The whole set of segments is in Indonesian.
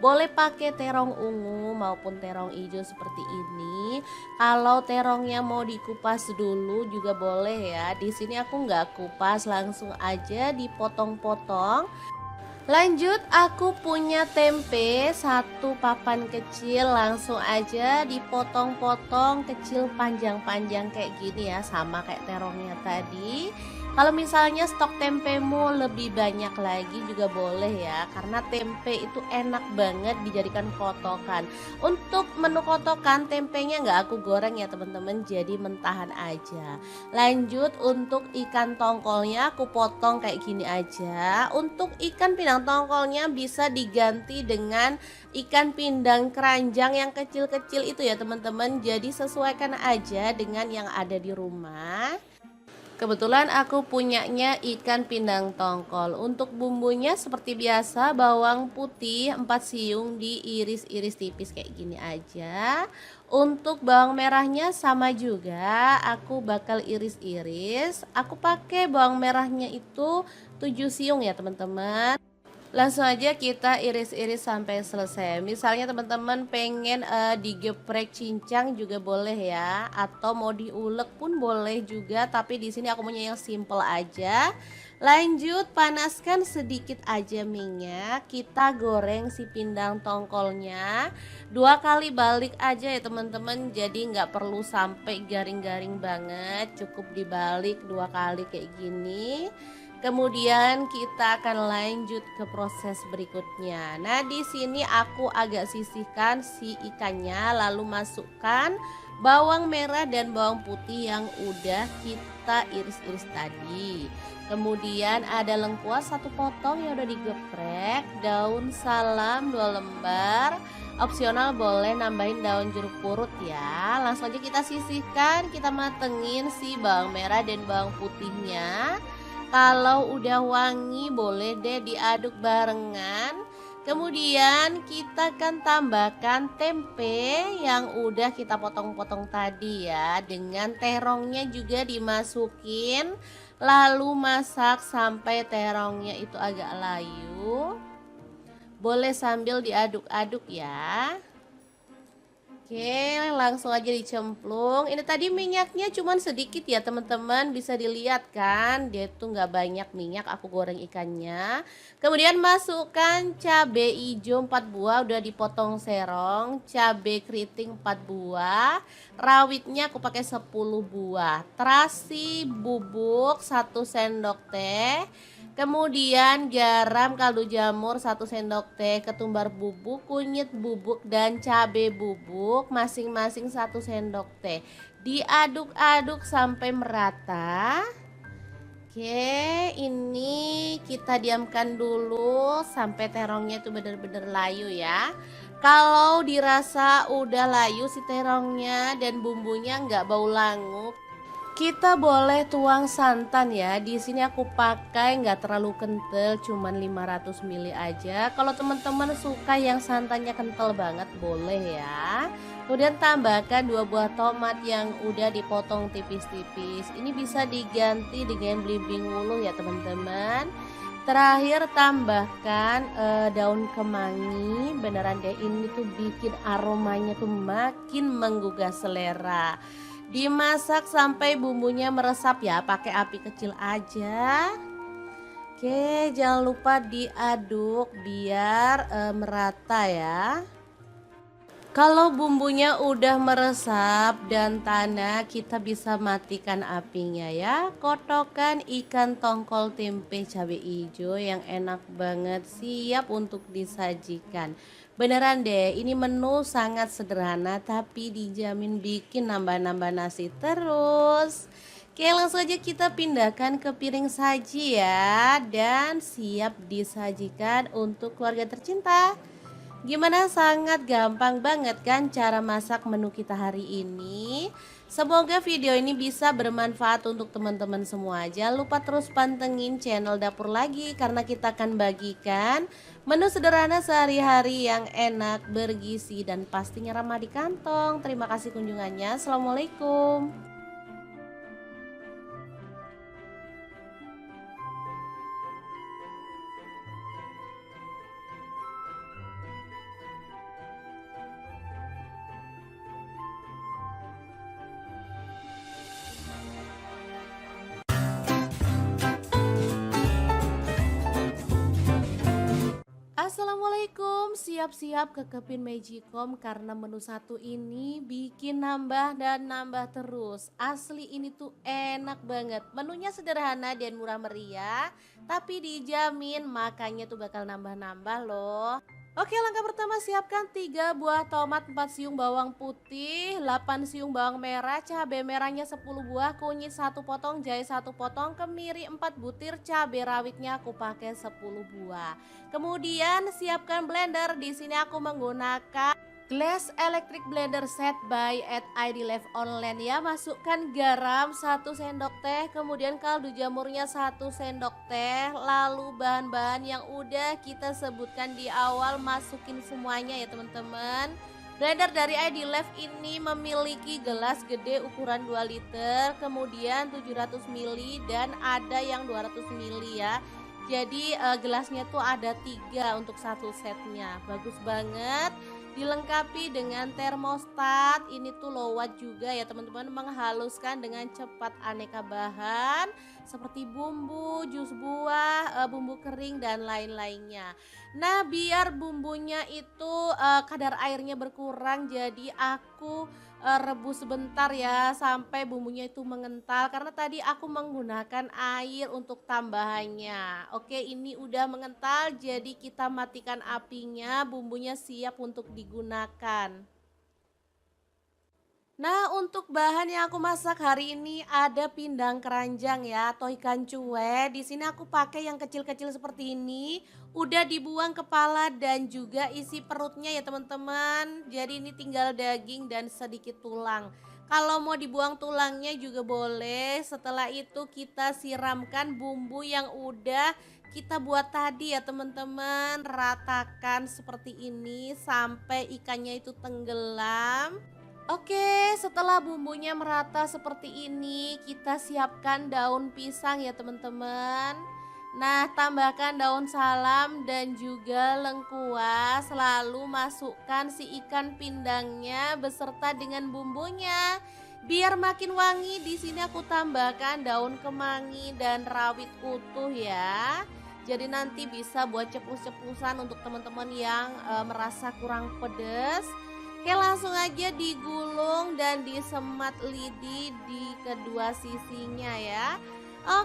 Boleh pakai terong ungu maupun terong hijau seperti ini. Kalau terongnya mau dikupas dulu juga boleh ya. Di sini aku nggak kupas, langsung aja dipotong-potong. Lanjut, aku punya tempe satu papan kecil, langsung aja dipotong-potong kecil panjang-panjang kayak gini ya, sama kayak terongnya tadi. Kalau misalnya stok tempemu lebih banyak lagi juga boleh ya, karena tempe itu enak banget dijadikan kotokan. Untuk menu kotokan tempenya nggak aku goreng ya teman-teman, jadi mentahan aja. Lanjut, untuk ikan tongkolnya aku potong kayak gini aja. Untuk ikan pindang tongkolnya bisa diganti dengan ikan pindang keranjang yang kecil-kecil itu ya teman-teman. Jadi sesuaikan aja dengan yang ada di rumah. Kebetulan aku punyanya ikan pindang tongkol. Untuk bumbunya seperti biasa, bawang putih 4 siung diiris-iris tipis kayak gini aja. Untuk bawang merahnya sama juga, aku bakal iris-iris. Aku pakai bawang merahnya itu 7 siung ya teman-teman. Langsung aja kita iris-iris sampai selesai. Misalnya teman-teman pengen digeprek cincang juga boleh ya, atau mau diulek pun boleh juga, tapi di sini aku punya yang simple aja. Lanjut, panaskan sedikit aja minyak. Kita goreng si pindang tongkolnya. 2 kali balik aja ya teman-teman. Jadi nggak perlu sampai garing-garing banget. Cukup dibalik 2 kali kayak gini. Kemudian kita akan lanjut ke proses berikutnya. Nah, di sini aku agak sisihkan si ikannya, lalu masukkan bawang merah dan bawang putih yang udah kita iris-iris tadi. Kemudian ada lengkuas 1 potong yang udah digeprek, daun salam 2 lembar. Opsional boleh nambahin daun jeruk purut ya. Langsung aja kita sisihkan, kita matengin si bawang merah dan bawang putihnya. Kalau udah wangi boleh deh diaduk barengan. Kemudian kita akan tambahkan tempe yang udah kita potong-potong tadi ya. Dengan terongnya juga dimasukin. Lalu masak sampai terongnya itu agak layu. Boleh sambil diaduk-aduk ya. Oke, langsung aja dicemplung. Ini tadi minyaknya cuman sedikit ya teman-teman, bisa dilihat kan, dia tuh nggak banyak minyak. Aku goreng ikannya. Kemudian masukkan cabai hijau 4 buah udah dipotong serong, cabai keriting 4 buah, rawitnya aku pakai 10 buah, terasi bubuk 1 sendok teh. Kemudian garam kaldu jamur 1 sendok teh, ketumbar bubuk, kunyit bubuk, dan cabai bubuk masing-masing 1 sendok teh. Diaduk-aduk sampai merata. Oke, ini kita diamkan dulu sampai terongnya itu benar-benar layu ya. Kalau dirasa udah layu si terongnya dan bumbunya nggak bau langu, kita boleh tuang santan ya. Di sini aku pakai nggak terlalu kental, cuman 500 ml aja. Kalau teman-teman suka yang santannya kental banget boleh ya. Kemudian tambahkan 2 buah tomat yang udah dipotong tipis-tipis. Ini bisa diganti dengan belimbing wuluh ya teman-teman. Terakhir tambahkan daun kemangi. Beneran deh, ini tuh bikin aromanya tuh makin menggugah selera. Dimasak sampai bumbunya meresap ya, pakai api kecil aja. Oke, jangan lupa diaduk biar merata ya. Kalau bumbunya udah meresap dan tanah, kita bisa matikan apinya ya. Kotokan ikan tongkol tempe cabai hijau yang enak banget siap untuk disajikan. Beneran deh, ini menu sangat sederhana tapi dijamin bikin nambah-nambah nasi terus. Oke, langsung aja kita pindahkan ke piring saji ya, dan siap disajikan untuk keluarga tercinta. Gimana, sangat gampang banget kan cara masak menu kita hari ini. Semoga video ini bisa bermanfaat untuk teman-teman semua. Jangan lupa terus pantengin channel Dapur Lagi, karena kita akan bagikan menu sederhana sehari-hari yang enak, bergizi, dan pastinya ramah di kantong. Terima kasih kunjungannya. Assalamualaikum. Assalamualaikum, siap-siap ke Kepin Magicom karena menu satu ini bikin nambah dan nambah terus. Asli ini tuh enak banget. Menunya sederhana dan murah meriah, tapi dijamin makannya tuh bakal nambah-nambah loh. Oke, langkah pertama siapkan 3 buah tomat, 4 siung bawang putih, 8 siung bawang merah, cabai merahnya 10 buah, kunyit 1 potong, jahe 1 potong, kemiri 4 butir, cabai rawitnya aku pakai 10 buah. Kemudian siapkan blender. Di sini aku menggunakan Glass Electric Blender Set by at ID Live Online ya. Masukkan garam 1 sendok teh, kemudian kaldu jamurnya 1 sendok teh. Lalu bahan-bahan yang udah kita sebutkan di awal masukin semuanya ya teman-teman. Blender dari ID Live ini memiliki gelas gede ukuran 2 liter, kemudian 700 ml dan ada yang 200 ml ya. Jadi gelasnya tuh ada 3 untuk satu setnya. Bagus banget. Dilengkapi dengan termostat. Ini tuh low watt juga ya teman-teman, menghaluskan dengan cepat aneka bahan seperti bumbu, jus buah, bumbu kering dan lain-lainnya. Nah, biar bumbunya itu kadar airnya berkurang, jadi aku rebus sebentar ya sampai bumbunya itu mengental karena tadi aku menggunakan air untuk tambahannya. Oke, ini udah mengental jadi kita matikan apinya, bumbunya siap untuk digunakan. Nah, untuk bahan yang aku masak hari ini ada pindang keranjang ya atau ikan cuek. Di sini aku pakai yang kecil-kecil seperti ini. Udah dibuang kepala dan juga isi perutnya ya teman-teman. Jadi ini tinggal daging dan sedikit tulang. Kalau mau dibuang tulangnya juga boleh. Setelah itu kita siramkan bumbu yang udah kita buat tadi ya teman-teman. Ratakan seperti ini sampai ikannya itu tenggelam. Oke, setelah bumbunya merata seperti ini, kita siapkan daun pisang ya teman-teman. Nah, tambahkan daun salam dan juga lengkuas, lalu masukkan si ikan pindangnya beserta dengan bumbunya. Biar makin wangi, di sini aku tambahkan daun kemangi dan rawit utuh ya. Jadi nanti bisa buat cepus-cepusan untuk teman-teman yang merasa kurang pedas. Oke, langsung aja digulung dan disemat lidi di kedua sisinya ya.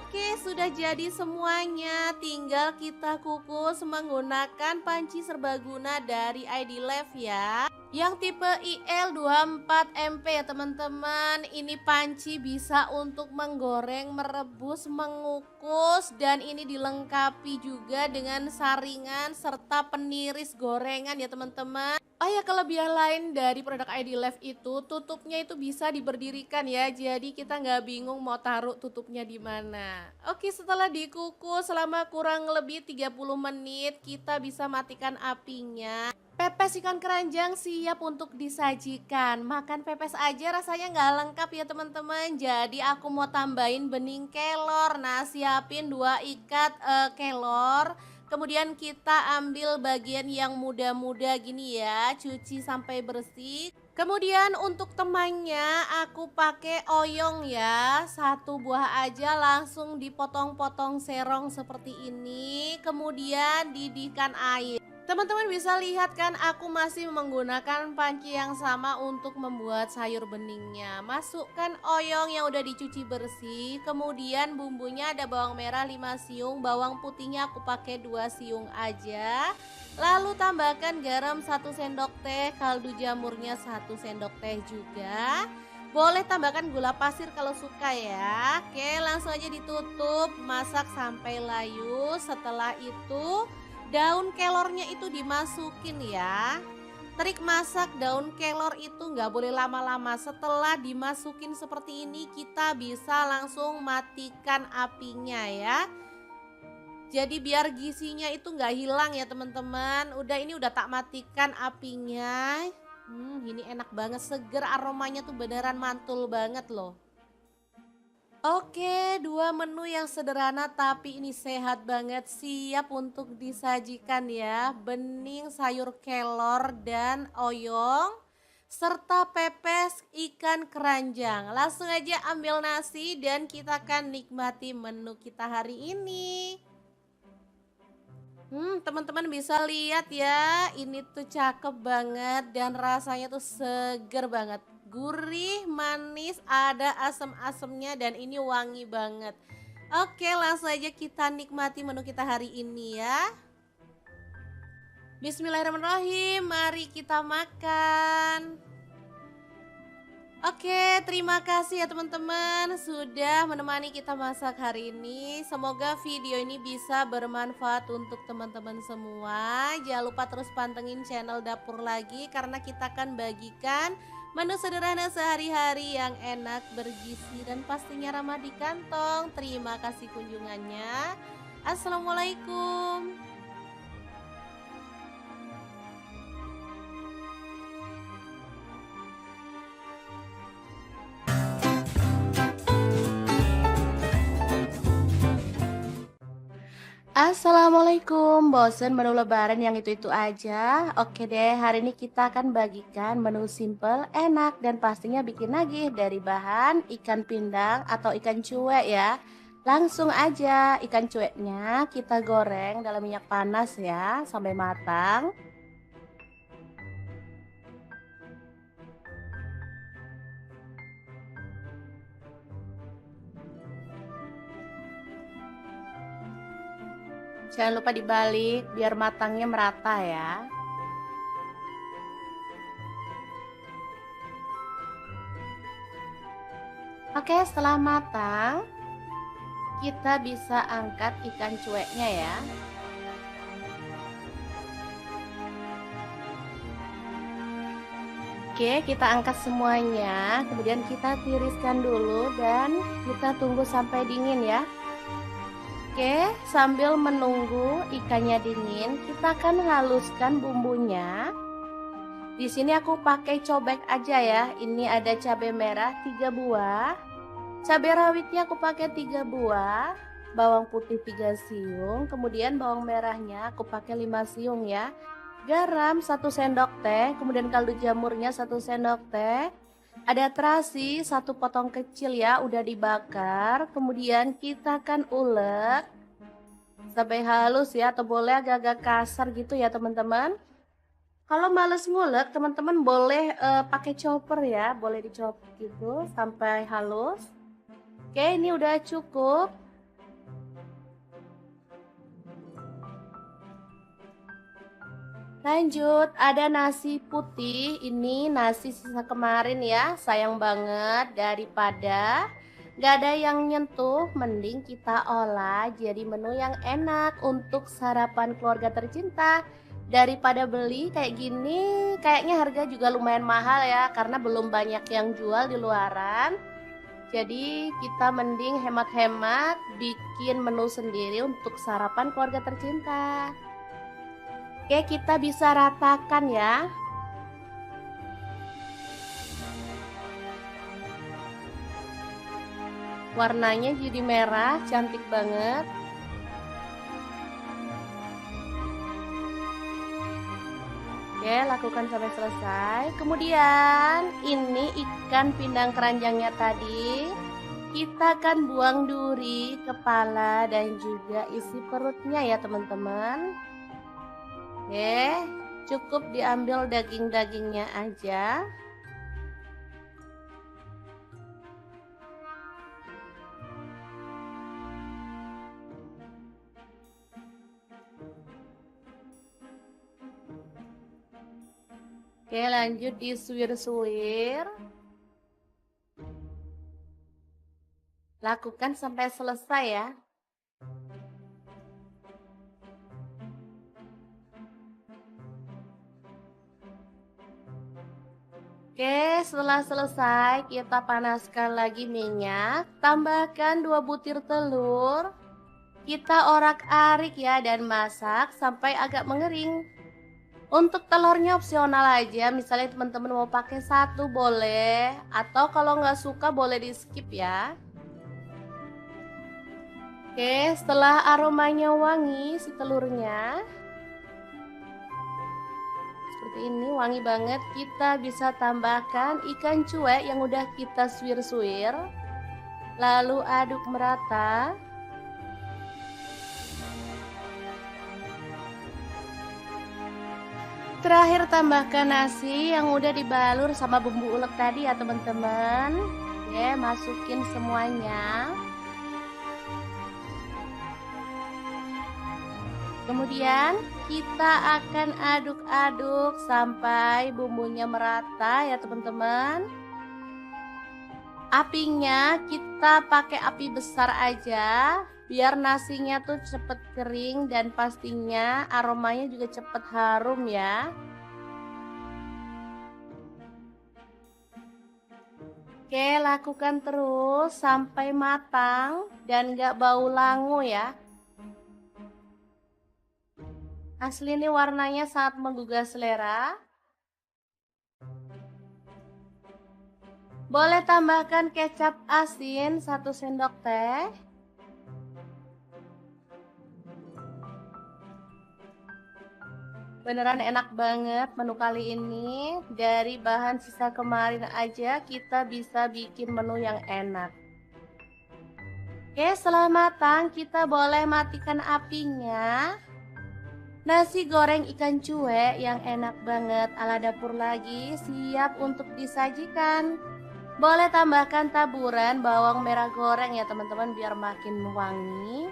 Oke, sudah jadi semuanya. Tinggal kita kukus menggunakan panci serbaguna dari ID Live ya. Yang tipe IL24MP ya teman-teman. Ini panci bisa untuk menggoreng, merebus, mengukus. Dan ini dilengkapi juga dengan saringan serta peniris gorengan ya teman-teman. Oh ya, kelebihan lain dari produk ID Live itu tutupnya itu bisa diberdirikan ya. Jadi kita nggak bingung mau taruh tutupnya di mana. Oke, setelah dikukus selama kurang lebih 30 menit, kita bisa matikan apinya. Pepes ikan keranjang siap untuk disajikan. Makan pepes aja rasanya nggak lengkap ya teman-teman. Jadi aku mau tambahin bening kelor. Nah, siapin 2 ikat kelor. Kemudian kita ambil bagian yang muda-muda gini ya, cuci sampai bersih. Kemudian untuk temannya aku pakai oyong ya, 1 buah aja langsung dipotong-potong serong seperti ini. Kemudian didihkan air. Teman-teman bisa lihat kan aku masih menggunakan panci yang sama untuk membuat sayur beningnya. Masukkan oyong yang udah dicuci bersih. Kemudian bumbunya ada bawang merah 5 siung, bawang putihnya aku pakai 2 siung aja. Lalu tambahkan garam 1 sendok teh, kaldu jamurnya 1 sendok teh juga. Boleh tambahkan gula pasir kalau suka ya. Oke, langsung aja ditutup, masak sampai layu. Setelah itu daun kelornya itu dimasukin ya. Trik masak daun kelor itu nggak boleh lama-lama. Setelah dimasukin seperti ini kita bisa langsung matikan apinya ya. Jadi biar gizinya itu nggak hilang ya teman-teman. Ini udah tak matikan apinya. Ini enak banget, seger, aromanya tuh beneran mantul banget loh. Oke, 2 menu yang sederhana tapi ini sehat banget, siap untuk disajikan ya. Bening sayur kelor dan oyong serta pepes ikan keranjang. Langsung aja ambil nasi dan kita akan nikmati menu kita hari ini. Teman-teman bisa lihat ya, ini tuh cakep banget dan rasanya tuh seger banget. Gurih, manis, ada asam-asamnya dan ini wangi banget. Oke, langsung aja kita nikmati menu kita hari ini ya. Bismillahirrahmanirrahim, mari kita makan. Oke, terima kasih ya teman-teman sudah menemani kita masak hari ini. Semoga video ini bisa bermanfaat untuk teman-teman semua. Jangan lupa terus pantengin channel Dapur Lagi karena kita akan bagikan menu sederhana sehari-hari yang enak, bergizi dan pastinya ramah di kantong. Terima kasih kunjungannya. Assalamualaikum. Assalamualaikum, bosen menu lebaran yang itu-itu aja? Oke deh, hari ini kita akan bagikan menu simple, enak, dan pastinya bikin nagih dari bahan ikan pindang atau ikan cuek ya. Langsung aja ikan cueknya kita goreng dalam minyak panas ya, sampai matang. Jangan lupa dibalik biar matangnya merata ya. Oke, setelah matang, kita bisa angkat ikan cueknya ya. Oke, kita angkat semuanya, kemudian kita tiriskan dulu dan kita tunggu sampai dingin ya. Oke, sambil menunggu ikannya dingin, kita akan haluskan bumbunya. Di sini aku pakai cobek aja ya. Ini ada cabai merah 3 buah. Cabai rawitnya aku pakai 3 buah. Bawang putih 3 siung, kemudian bawang merahnya aku pakai 5 siung ya. Garam 1 sendok teh, kemudian kaldu jamurnya 1 sendok teh. Ada terasi 1 potong kecil ya, udah dibakar. Kemudian kita akan ulek sampai halus ya, atau boleh agak-agak kasar gitu ya teman-teman. Kalau males ngulek, teman-teman boleh pakai chopper ya, boleh dicopot gitu sampai halus. Oke, ini udah cukup. Lanjut, ada nasi putih. Ini nasi sisa kemarin ya, sayang banget. Daripada nggak ada yang nyentuh, mending kita olah jadi menu yang enak untuk sarapan keluarga tercinta. Daripada beli kayak gini, kayaknya harga juga lumayan mahal ya, karena belum banyak yang jual di luaran. Jadi kita mending hemat-hemat bikin menu sendiri untuk sarapan keluarga tercinta. Oke, kita bisa ratakan ya. Warnanya jadi merah, cantik banget. Oke, lakukan sampai selesai. Kemudian ini ikan pindang keranjangnya tadi. Kita akan buang duri, kepala, dan juga isi perutnya ya teman-teman. Oke, cukup diambil daging-dagingnya aja. Oke, lanjut disuir-suir. Lakukan sampai selesai ya. Oke, setelah selesai kita panaskan lagi minyak, tambahkan 2 butir telur. Kita orak-arik ya dan masak sampai agak mengering. Untuk telurnya opsional aja, misalnya teman-teman mau pakai 1 boleh, atau kalau nggak suka boleh di skip ya. Oke, setelah aromanya wangi si telurnya, seperti ini wangi banget, kita bisa tambahkan ikan cuek yang udah kita suir-suir, lalu aduk merata. Terakhir tambahkan nasi yang udah dibalur sama bumbu ulek tadi ya teman-teman. Oke, masukin semuanya. Kemudian kita akan aduk-aduk sampai bumbunya merata ya teman-teman. Apinya kita pakai api besar aja biar nasinya tuh cepet kering dan pastinya aromanya juga cepet harum ya. Oke, lakukan terus sampai matang dan gak bau langu ya. Asli ini warnanya sangat menggugah selera. Boleh tambahkan kecap asin 1 sendok teh. Beneran enak banget menu kali ini. Dari bahan sisa kemarin aja kita bisa bikin menu yang enak. Oke, setelah matang kita boleh matikan apinya. Nasi goreng ikan cuek yang enak banget ala dapur lagi siap untuk disajikan. Boleh tambahkan taburan bawang merah goreng ya teman-teman biar makin wangi.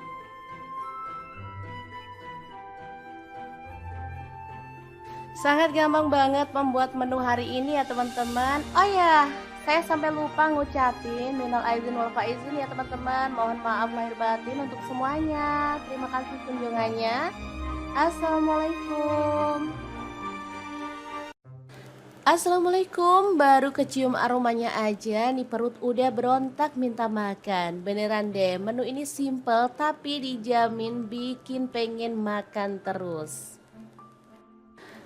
Sangat gampang banget membuat menu hari ini ya teman-teman. Oh ya, saya sampai lupa ngucapin minal aizin wal faizin ya teman-teman. Mohon maaf lahir batin untuk semuanya. Terima kasih kunjungannya. Assalamualaikum. Assalamualaikum, baru kecium aromanya aja nih perut udah berontak minta makan. Beneran deh, menu ini simple tapi dijamin bikin pengen makan terus.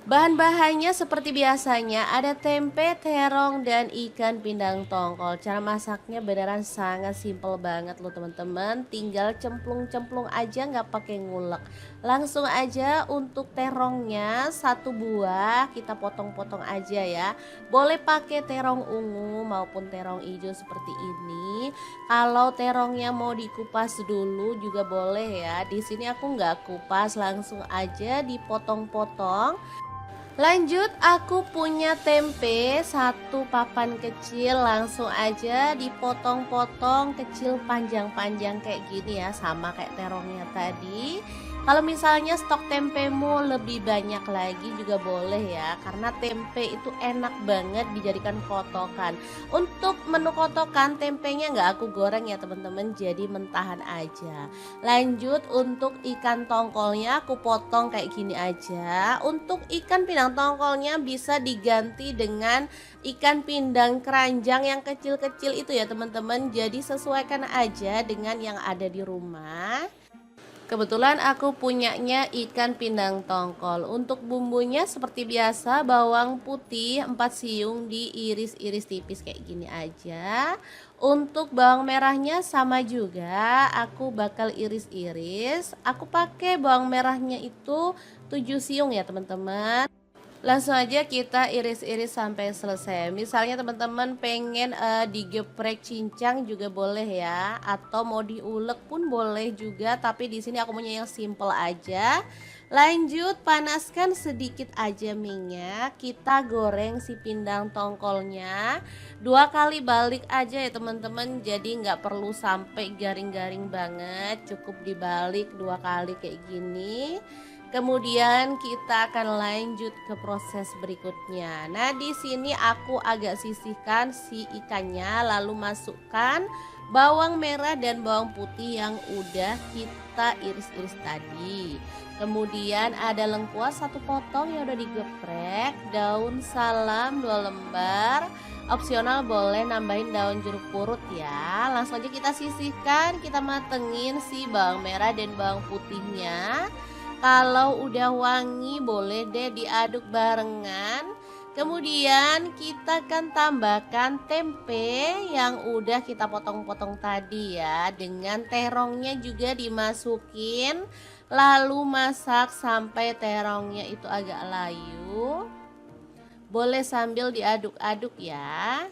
Bahan-bahannya seperti biasanya ada tempe, terong, dan ikan pindang tongkol. Cara masaknya beneran sangat simple banget loh teman-teman. Tinggal cemplung-cemplung aja nggak pakai ngulek. Langsung aja untuk terongnya 1 buah kita potong-potong aja ya. Boleh pakai terong ungu maupun terong hijau seperti ini. Kalau terongnya mau dikupas dulu juga boleh ya. Di sini aku nggak kupas, langsung aja dipotong-potong. Lanjut aku punya tempe 1 papan kecil, langsung aja dipotong-potong kecil panjang-panjang kayak gini ya, sama kayak terongnya tadi. Kalau misalnya stok tempemu lebih banyak lagi juga boleh ya, karena tempe itu enak banget dijadikan kotokan. Untuk menu kotokan tempenya nggak aku goreng ya teman-teman, jadi mentahan aja. Lanjut untuk ikan tongkolnya aku potong kayak gini aja. Untuk ikan pindang tongkolnya bisa diganti dengan ikan pindang keranjang yang kecil-kecil itu ya teman-teman. Jadi sesuaikan aja dengan yang ada di rumah. Kebetulan aku punyanya ikan pindang tongkol. Untuk bumbunya seperti biasa bawang putih 4 siung diiris-iris tipis kayak gini aja. Untuk bawang merahnya sama juga, aku bakal iris-iris. Aku pakai bawang merahnya itu 7 siung ya teman-teman. Langsung aja kita iris-iris sampai selesai. Misalnya teman-teman pengen digeprek cincang juga boleh ya, atau mau diulek pun boleh juga, tapi di sini aku punya yang simple aja. Lanjut panaskan sedikit aja minyak, kita goreng si pindang tongkolnya 2 kali balik aja ya teman-teman. Jadi nggak perlu sampai garing-garing banget, cukup dibalik 2 kali kayak gini. Kemudian kita akan lanjut ke proses berikutnya. Nah, di sini aku agak sisihkan si ikannya, lalu masukkan bawang merah dan bawang putih yang udah kita iris-iris tadi. Kemudian ada lengkuas 1 potong yang udah digeprek, daun salam 2 lembar. Opsional boleh nambahin daun jeruk purut ya. Langsung aja kita sisihkan, kita matengin si bawang merah dan bawang putihnya. Kalau udah wangi boleh deh diaduk barengan. Kemudian kita akan tambahkan tempe yang udah kita potong-potong tadi ya. Dengan terongnya juga dimasukin. Lalu masak sampai terongnya itu agak layu. Boleh sambil diaduk-aduk ya.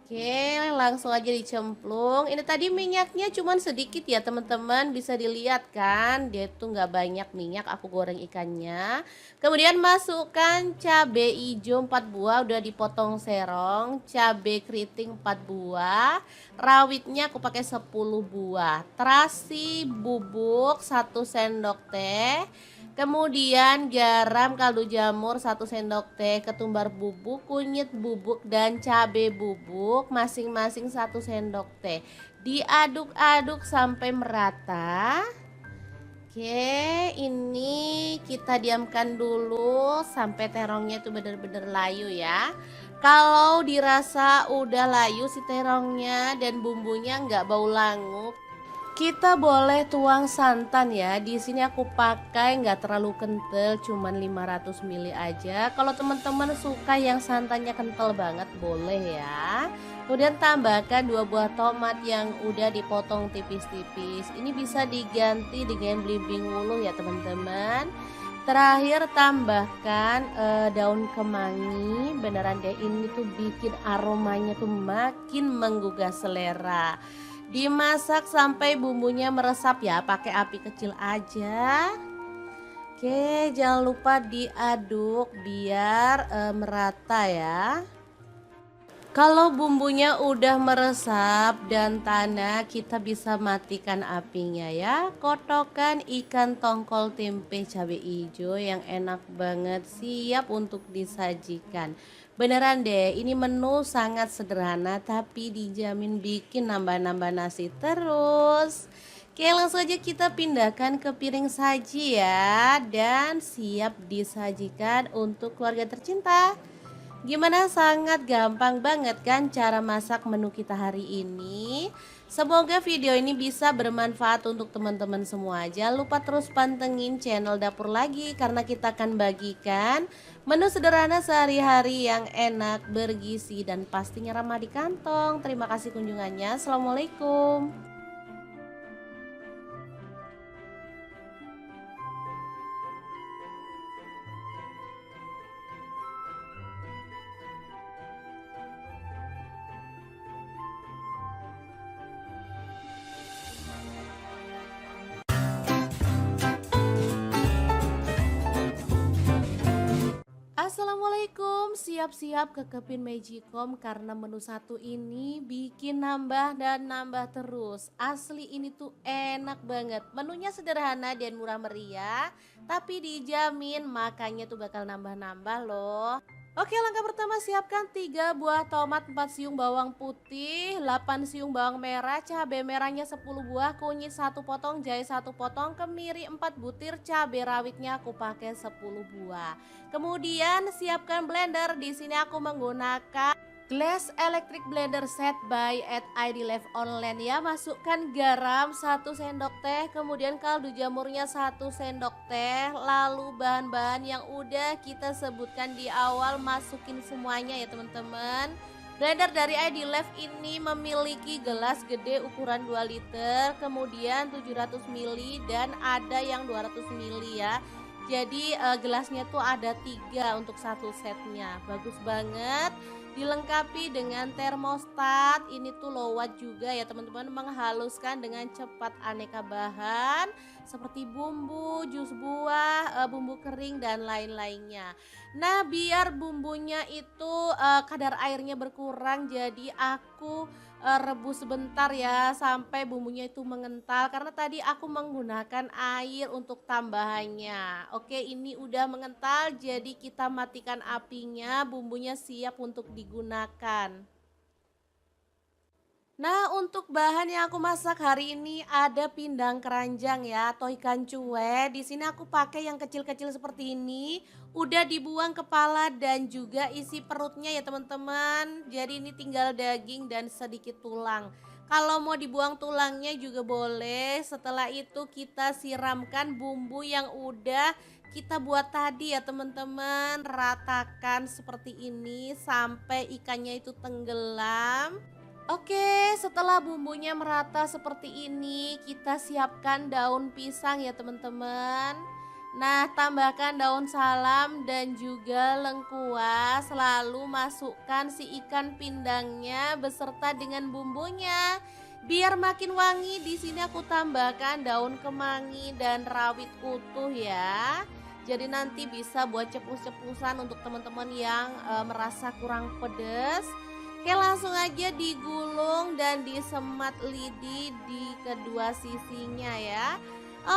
Oke, langsung aja dicemplung. Ini tadi minyaknya cuman sedikit ya teman-teman, bisa dilihat kan, dia tuh nggak banyak minyak aku goreng ikannya. Kemudian masukkan cabai hijau 4 buah udah dipotong serong, cabai keriting 4 buah, rawitnya aku pakai 10 buah, terasi bubuk 1 sendok teh. Kemudian garam, kaldu jamur 1 sendok teh, ketumbar bubuk, kunyit bubuk, dan cabai bubuk masing-masing 1 sendok teh. Diaduk-aduk sampai merata. Oke, ini kita diamkan dulu sampai terongnya itu benar-benar layu ya. Kalau dirasa udah layu si terongnya dan bumbunya nggak bau langu, kita boleh tuang santan ya. Di sini aku pakai nggak terlalu kental, cuman 500 ml aja. Kalau teman-teman suka yang santannya kental banget boleh ya. Kemudian tambahkan 2 buah tomat yang udah dipotong tipis-tipis. Ini bisa diganti dengan belimbing wuluh ya teman-teman. Terakhir tambahkan daun kemangi. Beneran deh, ini tuh bikin aromanya tuh makin menggugah selera. Dimasak sampai bumbunya meresap ya, pakai api kecil aja. Oke, jangan lupa diaduk biar merata ya. Kalau bumbunya udah meresap dan tanah, kita bisa matikan apinya ya. Kotokan ikan tongkol tempe cabai hijau yang enak banget, siap untuk disajikan. Beneran deh, ini menu sangat sederhana tapi dijamin bikin nambah-nambah nasi terus. Oke, langsung aja kita pindahkan ke piring saji ya, dan siap disajikan untuk keluarga tercinta. Gimana, sangat gampang banget kan cara masak menu kita hari ini. Semoga video ini bisa bermanfaat untuk teman-teman semua. Jangan lupa terus pantengin channel Dapur Lagi, karena kita akan bagikan menu sederhana sehari-hari yang enak, bergizi, dan pastinya ramah di kantong. Terima kasih kunjungannya. Assalamualaikum. Assalamualaikum, siap-siap ke Kepin Magicom karena menu satu ini bikin nambah dan nambah terus. Asli ini tuh enak banget. Menunya sederhana dan murah meriah, tapi dijamin makannya tuh bakal nambah-nambah loh. Oke, langkah pertama, siapkan 3 buah tomat, 4 siung bawang putih, 8 siung bawang merah, cabai merahnya 10 buah, kunyit 1 potong, jahe 1 potong, kemiri 4 butir, cabai rawitnya aku pakai 10 buah. Kemudian siapkan blender. Di sini aku menggunakan Glass Electric Blender Set by at ID Live Online ya. Masukkan garam 1 sendok teh, kemudian kaldu jamurnya 1 sendok teh. Lalu bahan-bahan yang udah kita sebutkan di awal masukin semuanya ya teman-teman. Blender dari ID Live ini memiliki gelas gede ukuran 2 liter, kemudian 700 ml dan ada yang 200 ml ya. Jadi gelasnya tuh ada 3 untuk satu setnya. Bagus banget. Dilengkapi dengan termostat. Ini tuh low watt juga ya teman-teman, menghaluskan dengan cepat aneka bahan seperti bumbu, jus buah, bumbu kering dan lain-lainnya. Nah, biar bumbunya itu kadar airnya berkurang, jadi aku rebus sebentar ya sampai bumbunya itu mengental, karena tadi aku menggunakan air untuk tambahannya. Oke, ini udah mengental, jadi kita matikan apinya, bumbunya siap untuk digunakan. Nah, untuk bahan yang aku masak hari ini ada pindang keranjang ya, atau ikan cuek. Di sini aku pakai yang kecil-kecil seperti ini. Udah dibuang kepala dan juga isi perutnya ya teman-teman. Jadi ini tinggal daging dan sedikit tulang. Kalau mau dibuang tulangnya juga boleh. Setelah itu kita siramkan bumbu yang udah kita buat tadi ya teman-teman. Ratakan seperti ini sampai ikannya itu tenggelam. Oke, setelah bumbunya merata seperti ini, kita siapkan daun pisang ya teman-teman. Nah, tambahkan daun salam dan juga lengkuas, lalu masukkan si ikan pindangnya beserta dengan bumbunya. Biar makin wangi, di sini aku tambahkan daun kemangi dan rawit utuh ya. Jadi nanti bisa buat cepus-cepusan untuk teman-teman yang merasa kurang pedas. Oke, langsung aja digulung dan disemat lidi di kedua sisinya ya.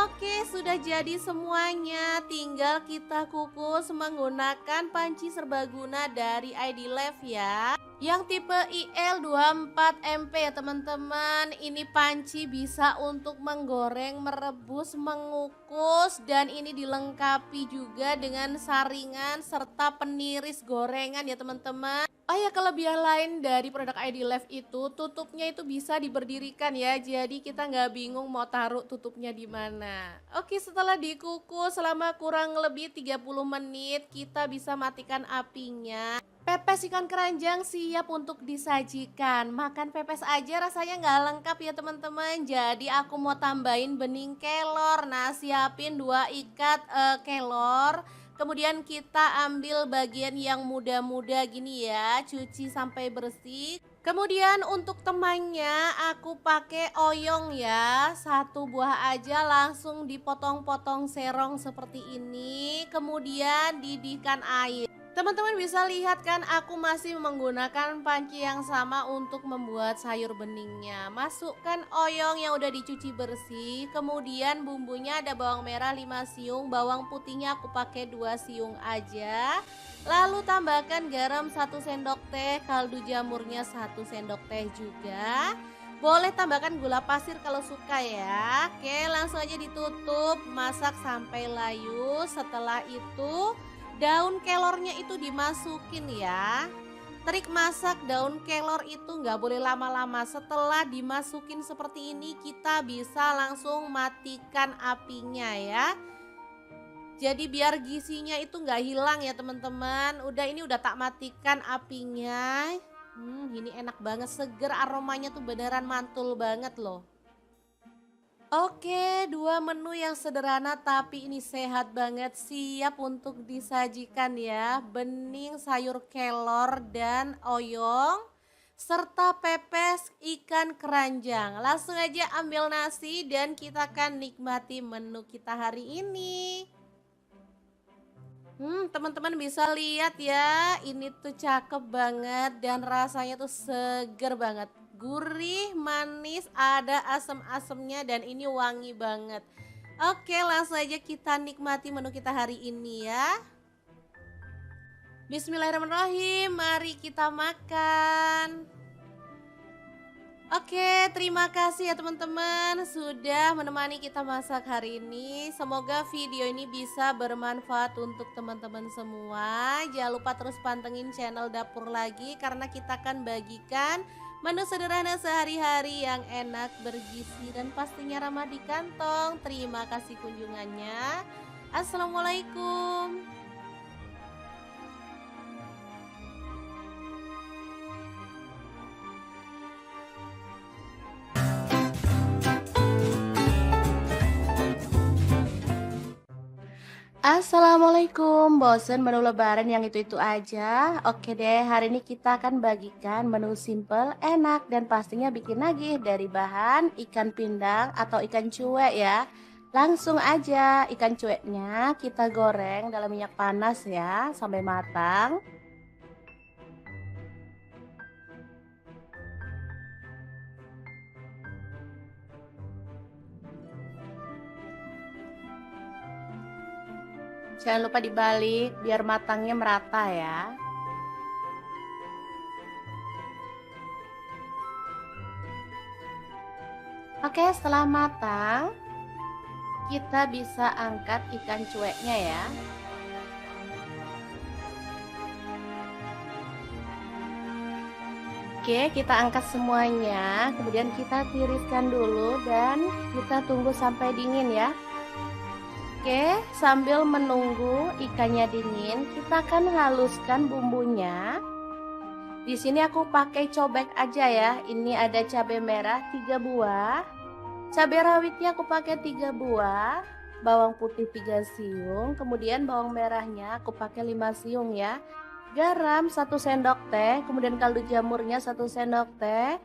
Oke, sudah jadi semuanya. Tinggal kita kukus menggunakan panci serbaguna dari ID Life ya. Yang tipe IL24MP ya teman-teman. Ini panci bisa untuk menggoreng, merebus, mengukus, dan ini dilengkapi juga dengan saringan serta peniris gorengan ya teman-teman. Oh ya, kelebihan lain dari produk ID Life itu tutupnya itu bisa diberdirikan ya. Jadi kita nggak bingung mau taruh tutupnya di mana. Oke, setelah dikukus selama kurang lebih 30 menit, kita bisa matikan apinya. Pepes ikan keranjang siap untuk disajikan. Makan pepes aja rasanya nggak lengkap ya teman-teman. Jadi aku mau tambahin bening kelor. Nah, siapin 2 ikat kelor. Kemudian kita ambil bagian yang muda-muda gini ya, cuci sampai bersih. Kemudian untuk temannya aku pakai oyong ya, 1 buah aja langsung dipotong-potong serong seperti ini. Kemudian didihkan air. Teman-teman bisa lihat kan aku masih menggunakan panci yang sama untuk membuat sayur beningnya. Masukkan oyong yang udah dicuci bersih. Kemudian bumbunya ada bawang merah 5 siung, bawang putihnya aku pakai 2 siung aja. Lalu tambahkan garam 1 sendok teh, kaldu jamurnya 1 sendok teh juga. Boleh tambahkan gula pasir kalau suka ya. Oke, langsung aja ditutup, masak sampai layu. Setelah itu daun kelornya itu dimasukin ya. Trik masak daun kelor itu nggak boleh lama-lama. Setelah dimasukin seperti ini kita bisa langsung matikan apinya ya. Jadi biar gizinya itu nggak hilang ya teman-teman. Ini udah tak matikan apinya. Ini enak banget, seger, aromanya tuh beneran mantul banget loh. Oke, 2 menu yang sederhana tapi ini sehat banget, siap untuk disajikan ya. Bening sayur kelor dan oyong serta pepes ikan keranjang. Langsung aja ambil nasi dan kita akan nikmati menu kita hari ini. Teman-teman bisa lihat ya, ini tuh cakep banget dan rasanya tuh seger banget. Gurih, manis, ada asam-asamnya dan ini wangi banget. Oke, langsung aja kita nikmati menu kita hari ini ya. Bismillahirrahmanirrahim, mari kita makan. Oke, terima kasih ya teman-teman sudah menemani kita masak hari ini. Semoga video ini bisa bermanfaat untuk teman-teman semua. Jangan lupa terus pantengin channel Dapur Lagi karena kita akan bagikan menu sederhana sehari-hari yang enak, bergizi dan pastinya ramah di kantong. Terima kasih kunjungannya. Assalamualaikum. Assalamualaikum, bosen menu lebaran yang itu-itu aja? Oke deh, hari ini kita akan bagikan menu simple, enak, dan pastinya bikin nagih dari bahan ikan pindang atau ikan cuek ya. Langsung aja ikan cueknya kita goreng dalam minyak panas ya, sampai matang. Jangan lupa dibalik biar matangnya merata ya. Oke, setelah matang, kita bisa angkat ikan cueknya ya. Oke, kita angkat semuanya, kemudian kita tiriskan dulu dan kita tunggu sampai dingin ya. Oke, sambil menunggu ikannya dingin, kita akan haluskan bumbunya. Di sini aku pakai cobek aja ya. Ini ada cabai merah 3 buah. Cabai rawitnya aku pakai 3 buah. bawang putih 3 siung, kemudian bawang merahnya aku pakai 5 siung ya. Garam 1 sendok teh, kemudian kaldu jamurnya 1 sendok teh.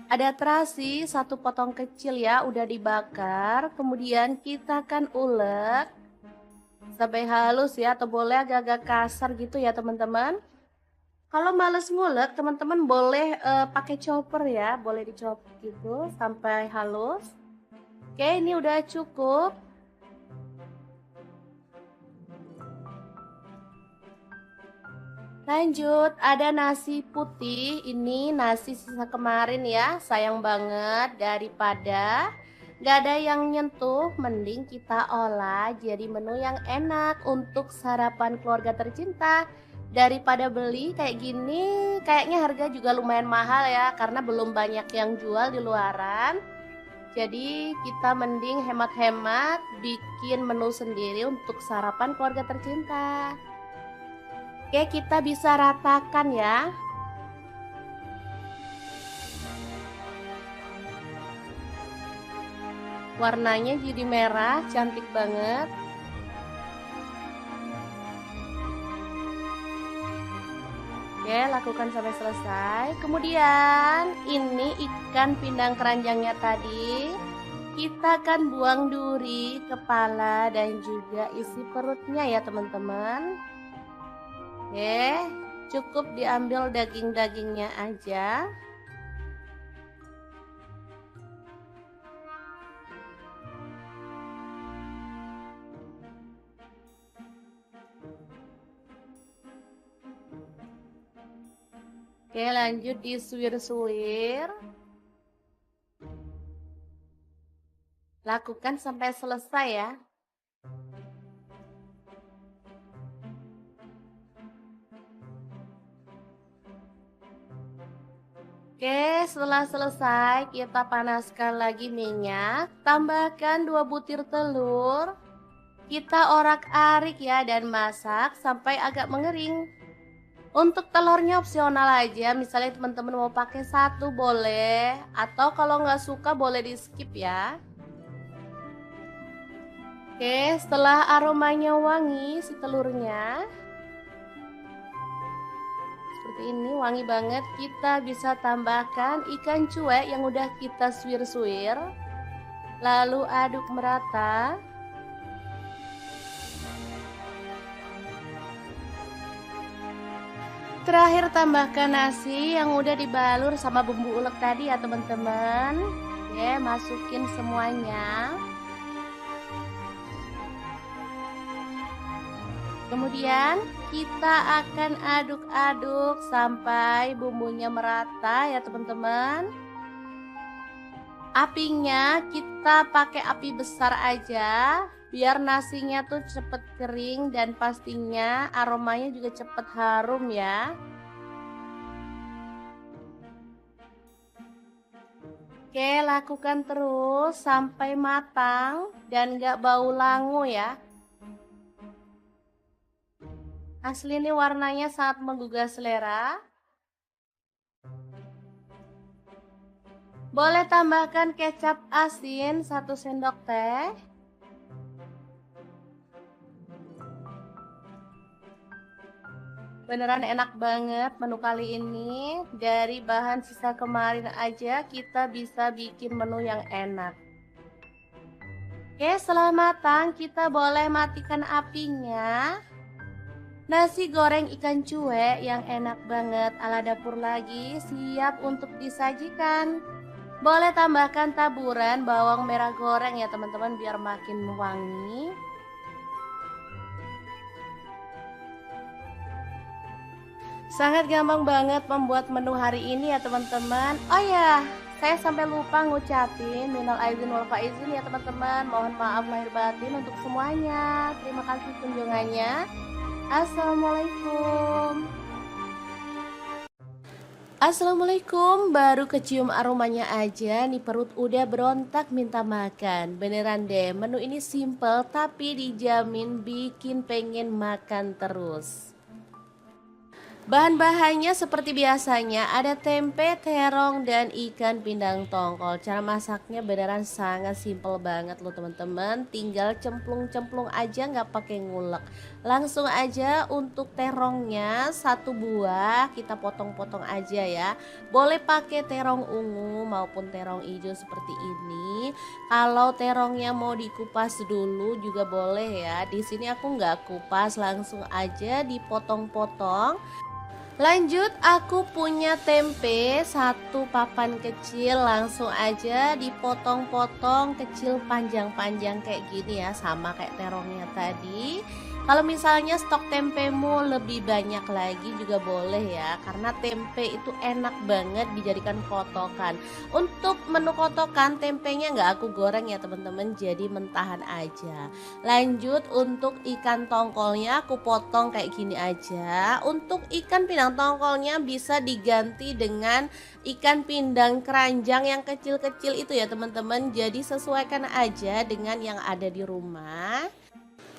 Ada terasi 1 potong kecil ya, udah dibakar. Kemudian kita akan ulek sampai halus ya, atau boleh agak-agak kasar gitu ya teman-teman. Kalau males ngulek, teman-teman boleh pakai chopper ya, boleh dicopot gitu sampai halus. Oke, ini udah cukup. Lanjut, ada nasi putih. Ini nasi sisa kemarin ya, sayang banget daripada nggak ada yang nyentuh, mending kita olah jadi menu yang enak untuk sarapan keluarga tercinta. Daripada beli kayak gini, kayaknya harga juga lumayan mahal ya, karena belum banyak yang jual di luaran. Jadi kita mending hemat-hemat bikin menu sendiri untuk sarapan keluarga tercinta. Oke, kita bisa ratakan ya. Warnanya jadi merah, cantik banget. Oke, lakukan sampai selesai. Kemudian ini ikan pindang keranjangnya tadi. Kita akan buang duri, kepala, dan juga isi perutnya ya teman-teman. Oke, cukup diambil daging-dagingnya aja. Oke, lanjut disuir-suir. Lakukan sampai selesai ya. Oke, setelah selesai kita panaskan lagi minyak, tambahkan 2 butir telur. Kita orak-arik ya dan masak sampai agak mengering. Untuk telurnya opsional aja, misalnya teman-teman mau pakai 1 boleh, atau kalau nggak suka boleh di skip ya. Oke, setelah aromanya wangi si telurnya, seperti ini wangi banget, kita bisa tambahkan ikan cuek yang udah kita suir-suir. Lalu aduk merata. Terakhir tambahkan nasi yang udah dibalur sama bumbu ulek tadi ya teman-teman. Oke, masukin semuanya. Kemudian kita akan aduk-aduk sampai bumbunya merata ya teman-teman. Apinya kita pakai api besar aja biar nasinya tuh cepet kering dan pastinya aromanya juga cepet harum ya. Oke, lakukan terus sampai matang dan gak bau langu ya. Asli ini warnanya sangat menggugah selera. Boleh tambahkan kecap asin 1 sendok teh. Beneran enak banget menu kali ini. Dari bahan sisa kemarin aja kita bisa bikin menu yang enak. Oke, setelah matang kita boleh matikan apinya. Nasi goreng ikan cuek yang enak banget ala dapur lagi siap untuk disajikan. Boleh tambahkan taburan bawang merah goreng ya teman-teman biar makin wangi. Sangat gampang banget membuat menu hari ini ya teman-teman. Oh ya, saya sampai lupa ngucapin minal aizin wal faizin ya teman-teman. Mohon maaf lahir batin untuk semuanya. Terima kasih kunjungannya. Assalamualaikum. Assalamualaikum, baru kecium aromanya aja nih perut udah berontak minta makan. Beneran deh, menu ini simple tapi dijamin bikin pengen makan terus. Bahan-bahannya seperti biasanya, ada tempe, terong, dan ikan pindang tongkol. Cara masaknya beneran sangat simpel banget loh teman-teman. Tinggal cemplung-cemplung aja nggak pakai ngulek. Langsung aja untuk terongnya satu buah kita potong-potong aja ya. Boleh pakai terong ungu maupun terong hijau seperti ini. Kalau terongnya mau dikupas dulu juga boleh ya. Di sini aku nggak kupas, langsung aja dipotong-potong. Lanjut, aku punya tempe satu papan kecil, langsung aja dipotong-potong kecil panjang-panjang kayak gini ya, sama kayak terongnya tadi. Kalau misalnya stok tempemu lebih banyak lagi juga boleh ya, karena tempe itu enak banget dijadikan kotokan. Untuk menu kotokan tempenya nggak aku goreng ya teman-teman, jadi mentahan aja. Lanjut untuk ikan tongkolnya aku potong kayak gini aja. Untuk ikan pindang tongkolnya bisa diganti dengan ikan pindang keranjang yang kecil-kecil itu ya teman-teman. Jadi sesuaikan aja dengan yang ada di rumah.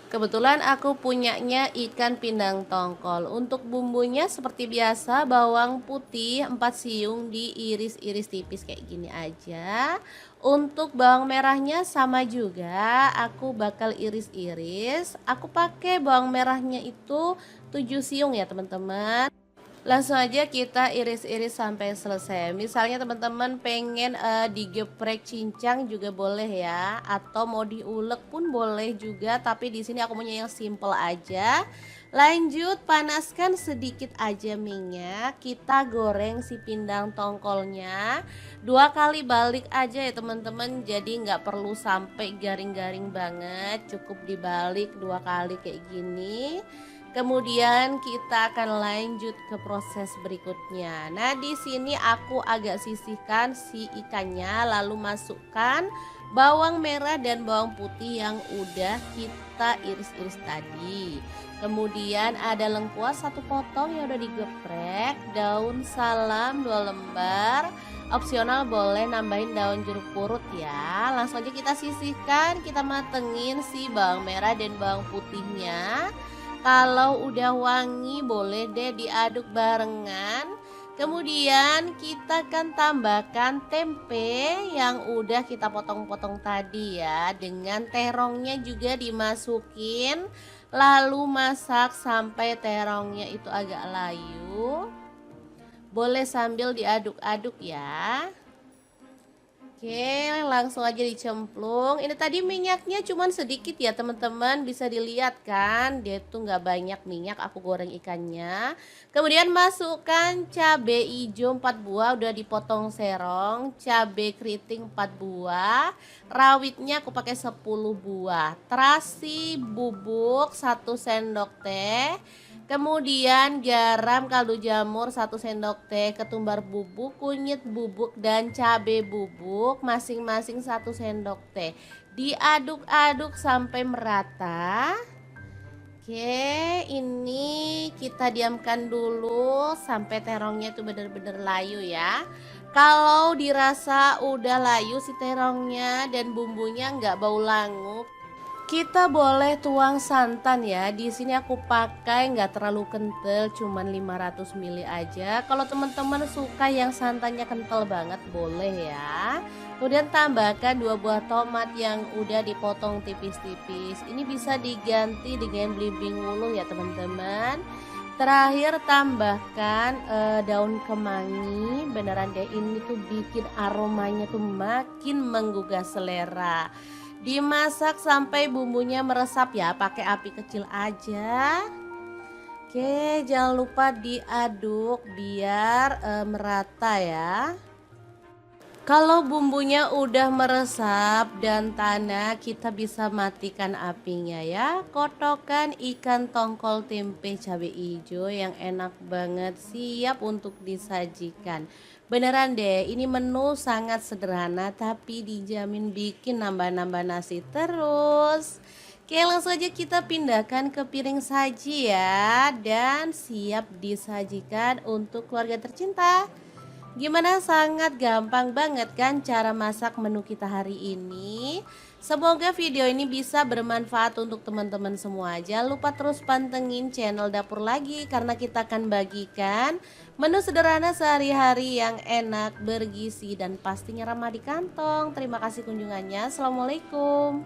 Kebetulan aku punyanya ikan pindang tongkol. Untuk bumbunya seperti biasa, bawang putih 4 siung diiris-iris tipis kayak gini aja. Untuk bawang merahnya sama juga, aku bakal iris-iris. Aku pakai bawang merahnya itu 7 siung ya teman-teman. Langsung aja kita iris-iris sampai selesai. Misalnya teman-teman pengen digeprek cincang juga boleh ya, atau mau diulek pun boleh juga, tapi di sini aku punya yang simple aja. Lanjut, panaskan sedikit aja minyak. Kita goreng si pindang tongkolnya. 2 kali balik aja ya teman-teman. Jadi nggak perlu sampai garing-garing banget. Cukup dibalik 2 kali kayak gini. Kemudian kita akan lanjut ke proses berikutnya. Nah, di sini aku agak sisihkan si ikannya, lalu masukkan bawang merah dan bawang putih yang udah kita iris-iris tadi. Kemudian ada lengkuas 1 potong yang udah digeprek, daun salam 2 lembar. Opsional boleh nambahin daun jeruk purut ya. Langsung aja kita sisihkan, kita matengin si bawang merah dan bawang putihnya. Kalau udah wangi boleh deh diaduk barengan. Kemudian kita akan tambahkan tempe yang udah kita potong-potong tadi ya. Dengan terongnya juga dimasukin. Lalu masak sampai terongnya itu agak layu. Boleh sambil diaduk-aduk ya. Oke, langsung aja dicemplung. Ini tadi minyaknya cuman sedikit ya teman-teman, bisa dilihat kan, dia tuh nggak banyak minyak aku goreng ikannya. Kemudian masukkan cabai hijau 4 buah udah dipotong serong, cabai keriting 4 buah, rawitnya aku pakai 10 buah, terasi bubuk 1 sendok teh. Kemudian garam kaldu jamur 1 sendok teh, ketumbar bubuk, kunyit bubuk, dan cabai bubuk masing-masing 1 sendok teh. Diaduk-aduk sampai merata. Oke, ini kita diamkan dulu sampai terongnya itu benar-benar layu ya. Kalau dirasa udah layu si terongnya dan bumbunya nggak bau langu, kita boleh tuang santan ya. Di sini aku pakai nggak terlalu kental, cuman 500 ml aja. Kalau teman-teman suka yang santannya kental banget boleh ya. Kemudian tambahkan 2 buah tomat yang udah dipotong tipis-tipis. Ini bisa diganti dengan belimbing wuluh ya teman-teman. Terakhir tambahkan daun kemangi. Beneran deh, ini tuh bikin aromanya tuh makin menggugah selera. Dimasak sampai bumbunya meresap ya, pakai api kecil aja. Oke, jangan lupa diaduk biar merata ya. Kalau bumbunya udah meresap dan tanah, kita bisa matikan apinya ya. Kotokan ikan tongkol tempe cabai hijau yang enak banget siap untuk disajikan. Beneran deh, ini menu sangat sederhana tapi dijamin bikin nambah-nambah nasi terus. Oke, langsung aja kita pindahkan ke piring saji ya, dan siap disajikan untuk keluarga tercinta. Gimana, sangat gampang banget kan cara masak menu kita hari ini? Semoga video ini bisa bermanfaat untuk teman-teman semua. Jangan lupa terus pantengin channel Dapur Lagi karena kita akan bagikan menu sederhana sehari-hari yang enak, bergizi, dan pastinya ramah di kantong. Terima kasih kunjungannya. Assalamualaikum.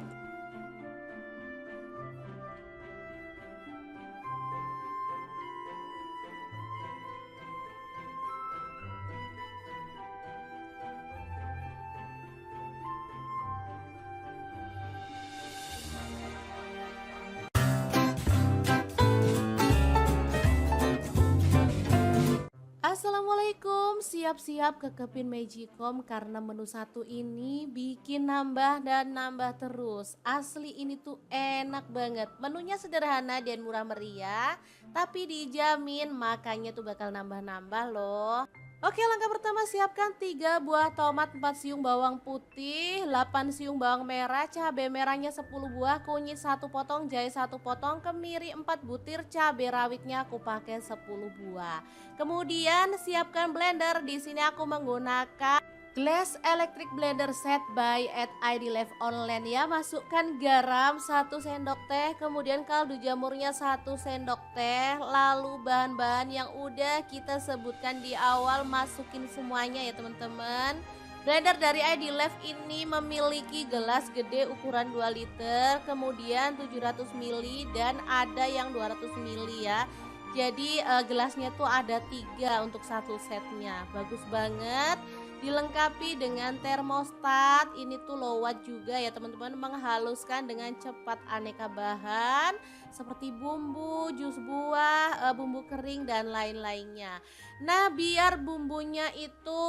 Assalamualaikum, siap-siap ke Kepin Magicom karena menu satu ini bikin nambah dan nambah terus. Asli ini tuh enak banget. Menunya sederhana dan murah meriah, tapi dijamin makannya tuh bakal nambah-nambah loh. Oke, langkah pertama siapkan 3 buah tomat, 4 siung bawang putih, 8 siung bawang merah, cabai merahnya 10 buah, kunyit 1 potong, jahe 1 potong, kemiri 4 butir, cabai rawitnya aku pakai 10 buah. Kemudian siapkan blender. Di sini aku menggunakan Glass Electric Blender Set by at ID Live Online ya. Masukkan garam 1 sendok teh, kemudian kaldu jamurnya 1 sendok teh. Lalu bahan-bahan yang udah kita sebutkan di awal masukin semuanya ya teman-teman. Blender dari ID Live ini memiliki gelas gede ukuran 2 liter, kemudian 700 ml dan ada yang 200 ml ya. Jadi gelasnya tuh ada 3 untuk satu setnya. Bagus banget. Dilengkapi dengan termostat, ini tuh low watt juga ya teman-teman, menghaluskan dengan cepat aneka bahan seperti bumbu, jus buah, bumbu kering dan lain-lainnya. Nah, biar bumbunya itu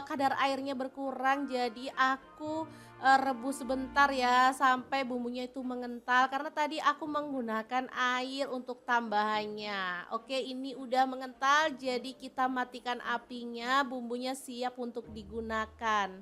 kadar airnya berkurang, jadi aku rebus sebentar ya sampai bumbunya itu mengental karena tadi aku menggunakan air untuk tambahannya. Oke, ini udah mengental jadi kita matikan apinya, bumbunya siap untuk digunakan.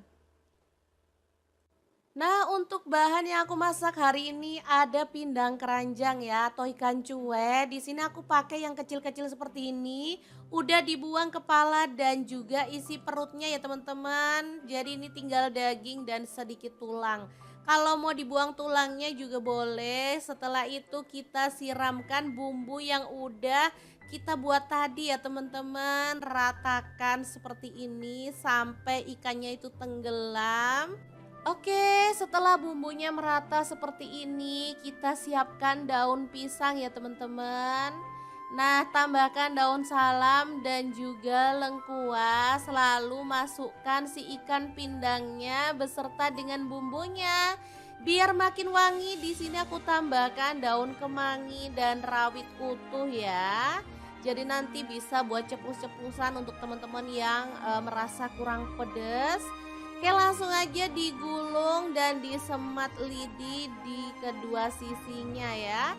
Nah, untuk bahan yang aku masak hari ini ada pindang keranjang ya atau ikan cuek. Di sini aku pakai yang kecil-kecil seperti ini. Udah dibuang kepala dan juga isi perutnya ya teman-teman. Jadi ini tinggal daging dan sedikit tulang. Kalau mau dibuang tulangnya juga boleh. Setelah itu kita siramkan bumbu yang udah kita buat tadi ya teman-teman. Ratakan seperti ini sampai ikannya itu tenggelam. Oke, setelah bumbunya merata seperti ini, kita siapkan daun pisang ya teman-teman. Nah, tambahkan daun salam dan juga lengkuas, lalu masukkan si ikan pindangnya beserta dengan bumbunya. Biar makin wangi, di sini aku tambahkan daun kemangi dan rawit utuh ya. Jadi nanti bisa buat cepus-cepusan untuk teman-teman yang merasa kurang pedas. Oke, langsung aja digulung dan disemat lidi di kedua sisinya ya.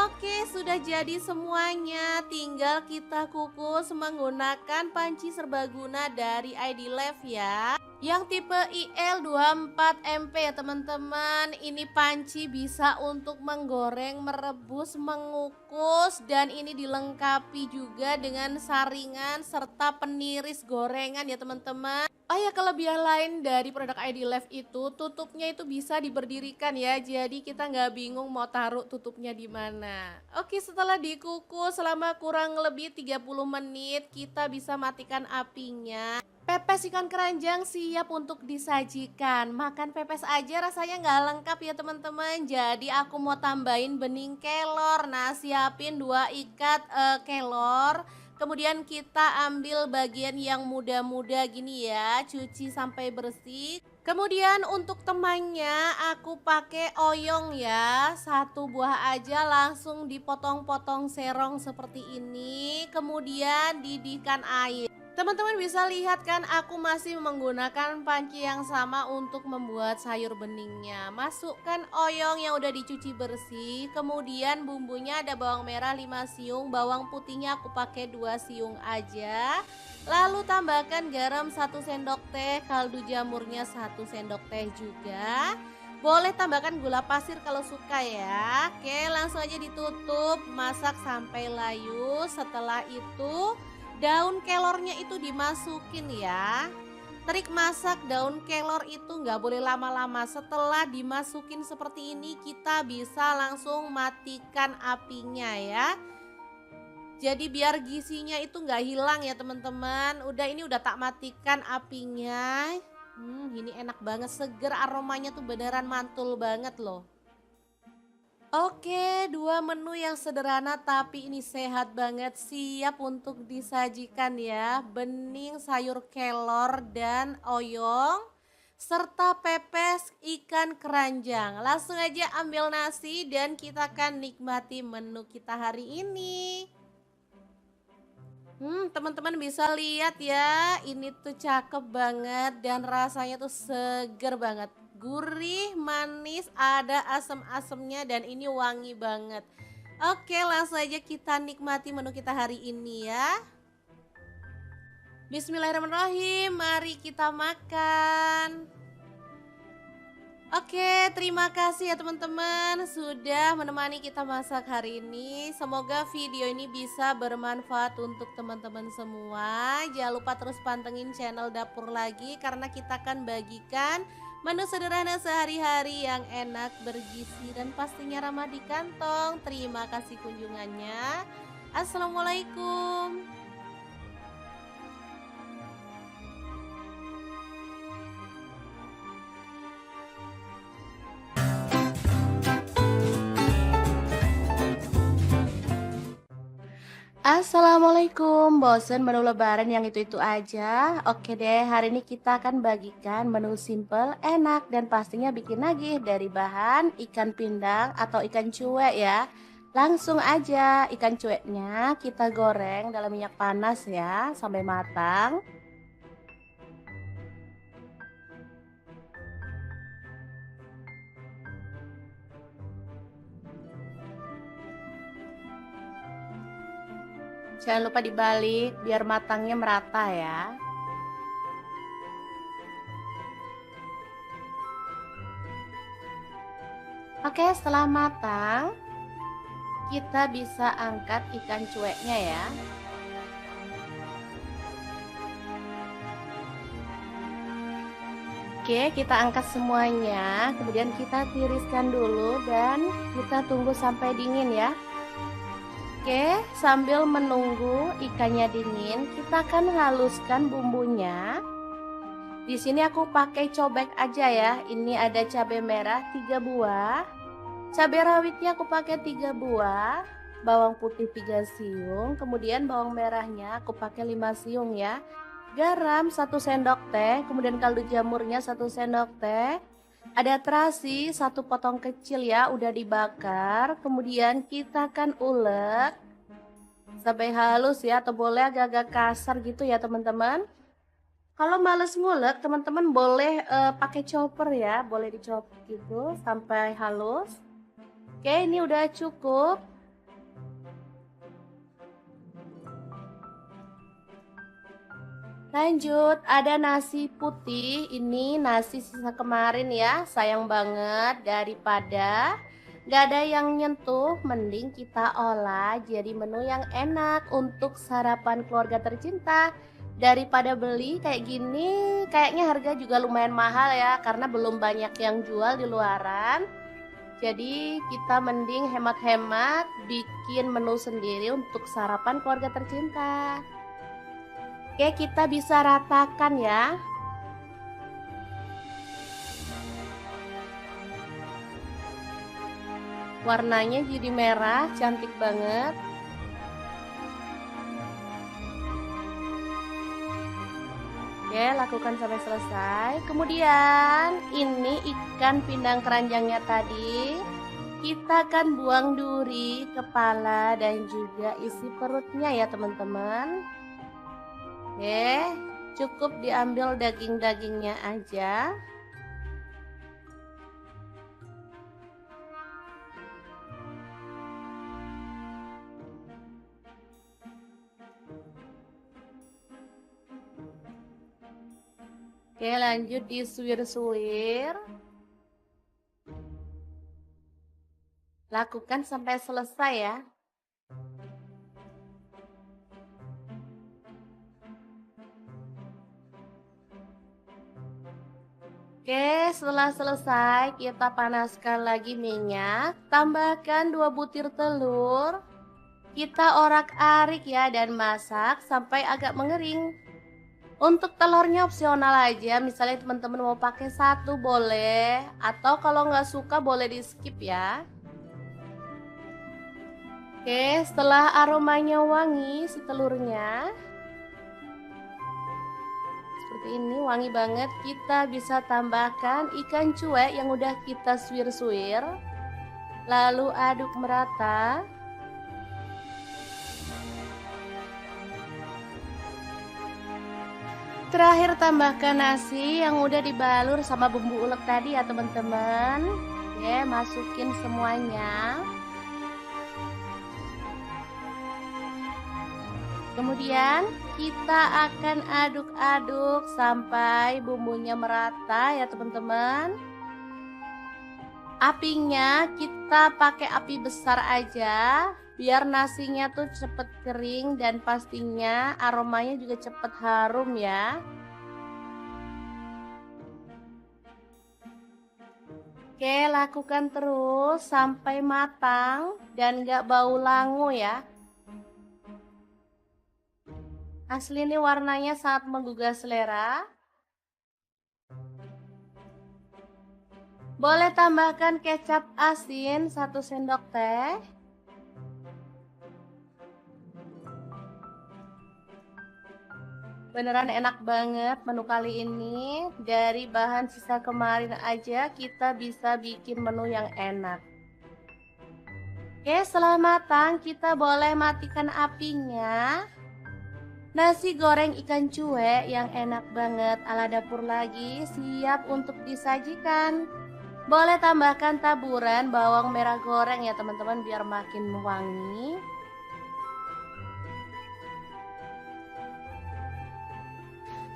Oke, sudah jadi semuanya. Tinggal kita kukus menggunakan panci serbaguna dari ID Live ya. Yang tipe IL24MP ya teman-teman. Ini panci bisa untuk menggoreng, merebus, mengukus, dan ini dilengkapi juga dengan saringan serta peniris gorengan ya teman-teman. Oh ya, kelebihan lain dari produk ID Live itu tutupnya itu bisa diberdirikan ya. Jadi kita nggak bingung mau taruh tutupnya di mana. Oke, setelah dikukus selama kurang lebih 30 menit, kita bisa matikan apinya. Pepes ikan keranjang siap untuk disajikan. Makan pepes aja rasanya nggak lengkap ya teman-teman. Jadi aku mau tambahin bening kelor. Nah, siapin 2 ikat kelor. Kemudian kita ambil bagian yang muda-muda gini ya, cuci sampai bersih. Kemudian untuk temannya aku pakai oyong ya, 1 buah aja langsung dipotong-potong serong seperti ini. Kemudian didihkan air. Teman-teman bisa lihat kan aku masih menggunakan panci yang sama untuk membuat sayur beningnya. Masukkan oyong yang udah dicuci bersih. Kemudian bumbunya ada bawang merah 5 siung, bawang putihnya aku pakai 2 siung aja. Lalu tambahkan garam 1 sendok teh, kaldu jamurnya 1 sendok teh juga. Boleh tambahkan gula pasir kalau suka ya. Oke, langsung aja ditutup, masak sampai layu. Setelah itu daun kelornya itu dimasukin ya. Trik masak daun kelor itu nggak boleh lama-lama. Setelah dimasukin seperti ini, kita bisa langsung matikan apinya ya. Jadi biar gizinya itu nggak hilang ya teman-teman. Udah, ini udah tak matikan apinya. Ini enak banget, seger, aromanya tuh beneran mantul banget loh. Oke, dua menu yang sederhana tapi ini sehat banget, siap untuk disajikan ya. Bening sayur kelor dan oyong serta pepes ikan keranjang. Langsung aja ambil nasi dan kita akan nikmati menu kita hari ini. Teman-teman bisa lihat ya, ini tuh cakep banget dan rasanya tuh seger banget. Gurih, manis, ada asam-asamnya dan ini wangi banget. Oke, langsung aja kita nikmati menu kita hari ini ya. Bismillahirrahmanirrahim, mari kita makan. Oke, terima kasih ya teman-teman sudah menemani kita masak hari ini. Semoga video ini bisa bermanfaat untuk teman-teman semua. Jangan lupa terus pantengin channel Dapur Lagi karena kita akan bagikan menu sederhana sehari-hari yang enak, bergizi dan pastinya ramah di kantong. Terima kasih kunjungannya. Assalamualaikum. Assalamualaikum, bosen menu lebaran yang itu-itu aja? Oke deh, hari ini kita akan bagikan menu simple, enak, dan pastinya bikin nagih dari bahan ikan pindang atau ikan cuek ya. Langsung aja, ikan cueknya kita goreng dalam minyak panas ya, sampai matang. Jangan lupa dibalik biar matangnya merata ya. Oke, setelah matang, kita bisa angkat ikan cueknya ya. Oke, kita angkat semuanya, kemudian kita tiriskan dulu dan kita tunggu sampai dingin ya. Oke, sambil menunggu ikannya dingin, kita akan haluskan bumbunya. Di sini aku pakai cobek aja ya. Ini ada cabai merah 3 buah. Cabai rawitnya aku pakai 3 buah. Bawang putih 3 siung, kemudian bawang merahnya aku pakai 5 siung ya. Garam 1 sendok teh, kemudian kaldu jamurnya 1 sendok teh. Ada terasi 1 potong kecil ya, udah dibakar. Kemudian kita akan ulek sampai halus ya, atau boleh agak-agak kasar gitu ya teman-teman. Kalau males ngulek, teman-teman boleh pakai chopper ya, boleh dicopot gitu sampai halus. Oke, ini udah cukup. Lanjut, ada nasi putih. Ini nasi sisa kemarin ya, sayang banget. Daripada gak ada yang nyentuh, mending kita olah jadi menu yang enak untuk sarapan keluarga tercinta. Daripada beli kayak gini, kayaknya harga juga lumayan mahal ya, karena belum banyak yang jual di luaran. Jadi kita mending hemat-hemat bikin menu sendiri untuk sarapan keluarga tercinta. Oke, kita bisa ratakan ya. Warnanya jadi merah, cantik banget. Oke, lakukan sampai selesai. Kemudian ini ikan pindang keranjangnya tadi. Kita akan buang duri, kepala, dan juga isi perutnya ya teman-teman. Oke, cukup diambil daging-dagingnya aja. Oke, lanjut disuir-suir. Lakukan sampai selesai ya. Oke, setelah selesai kita panaskan lagi minyak, tambahkan 2 butir telur, kita orak-arik ya dan masak sampai agak mengering. Untuk telurnya opsional aja, misalnya teman-teman mau pakai satu boleh, atau kalau nggak suka boleh di skip ya. Oke, setelah aromanya wangi si telurnya, seperti ini wangi banget, kita bisa tambahkan ikan cuek yang udah kita suwir-suwir, lalu aduk merata. Terakhir tambahkan nasi yang udah dibalur sama bumbu ulek tadi ya teman-teman. Oke, masukin semuanya. Kemudian kita akan aduk-aduk sampai bumbunya merata ya teman-teman. Apinya kita pakai api besar aja biar nasinya tuh cepet kering dan pastinya aromanya juga cepet harum ya. Oke, lakukan terus sampai matang dan gak bau langu ya. Asli ini warnanya sangat menggugah selera. Boleh tambahkan kecap asin 1 sendok teh. Beneran enak banget menu kali ini. Dari bahan sisa kemarin aja kita bisa bikin menu yang enak. Oke, setelah matang kita boleh matikan apinya. Nasi goreng ikan cuek yang enak banget ala dapur lagi siap untuk disajikan. Boleh tambahkan taburan bawang merah goreng ya teman-teman biar makin wangi.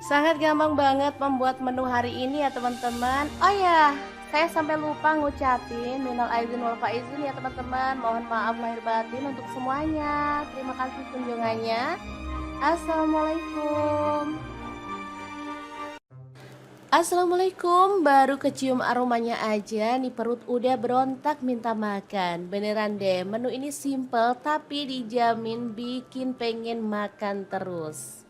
Sangat gampang banget membuat menu hari ini ya teman-teman. Oh ya, saya sampai lupa ngucapin minal aizin wal faizin ya teman-teman. Mohon maaf lahir batin untuk semuanya. Terima kasih kunjungannya. Assalamualaikum. Assalamualaikum, baru kecium aromanya aja nih perut udah berontak minta makan. Beneran deh, menu ini simple tapi dijamin bikin pengen makan terus.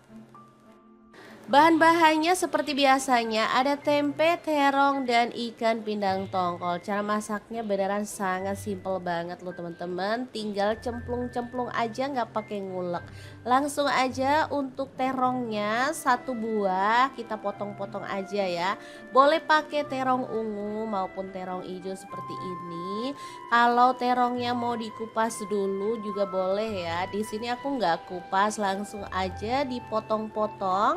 Bahan-bahannya seperti biasanya ada tempe, terong, dan ikan pindang tongkol. Cara masaknya beneran sangat simple banget loh teman-teman. Tinggal cemplung-cemplung aja nggak pakai ngulek. Langsung aja untuk terongnya 1 buah kita potong-potong aja ya. Boleh pakai terong ungu maupun terong hijau seperti ini. Kalau terongnya mau dikupas dulu juga boleh ya. Di sini aku nggak kupas, langsung aja dipotong-potong.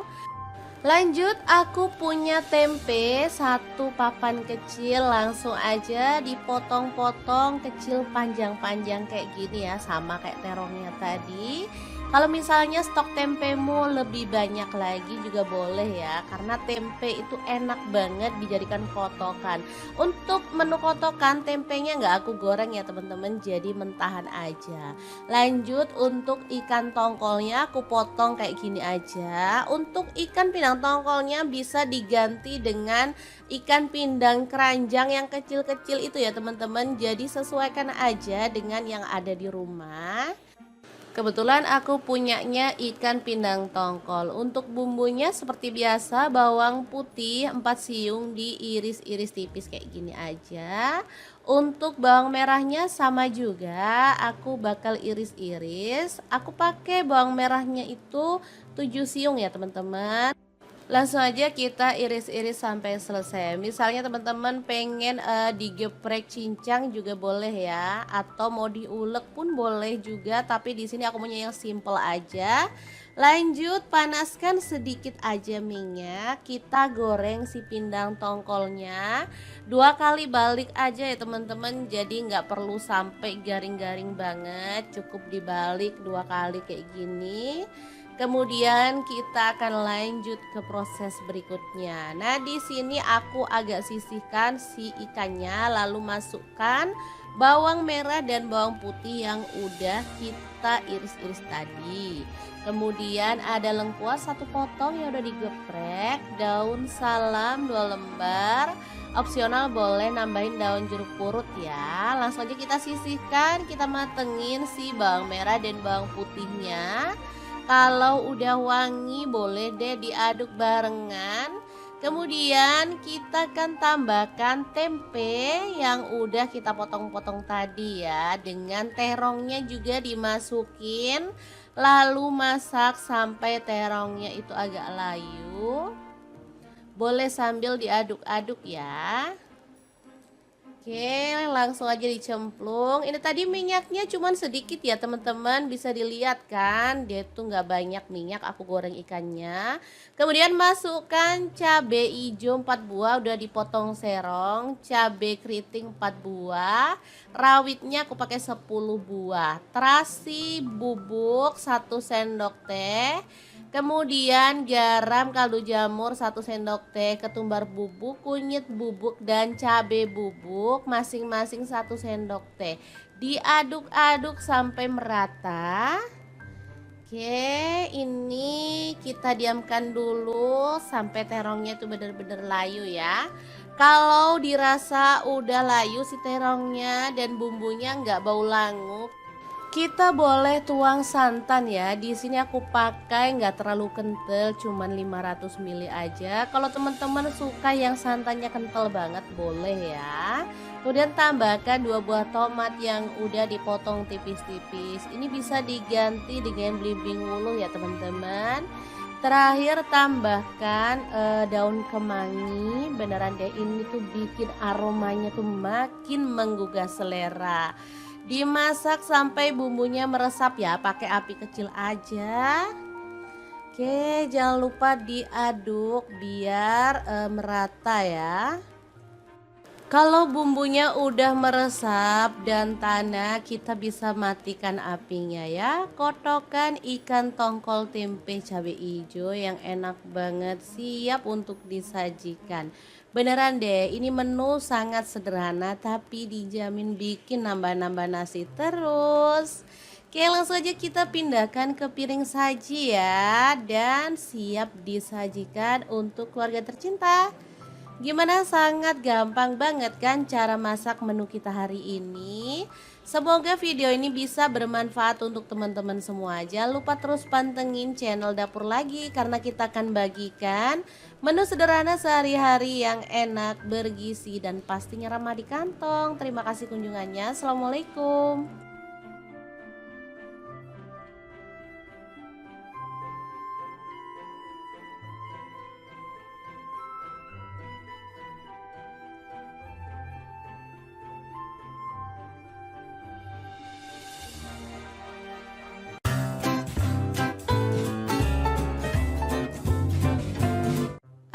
Lanjut aku punya tempe 1 papan kecil, langsung aja dipotong-potong kecil panjang-panjang kayak gini ya, sama kayak terongnya tadi. Kalau misalnya stok tempemu lebih banyak lagi juga boleh ya, karena tempe itu enak banget dijadikan kotokan. Untuk menu kotokan tempenya nggak aku goreng ya teman-teman, jadi mentahan aja. Lanjut untuk ikan tongkolnya aku potong kayak gini aja. Untuk ikan pindang tongkolnya bisa diganti dengan ikan pindang keranjang yang kecil-kecil itu ya teman-teman. Jadi sesuaikan aja dengan yang ada di rumah. Kebetulan aku punyanya ikan pindang tongkol. Untuk bumbunya seperti biasa bawang putih 4 siung diiris-iris tipis kayak gini aja. Untuk bawang merahnya sama juga, aku bakal iris-iris. Aku pakai bawang merahnya itu 7 siung ya teman-teman. Langsung aja kita iris-iris sampai selesai. Misalnya teman-teman pengen digeprek cincang juga boleh ya, atau mau diulek pun boleh juga, tapi di sini aku punya yang simple aja. Lanjut panaskan sedikit aja minyak, kita goreng si pindang tongkolnya. 2 kali balik aja ya teman-teman, jadi nggak perlu sampai garing-garing banget, cukup dibalik 2 kali kayak gini. Kemudian kita akan lanjut ke proses berikutnya. Nah, di sini aku agak sisihkan si ikannya, lalu masukkan bawang merah dan bawang putih yang udah kita iris-iris tadi. Kemudian ada lengkuas satu potong yang udah digeprek, daun salam 2 lembar. Opsional boleh nambahin daun jeruk purut ya. Langsung aja kita sisihkan, kita matengin si bawang merah dan bawang putihnya. Kalau udah wangi boleh deh diaduk barengan. Kemudian kita akan tambahkan tempe yang udah kita potong-potong tadi ya. Dengan terongnya juga dimasukin. Lalu masak sampai terongnya itu agak layu. Boleh sambil diaduk-aduk ya. Oke, langsung aja dicemplung. Ini tadi minyaknya cuman sedikit ya teman-teman. Bisa dilihat kan, dia tuh nggak banyak minyak aku goreng ikannya. Kemudian masukkan cabai hijau 4 buah udah dipotong serong. Cabai keriting 4 buah. Rawitnya aku pakai 10 buah. Terasi bubuk 1 sendok teh. Kemudian garam, kaldu jamur 1 sendok teh, ketumbar bubuk, kunyit bubuk, dan cabai bubuk masing-masing 1 sendok teh. Diaduk-aduk sampai merata. Oke, ini kita diamkan dulu sampai terongnya itu benar-benar layu ya. Kalau dirasa udah layu si terongnya dan bumbunya nggak bau langu, kita boleh tuang santan ya. Di sini aku pakai nggak terlalu kental, cuman 500 ml aja. Kalau teman-teman suka yang santannya kental banget boleh ya. Kemudian tambahkan 2 buah tomat yang udah dipotong tipis-tipis. Ini bisa diganti dengan belimbing wuluh ya teman-teman. Terakhir tambahkan daun kemangi. Beneran deh, ini tuh bikin aromanya tuh makin menggugah selera. Dimasak sampai bumbunya meresap ya, pakai api kecil aja. Oke, jangan lupa diaduk biar merata ya. Kalau bumbunya udah meresap dan tanah, kita bisa matikan apinya ya. Kotokan ikan tongkol tempe cabai hijau yang enak banget siap untuk disajikan. Beneran deh, ini menu sangat sederhana tapi dijamin bikin nambah-nambah nasi terus. Oke, langsung aja kita pindahkan ke piring saji ya. Dan siap disajikan untuk keluarga tercinta. Gimana, sangat gampang banget kan cara masak menu kita hari ini. Semoga video ini bisa bermanfaat untuk teman-teman semua. Jangan lupa terus pantengin channel Dapur Lagi karena kita akan bagikan menu sederhana sehari-hari yang enak, bergizi, dan pastinya ramah di kantong. Terima kasih kunjungannya. Assalamualaikum.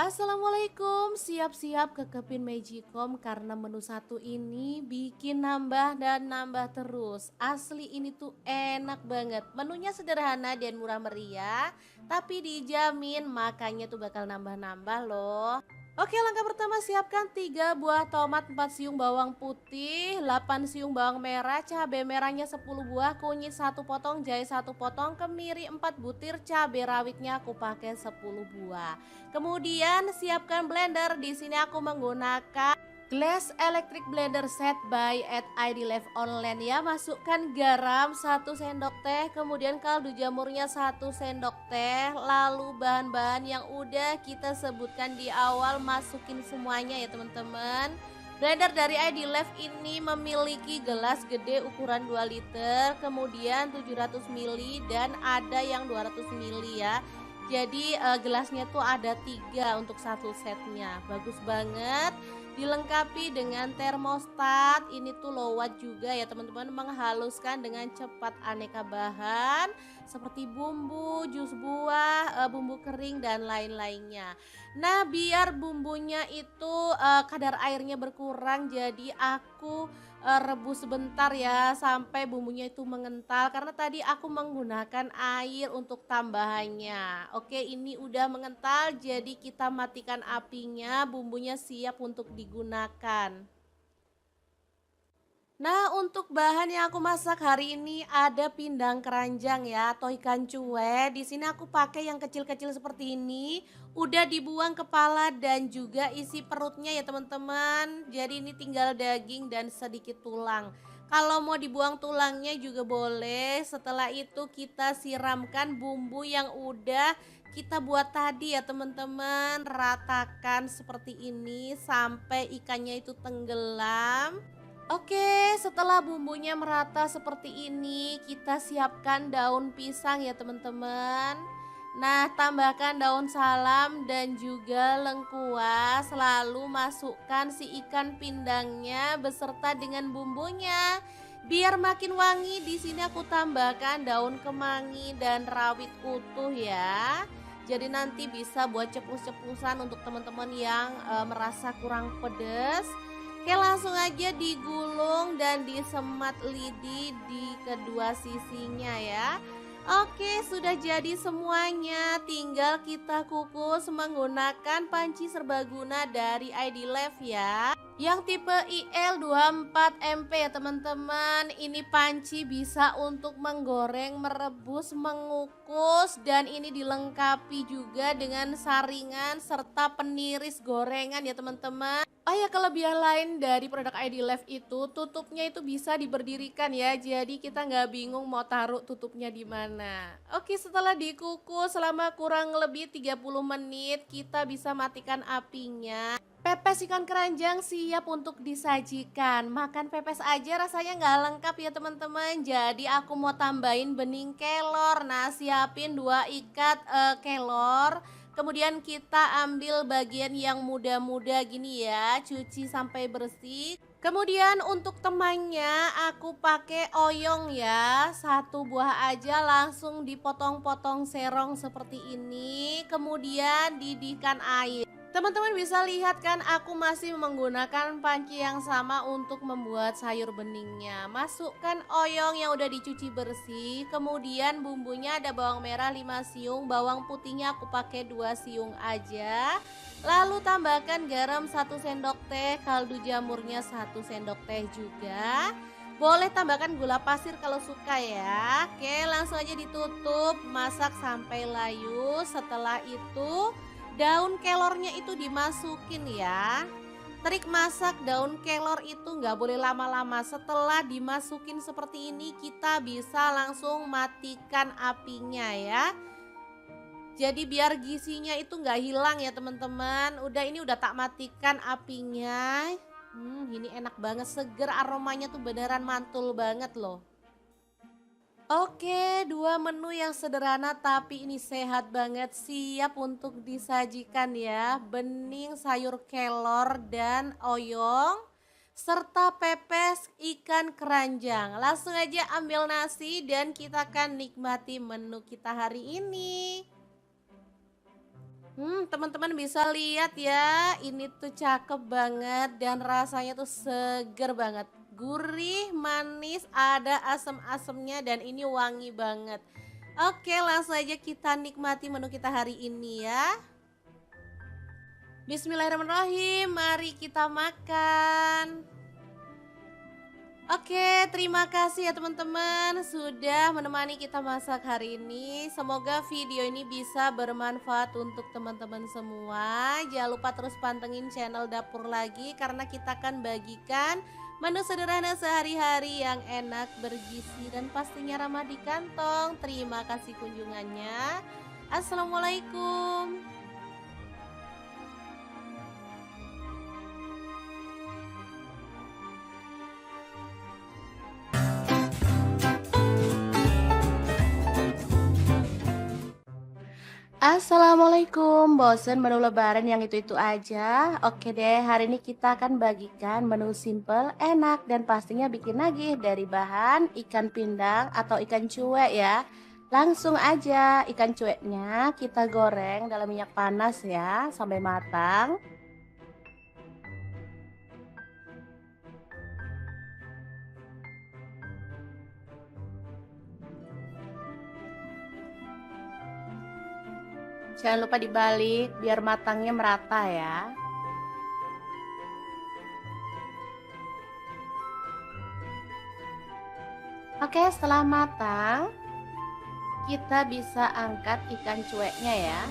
Assalamualaikum, siap-siap ke Kepin Magicom karena menu satu ini bikin nambah dan nambah terus. Asli ini tuh enak banget. Menunya sederhana dan murah meriah, tapi dijamin makannya tuh bakal nambah-nambah loh. Oke, langkah pertama siapkan 3 buah tomat, 4 siung bawang putih, 8 siung bawang merah, cabai merahnya 10 buah, kunyit 1 potong, jahe 1 potong, kemiri 4 butir, cabai rawitnya aku pakai 10 buah. Kemudian siapkan blender. Di sini aku menggunakan Glass Electric Blender Set by at ID Live Online ya. Masukkan garam 1 sendok teh, kemudian kaldu jamurnya 1 sendok teh. Lalu bahan-bahan yang udah kita sebutkan di awal masukin semuanya ya teman-teman. Blender dari ID Live ini memiliki gelas gede ukuran 2 liter, kemudian 700 ml dan ada yang 200 ml ya. Jadi gelasnya tuh ada 3 untuk satu setnya. Bagus banget. Dilengkapi dengan termostat. Ini tuh low watt juga ya teman-teman, menghaluskan dengan cepat aneka bahan seperti bumbu, jus buah, bumbu kering dan lain-lainnya. Nah, biar bumbunya itu kadar airnya berkurang, jadi aku rebus sebentar ya sampai bumbunya itu mengental karena tadi aku menggunakan air untuk tambahannya. Oke, ini udah mengental jadi kita matikan apinya, bumbunya siap untuk digunakan. Nah, untuk bahan yang aku masak hari ini ada pindang keranjang ya atau ikan cuek. Di sini aku pakai yang kecil-kecil seperti ini. Udah dibuang kepala dan juga isi perutnya ya teman-teman. Jadi ini tinggal daging dan sedikit tulang. Kalau mau dibuang tulangnya juga boleh. Setelah itu kita siramkan bumbu yang udah kita buat tadi ya teman-teman. Ratakan seperti ini sampai ikannya itu tenggelam. Oke, setelah bumbunya merata seperti ini, kita siapkan daun pisang ya teman-teman. Nah, tambahkan daun salam dan juga lengkuas, lalu masukkan si ikan pindangnya beserta dengan bumbunya. Biar makin wangi, di sini aku tambahkan daun kemangi dan rawit utuh ya. Jadi nanti bisa buat cepus-cepusan untuk teman-teman yang merasa kurang pedas. Oke, langsung aja digulung dan disemat lidi di kedua sisinya ya. Oke, sudah jadi semuanya. Tinggal kita kukus menggunakan panci serbaguna dari ID Life ya. Yang tipe IL24MP ya teman-teman. Ini panci bisa untuk menggoreng, merebus, mengukus, dan ini dilengkapi juga dengan saringan serta peniris gorengan ya teman-teman. Oh ya, kelebihan lain dari produk ID Life itu tutupnya itu bisa diberdirikan ya. Jadi kita nggak bingung mau taruh tutupnya di mana. Oke, setelah dikukus selama kurang lebih 30 menit, kita bisa matikan apinya. Pepes ikan keranjang siap untuk disajikan. Makan pepes aja rasanya nggak lengkap ya teman-teman. Jadi aku mau tambahin bening kelor. Nah, siapin 2 ikat kelor. Kemudian kita ambil bagian yang muda-muda gini ya, cuci sampai bersih. Kemudian untuk temannya aku pakai oyong ya, 1 buah aja langsung dipotong-potong serong seperti ini. Kemudian didihkan air. Teman-teman bisa lihat kan aku masih menggunakan panci yang sama untuk membuat sayur beningnya. Masukkan oyong yang udah dicuci bersih. Kemudian bumbunya ada bawang merah 5 siung, bawang putihnya aku pakai 2 siung aja. Lalu tambahkan garam 1 sendok teh, kaldu jamurnya 1 sendok teh juga. Boleh tambahkan gula pasir kalau suka ya. Oke, langsung aja ditutup, masak sampai layu. Setelah itu daun kelornya itu dimasukin ya. Trik masak daun kelor itu nggak boleh lama-lama. Setelah dimasukin seperti ini kita bisa langsung matikan apinya ya. Jadi biar gizinya itu nggak hilang ya teman-teman. Udah tak matikan apinya. Ini enak banget, seger, aromanya tuh beneran mantul banget loh. Oke, 2 menu yang sederhana tapi ini sehat banget, siap untuk disajikan ya. Bening sayur kelor dan oyong serta pepes ikan keranjang. Langsung aja ambil nasi dan kita akan nikmati menu kita hari ini. Teman-teman bisa lihat ya, ini tuh cakep banget dan rasanya tuh seger banget. Gurih, manis, ada asam-asamnya dan ini wangi banget. Oke, langsung aja kita nikmati menu kita hari ini ya. Bismillahirrahmanirrahim, mari kita makan. Oke, terima kasih ya teman-teman sudah menemani kita masak hari ini. Semoga video ini bisa bermanfaat untuk teman-teman semua. Jangan lupa terus pantengin channel Dapur Lagi karena kita akan bagikan menu sederhana sehari-hari yang enak, bergizi dan pastinya ramah di kantong. Terima kasih kunjungannya. Assalamualaikum. Assalamualaikum, bosen menu lebaran yang itu-itu aja? Oke deh, hari ini kita akan bagikan menu simple, enak, dan pastinya bikin nagih dari bahan ikan pindang atau ikan cuek ya. Langsung aja, ikan cueknya kita goreng dalam minyak panas ya, sampai matang. Jangan lupa dibalik biar matangnya merata ya. Oke, setelah matang, kita bisa angkat ikan cueknya ya.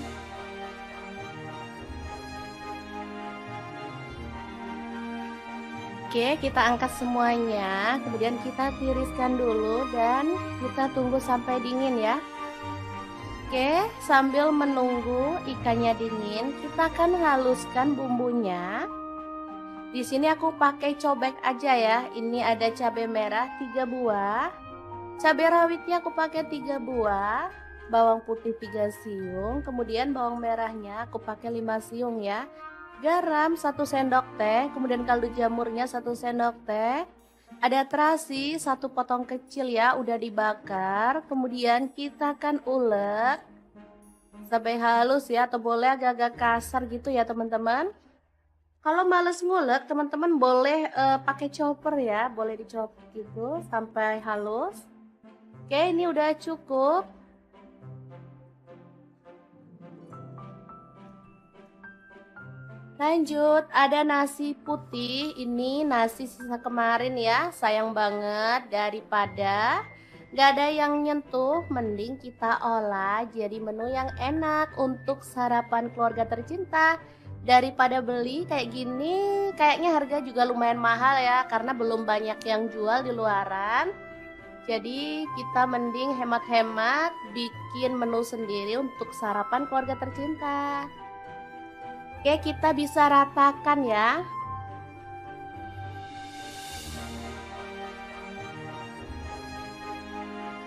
Oke, kita angkat semuanya, kemudian kita tiriskan dulu dan kita tunggu sampai dingin ya. Oke, sambil menunggu ikannya dingin, kita akan haluskan bumbunya. Di sini aku pakai cobek aja ya. Ini ada cabai merah 3 buah. Cabai rawitnya aku pakai 3 buah. Bawang putih 3 siung, kemudian bawang merahnya aku pakai 5 siung ya. Garam 1 sendok teh, kemudian kaldu jamurnya 1 sendok teh. Ada terasi 1 potong kecil ya, udah dibakar. Kemudian kita akan ulek sampai halus ya, atau boleh agak-agak kasar gitu ya teman-teman. Kalau males ngulek, teman-teman boleh pakai chopper ya, boleh dicopot gitu sampai halus. Oke, ini udah cukup. Lanjut, ada nasi putih. Ini nasi sisa kemarin ya, sayang banget daripada gak ada yang nyentuh, mending kita olah jadi menu yang enak untuk sarapan keluarga tercinta. Daripada beli kayak gini, kayaknya harga juga lumayan mahal ya, karena belum banyak yang jual di luaran. Jadi kita mending hemat-hemat bikin menu sendiri untuk sarapan keluarga tercinta. Oke, kita bisa ratakan ya.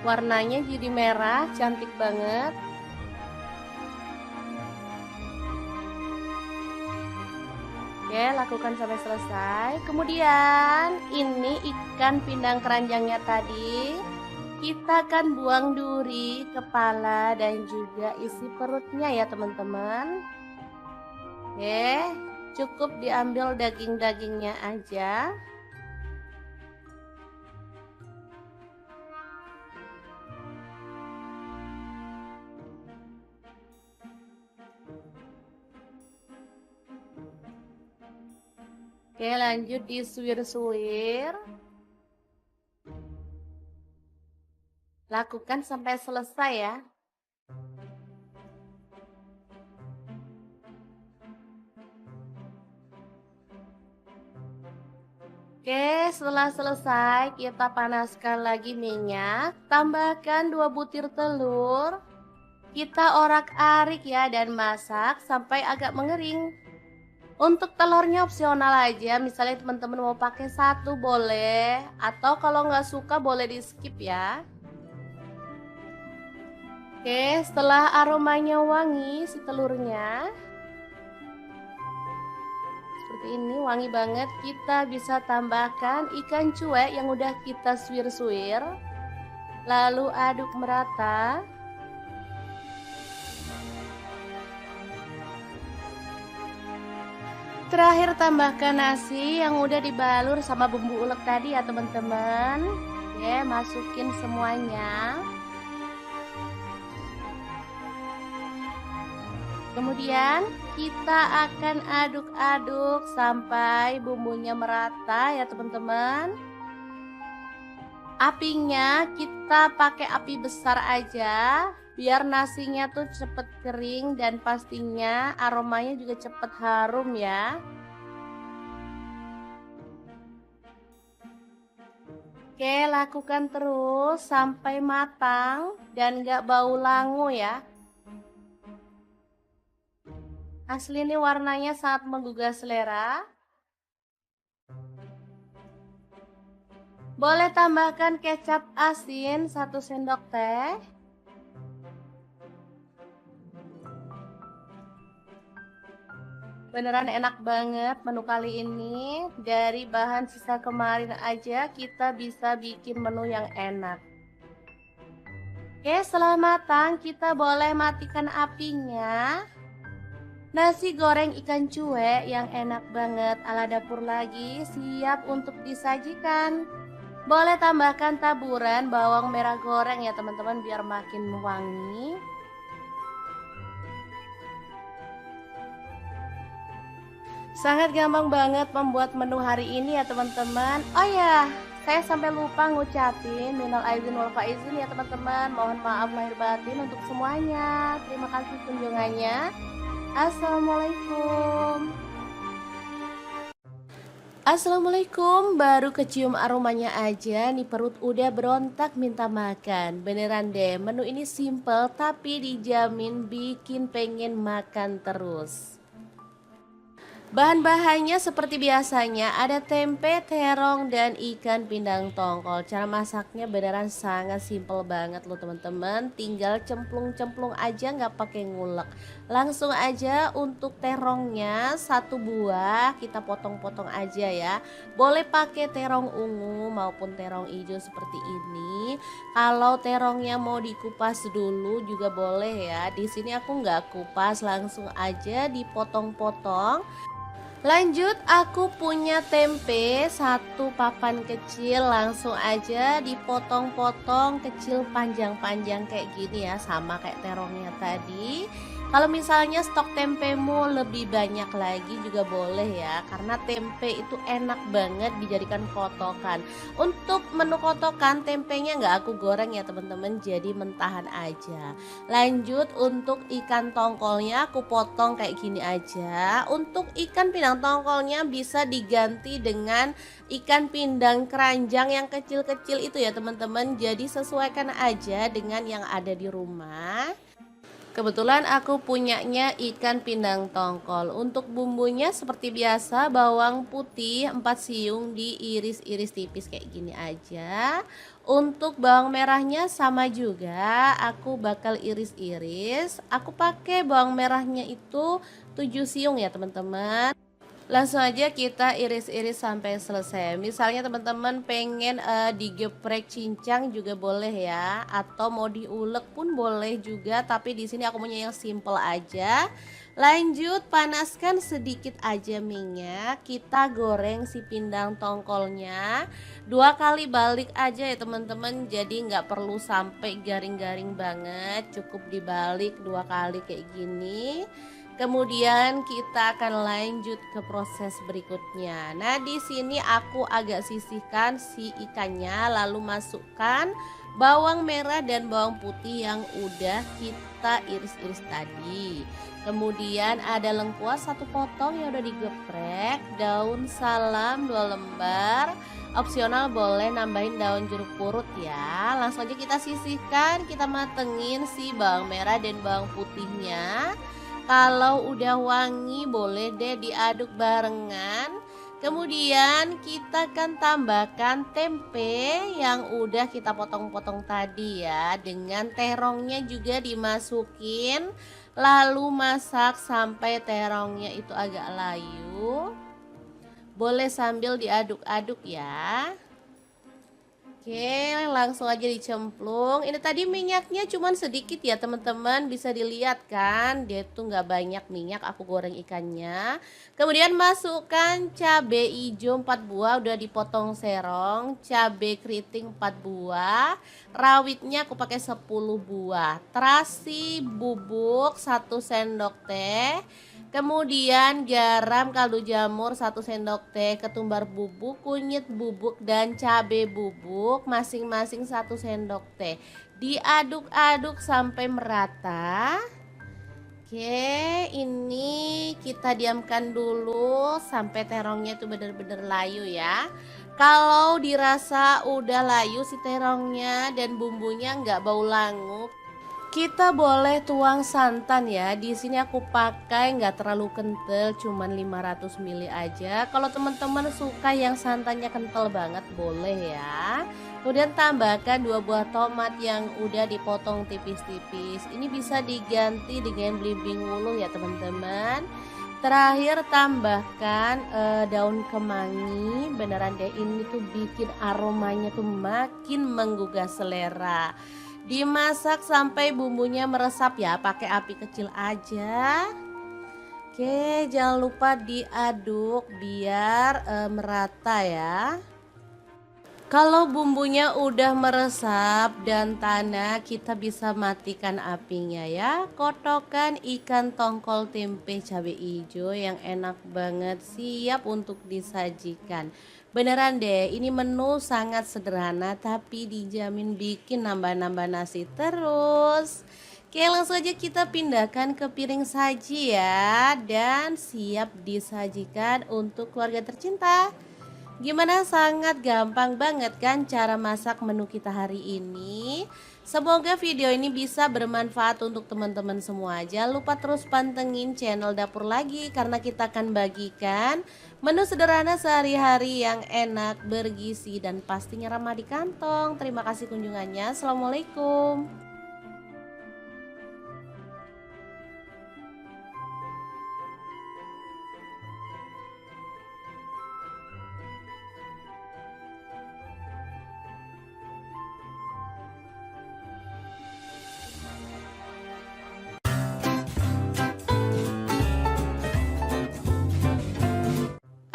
Warnanya jadi merah, cantik banget. Oke, lakukan sampai selesai. Kemudian ini ikan pindang keranjangnya tadi. Kita akan buang duri, kepala, dan juga isi perutnya ya teman-teman. Oke, cukup diambil daging-dagingnya aja. Oke, lanjut disuir-suir. Lakukan sampai selesai ya. Oke, setelah selesai kita panaskan lagi minyak, tambahkan 2 butir telur. Kita orak-arik ya dan masak sampai agak mengering. Untuk telurnya opsional aja, misalnya teman-teman mau pakai 1 boleh, atau kalau nggak suka boleh di skip ya. Oke, setelah aromanya wangi si telurnya, seperti ini wangi banget, kita bisa tambahkan ikan cuek yang udah kita suir-suir, lalu aduk merata. Terakhir tambahkan nasi yang udah dibalur sama bumbu ulek tadi ya teman-teman. Oke, masukin semuanya. Kemudian kita akan aduk-aduk sampai bumbunya merata ya teman-teman. Apinya kita pakai api besar aja biar nasinya tuh cepet kering dan pastinya aromanya juga cepet harum ya. Oke, lakukan terus sampai matang dan gak bau langu ya. Asli ini warnanya sangat menggugah selera. Boleh tambahkan kecap asin 1 sendok teh. Beneran enak banget menu kali ini. Dari bahan sisa kemarin aja kita bisa bikin menu yang enak. Oke, setelah matang kita boleh matikan apinya. Nasi goreng ikan cuek yang enak banget ala dapur lagi siap untuk disajikan. Boleh tambahkan taburan bawang merah goreng ya teman-teman biar makin wangi. Sangat gampang banget membuat menu hari ini ya teman-teman. Oh ya, Saya sampai lupa ngucapin minal aizin wal faizin ya teman-teman. Mohon maaf lahir batin untuk semuanya. Terima kasih kunjungannya. Assalamualaikum. Assalamualaikum, baru kecium aromanya aja nih perut udah berontak minta makan. Beneran deh, menu ini simple tapi dijamin bikin pengen makan terus. Bahan-bahannya seperti biasanya ada tempe, terong, dan ikan pindang tongkol. Cara masaknya beneran sangat simple banget loh teman-teman. Tinggal cemplung-cemplung aja nggak pakai ngulek. Langsung aja untuk terongnya satu buah kita potong-potong aja ya. Boleh pakai terong ungu maupun terong hijau seperti ini. Kalau terongnya mau dikupas dulu juga boleh ya. Di sini aku nggak kupas, langsung aja dipotong-potong. Lanjut, aku punya tempe satu papan kecil, langsung aja dipotong-potong kecil panjang-panjang kayak gini ya, sama kayak terongnya tadi. Kalau misalnya stok tempemu lebih banyak lagi juga boleh ya, karena tempe itu enak banget dijadikan kotokan. Untuk menu kotokan tempenya nggak aku goreng ya teman-teman, jadi mentahan aja. Lanjut untuk ikan tongkolnya aku potong kayak gini aja. Untuk ikan pindang tongkolnya bisa diganti dengan ikan pindang keranjang yang kecil-kecil itu ya teman-teman. Jadi sesuaikan aja dengan yang ada di rumah. Kebetulan aku punyanya ikan pindang tongkol. Untuk bumbunya seperti biasa, bawang putih 4 siung diiris-iris tipis kayak gini aja. Untuk bawang merahnya sama juga, aku bakal iris-iris. Aku pakai bawang merahnya itu 7 siung ya teman-teman. Langsung aja kita iris-iris sampai selesai. Misalnya teman-teman pengen digeprek cincang juga boleh ya, atau mau diulek pun boleh juga, tapi di sini aku punya yang simple aja. Lanjut, panaskan sedikit aja minyak, kita goreng si pindang tongkolnya. 2 kali balik aja ya teman-teman, jadi nggak perlu sampai garing-garing banget, cukup dibalik 2 kali kayak gini. Kemudian kita akan lanjut ke proses berikutnya. Nah, di sini aku agak sisihkan si ikannya, lalu masukkan bawang merah dan bawang putih yang udah kita iris-iris tadi. Kemudian ada lengkuas 1 potong yang udah digeprek, daun salam 2 lembar. Opsional boleh nambahin daun jeruk purut ya. Langsung aja kita sisihkan, kita matengin si bawang merah dan bawang putihnya. Kalau udah wangi boleh deh diaduk barengan. Kemudian kita akan tambahkan tempe yang udah kita potong-potong tadi ya. Dengan terongnya juga dimasukin. Lalu masak sampai terongnya itu agak layu. Boleh sambil diaduk-aduk ya. Oke, langsung aja dicemplung. Ini tadi minyaknya cuman sedikit ya teman-teman, bisa dilihat kan, dia tuh nggak banyak minyak. Aku goreng ikannya. Kemudian masukkan cabai hijau 4 buah udah dipotong serong, cabai keriting 4 buah, rawitnya aku pakai 10 buah, terasi bubuk 1 sendok teh. Kemudian garam, kaldu jamur 1 sendok teh, ketumbar bubuk, kunyit bubuk, dan cabai bubuk masing-masing 1 sendok teh. Diaduk-aduk sampai merata. Oke, ini kita diamkan dulu sampai terongnya itu benar-benar layu ya. Kalau dirasa udah layu si terongnya dan bumbunya nggak bau langu, kita boleh tuang santan ya. Di sini aku pakai nggak terlalu kental, cuman 500 ml aja. Kalau teman-teman suka yang santannya kental banget boleh ya. Kemudian tambahkan 2 buah tomat yang udah dipotong tipis-tipis. Ini bisa diganti dengan belimbing wuluh ya teman-teman. Terakhir tambahkan daun kemangi. Beneran deh, ini tuh bikin aromanya tuh makin menggugah selera. Dimasak sampai bumbunya meresap ya, pakai api kecil aja. Oke, jangan lupa diaduk biar merata ya. Kalau bumbunya udah meresap dan tanah, kita bisa matikan apinya ya. Kotokan ikan tongkol tempe cabai hijau yang enak banget siap untuk disajikan. Beneran deh, ini menu sangat sederhana tapi dijamin bikin nambah-nambah nasi terus. Oke, langsung aja kita pindahkan ke piring saji ya dan siap disajikan untuk keluarga tercinta. Gimana, sangat gampang banget kan cara masak menu kita hari ini? Semoga video ini bisa bermanfaat untuk teman-teman semua. Jangan lupa terus pantengin channel Dapur Lagi karena kita akan bagikan menu sederhana sehari-hari yang enak, bergizi dan pastinya ramah di kantong. Terima kasih kunjungannya. Assalamualaikum.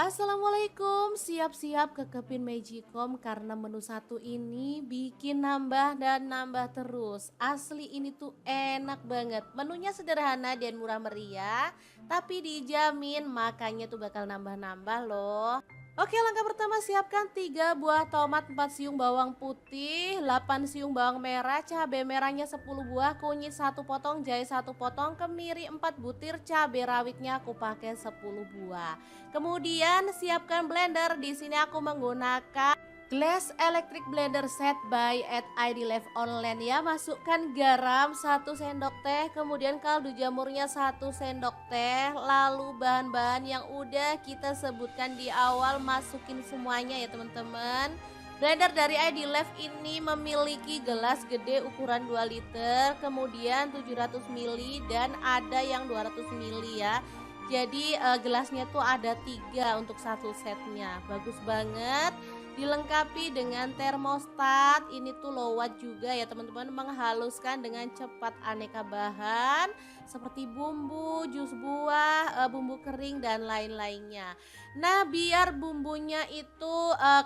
Assalamualaikum, siap-siap ke Kepin Magicom karena menu satu ini bikin nambah dan nambah terus. Asli ini tuh enak banget. Menunya sederhana dan murah meriah, tapi dijamin makannya tuh bakal nambah-nambah loh. Oke, langkah pertama siapkan 3 buah tomat, 4 siung bawang putih, 8 siung bawang merah, cabai merahnya 10 buah, kunyit 1 potong, jahe 1 potong, kemiri 4 butir, cabai rawitnya aku pakai 10 buah. Kemudian siapkan blender. Di sini aku menggunakan Glass Electric Blender Set by at ID Live Online ya. Masukkan garam 1 sendok teh, kemudian kaldu jamurnya 1 sendok teh. Lalu bahan-bahan yang udah kita sebutkan di awal masukin semuanya ya teman-teman. Blender dari ID Live ini memiliki gelas gede ukuran 2 liter, kemudian 700 ml dan ada yang 200 ml ya. Jadi gelasnya tuh ada 3 untuk satu setnya. Bagus banget. Dilengkapi dengan termostat. Ini tuh low watt juga ya teman-teman, menghaluskan dengan cepat aneka bahan seperti bumbu, jus buah, bumbu kering dan lain-lainnya. Nah, biar bumbunya itu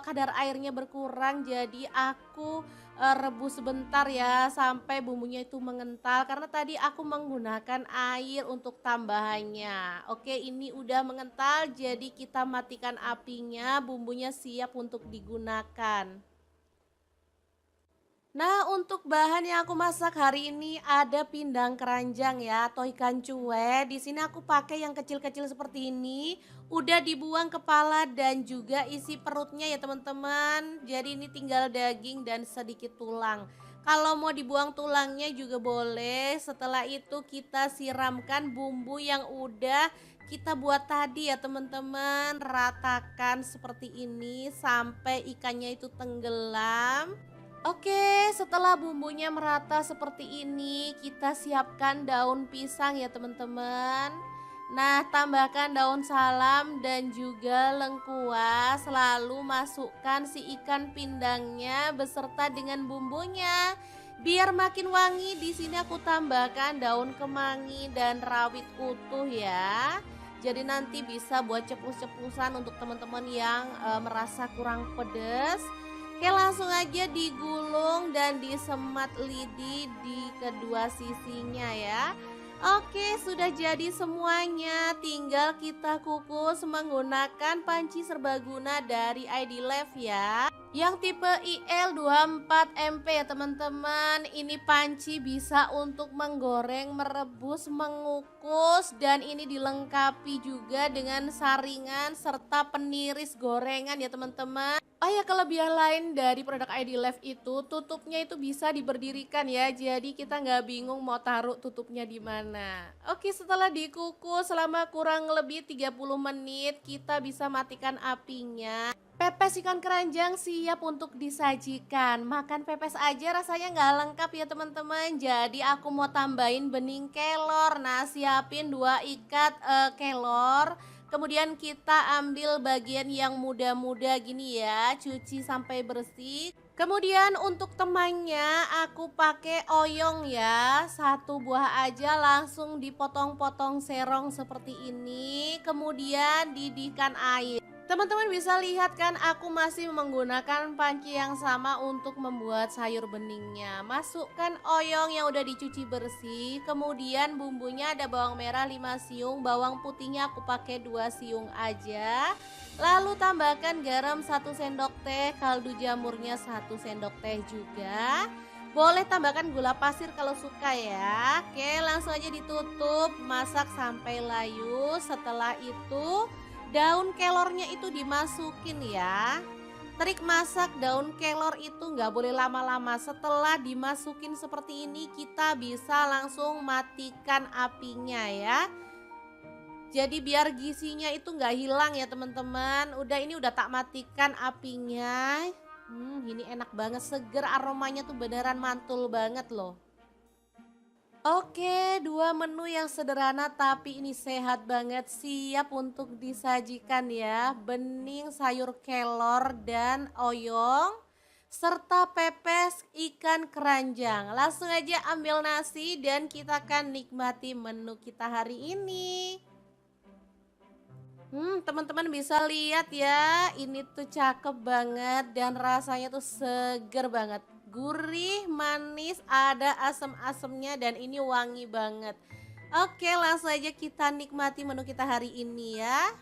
kadar airnya berkurang, jadi aku rebus sebentar ya sampai bumbunya itu mengental karena tadi aku menggunakan air untuk tambahannya. Oke, ini udah mengental jadi kita matikan apinya, bumbunya siap untuk digunakan. Nah, untuk bahan yang aku masak hari ini ada pindang keranjang ya atau ikan cuek. Di sini aku pakai yang kecil-kecil seperti ini. Udah dibuang kepala dan juga isi perutnya ya teman-teman. Jadi ini tinggal daging dan sedikit tulang. Kalau mau dibuang tulangnya juga boleh. Setelah itu kita siramkan bumbu yang udah kita buat tadi ya teman-teman. Ratakan seperti ini sampai ikannya itu tenggelam. Oke, setelah bumbunya merata seperti ini, kita siapkan daun pisang ya teman-teman. Nah, tambahkan daun salam dan juga lengkuas, lalu masukkan si ikan pindangnya beserta dengan bumbunya. Biar makin wangi, di sini aku tambahkan daun kemangi dan rawit utuh ya. Jadi nanti bisa buat cepus-cepusan untuk teman-teman yang merasa kurang pedas. Oke, langsung aja digulung dan disemat lidi di kedua sisinya ya. Oke, sudah jadi semuanya. Tinggal kita kukus menggunakan panci serbaguna dari ID Live ya. Yang tipe IL24MP ya teman-teman. Ini panci bisa untuk menggoreng, merebus, mengukus. Dan ini dilengkapi juga dengan saringan serta peniris gorengan ya teman-teman. Oh ya, kelebihan lain dari produk ID Live itu tutupnya itu bisa diberdirikan ya. Jadi kita nggak bingung mau taruh tutupnya di mana. Oke, setelah dikukus selama kurang lebih 30 menit, kita bisa matikan apinya. Pepes ikan keranjang siap untuk disajikan. Makan pepes aja rasanya nggak lengkap ya teman-teman. Jadi aku mau tambahin bening kelor. Nah, siapin 2 ikat kelor. Kemudian kita ambil bagian yang muda-muda gini ya, cuci sampai bersih. Kemudian untuk temannya aku pakai oyong ya, 1 buah aja langsung dipotong-potong serong seperti ini. Kemudian didihkan air. Teman-teman bisa lihat kan aku masih menggunakan panci yang sama untuk membuat sayur beningnya. Masukkan oyong yang udah dicuci bersih, kemudian bumbunya ada bawang merah 5 siung, bawang putihnya aku pakai 2 siung aja. Lalu tambahkan garam 1 sendok teh, kaldu jamurnya 1 sendok teh juga. Boleh tambahkan gula pasir kalau suka ya. Oke, langsung aja ditutup, masak sampai layu. Setelah itu daun kelornya itu dimasukin ya. Trik masak daun kelor itu nggak boleh lama-lama. Setelah dimasukin seperti ini kita bisa langsung matikan apinya ya. Jadi biar gizinya itu nggak hilang ya teman-teman. Ini udah tak matikan apinya. Ini enak banget, seger, aromanya tuh beneran mantul banget loh. Oke, dua menu yang sederhana tapi ini sehat banget, siap untuk disajikan ya. Bening sayur kelor dan oyong serta pepes ikan keranjang. Langsung aja ambil nasi dan kita akan nikmati menu kita hari ini. Teman-teman bisa lihat ya, ini tuh cakep banget dan rasanya tuh seger banget. Gurih, manis, ada asam-asamnya dan ini wangi banget. Oke, langsung aja kita nikmati menu kita hari ini ya.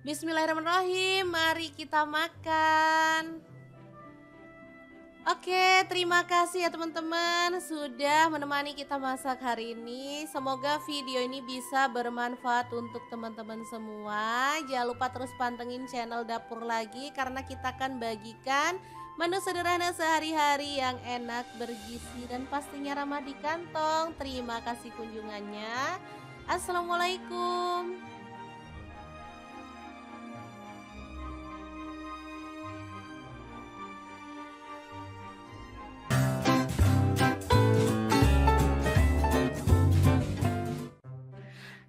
Bismillahirrahmanirrahim, mari kita makan. Oke, terima kasih ya teman-teman sudah menemani kita masak hari ini. Semoga video ini bisa bermanfaat untuk teman-teman semua. Jangan lupa terus pantengin channel Dapur Lagi karena kita akan bagikan menu sederhana sehari-hari yang enak, bergizi dan pastinya ramah di kantong. Terima kasih kunjungannya. Assalamualaikum.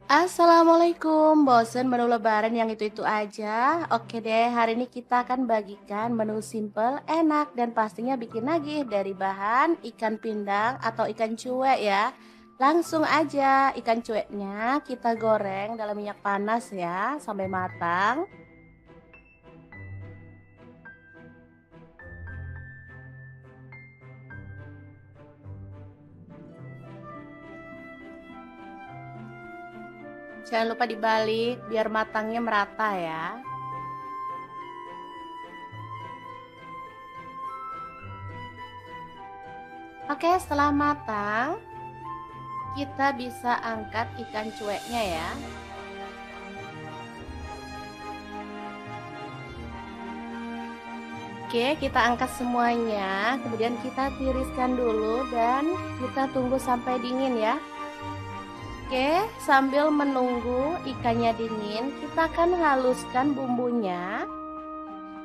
Assalamualaikum, bosen menu lebaran yang itu-itu aja? Oke deh, hari ini kita akan bagikan menu simple, enak, dan pastinya bikin nagih dari bahan ikan pindang atau ikan cuek ya. Langsung aja ikan cueknya kita goreng dalam minyak panas ya, sampai matang. Jangan lupa dibalik biar matangnya merata ya. Oke, setelah matang, kita bisa angkat ikan cueknya ya. Oke, kita angkat semuanya, kemudian kita tiriskan dulu dan kita tunggu sampai dingin ya. Oke, sambil menunggu ikannya dingin, kita akan haluskan bumbunya.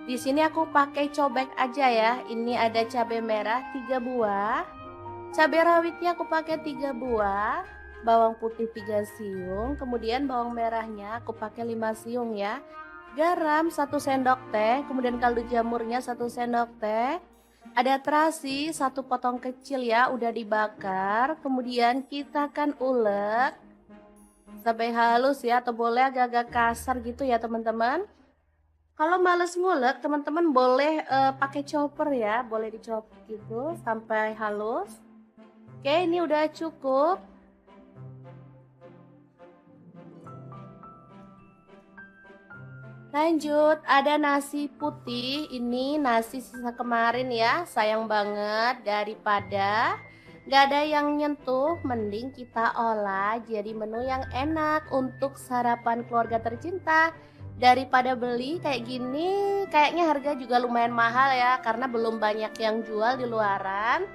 Di sini aku pakai cobek aja ya. Ini ada cabai merah 3 buah. Cabai rawitnya aku pakai 3 buah. Bawang putih 3 siung, kemudian bawang merahnya aku pakai 5 siung ya. Garam 1 sendok teh, kemudian kaldu jamurnya 1 sendok teh. Ada terasi 1 potong kecil ya, udah dibakar. Kemudian kita akan ulek sampai halus ya, atau boleh agak-agak kasar gitu ya teman-teman. Kalau males ngulek, teman-teman boleh pakai chopper ya, boleh dicopot gitu sampai halus. Oke, ini udah cukup. Lanjut, ada nasi putih. Ini nasi sisa kemarin ya, sayang banget. Daripada gak ada yang nyentuh, mending kita olah jadi menu yang enak untuk sarapan keluarga tercinta. Daripada beli kayak gini, kayaknya harga juga lumayan mahal ya, karena belum banyak yang jual di luaran.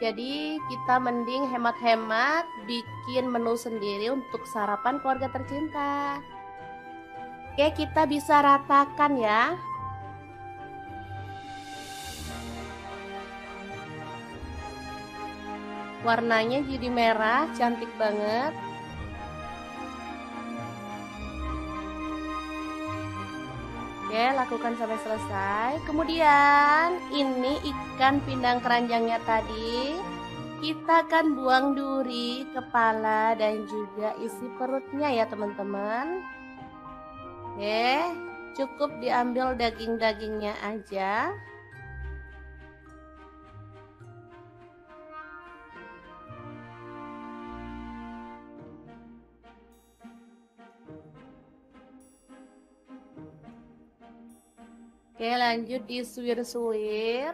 Jadi kita mending hemat-hemat bikin menu sendiri untuk sarapan keluarga tercinta. Oke, kita bisa ratakan ya. Warnanya jadi merah, cantik banget. Oke, lakukan sampai selesai. Kemudian ini ikan pindang keranjangnya tadi. Kita akan buang duri, kepala, dan juga isi perutnya ya teman-teman. Oke, cukup diambil daging-dagingnya aja. Oke, lanjut disuir-suir.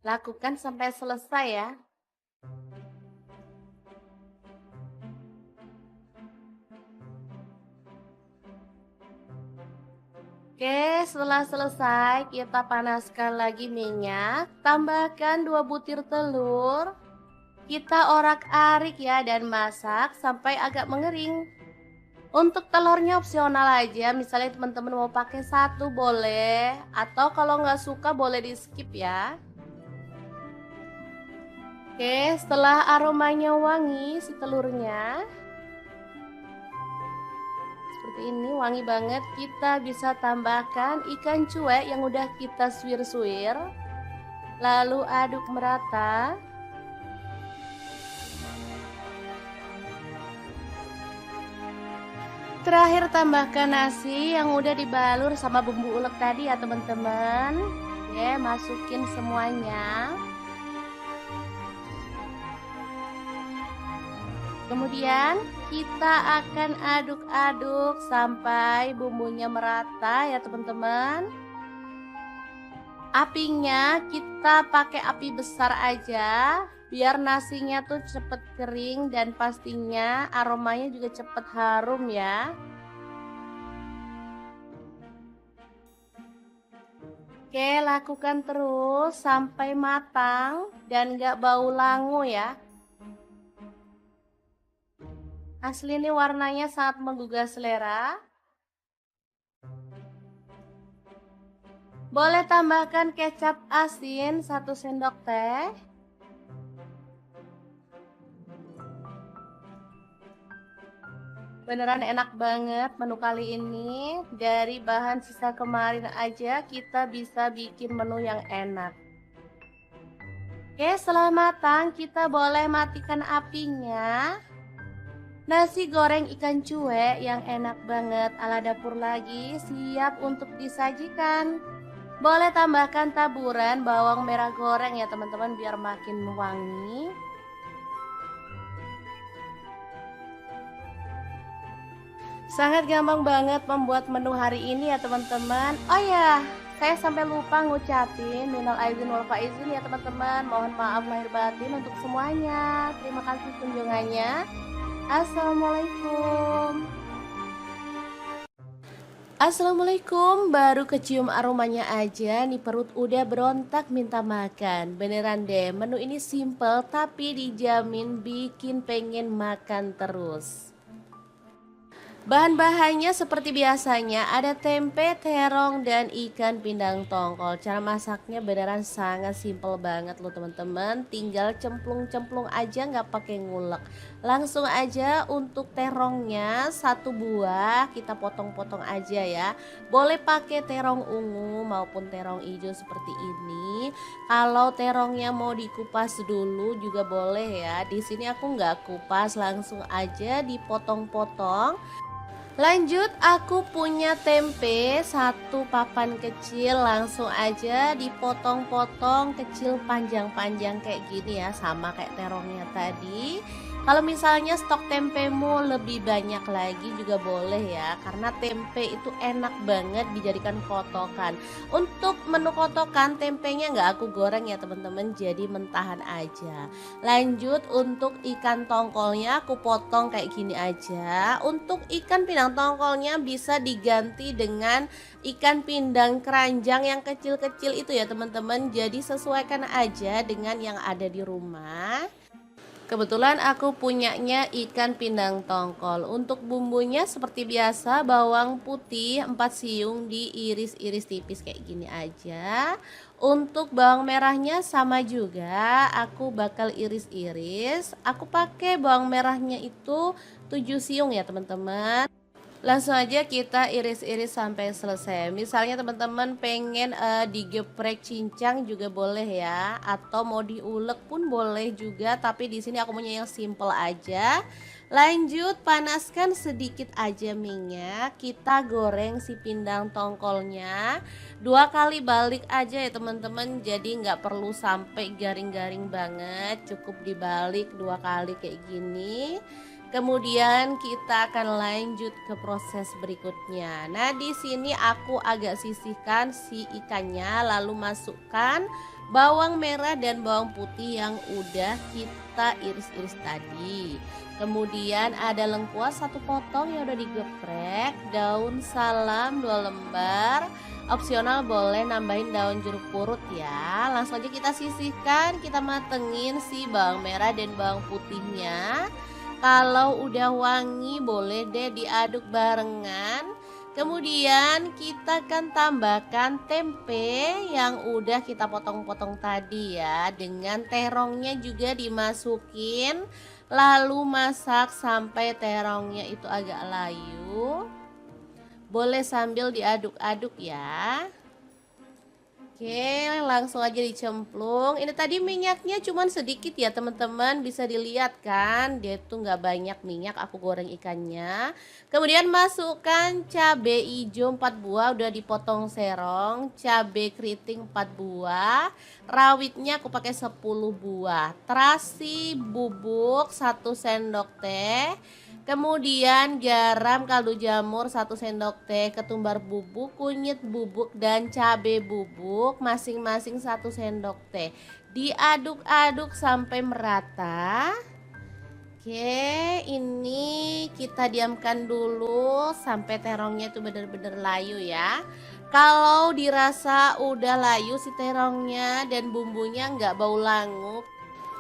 Lakukan sampai selesai ya. Oke, setelah selesai kita panaskan lagi minyak, tambahkan 2 butir telur. Kita orak-arik ya dan masak sampai agak mengering. Untuk telurnya opsional aja, misalnya teman-teman mau pakai satu boleh, atau kalau nggak suka boleh di skip ya. Oke, setelah aromanya wangi si telurnya, seperti ini wangi banget, kita bisa tambahkan ikan cuek yang udah kita suir-suir. Lalu aduk merata. Terakhir tambahkan nasi yang udah dibalur sama bumbu ulek tadi ya teman-teman. Oke, masukin semuanya. Kemudian kita akan aduk-aduk sampai bumbunya merata ya teman-teman. Apinya kita pakai api besar aja biar nasinya tuh cepet kering dan pastinya aromanya juga cepet harum ya. Oke, lakukan terus sampai matang dan gak bau langu ya. Asli ini warnanya sangat menggugah selera. Boleh tambahkan kecap asin 1 sendok teh. Beneran enak banget menu kali ini. Dari bahan sisa kemarin aja kita bisa bikin menu yang enak. Oke, setelah matang kita boleh matikan apinya. Nasi goreng ikan cuek yang enak banget ala dapur lagi siap untuk disajikan. Boleh tambahkan taburan bawang merah goreng ya teman-teman biar makin wangi. Sangat gampang banget membuat menu hari ini ya teman-teman. Oh ya, saya sampai lupa ngucapin minal aizin wal faizin ya teman-teman. Mohon maaf lahir batin untuk semuanya. Terima kasih kunjungannya. Assalamualaikum. Assalamualaikum, baru kecium aromanya aja nih perut udah berontak minta makan. Beneran deh, menu ini simple tapi dijamin bikin pengen makan terus. Bahan-bahannya seperti biasanya ada tempe, terong, dan ikan pindang tongkol. Cara masaknya beneran sangat simple banget loh teman-teman. Tinggal cemplung-cemplung aja nggak pakai ngulek. Langsung aja untuk terongnya 1 buah kita potong-potong aja ya. Boleh pakai terong ungu maupun terong hijau seperti ini. Kalau terongnya mau dikupas dulu juga boleh ya. Di sini aku nggak kupas, langsung aja dipotong-potong. Lanjut aku punya tempe 1 papan kecil, langsung aja dipotong-potong kecil panjang-panjang kayak gini ya, sama kayak terongnya tadi. Kalau misalnya stok tempemu lebih banyak lagi juga boleh ya, karena tempe itu enak banget dijadikan kotokan. Untuk menu kotokan tempenya nggak aku goreng ya teman-teman, jadi mentahan aja. Lanjut untuk ikan tongkolnya aku potong kayak gini aja. Untuk ikan pindang tongkolnya bisa diganti dengan ikan pindang keranjang yang kecil-kecil itu ya teman-teman. Jadi sesuaikan aja dengan yang ada di rumah. Kebetulan aku punyanya ikan pindang tongkol. Untuk bumbunya seperti biasa bawang putih 4 siung diiris-iris tipis kayak gini aja. Untuk bawang merahnya sama juga, aku bakal iris-iris. Aku pakai bawang merahnya itu 7 siung ya teman-teman. Langsung aja kita iris-iris sampai selesai. Misalnya teman-teman pengen digeprek cincang juga boleh ya, atau mau diulek pun boleh juga, tapi di sini aku punya yang simple aja. Lanjut, panaskan sedikit aja minyak, kita goreng si pindang tongkolnya. 2 kali balik aja ya teman-teman, jadi nggak perlu sampai garing-garing banget, cukup dibalik 2 kali kayak gini. Kemudian kita akan lanjut ke proses berikutnya. Nah, di sini aku agak sisihkan si ikannya, lalu masukkan bawang merah dan bawang putih yang udah kita iris-iris tadi. Kemudian ada lengkuas 1 potong yang udah digeprek, daun salam 2 lembar. Opsional boleh nambahin daun jeruk purut ya. Langsung aja kita sisihkan, kita matengin si bawang merah dan bawang putihnya. Kalau udah wangi boleh deh diaduk barengan. Kemudian kita akan tambahkan tempe yang udah kita potong-potong tadi ya. Dengan terongnya juga dimasukin. Lalu masak sampai terongnya itu agak layu. Boleh sambil diaduk-aduk ya. Oke, langsung aja dicemplung. Ini tadi minyaknya cuman sedikit ya teman-teman, bisa dilihat kan, dia tuh nggak banyak minyak aku goreng ikannya. Kemudian masukkan cabai hijau 4 buah udah dipotong serong, cabai keriting 4 buah, rawitnya aku pakai 10 buah, terasi bubuk 1 sendok teh. Kemudian garam, kaldu jamur 1 sendok teh, ketumbar bubuk, kunyit bubuk, dan cabai bubuk masing-masing 1 sendok teh. Diaduk-aduk sampai merata. Oke, ini kita diamkan dulu sampai terongnya itu benar-benar layu ya. Kalau dirasa udah layu si terongnya dan bumbunya nggak bau langu,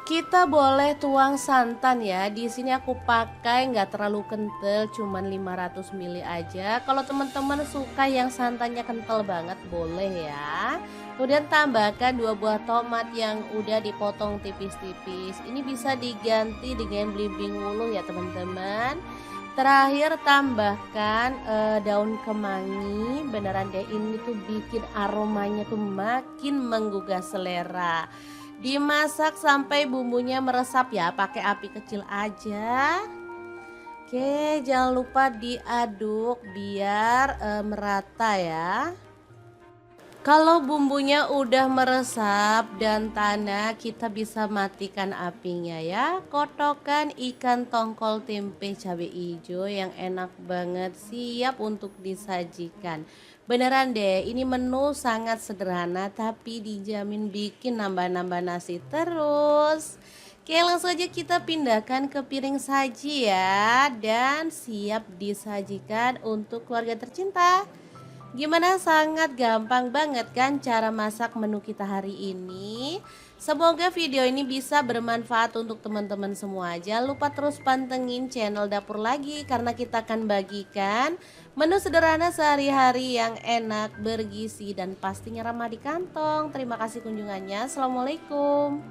kita boleh tuang santan ya. Di sini aku pakai nggak terlalu kental, cuman 500 ml aja. Kalau teman-teman suka yang santannya kental banget boleh ya. Kemudian tambahkan 2 buah tomat yang udah dipotong tipis-tipis. Ini bisa diganti dengan belimbing wuluh ya teman-teman. Terakhir tambahkan daun kemangi. Beneran deh, ini tuh bikin aromanya tuh makin menggugah selera. Dimasak sampai bumbunya meresap ya, pakai api kecil aja. Oke, jangan lupa diaduk biar merata ya. Kalau bumbunya udah meresap dan tanah, kita bisa matikan apinya ya. Kotokan ikan tongkol tempe cabai hijau yang enak banget, siap untuk disajikan. Beneran deh, ini menu sangat sederhana tapi dijamin bikin nambah-nambah nasi terus. Oke, langsung aja kita pindahkan ke piring saji ya. Dan siap disajikan untuk keluarga tercinta. Gimana, sangat gampang banget kan cara masak menu kita hari ini. Semoga video ini bisa bermanfaat untuk teman-teman semua. Jangan lupa terus pantengin channel Dapur Lagi, karena kita akan bagikan menu sederhana sehari-hari yang enak, bergizi, dan pastinya ramah di kantong. Terima kasih kunjungannya. Assalamualaikum.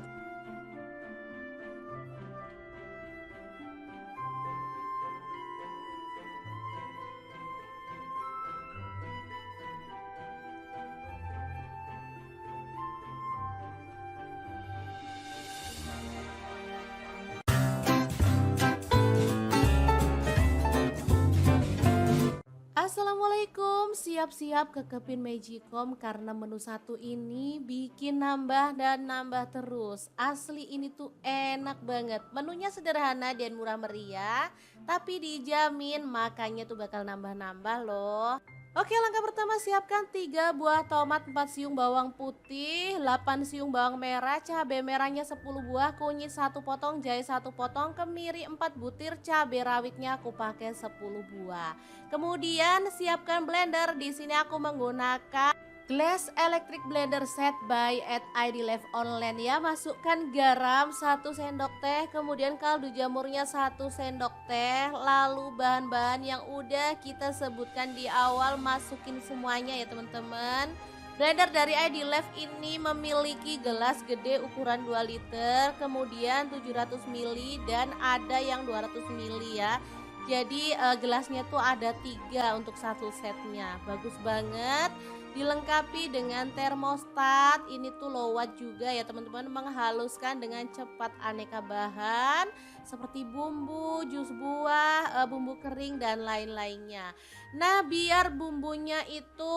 Assalamualaikum, siap-siap ke Kepin Magicom karena menu satu ini bikin nambah dan nambah terus. Asli ini tuh enak banget. Menunya sederhana dan murah meriah, tapi dijamin makannya tuh bakal nambah-nambah loh. Oke, langkah pertama, siapkan 3 buah tomat, 4 siung bawang putih, 8 siung bawang merah, cabai merahnya 10 buah, kunyit 1 potong, jahe 1 potong, kemiri 4 butir, cabai rawitnya aku pakai 10 buah. Kemudian siapkan blender. Di sini aku menggunakan Glass Electric Blender Set by ID Live Online ya. Masukkan garam 1 sendok teh, kemudian kaldu jamurnya 1 sendok teh. Lalu bahan-bahan yang udah kita sebutkan di awal masukin semuanya ya teman-teman. Blender dari ID Live ini memiliki gelas gede ukuran 2 liter, kemudian 700 ml dan ada yang 200 ml ya. Jadi gelasnya tuh ada 3 untuk satu setnya. Bagus banget. Dilengkapi dengan termostat. Ini tuh low watt juga ya teman-teman, menghaluskan dengan cepat aneka bahan seperti bumbu, jus buah, bumbu kering dan lain-lainnya. Nah, biar bumbunya itu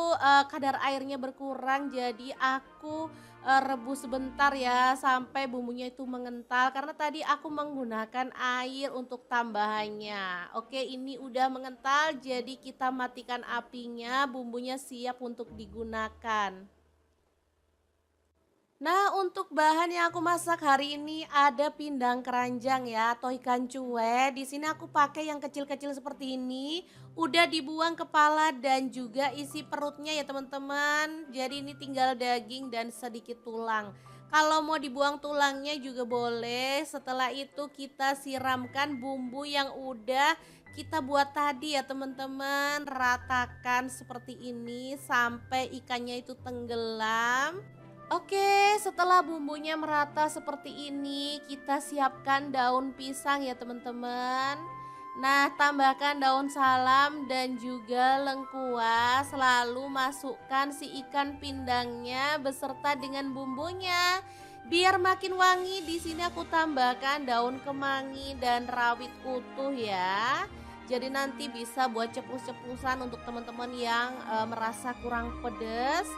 kadar airnya berkurang, jadi aku rebus sebentar ya sampai bumbunya itu mengental karena tadi aku menggunakan air untuk tambahannya. Oke, ini udah mengental jadi kita matikan apinya, bumbunya siap untuk digunakan. Nah, untuk bahan yang aku masak hari ini ada pindang keranjang ya atau ikan cuek. Di sini aku pakai yang kecil-kecil seperti ini. Udah dibuang kepala dan juga isi perutnya ya teman-teman. Jadi ini tinggal daging dan sedikit tulang. Kalau mau dibuang tulangnya juga boleh. Setelah itu kita siramkan bumbu yang udah kita buat tadi ya teman-teman. Ratakan seperti ini sampai ikannya itu tenggelam. Oke, setelah bumbunya merata seperti ini, kita siapkan daun pisang ya teman-teman. Nah, tambahkan daun salam dan juga lengkuas, lalu masukkan si ikan pindangnya beserta dengan bumbunya. Biar makin wangi, di sini aku tambahkan daun kemangi dan rawit utuh ya. Jadi nanti bisa buat cepus-cepusan untuk teman-teman yang merasa kurang pedas.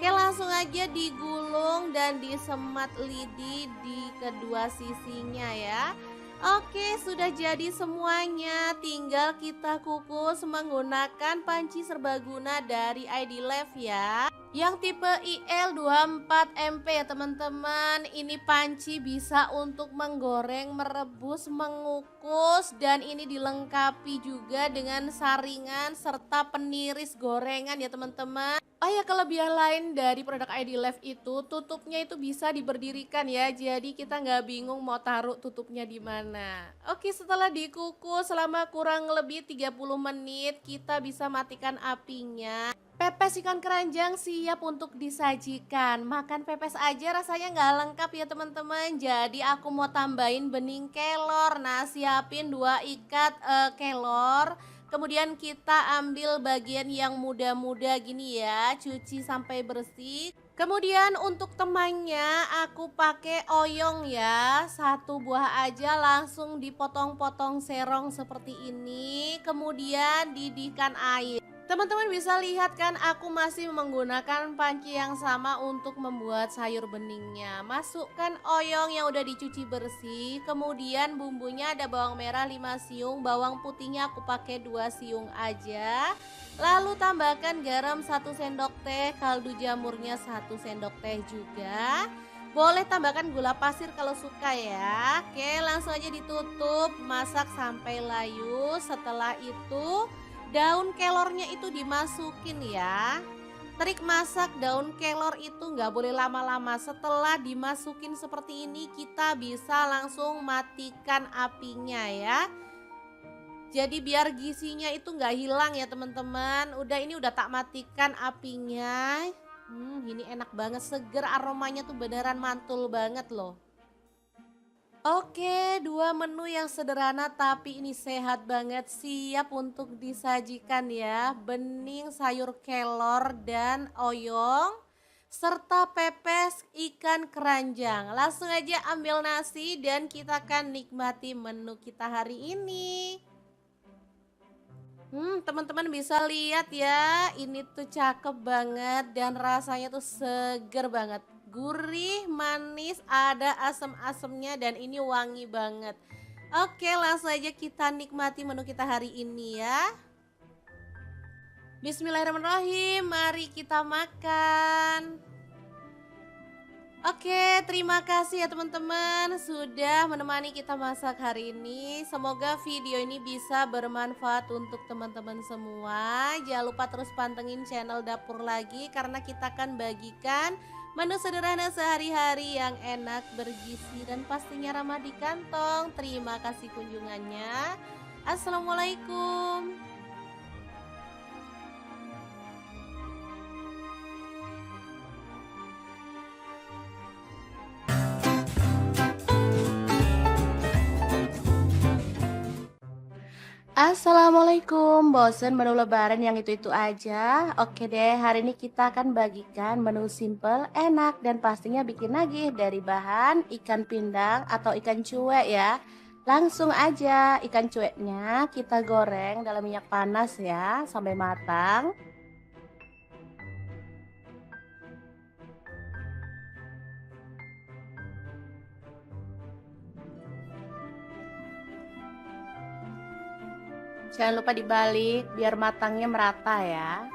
Oke, langsung aja digulung dan disemat lidi di kedua sisinya ya. Oke, sudah jadi semuanya. Tinggal kita kukus menggunakan panci serbaguna dari ID Life ya. Yang tipe IL24MP ya teman-teman. Ini panci bisa untuk menggoreng, merebus, mengukus. Dan ini dilengkapi juga dengan saringan serta peniris gorengan ya teman-teman. Oh ya, kelebihan lain dari produk ID Life itu tutupnya itu bisa diberdirikan ya. Jadi kita nggak bingung mau taruh tutupnya di mana. Oke, setelah dikukus selama kurang lebih 30 menit, kita bisa matikan apinya. Pepes ikan keranjang siap untuk disajikan. Makan pepes aja rasanya nggak lengkap ya teman-teman. Jadi aku mau tambahin bening kelor. Nah, siapin 2 ikat kelor. Kemudian kita ambil bagian yang muda-muda gini ya, cuci sampai bersih. Kemudian untuk temannya aku pakai oyong ya, 1 buah aja langsung dipotong-potong serong seperti ini. Kemudian didihkan air. Teman-teman bisa lihat kan aku masih menggunakan panci yang sama untuk membuat sayur beningnya. Masukkan oyong yang udah dicuci bersih. Kemudian bumbunya ada bawang merah 5 siung, bawang putihnya aku pakai 2 siung aja. Lalu tambahkan garam 1 sendok teh, kaldu jamurnya 1 sendok teh juga. Boleh tambahkan gula pasir kalau suka ya. Oke, langsung aja ditutup, masak sampai layu. Setelah itu daun kelornya itu dimasukin ya. Trik masak daun kelor itu nggak boleh lama-lama. Setelah dimasukin seperti ini kita bisa langsung matikan apinya ya. Jadi biar gizinya itu nggak hilang ya teman-teman. Ini udah tak matikan apinya. Ini enak banget, seger, aromanya tuh beneran mantul banget loh. Oke, 2 menu yang sederhana tapi ini sehat banget, siap untuk disajikan ya. Bening sayur kelor dan oyong serta pepes ikan keranjang. Langsung aja ambil nasi dan kita akan nikmati menu kita hari ini. Teman-teman bisa lihat ya, ini tuh cakep banget dan rasanya tuh seger banget. Gurih, manis, ada asam-asamnya dan ini wangi banget. Oke, langsung aja kita nikmati menu kita hari ini ya. Bismillahirrahmanirrahim, mari kita makan. Oke, terima kasih ya teman-teman sudah menemani kita masak hari ini. Semoga video ini bisa bermanfaat untuk teman-teman semua. Jangan lupa terus pantengin channel Dapur Lagi karena kita akan bagikan menu sederhana sehari-hari yang enak, bergizi dan pastinya ramah di kantong. Terima kasih kunjungannya. Assalamualaikum. Assalamualaikum, bosen menu lebaran yang itu-itu aja? Oke deh, hari ini kita akan bagikan menu simple, enak, dan pastinya bikin nagih dari bahan ikan pindang atau ikan cuek ya. Langsung aja, ikan cueknya kita goreng dalam minyak panas ya, sampai matang. Jangan lupa dibalik biar matangnya merata ya.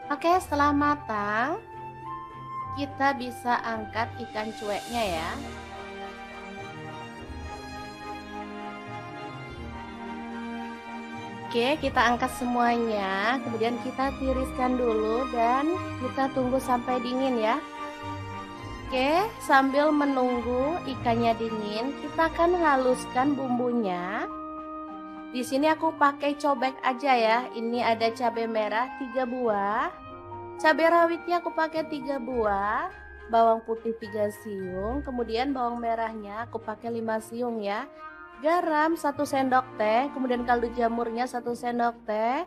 Oke, setelah matang, kita bisa angkat ikan cueknya ya. Oke, kita angkat semuanya, kemudian kita tiriskan dulu dan kita tunggu sampai dingin ya. Oke, sambil menunggu ikannya dingin, kita akan haluskan bumbunya. Di sini aku pakai cobek aja ya. Ini ada cabai merah 3 buah. Cabai rawitnya aku pakai 3 buah. Bawang putih 3 siung, kemudian bawang merahnya aku pakai 5 siung ya. Garam 1 sendok teh, kemudian kaldu jamurnya 1 sendok teh.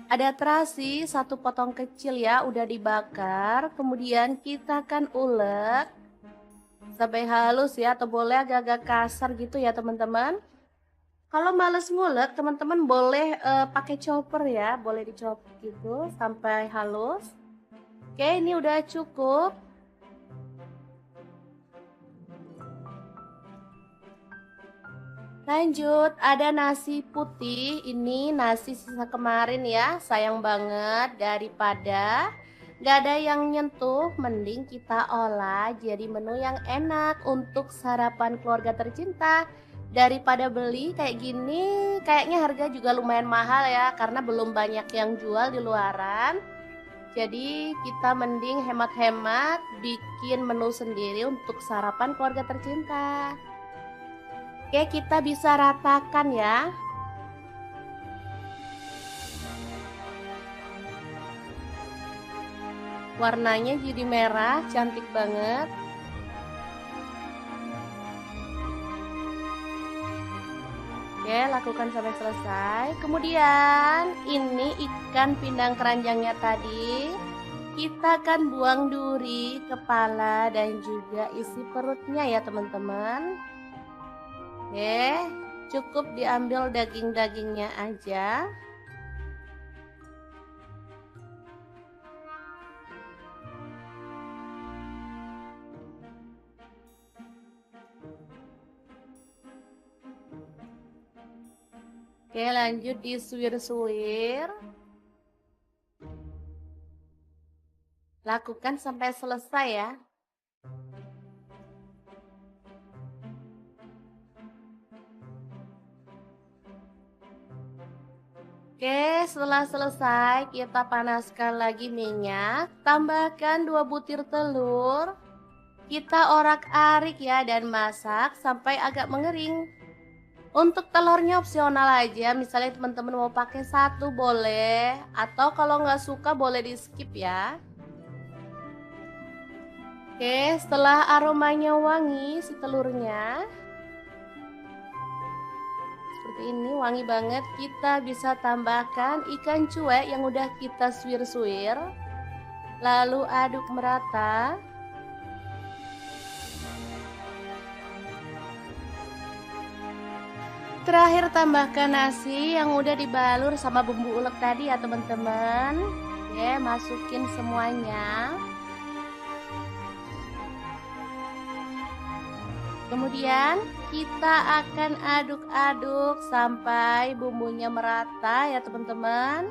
Ada terasi 1 potong kecil ya, udah dibakar. Kemudian kita akan ulek sampai halus ya, atau boleh agak-agak kasar gitu ya teman-teman. Kalau males ngulek, teman-teman boleh pakai chopper ya, boleh dicopot gitu sampai halus. Oke, ini udah cukup. Lanjut, ada nasi putih. Ini nasi sisa kemarin ya, sayang banget daripada nggak ada yang nyentuh, mending kita olah jadi menu yang enak untuk sarapan keluarga tercinta. Daripada beli kayak gini, kayaknya harga juga lumayan mahal ya, karena belum banyak yang jual di luaran. Jadi kita mending hemat-hemat bikin menu sendiri untuk sarapan keluarga tercinta. Oke, kita bisa ratakan ya. Warnanya jadi merah, cantik banget. Oke, lakukan sampai selesai. Kemudian ini ikan pindang keranjangnya tadi. Kita akan buang duri, kepala, dan juga isi perutnya ya teman-teman. Oke, cukup diambil daging-dagingnya aja. Oke, lanjut disuir-suir. Lakukan sampai selesai ya. Oke, setelah selesai kita panaskan lagi minyak, tambahkan 2 butir telur. Kita orak-arik ya dan masak sampai agak mengering. Untuk telurnya opsional aja, misalnya teman-teman mau pakai 1 boleh, atau kalau nggak suka boleh di skip ya. Oke, setelah aromanya wangi si telurnya, seperti ini wangi banget, kita bisa tambahkan ikan cuek yang udah kita suir-suir. Lalu aduk merata. Terakhir tambahkan nasi yang udah dibalur sama bumbu ulek tadi ya teman-teman. Oke, masukin semuanya. Kemudian kita akan aduk-aduk sampai bumbunya merata ya teman-teman.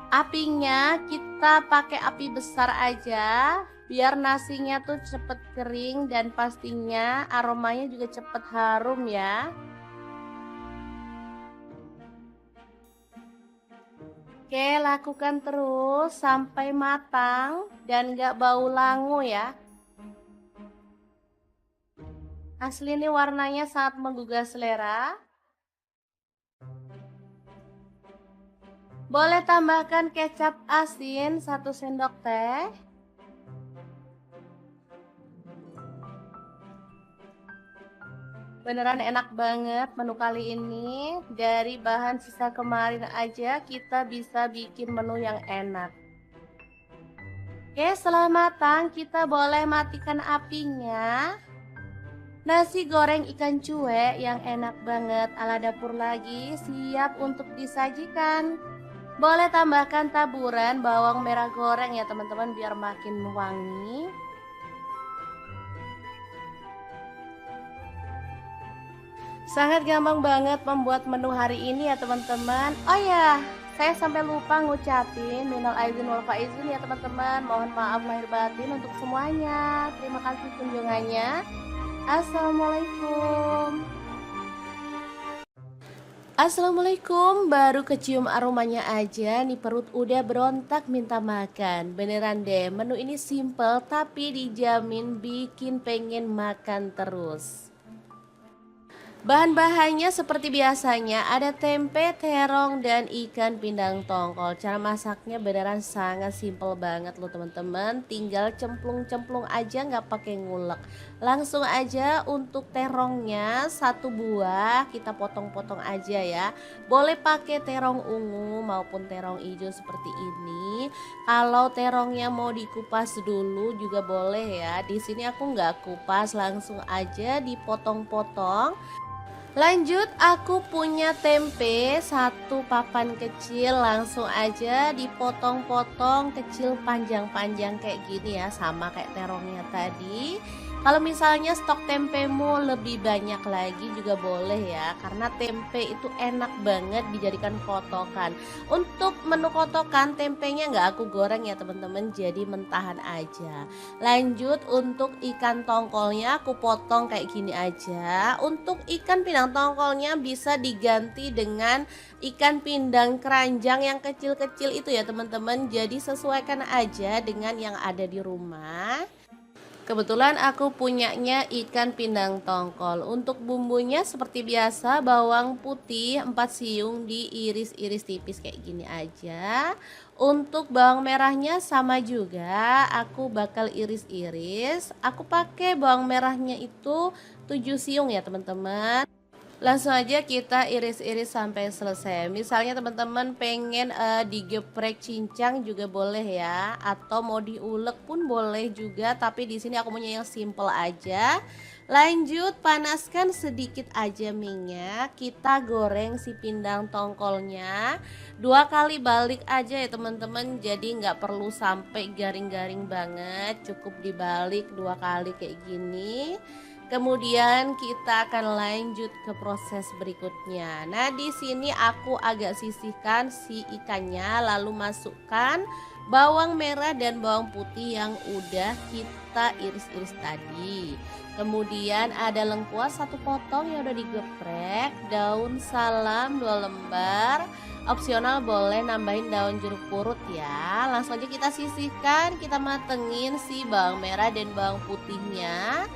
Apinya kita pakai api besar aja biar nasinya tuh cepet kering dan pastinya aromanya juga cepet harum ya. Oke, lakukan terus sampai matang dan gak bau langu ya. Asli ini warnanya sangat menggugah selera. Boleh tambahkan kecap asin 1 sendok teh. Beneran enak banget menu kali ini. Dari bahan sisa kemarin aja kita bisa bikin menu yang enak. Oke, setelah matang kita boleh matikan apinya. Nasi goreng ikan cuek yang enak banget ala dapur lagi siap untuk disajikan. Boleh tambahkan taburan bawang merah goreng ya teman-teman biar makin wangi. Sangat gampang banget membuat menu hari ini ya teman-teman. Oh ya, saya sampai lupa ngucapin minal aizin wal faizin ya teman-teman. Mohon maaf lahir batin untuk semuanya. Terima kasih kunjungannya. Assalamualaikum. Assalamualaikum, baru kecium aromanya aja nih perut udah berontak minta makan. Beneran deh, menu ini simple tapi dijamin bikin pengen makan terus. Bahan-bahannya seperti biasanya ada tempe, terong, dan ikan pindang tongkol. Cara masaknya beneran sangat simple banget loh teman-teman. Tinggal cemplung-cemplung aja nggak pakai ngulek. Langsung aja untuk terongnya satu buah kita potong-potong aja ya. Boleh pakai terong ungu maupun terong hijau seperti ini. Kalau terongnya mau dikupas dulu juga boleh ya. Di sini aku nggak kupas, langsung aja dipotong-potong. Lanjut, aku punya tempe satu papan kecil, langsung aja dipotong-potong kecil panjang-panjang kayak gini ya, sama kayak terongnya tadi. Kalau misalnya stok tempemu lebih banyak lagi juga boleh ya, karena tempe itu enak banget dijadikan kotokan. Untuk menu kotokan tempenya nggak aku goreng ya teman-teman, jadi mentahan aja. Lanjut untuk ikan tongkolnya aku potong kayak gini aja. Untuk ikan pindang tongkolnya bisa diganti dengan ikan pindang keranjang yang kecil-kecil itu ya teman-teman. Jadi sesuaikan aja dengan yang ada di rumah. Kebetulan aku punyanya ikan pindang tongkol. Untuk bumbunya seperti biasa bawang putih 4 siung diiris-iris tipis kayak gini aja. Untuk bawang merahnya sama juga, aku bakal iris-iris. Aku pakai bawang merahnya itu 7 siung ya teman-teman. Langsung aja kita iris-iris sampai selesai. Misalnya teman-teman pengen digeprek cincang juga boleh ya, atau mau diulek pun boleh juga, tapi di sini aku punya yang simple aja. Lanjut panaskan sedikit aja minyak, kita goreng si pindang tongkolnya. 2 kali balik aja ya teman-teman, jadi nggak perlu sampai garing-garing banget, cukup dibalik 2 kali kayak gini. Kemudian kita akan lanjut ke proses berikutnya. Nah, di sini aku agak sisihkan si ikannya, lalu masukkan bawang merah dan bawang putih yang udah kita iris-iris tadi. Kemudian ada lengkuas 1 potong yang udah digeprek, daun salam 2 lembar. Opsional boleh nambahin daun jeruk purut ya. Langsung aja kita sisihkan, kita matengin si bawang merah dan bawang putihnya.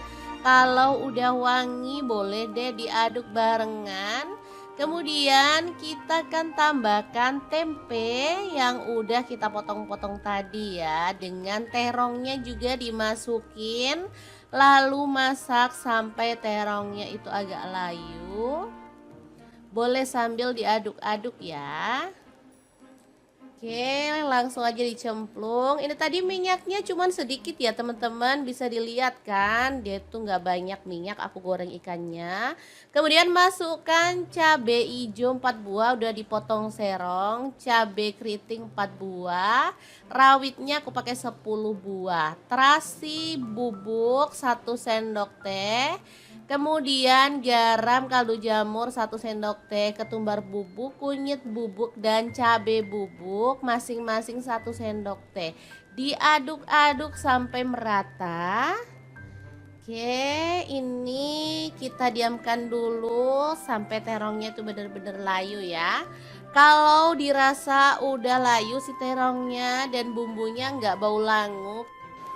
Kalau udah wangi boleh deh diaduk barengan. Kemudian kita akan tambahkan tempe yang udah kita potong-potong tadi ya. Dengan terongnya juga dimasukin. Lalu masak sampai terongnya itu agak layu. Boleh sambil diaduk-aduk ya. Oke, langsung aja dicemplung. Ini tadi minyaknya cuman sedikit ya teman-teman, bisa dilihat kan, dia tuh nggak banyak minyak aku goreng ikannya. Kemudian masukkan cabai hijau 4 buah udah dipotong serong, cabai keriting 4 buah, rawitnya aku pakai 10 buah, terasi bubuk 1 sendok teh. Kemudian garam kaldu jamur 1 sendok teh, ketumbar bubuk, kunyit bubuk, dan cabai bubuk masing-masing 1 sendok teh. Diaduk-aduk sampai merata. Oke, ini kita diamkan dulu sampai terongnya itu benar-benar layu ya. Kalau dirasa udah layu si terongnya dan bumbunya nggak bau langu,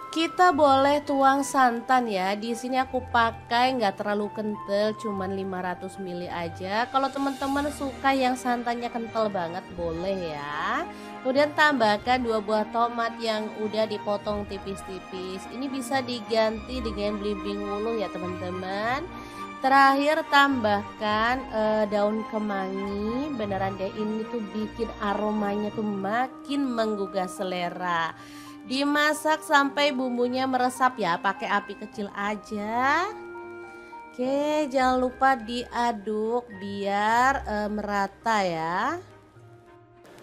kita boleh tuang santan ya. Di sini aku pakai nggak terlalu kental, cuman 500 ml aja. Kalau teman-teman suka yang santannya kental banget boleh ya. Kemudian tambahkan 2 buah tomat yang udah dipotong tipis-tipis. Ini bisa diganti dengan belimbing wuluh ya teman-teman. Terakhir tambahkan daun kemangi, beneran deh ini tuh bikin aromanya tuh makin menggugah selera. Dimasak sampai bumbunya meresap ya, pakai api kecil aja. Oke, jangan lupa diaduk biar merata ya.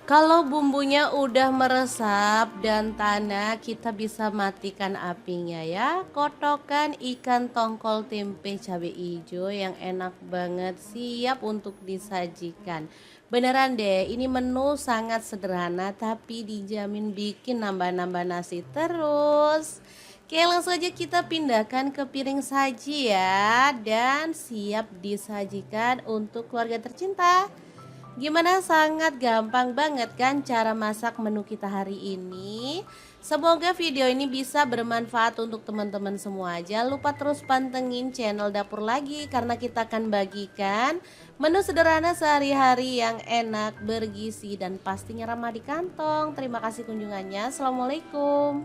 Kalau bumbunya udah meresap dan tanah, kita bisa matikan apinya ya. Kotokan ikan tongkol tempe cabai hijau yang enak banget siap untuk disajikan. Beneran deh, ini menu sangat sederhana tapi dijamin bikin nambah-nambah nasi terus. Oke, langsung aja kita pindahkan ke piring saji ya, dan siap disajikan untuk keluarga tercinta. Gimana, sangat gampang banget kan cara masak menu kita hari ini. Semoga video ini bisa bermanfaat untuk teman-teman semua. Jangan lupa terus pantengin channel Dapur Lagi karena kita akan bagikan menu sederhana sehari-hari yang enak, bergizi, dan pastinya ramah di kantong. Terima kasih kunjungannya. Assalamualaikum.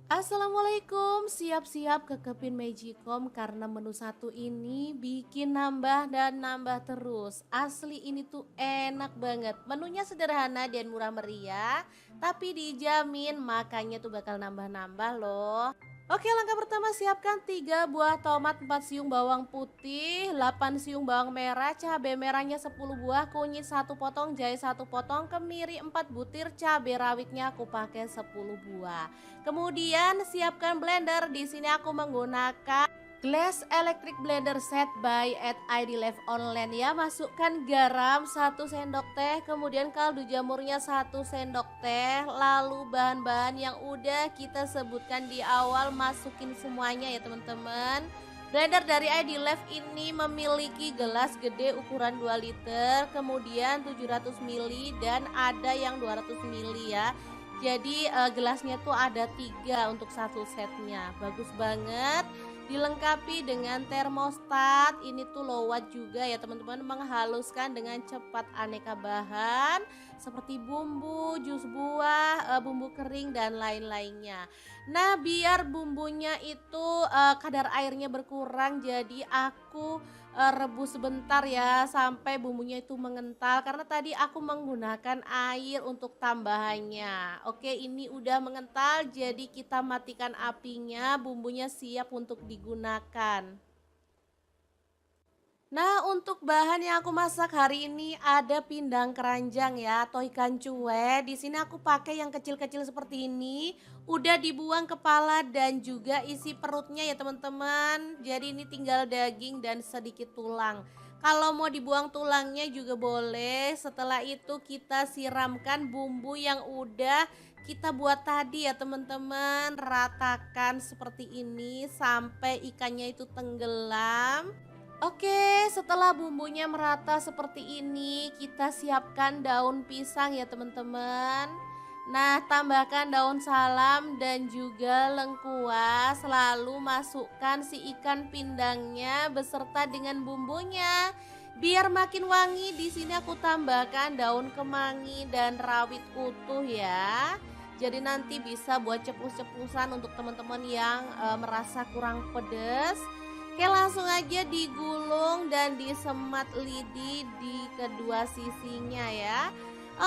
Assalamualaikum, siap-siap ke Kepin Magicom karena menu satu ini bikin nambah dan nambah terus. Asli ini tuh enak banget. Menunya sederhana dan murah meriah, tapi dijamin makannya tuh bakal nambah-nambah loh. Oke, langkah pertama siapkan 3 buah tomat, 4 siung bawang putih, 8 siung bawang merah, cabai merahnya 10 buah, kunyit 1 potong, jahe 1 potong, kemiri 4 butir, cabai rawitnya aku pakai 10 buah. Kemudian siapkan blender. Di sini aku menggunakan Glass Electric Blender Set by at ID Live Online ya. Masukkan garam 1 sendok teh, kemudian kaldu jamurnya 1 sendok teh, lalu bahan-bahan yang udah kita sebutkan di awal masukin semuanya ya teman-teman. Blender dari ID Live ini memiliki gelas gede ukuran 2 liter, kemudian 700 ml dan ada yang 200 ml ya. Jadi gelasnya tuh ada 3 untuk satu setnya. Bagus banget. Dilengkapi dengan termostat. Ini tuh low watt juga ya teman-teman, menghaluskan dengan cepat aneka bahan seperti bumbu, jus buah, bumbu kering dan lain-lainnya. Nah, biar bumbunya itu kadar airnya berkurang, jadi aku rebus sebentar ya sampai bumbunya itu mengental karena tadi aku menggunakan air untuk tambahannya. Oke, ini udah mengental jadi kita matikan apinya, bumbunya siap untuk digunakan. Nah, untuk bahan yang aku masak hari ini ada pindang keranjang ya atau ikan cuek. Di sini aku pakai yang kecil-kecil seperti ini. Udah dibuang kepala dan juga isi perutnya ya teman-teman. Jadi ini tinggal daging dan sedikit tulang. Kalau mau dibuang tulangnya juga boleh. Setelah itu kita siramkan bumbu yang udah kita buat tadi ya teman-teman. Ratakan seperti ini sampai ikannya itu tenggelam. Oke, setelah bumbunya merata seperti ini, kita siapkan daun pisang ya teman-teman. Nah, tambahkan daun salam dan juga lengkuas, lalu masukkan si ikan pindangnya beserta dengan bumbunya. Biar makin wangi, di sini aku tambahkan daun kemangi dan rawit utuh ya. Jadi nanti bisa buat cepus-cepusan untuk teman-teman yang merasa kurang pedas. Oke, langsung aja digulung dan disemat lidi di kedua sisinya ya.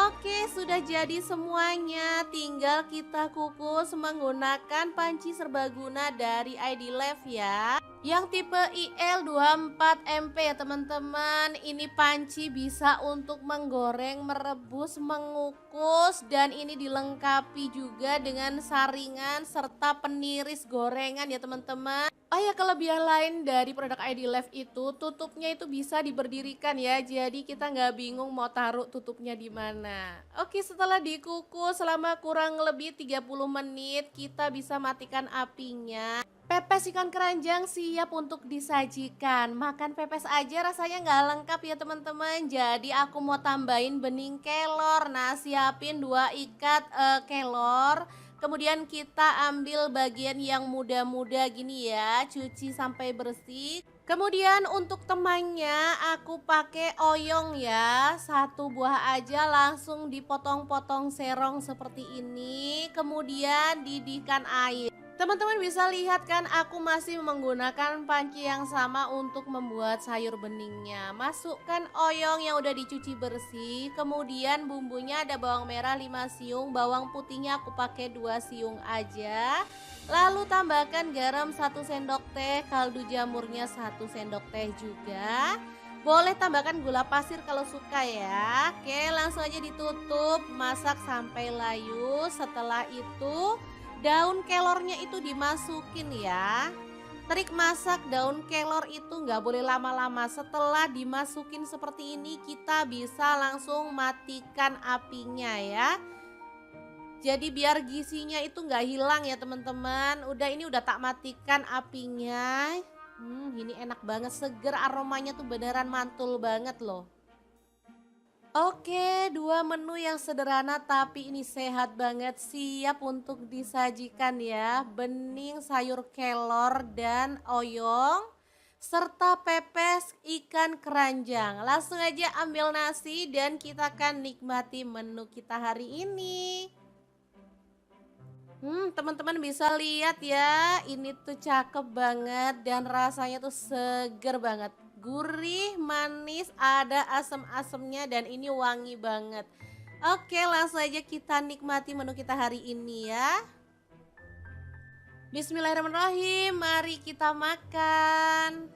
Oke, sudah jadi semuanya. Tinggal kita kukus menggunakan panci serbaguna dari ID Live ya. Yang tipe IL24MP ya teman-teman. Ini panci bisa untuk menggoreng, merebus, mengukus, dan ini dilengkapi juga dengan saringan serta peniris gorengan ya teman-teman. Oh ya, kelebihan lain dari produk ID Live itu tutupnya itu bisa diberdirikan ya. Jadi kita nggak bingung mau taruh tutupnya di mana. Oke, setelah dikukus selama kurang lebih 30 menit, kita bisa matikan apinya. Pepes ikan keranjang siap untuk disajikan. Makan pepes aja rasanya nggak lengkap ya teman-teman. Jadi aku mau tambahin bening kelor. Nah, siapin 2 ikat kelor. Kemudian kita ambil bagian yang muda-muda gini ya, cuci sampai bersih. Kemudian untuk temannya aku pakai oyong ya, 1 buah aja langsung dipotong-potong serong seperti ini. Kemudian didihkan air. Teman-teman bisa lihat kan aku masih menggunakan panci yang sama untuk membuat sayur beningnya. Masukkan oyong yang udah dicuci bersih, kemudian bumbunya ada bawang merah 5 siung, bawang putihnya aku pakai 2 siung aja. Lalu tambahkan garam 1 sendok teh, kaldu jamurnya 1 sendok teh juga. Boleh tambahkan gula pasir kalau suka ya. Oke, langsung aja ditutup, masak sampai layu. Setelah itu daun kelornya itu dimasukin ya. Trik masak daun kelor itu nggak boleh lama-lama. Setelah dimasukin seperti ini kita bisa langsung matikan apinya ya. Jadi biar gizinya itu nggak hilang ya teman-teman. Ini udah tak matikan apinya. Ini enak banget, seger, aromanya tuh beneran mantul banget loh. Oke, 2 menu yang sederhana tapi ini sehat banget, siap untuk disajikan ya. Bening sayur kelor dan oyong serta pepes ikan keranjang. Langsung aja ambil nasi dan kita akan nikmati menu kita hari ini. Teman-teman bisa lihat ya, ini tuh cakep banget dan rasanya tuh seger banget. Gurih, manis, ada asam-asamnya dan ini wangi banget. Oke, langsung aja kita nikmati menu kita hari ini ya. Bismillahirrahmanirrahim, mari kita makan.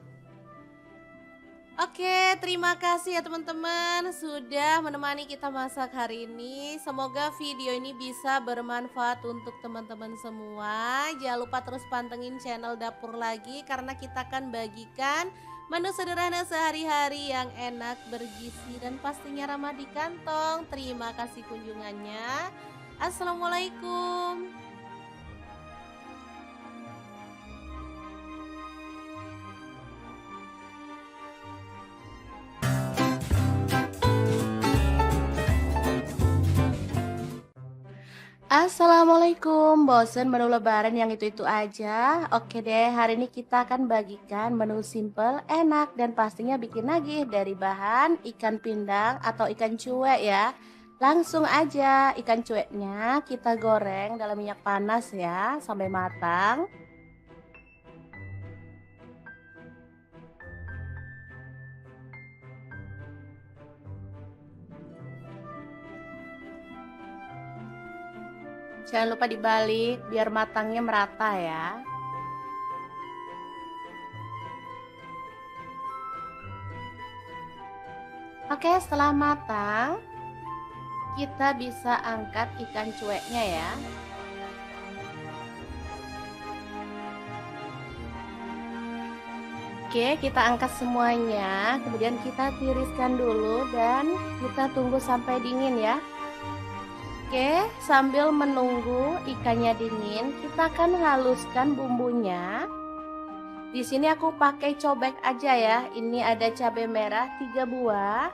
Oke, terima kasih ya teman-teman sudah menemani kita masak hari ini. Semoga video ini bisa bermanfaat untuk teman-teman semua. Jangan lupa terus pantengin channel Dapur Lagi karena kita akan bagikan menu sederhana sehari-hari yang enak, bergizi dan pastinya ramah di kantong. Terima kasih kunjungannya. Assalamualaikum. Assalamualaikum, bosen menu lebaran yang itu-itu aja? Oke deh, hari ini kita akan bagikan menu simple, enak, dan pastinya bikin nagih dari bahan ikan pindang atau ikan cuek ya. Langsung aja, ikan cueknya kita goreng dalam minyak panas ya, sampai matang. Jangan lupa dibalik biar matangnya merata ya. Oke, setelah matang, kita bisa angkat ikan cueknya ya. Oke, kita angkat semuanya, kemudian kita tiriskan dulu dan kita tunggu sampai dingin ya. Oke, sambil menunggu ikannya dingin, kita akan haluskan bumbunya. Di sini aku pakai cobek aja ya. Ini ada cabai merah 3 buah.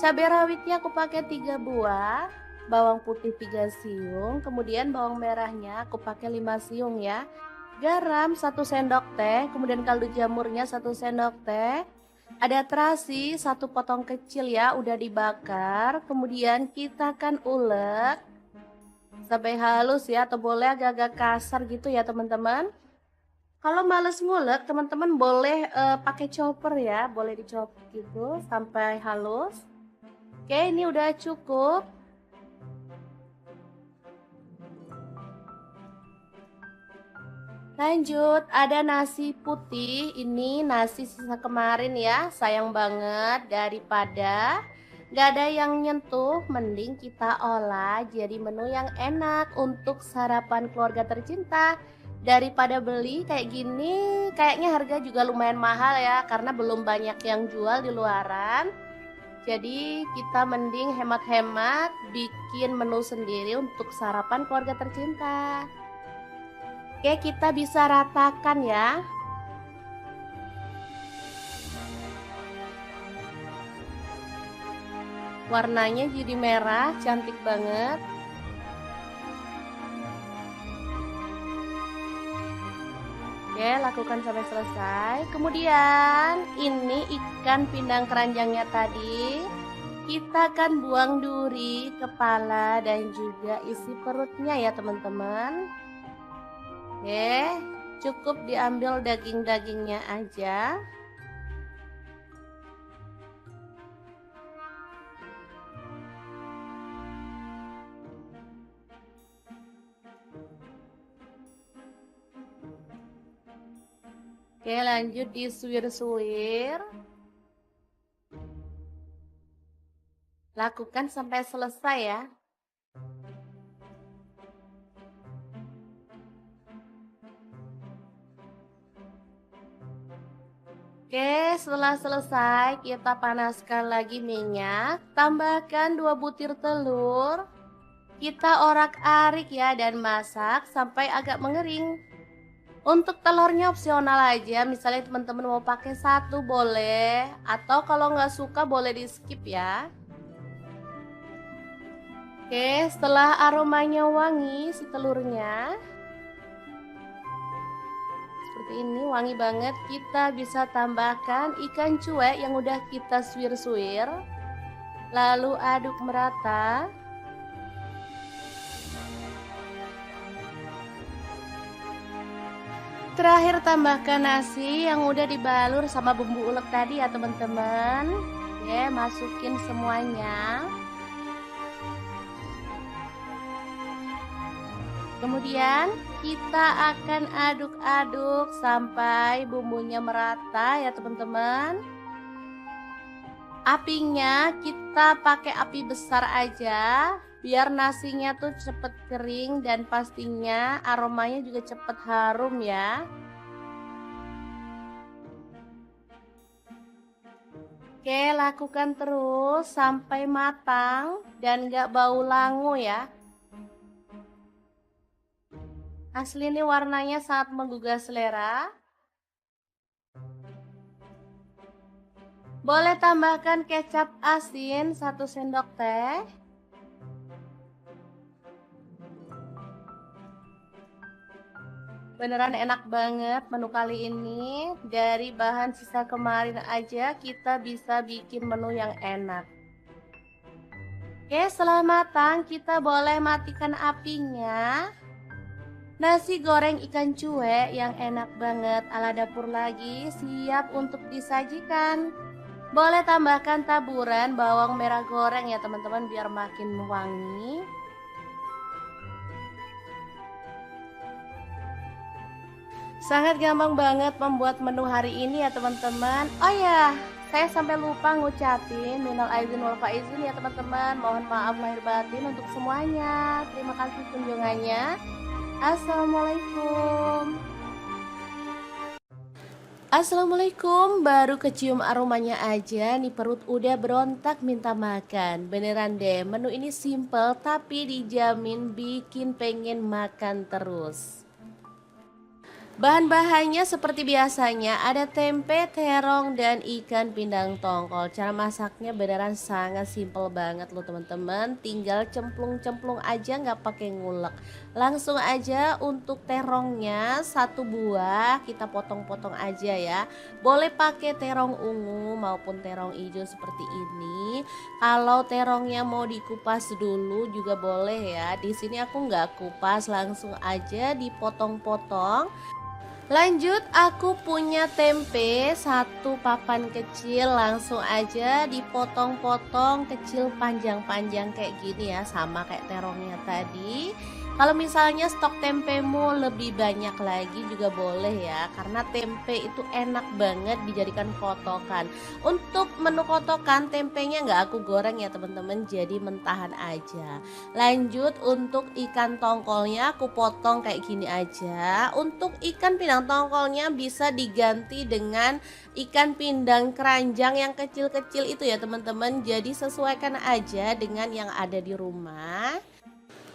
Cabai rawitnya aku pakai 3 buah. Bawang putih 3 siung, kemudian bawang merahnya aku pakai 5 siung ya. Garam 1 sendok teh, kemudian kaldu jamurnya 1 sendok teh. Ada terasi 1 potong kecil ya, udah dibakar. Kemudian kita akan ulek sampai halus ya, atau boleh agak-agak kasar gitu ya teman-teman. Kalau males ngulek, teman-teman boleh pakai chopper ya, boleh dicopot gitu sampai halus. Oke, ini udah cukup. Lanjut, ada nasi putih. Ini nasi sisa kemarin ya, sayang banget daripada nggak ada yang nyentuh, mending kita olah jadi menu yang enak untuk sarapan keluarga tercinta. Daripada beli kayak gini, kayaknya harga juga lumayan mahal ya, karena belum banyak yang jual di luaran. Jadi kita mending hemat-hemat bikin menu sendiri untuk sarapan keluarga tercinta. Oke, kita bisa ratakan ya. Warnanya jadi merah, cantik banget. Oke, lakukan sampai selesai. Kemudian ini ikan pindang keranjangnya tadi, kita akan buang duri, kepala, dan juga isi perutnya ya teman-teman. Oke, cukup diambil daging-dagingnya aja. Oke, lanjut disuir-suir. Lakukan sampai selesai ya. Oke, setelah selesai kita panaskan lagi minyak. Tambahkan 2 butir telur. Kita orak-arik ya dan masak sampai agak mengering. Untuk telurnya opsional aja, misalnya teman-teman mau pakai 1 boleh, atau kalau nggak suka boleh di skip ya. Oke, setelah aromanya wangi si telurnya, seperti ini wangi banget, kita bisa tambahkan ikan cuek yang udah kita suir-suir, lalu aduk merata. Terakhir tambahkan nasi yang udah dibalur sama bumbu ulek tadi ya teman-teman. Oke, masukin semuanya. Kemudian kita akan aduk-aduk sampai bumbunya merata ya teman-teman. Apinya kita pakai api besar aja, biar nasinya tuh cepet kering dan pastinya aromanya juga cepet harum ya. Oke, lakukan terus sampai matang dan gak bau langu ya. Asli ini warnanya sangat menggugah selera. Boleh tambahkan kecap asin 1 sendok teh. Beneran enak banget menu kali ini. Dari bahan sisa kemarin aja kita bisa bikin menu yang enak. Oke, setelah matang kita boleh matikan apinya. Nasi goreng ikan cuek yang enak banget ala dapur lagi siap untuk disajikan. Boleh tambahkan taburan bawang merah goreng ya teman-teman biar makin wangi. Sangat gampang banget membuat menu hari ini ya teman-teman. Oh ya, saya sampai lupa ngucapin minal aizin wal faizin ya teman-teman. Mohon maaf lahir batin untuk semuanya. Terima kasih kunjungannya. Assalamualaikum. Assalamualaikum, baru kecium aromanya aja nih perut udah berontak minta makan. Beneran deh, menu ini simple tapi dijamin bikin pengen makan terus. Bahan-bahannya seperti biasanya ada tempe, terong, dan ikan pindang tongkol. Cara masaknya beneran sangat simple banget loh teman-teman. Tinggal cemplung-cemplung aja nggak pakai ngulek. Langsung aja untuk terongnya 1 buah kita potong-potong aja ya. Boleh pakai terong ungu maupun terong hijau seperti ini. Kalau terongnya mau dikupas dulu juga boleh ya. Di sini aku nggak kupas, langsung aja dipotong-potong. Lanjut aku punya tempe 1 papan kecil, langsung aja dipotong-potong kecil panjang-panjang kayak gini ya, sama kayak terongnya tadi. Kalau misalnya stok tempemu lebih banyak lagi juga boleh ya, karena tempe itu enak banget dijadikan kotokan. Untuk menu kotokan tempenya nggak aku goreng ya teman-teman, jadi mentahan aja. Lanjut untuk ikan tongkolnya aku potong kayak gini aja. Untuk ikan pindang tongkolnya bisa diganti dengan ikan pindang keranjang yang kecil-kecil itu ya teman-teman. Jadi sesuaikan aja dengan yang ada di rumah.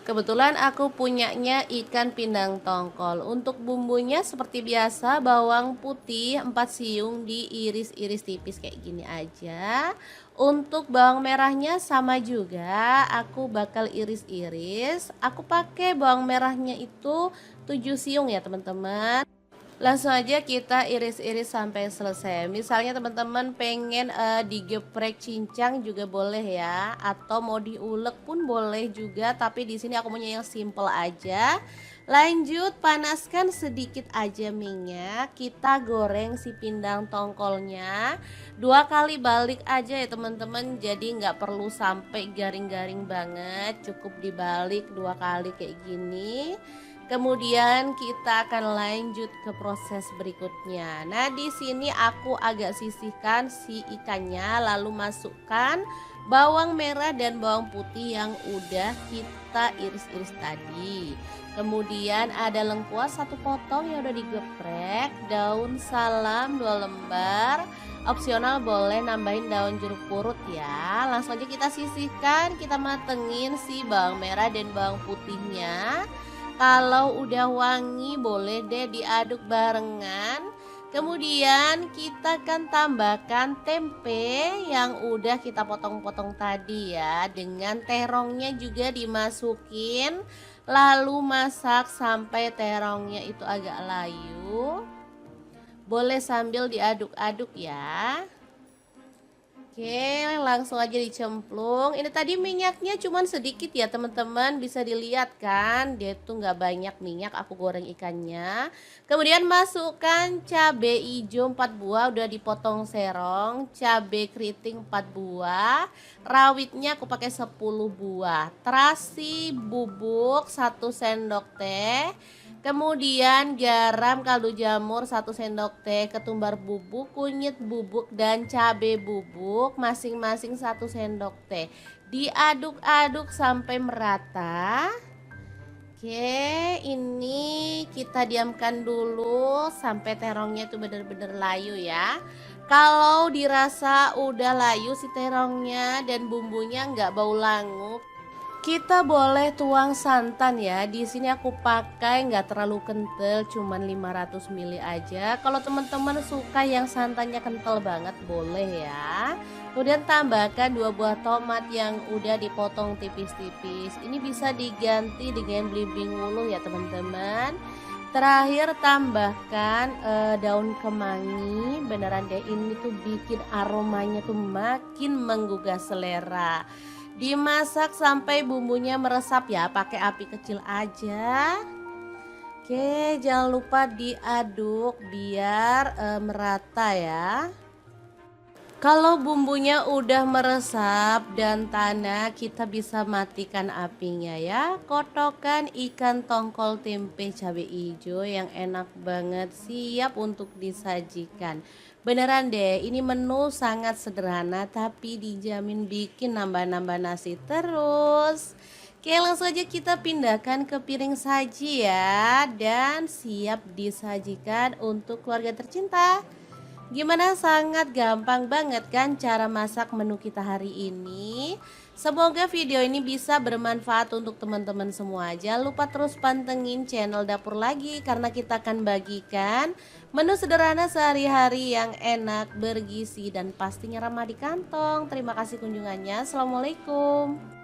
Kebetulan aku punyanya ikan pindang tongkol. Untuk bumbunya seperti biasa, bawang putih 4 siung diiris-iris tipis kayak gini aja. Untuk bawang merahnya sama juga, aku bakal iris-iris. Aku pakai bawang merahnya itu 7 siung ya teman-teman. Langsung aja kita iris-iris sampai selesai. Misalnya teman-teman pengen digeprek cincang juga boleh ya, atau mau diulek pun boleh juga, tapi di sini aku punya yang simple aja. Lanjut panaskan sedikit aja minyak, kita goreng si pindang tongkolnya. 2 kali balik aja ya teman-teman, jadi nggak perlu sampai garing-garing banget, cukup dibalik 2 kali kayak gini. Kemudian kita akan lanjut ke proses berikutnya. Nah, di sini aku agak sisihkan si ikannya, lalu masukkan bawang merah dan bawang putih yang udah kita iris-iris tadi. Kemudian ada lengkuas 1 potong yang udah digeprek, daun salam 2 lembar. Opsional boleh nambahin daun jeruk purut ya. Langsung aja kita sisihkan, kita matengin si bawang merah dan bawang putihnya. Kalau udah wangi boleh deh diaduk barengan. Kemudian kita akan tambahkan tempe yang udah kita potong-potong tadi ya. Dengan terongnya juga dimasukin. Lalu masak sampai terongnya itu agak layu. Boleh sambil diaduk-aduk ya. Oke, langsung aja dicemplung. Ini tadi minyaknya cuman sedikit ya teman-teman, bisa dilihat kan, dia tuh nggak banyak minyak aku goreng ikannya. Kemudian masukkan cabai hijau 4 buah udah dipotong serong, cabai keriting 4 buah, rawitnya aku pakai 10 buah, terasi bubuk 1 sendok teh. Kemudian garam, kaldu jamur 1 sendok teh, ketumbar bubuk, kunyit bubuk, dan cabai bubuk masing-masing 1 sendok teh. Diaduk-aduk sampai merata. Oke, ini kita diamkan dulu sampai terongnya itu benar-benar layu ya. Kalau dirasa udah layu si terongnya dan bumbunya nggak bau langu, kita boleh tuang santan ya. Di sini aku pakai nggak terlalu kental, cuman 500 ml aja. Kalau teman-teman suka yang santannya kental banget boleh ya. Kemudian tambahkan 2 buah tomat yang udah dipotong tipis-tipis. Ini bisa diganti dengan belimbing wuluh ya teman-teman. Terakhir tambahkan daun kemangi. Beneran deh, ini tuh bikin aromanya tuh makin menggugah selera. Dimasak sampai bumbunya meresap ya, pakai api kecil aja. Oke, jangan lupa diaduk biar merata ya. Kalau bumbunya udah meresap dan tanah, kita bisa matikan apinya ya. Kotokan ikan tongkol tempe cabai hijau yang enak banget siap untuk disajikan. Beneran deh, ini menu sangat sederhana tapi dijamin bikin nambah-nambah nasi terus. Oke, langsung aja kita pindahkan ke piring saji ya, dan siap disajikan untuk keluarga tercinta. Gimana, sangat gampang banget kan cara masak menu kita hari ini. Semoga video ini bisa bermanfaat untuk teman-teman semua. Jangan lupa terus pantengin channel Dapur Lagi, karena kita akan bagikan menu sederhana sehari-hari yang enak, bergizi, dan pastinya ramah di kantong. Terima kasih kunjungannya. Assalamualaikum.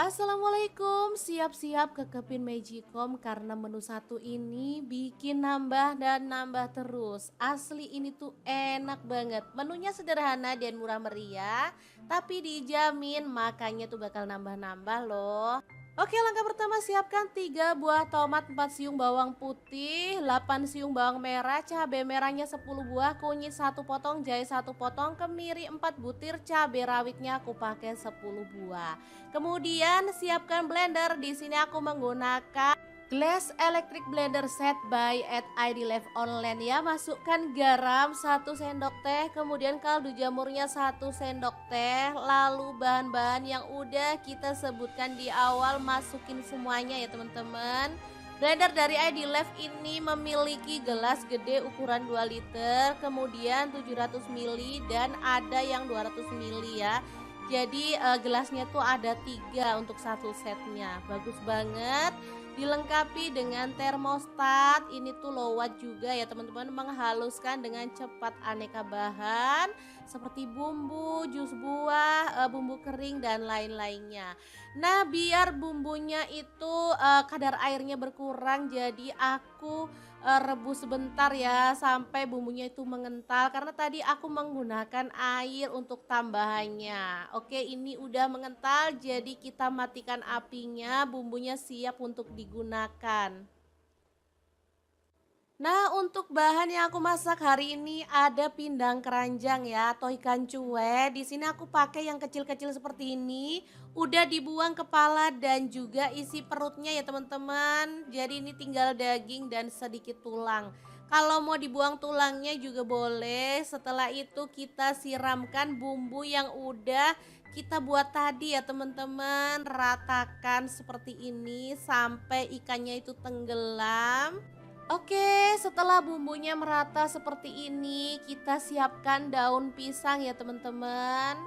Assalamualaikum, siap-siap ke Kepin Magicom karena menu satu ini bikin nambah dan nambah terus. Asli ini tuh enak banget, menunya sederhana dan murah meriah, tapi dijamin makannya tuh bakal nambah-nambah loh. Oke, langkah pertama siapkan 3 buah tomat, 4 siung bawang putih, 8 siung bawang merah, cabai merahnya 10 buah, kunyit 1 potong, jahe 1 potong, kemiri 4 butir, cabai rawitnya aku pakai 10 buah. Kemudian siapkan blender. Di sini aku menggunakan Glass Electric Blender Set by at ID Live Online ya. Masukkan garam 1 sendok teh, kemudian kaldu jamurnya 1 sendok teh. Lalu bahan-bahan yang udah kita sebutkan di awal masukin semuanya ya teman-teman. Blender dari ID Live ini memiliki gelas gede ukuran 2 liter, kemudian 700 ml dan ada yang 200 ml ya. Jadi gelasnya tuh ada 3 untuk satu setnya. Bagus banget. Dilengkapi dengan termostat, ini tuh low watt juga ya teman-teman, menghaluskan dengan cepat aneka bahan seperti bumbu, jus buah, bumbu kering dan lain-lainnya. Nah, biar bumbunya itu kadar airnya berkurang, jadi aku rebus sebentar ya sampai bumbunya itu mengental, karena tadi aku menggunakan air untuk tambahannya. Oke, ini udah mengental, jadi kita matikan apinya, bumbunya siap untuk digunakan. Nah, untuk bahan yang aku masak hari ini ada pindang keranjang ya atau ikan cuek. Di sini aku pakai yang kecil-kecil seperti ini. Udah dibuang kepala dan juga isi perutnya ya teman-teman. Jadi ini tinggal daging dan sedikit tulang. Kalau mau dibuang tulangnya juga boleh. Setelah itu kita siramkan bumbu yang udah kita buat tadi ya teman-teman. Ratakan seperti ini sampai ikannya itu tenggelam. Oke, setelah bumbunya merata seperti ini, kita siapkan daun pisang ya teman-teman.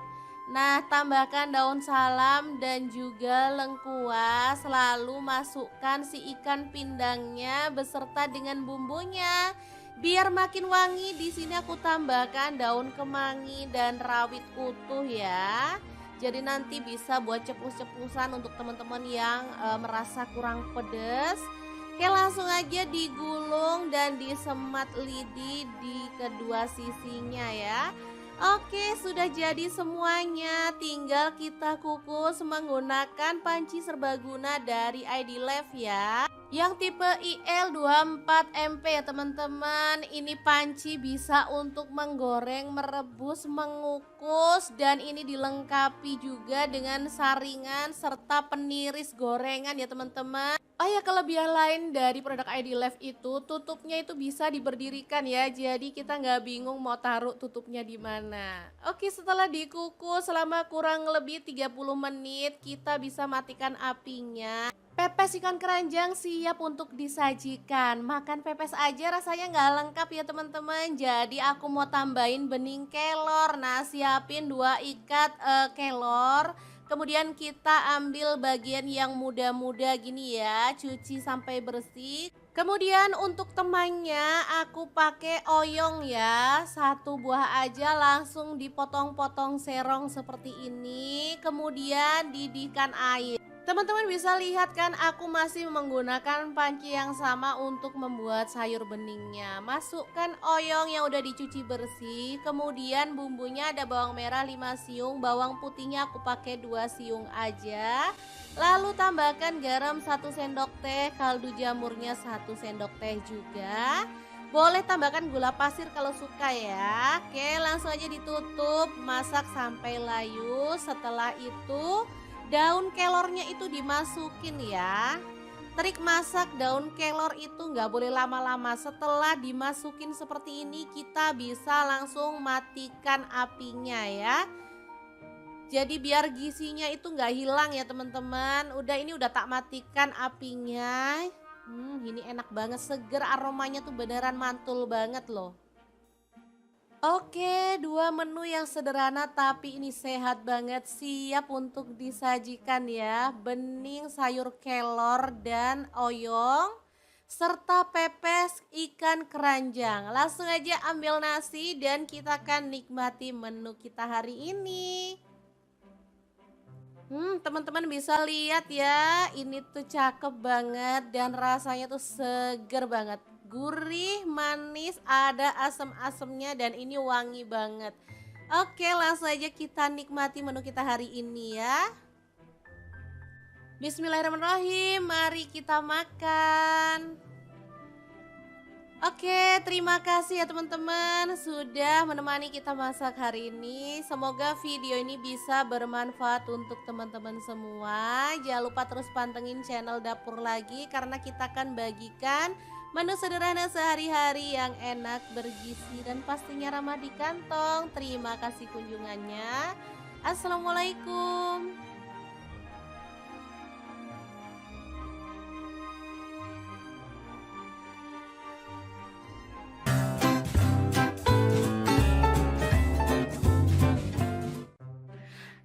Nah, tambahkan daun salam dan juga lengkuas, lalu masukkan si ikan pindangnya beserta dengan bumbunya. Biar makin wangi, di sini aku tambahkan daun kemangi dan rawit utuh ya. Jadi nanti bisa buat cepus-cepusan untuk teman-teman yang merasa kurang pedas. Oke, langsung aja digulung dan disemat lidi di kedua sisinya ya. Oke, sudah jadi semuanya. Tinggal kita kukus menggunakan panci serbaguna dari ID Live ya. Yang tipe IL24MP ya teman-teman. Ini panci bisa untuk menggoreng, merebus, mengukus, dan ini dilengkapi juga dengan saringan serta peniris gorengan ya teman-teman. Oh ya, kelebihan lain dari produk ID Live itu tutupnya itu bisa diberdirikan ya. Jadi kita nggak bingung mau taruh tutupnya di mana. Oke, setelah dikukus selama kurang lebih 30 menit, kita bisa matikan apinya. Pepes ikan keranjang siap untuk disajikan. Makan pepes aja rasanya nggak lengkap ya teman-teman. Jadi aku mau tambahin bening kelor. Nah, siapin 2 ikat kelor. Kemudian kita ambil bagian yang muda-muda gini ya, cuci sampai bersih. Kemudian untuk temannya aku pakai oyong ya, 1 buah aja langsung dipotong-potong serong seperti ini. Kemudian didihkan air. Teman-teman bisa lihat kan aku masih menggunakan panci yang sama untuk membuat sayur beningnya. Masukkan oyong yang udah dicuci bersih. Kemudian bumbunya ada bawang merah 5 siung, bawang putihnya aku pakai 2 siung aja. Lalu tambahkan garam 1 sendok teh, kaldu jamurnya 1 sendok teh juga. Boleh tambahkan gula pasir kalau suka ya. Oke, langsung aja ditutup, masak sampai layu. Setelah itu daun kelornya itu dimasukin ya. Trik masak daun kelor itu nggak boleh lama-lama. Setelah dimasukin seperti ini kita bisa langsung matikan apinya ya. Jadi biar gizinya itu nggak hilang ya teman-teman. Ini udah tak matikan apinya. Ini enak banget, seger, aromanya tuh beneran mantul banget loh. Oke, 2 menu yang sederhana tapi ini sehat banget, siap untuk disajikan ya. Bening sayur kelor dan oyong serta pepes ikan keranjang. Langsung aja ambil nasi dan kita akan nikmati menu kita hari ini. Teman-teman bisa lihat ya, ini tuh cakep banget dan rasanya tuh seger banget. Gurih, manis, ada asam-asamnya dan ini wangi banget. Oke, langsung aja kita nikmati menu kita hari ini ya. Bismillahirrahmanirrahim, mari kita makan. Oke, terima kasih ya teman-teman sudah menemani kita masak hari ini. Semoga video ini bisa bermanfaat untuk teman-teman semua. Jangan lupa terus pantengin channel Dapur Lagi karena kita akan bagikan menu sederhana sehari-hari yang enak, bergizi dan pastinya ramah di kantong. Terima kasih kunjungannya. Assalamualaikum.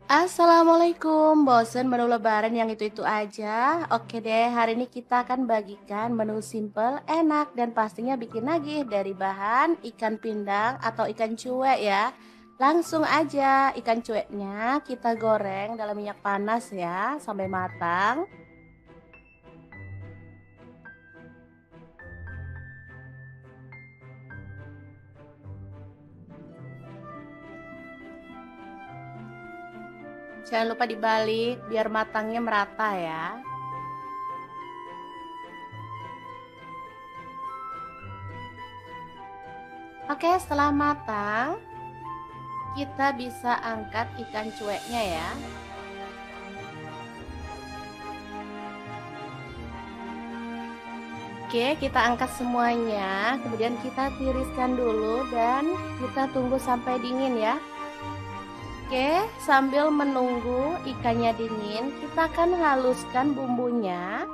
Assalamualaikum, bosen menu lebaran yang itu-itu aja? Oke deh, hari ini kita akan bagikan menu simple, enak, dan pastinya bikin nagih dari bahan ikan pindang atau ikan cuek ya. Langsung aja ikan cueknya kita goreng dalam minyak panas ya, sampai matang. Jangan lupa dibalik biar matangnya merata ya. Oke, setelah matang, kita bisa angkat ikan cueknya ya. Oke, kita angkat semuanya, kemudian kita tiriskan dulu dan kita tunggu sampai dingin ya. Oke, sambil menunggu ikannya dingin, kita akan haluskan bumbunya.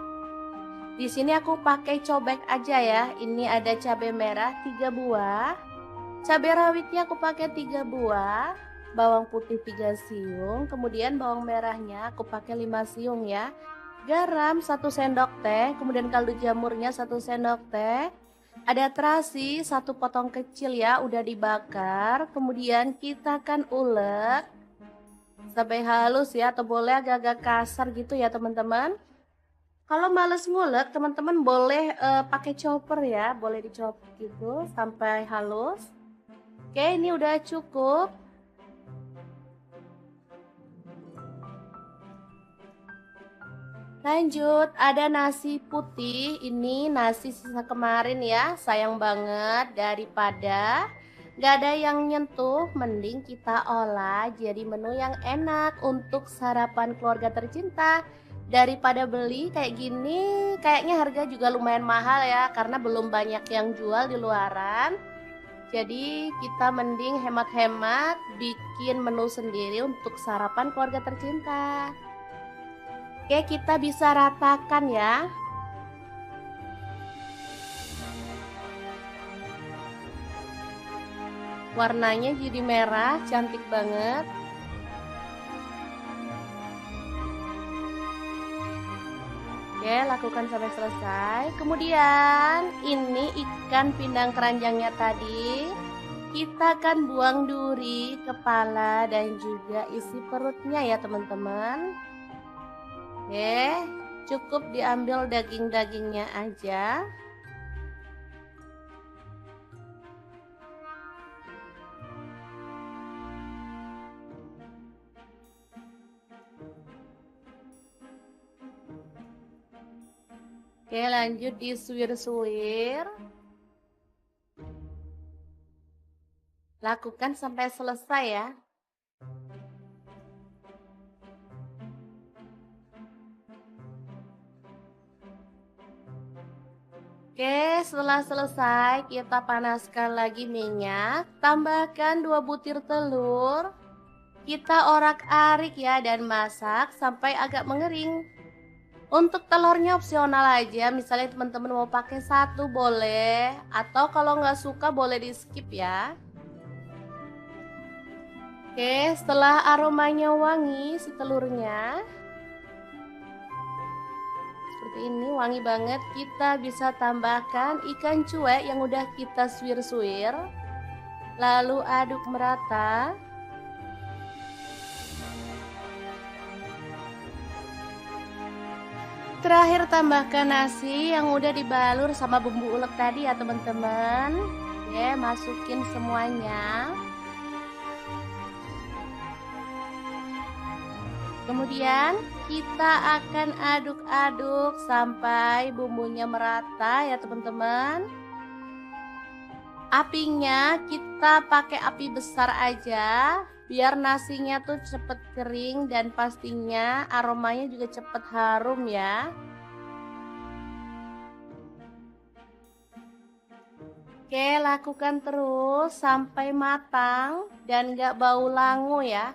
Di sini aku pakai cobek aja ya. Ini ada cabai merah 3 buah. Cabai rawitnya aku pakai 3 buah. Bawang putih 3 siung, kemudian bawang merahnya aku pakai 5 siung ya. Garam 1 sendok teh, kemudian kaldu jamurnya 1 sendok teh. Ada terasi 1 potong kecil ya, udah dibakar. Kemudian kita akan ulek sampai halus ya, atau boleh agak-agak kasar gitu ya teman-teman. Kalau males ngulek, teman-teman boleh pakai chopper ya, boleh dicopot gitu sampai halus. Oke, ini udah cukup. Lanjut, ada nasi putih. Ini nasi sisa kemarin ya, sayang banget. Daripada gak ada yang nyentuh, mending kita olah jadi menu yang enak untuk sarapan keluarga tercinta. Daripada beli kayak gini, kayaknya harga juga lumayan mahal ya, karena belum banyak yang jual di luaran. Jadi kita mending hemat-hemat bikin menu sendiri untuk sarapan keluarga tercinta. Oke, kita bisa ratakan ya. Warnanya jadi merah, cantik banget. Oke, lakukan sampai selesai. Kemudian ini ikan pindang keranjangnya tadi. Kita akan buang duri, kepala, dan juga isi perutnya ya teman-teman. Oke, cukup diambil daging-dagingnya aja. Oke, lanjut disuir-suir. Lakukan sampai selesai ya. Oke, setelah selesai kita panaskan lagi minyak, tambahkan 2 butir telur. Kita orak-arik ya dan masak sampai agak mengering. Untuk telurnya opsional aja, misalnya teman-teman mau pakai 1 boleh, atau kalau nggak suka boleh di skip ya. Oke, setelah aromanya wangi si telurnya, seperti ini wangi banget, kita bisa tambahkan ikan cuek yang udah kita suir-suir, lalu aduk merata. Terakhir tambahkan nasi yang udah dibalur sama bumbu ulek tadi ya teman-teman. Oke, masukin semuanya. Kemudian kita akan aduk-aduk sampai bumbunya merata ya teman-teman. Apinya kita pakai api besar aja biar nasinya tuh cepet kering dan pastinya aromanya juga cepet harum ya. Oke, lakukan terus sampai matang dan gak bau langu ya.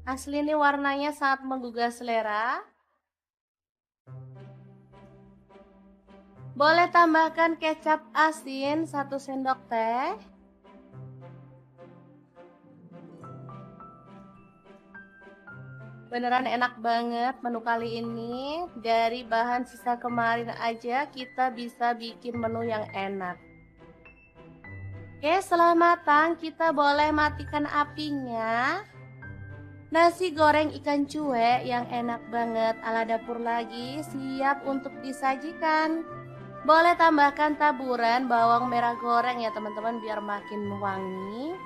Asli ini warnanya sangat menggugah selera. Boleh tambahkan kecap asin 1 sendok teh. Beneran enak banget menu kali ini. Dari bahan sisa kemarin aja kita bisa bikin menu yang enak. Oke, setelah matang kita boleh matikan apinya. Nasi goreng ikan cuek yang enak banget ala dapur lagi siap untuk disajikan. Boleh tambahkan taburan bawang merah goreng ya teman-teman biar makin wangi.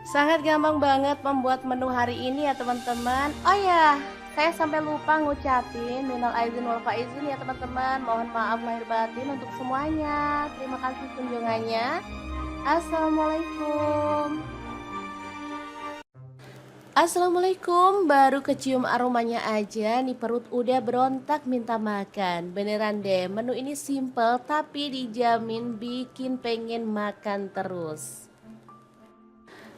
Sangat gampang banget membuat menu hari ini ya teman-teman. Oh ya, saya sampai lupa ngucapin minal aizin wal faizin ya teman-teman. Mohon maaf lahir batin untuk semuanya. Terima kasih kunjungannya. Assalamualaikum. Assalamualaikum, baru kecium aromanya aja nih perut udah berontak minta makan. Beneran deh, menu ini simple tapi dijamin bikin pengen makan terus.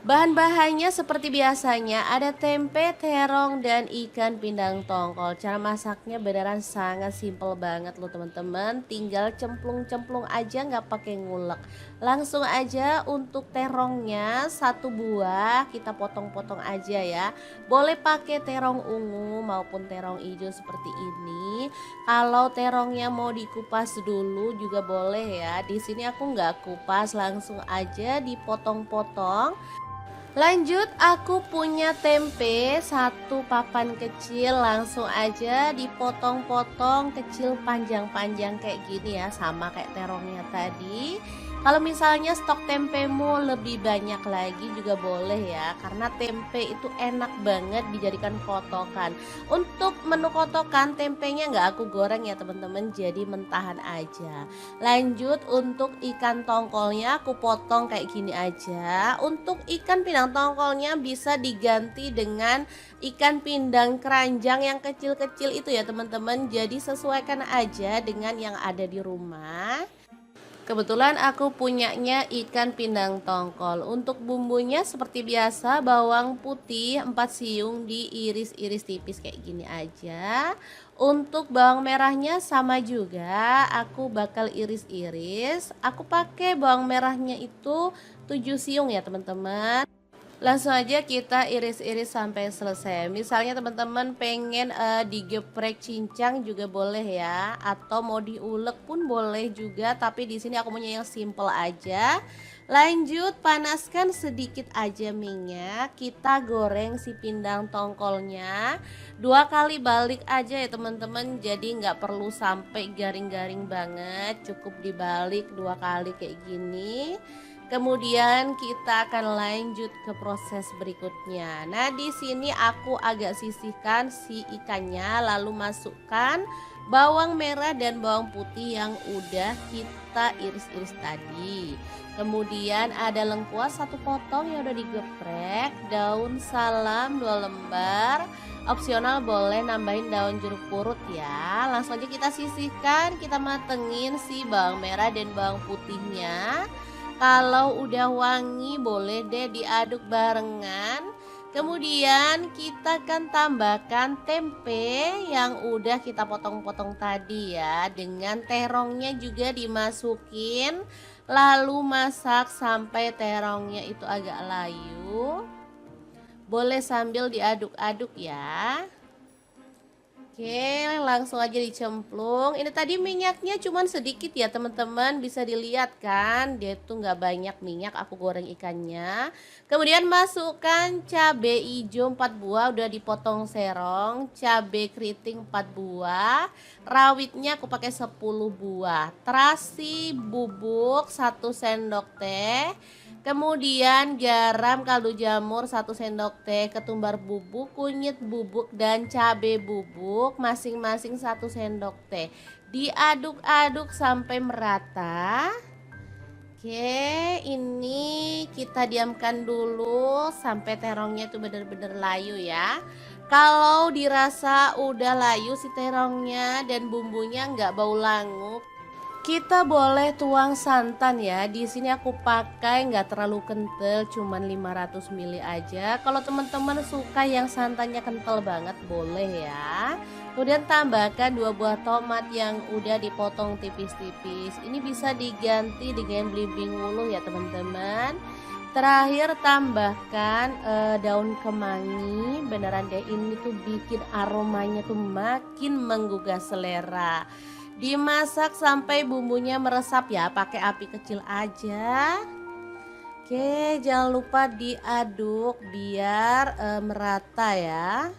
Bahan-bahannya seperti biasanya ada tempe, terong, dan ikan pindang tongkol. Cara masaknya beneran sangat simple banget loh teman-teman. Tinggal cemplung-cemplung aja nggak pakai ngulek. Langsung aja untuk terongnya 1 buah kita potong-potong aja ya. Boleh pakai terong ungu maupun terong hijau seperti ini. Kalau terongnya mau dikupas dulu juga boleh ya. Di sini aku nggak kupas, langsung aja dipotong-potong. Lanjut, aku punya tempe 1 papan kecil, langsung aja dipotong-potong kecil panjang-panjang kayak gini ya, sama kayak terongnya tadi. Kalau misalnya stok tempemu lebih banyak lagi juga boleh ya, karena tempe itu enak banget dijadikan kotokan. Untuk menu kotokan tempenya nggak aku goreng ya teman-teman, jadi mentahan aja. Lanjut untuk ikan tongkolnya aku potong kayak gini aja. Untuk ikan pindang tongkolnya bisa diganti dengan ikan pindang keranjang yang kecil-kecil itu ya teman-teman. Jadi sesuaikan aja dengan yang ada di rumah. Kebetulan aku punyanya ikan pindang tongkol. Untuk bumbunya seperti biasa, bawang putih 4 siung diiris-iris tipis kayak gini aja. Untuk bawang merahnya sama juga, aku bakal iris-iris. Aku pakai bawang merahnya itu 7 siung ya teman-teman. Langsung aja kita iris-iris sampai selesai. Misalnya teman-teman pengen digeprek cincang juga boleh ya, atau mau diulek pun boleh juga, tapi di sini aku punya yang simple aja. Lanjut, panaskan sedikit aja minyak. Kita goreng si pindang tongkolnya 2 kali balik aja ya teman-teman. Jadi nggak perlu sampai garing-garing banget, cukup dibalik 2 kali kayak gini. Kemudian kita akan lanjut ke proses berikutnya. Nah, di sini aku agak sisihkan si ikannya, lalu masukkan bawang merah dan bawang putih yang udah kita iris-iris tadi. Kemudian ada lengkuas 1 potong yang udah digeprek, daun salam 2 lembar. Opsional boleh nambahin daun jeruk purut ya. Langsung aja kita sisihkan, kita matengin si bawang merah dan bawang putihnya. Kalau udah wangi boleh deh diaduk barengan. Kemudian kita akan tambahkan tempe yang udah kita potong-potong tadi ya. Dengan terongnya juga dimasukin. Lalu masak sampai terongnya itu agak layu. Boleh sambil diaduk-aduk ya. Oke, langsung aja dicemplung. Ini tadi minyaknya cuman sedikit ya teman-teman, bisa dilihat kan, dia tuh nggak banyak minyak aku goreng ikannya. Kemudian masukkan cabai hijau 4 buah udah dipotong serong, cabai keriting 4 buah, rawitnya aku pakai 10 buah, terasi bubuk 1 sendok teh, Kemudian garam, kaldu jamur 1 sendok teh, ketumbar bubuk, kunyit bubuk, dan cabai bubuk masing-masing 1 sendok teh. Diaduk-aduk sampai merata. Oke, ini kita diamkan dulu sampai terongnya itu benar-benar layu ya. Kalau dirasa udah layu si terongnya dan bumbunya nggak bau langu, kita boleh tuang santan ya. Di sini aku pakai nggak terlalu kental, cuman 500 ml aja. Kalau teman-teman suka yang santannya kental banget boleh ya. Kemudian tambahkan 2 buah tomat yang udah dipotong tipis-tipis. Ini bisa diganti dengan belimbing wuluh ya teman-teman. Terakhir tambahkan daun kemangi. Beneran deh, ini tuh bikin aromanya tuh makin menggugah selera. Dimasak sampai bumbunya meresap ya, pakai api kecil aja. Oke, jangan lupa diaduk biar merata ya.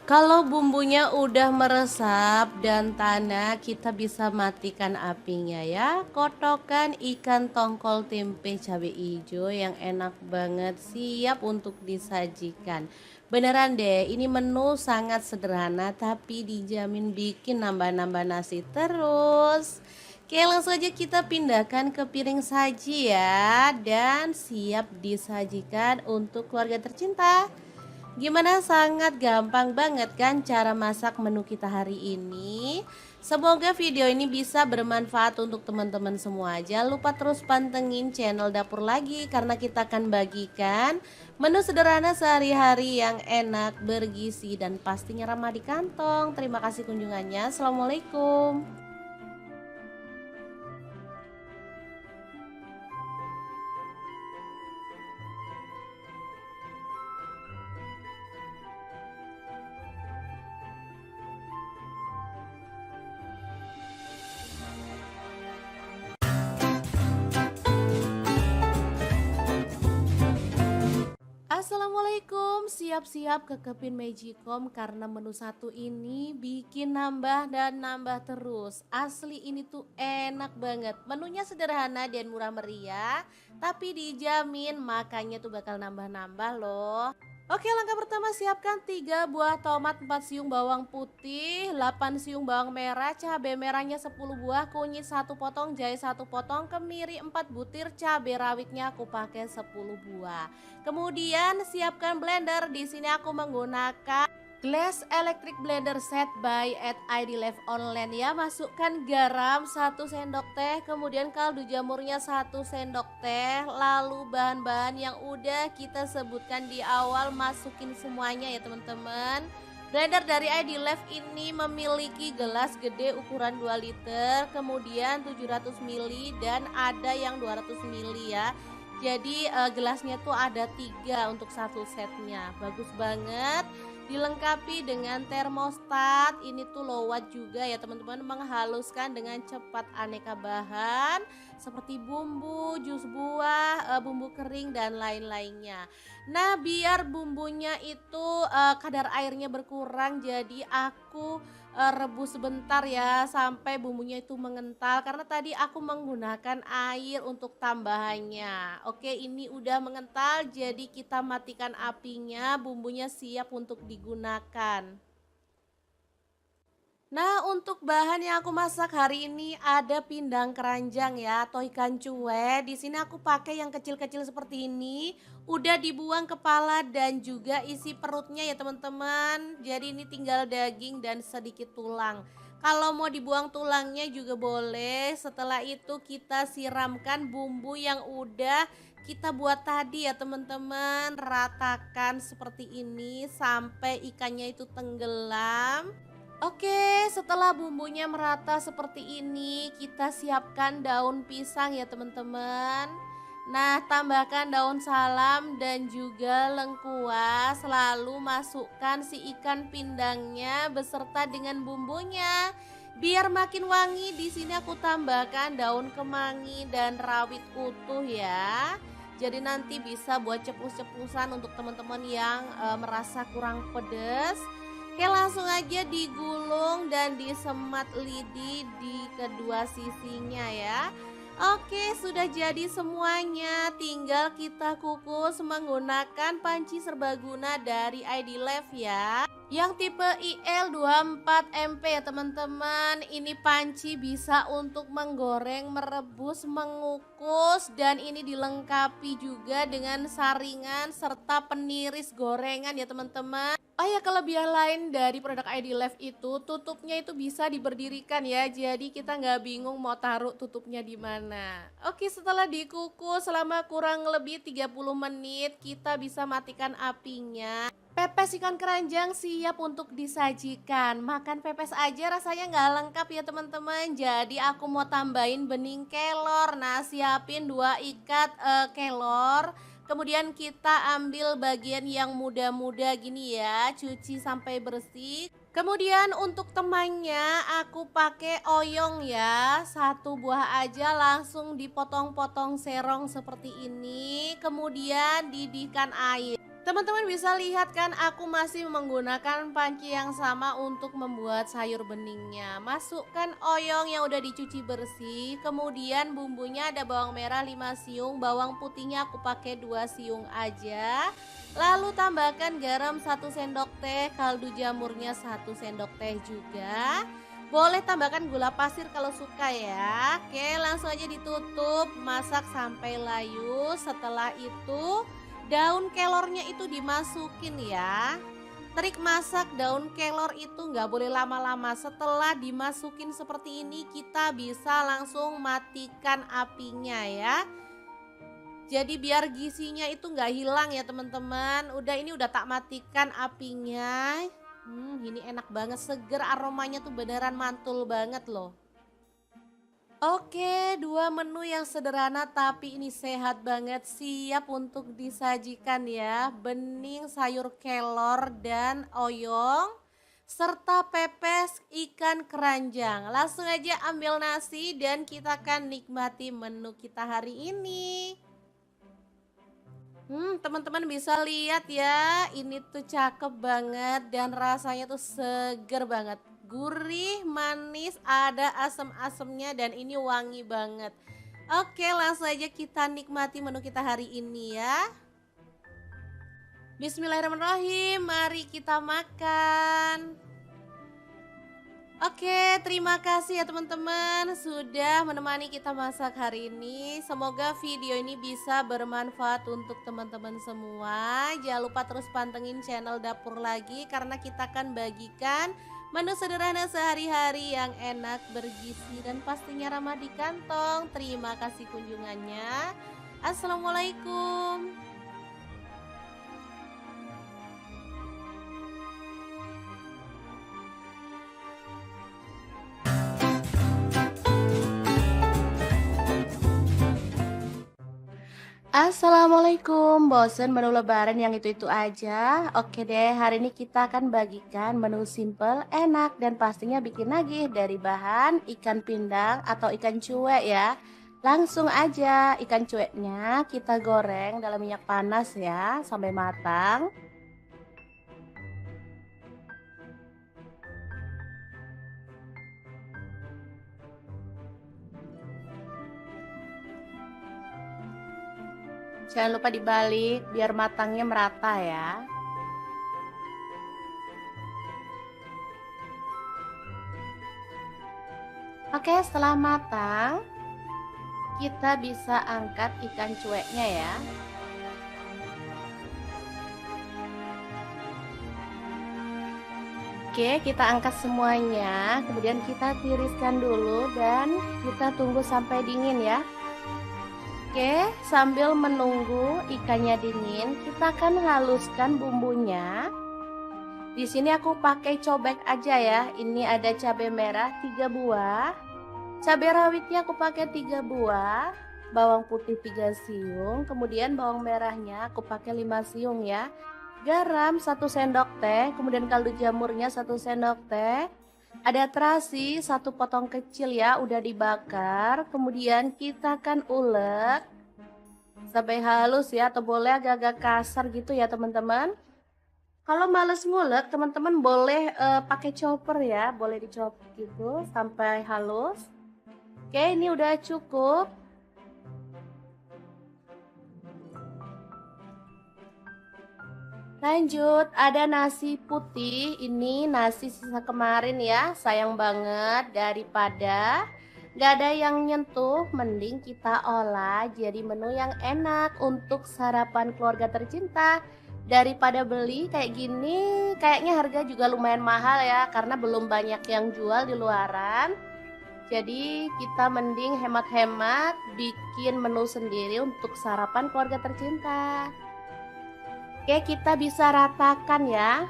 Kalau bumbunya udah meresap dan tanah, kita bisa matikan apinya ya. Kotokan ikan tongkol tempe cabai hijau yang enak banget, siap untuk disajikan. Beneran deh, ini menu sangat sederhana tapi dijamin bikin nambah-nambah nasi terus. Oke, langsung aja kita pindahkan ke piring saji ya. Dan siap disajikan untuk keluarga tercinta. Gimana, sangat gampang banget kan cara masak menu kita hari ini. Semoga video ini bisa bermanfaat untuk teman-teman semua. Jangan lupa terus pantengin channel Dapur Lagi karena kita akan bagikan menu sederhana sehari-hari yang enak, bergizi, dan pastinya ramah di kantong. Terima kasih kunjungannya. Assalamualaikum. Assalamualaikum, siap-siap ke Kepin Magicom karena menu satu ini bikin nambah dan nambah terus. Asli ini tuh enak banget. Menunya sederhana dan murah meriah, tapi dijamin makannya tuh bakal nambah-nambah loh. Oke, langkah pertama siapkan 3 buah tomat, 4 siung bawang putih, 8 siung bawang merah, cabai merahnya 10 buah, kunyit 1 potong, jahe 1 potong, kemiri 4 butir, cabai rawitnya aku pakai 10 buah. Kemudian siapkan blender. Di sini aku menggunakan Glass Electric Blender Set by ID Live Online ya. Masukkan garam 1 sendok teh, kemudian kaldu jamurnya 1 sendok teh. Lalu bahan-bahan yang udah kita sebutkan di awal masukin semuanya ya teman-teman. Blender dari ID Live ini memiliki gelas gede ukuran 2 liter, kemudian 700 ml dan ada yang 200 ml ya. Jadi gelasnya tuh ada 3 untuk satu setnya. Bagus banget. Dilengkapi dengan termostat. Ini tuh low watt juga ya teman-teman, menghaluskan dengan cepat aneka bahan seperti bumbu, jus buah, bumbu kering dan lain-lainnya. Nah, biar bumbunya itu kadar airnya berkurang, jadi aku rebus sebentar ya sampai bumbunya itu mengental karena tadi aku menggunakan air untuk tambahannya. Oke, ini udah mengental, jadi kita matikan apinya, bumbunya siap untuk digunakan. Nah, untuk bahan yang aku masak hari ini ada pindang keranjang ya atau ikan cuek. Di sini aku pakai yang kecil-kecil seperti ini. Udah dibuang kepala dan juga isi perutnya ya teman-teman. Jadi ini tinggal daging dan sedikit tulang. Kalau mau dibuang tulangnya juga boleh. Setelah itu kita siramkan bumbu yang udah kita buat tadi ya teman-teman. Ratakan seperti ini sampai ikannya itu tenggelam. Oke, setelah bumbunya merata seperti ini, kita siapkan daun pisang ya teman-teman. Nah, tambahkan daun salam dan juga lengkuas, lalu masukkan si ikan pindangnya beserta dengan bumbunya. Biar makin wangi, di sini aku tambahkan daun kemangi dan rawit utuh ya. Jadi nanti bisa buat cepus-cepusan untuk teman-teman yang merasa kurang pedas. Oke, langsung aja digulung dan disemat lidi di kedua sisinya ya. Oke, sudah jadi semuanya. Tinggal kita kukus menggunakan panci serbaguna dari ID Life ya. Yang tipe IL24MP ya teman-teman. Ini panci bisa untuk menggoreng, merebus, mengukus, dan ini dilengkapi juga dengan saringan serta peniris gorengan ya teman-teman. Oh ya, kelebihan lain dari produk ID Life itu tutupnya itu bisa diberdirikan ya. Jadi kita nggak bingung mau taruh tutupnya di mana. Oke, setelah dikukus selama kurang lebih 30 menit, kita bisa matikan apinya. Pepes ikan keranjang siap untuk disajikan. Makan pepes aja rasanya nggak lengkap ya teman-teman. Jadi aku mau tambahin bening kelor. Nah, siapin 2 ikat kelor. Kemudian kita ambil bagian yang muda-muda gini ya, cuci sampai bersih. Kemudian untuk temannya aku pakai oyong ya, 1 buah aja langsung dipotong-potong serong seperti ini. Kemudian didihkan air. Teman-teman bisa lihat kan aku masih menggunakan panci yang sama untuk membuat sayur beningnya. Masukkan oyong yang udah dicuci bersih. Kemudian bumbunya ada bawang merah 5 siung, bawang putihnya aku pakai 2 siung aja. Lalu tambahkan garam 1 sendok teh, kaldu jamurnya 1 sendok teh juga. Boleh tambahkan gula pasir kalau suka ya. Oke, langsung aja ditutup, masak sampai layu. Setelah itu daun kelornya itu dimasukin ya. Trik masak daun kelor itu nggak boleh lama-lama. Setelah dimasukin seperti ini kita bisa langsung matikan apinya ya. Jadi biar gizinya itu nggak hilang ya teman-teman. Ini udah tak matikan apinya. Ini enak banget, seger, aromanya tuh beneran mantul banget loh. Oke, 2 menu yang sederhana tapi ini sehat banget, siap untuk disajikan ya. Bening sayur kelor dan oyong serta pepes ikan keranjang. Langsung aja ambil nasi dan kita akan nikmati menu kita hari ini. Teman-teman bisa lihat ya, ini tuh cakep banget dan rasanya tuh seger banget. Gurih, manis, ada asam-asamnya dan ini wangi banget. Oke, langsung aja kita nikmati menu kita hari ini ya. Bismillahirrahmanirrahim, mari kita makan. Oke, terima kasih ya teman-teman sudah menemani kita masak hari ini. Semoga video ini bisa bermanfaat untuk teman-teman semua. Jangan lupa terus pantengin channel Dapur Lagi karena kita akan bagikan menu sederhana sehari-hari yang enak, bergizi dan pastinya ramah di kantong. Terima kasih kunjungannya. Assalamualaikum. Assalamualaikum, bosen menu lebaran yang itu-itu aja? Oke deh, hari ini kita akan bagikan menu simple, enak, dan pastinya bikin nagih dari bahan ikan pindang atau ikan cuek ya. Langsung aja ikan cueknya kita goreng dalam minyak panas ya, sampai matang. Jangan lupa dibalik biar matangnya merata ya. Oke, setelah matang, kita bisa angkat ikan cueknya ya. Oke, kita angkat semuanya, kemudian kita tiriskan dulu dan kita tunggu sampai dingin ya. Oke, sambil menunggu ikannya dingin, kita akan haluskan bumbunya. Di sini aku pakai cobek aja ya. Ini ada cabai merah 3 buah. Cabai rawitnya aku pakai 3 buah. Bawang putih 3 siung, kemudian bawang merahnya aku pakai 5 siung ya. Garam 1 sendok teh, kemudian kaldu jamurnya 1 sendok teh. Ada terasi 1 potong kecil ya, udah dibakar. Kemudian kita akan ulek sampai halus ya, atau boleh agak-agak kasar gitu ya teman-teman. Kalau males ngulek, teman-teman boleh pakai chopper ya, boleh dicopot gitu sampai halus. Oke, ini udah cukup. Lanjut, ada nasi putih. Ini nasi sisa kemarin ya, sayang banget. Daripada nggak ada yang nyentuh, mending kita olah jadi menu yang enak untuk sarapan keluarga tercinta. Daripada beli kayak gini, kayaknya harga juga lumayan mahal ya, karena belum banyak yang jual di luaran. Jadi kita mending hemat-hemat bikin menu sendiri untuk sarapan keluarga tercinta. Oke, kita bisa ratakan ya.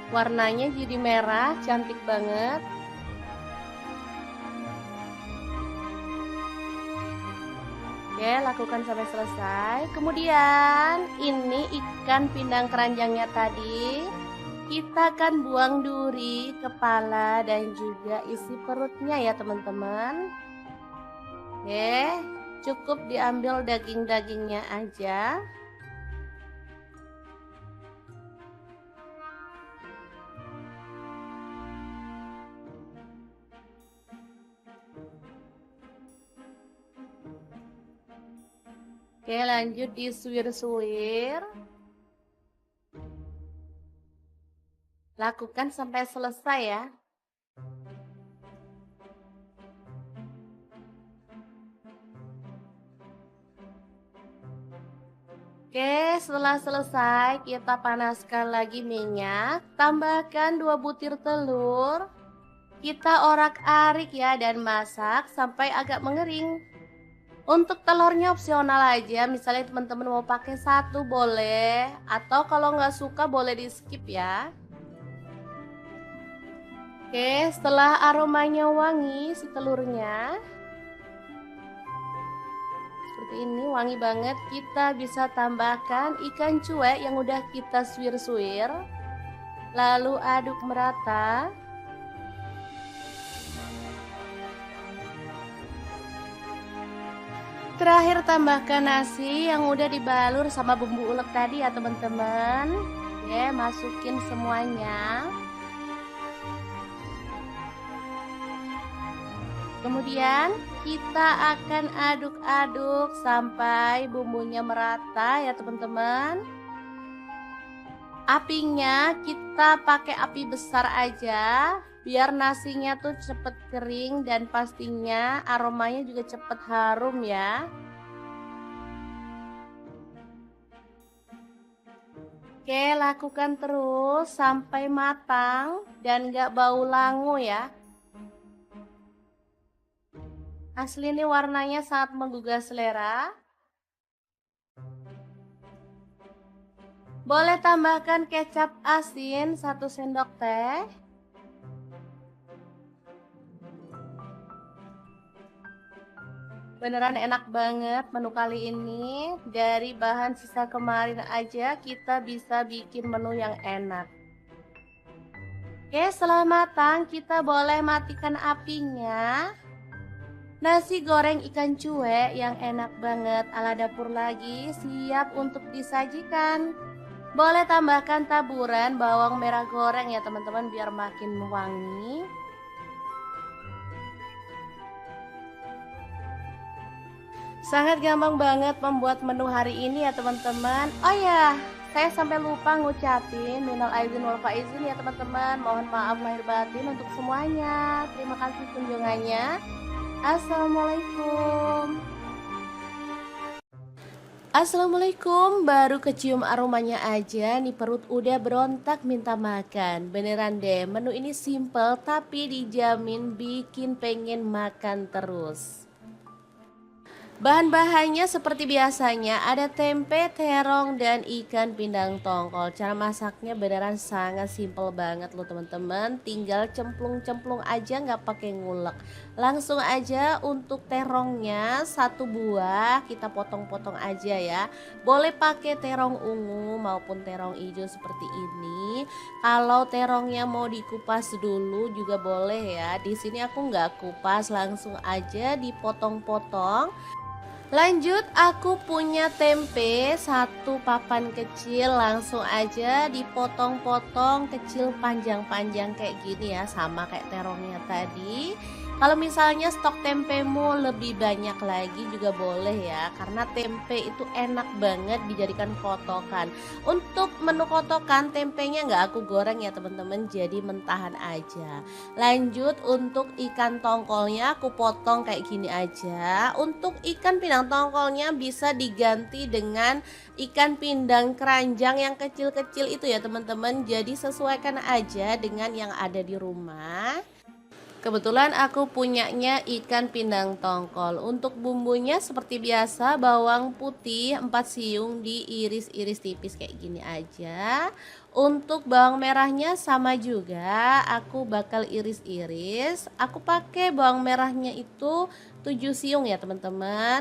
Warnanya jadi merah, cantik banget. Oke, lakukan sampai selesai. Kemudian ini ikan pindang keranjangnya tadi. Kita akan buang duri, kepala, dan juga isi perutnya ya teman-teman. Oke, cukup diambil daging-dagingnya aja. Oke, lanjut disuir-suir. Lakukan sampai selesai ya. Oke, setelah selesai kita panaskan lagi minyak. Tambahkan 2 butir telur. Kita orak-arik ya dan masak sampai agak mengering. Untuk telurnya opsional aja, misalnya teman-teman mau pakai 1 boleh, atau kalau nggak suka boleh di skip ya. Oke, setelah aromanya wangi si telurnya, seperti ini wangi banget, kita bisa tambahkan ikan cuek yang udah kita suir-suir, lalu aduk merata. Terakhir tambahkan nasi yang udah dibalur sama bumbu ulek tadi ya teman-teman. Oke, masukin semuanya. Kemudian kita akan aduk-aduk sampai bumbunya merata ya teman-teman. Apinya kita pakai api besar aja biar nasinya tuh cepet kering dan pastinya aromanya juga cepet harum ya. Oke, lakukan terus sampai matang dan gak bau langu ya. Asli ini warnanya sangat menggugah selera. Boleh tambahkan kecap asin 1 sendok teh. Beneran enak banget menu kali ini. Dari bahan sisa kemarin aja kita bisa bikin menu yang enak. Oke, setelah matang kita boleh matikan apinya. Nasi goreng ikan cuek yang enak banget ala dapur lagi siap untuk disajikan. Boleh tambahkan taburan bawang merah goreng ya teman-teman biar makin wangi. Sangat gampang banget membuat menu hari ini ya teman-teman. Oh ya, saya sampai lupa ngucapin minal aizin wal faizin ya teman-teman. Mohon maaf lahir batin untuk semuanya. Terima kasih kunjungannya. Assalamualaikum. Assalamualaikum, baru kecium aromanya aja nih perut udah berontak minta makan. Beneran deh, menu ini simple tapi dijamin bikin pengen makan terus. Bahan-bahannya seperti biasanya, ada tempe, terong, dan ikan pindang tongkol. Cara masaknya beneran sangat simple banget loh teman-teman. Tinggal cemplung-cemplung aja nggak pakai ngulek. Langsung aja untuk terongnya 1 buah kita potong-potong aja ya. Boleh pakai terong ungu maupun terong hijau seperti ini. Kalau terongnya mau dikupas dulu juga boleh ya. Di sini aku nggak kupas, langsung aja dipotong-potong. Lanjut, aku punya tempe 1 papan kecil, langsung aja dipotong-potong kecil panjang-panjang kayak gini ya, sama kayak terongnya tadi. Kalau misalnya stok tempemu lebih banyak lagi juga boleh ya, karena tempe itu enak banget dijadikan kotokan. Untuk menu kotokan tempenya nggak aku goreng ya teman-teman, jadi mentahan aja. Lanjut untuk ikan tongkolnya aku potong kayak gini aja. Untuk ikan pindang tongkolnya bisa diganti dengan ikan pindang keranjang yang kecil-kecil itu ya teman-teman. Jadi sesuaikan aja dengan yang ada di rumah. Kebetulan aku punyanya ikan pindang tongkol. Untuk bumbunya seperti biasa, bawang putih 4 siung diiris-iris tipis kayak gini aja. Untuk bawang merahnya sama juga, aku bakal iris-iris. Aku pakai bawang merahnya itu 7 siung ya teman-teman.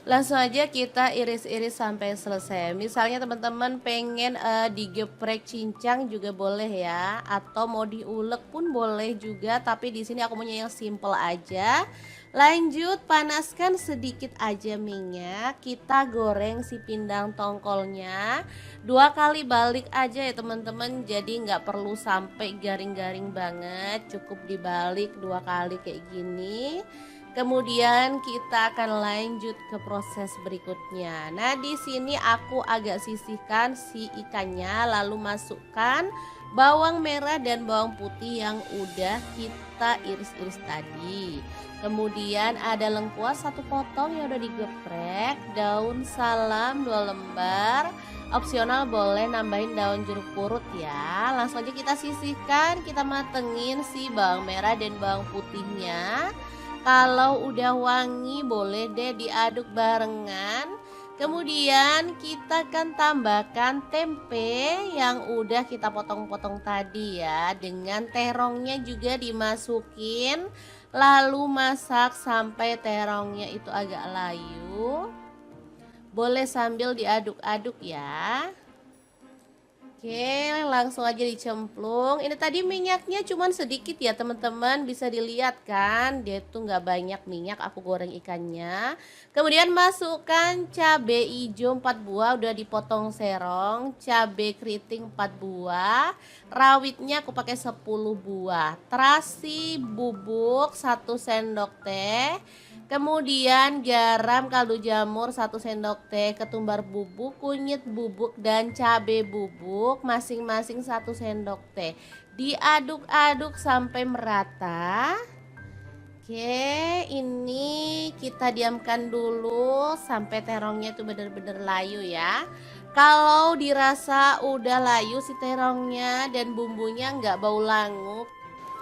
Langsung aja kita iris-iris sampai selesai. Misalnya teman-teman pengen digeprek cincang juga boleh ya, atau mau diulek pun boleh juga, tapi di sini aku punya yang simple aja. Lanjut panaskan sedikit aja minyak, kita goreng si pindang tongkolnya. 2 kali balik aja ya teman-teman, jadi nggak perlu sampai garing-garing banget, cukup dibalik 2 kali kayak gini. Kemudian kita akan lanjut ke proses berikutnya. Nah, di sini aku agak sisihkan si ikannya, lalu masukkan bawang merah dan bawang putih yang udah kita iris-iris tadi. Kemudian ada lengkuas 1 potong yang udah digeprek, daun salam 2 lembar. Opsional boleh nambahin daun jeruk purut ya. Langsung aja kita sisihkan, kita matengin si bawang merah dan bawang putihnya. Kalau udah wangi boleh deh diaduk barengan. Kemudian kita akan tambahkan tempe yang udah kita potong-potong tadi ya. Dengan terongnya juga dimasukin. Lalu masak sampai terongnya itu agak layu. Boleh sambil diaduk-aduk ya. Oke, langsung aja dicemplung. Ini tadi minyaknya cuman sedikit ya teman-teman, bisa dilihat kan, dia tuh nggak banyak minyak aku goreng ikannya. Kemudian masukkan cabai hijau 4 buah udah dipotong serong, cabai keriting 4 buah, rawitnya aku pakai 10 buah, terasi bubuk 1 sendok teh. Kemudian garam kaldu jamur 1 sendok teh, ketumbar bubuk, kunyit bubuk, dan cabai bubuk masing-masing 1 sendok teh. Diaduk-aduk sampai merata. Oke, ini kita diamkan dulu sampai terongnya itu benar-benar layu ya. Kalau dirasa udah layu si terongnya dan bumbunya nggak bau langu,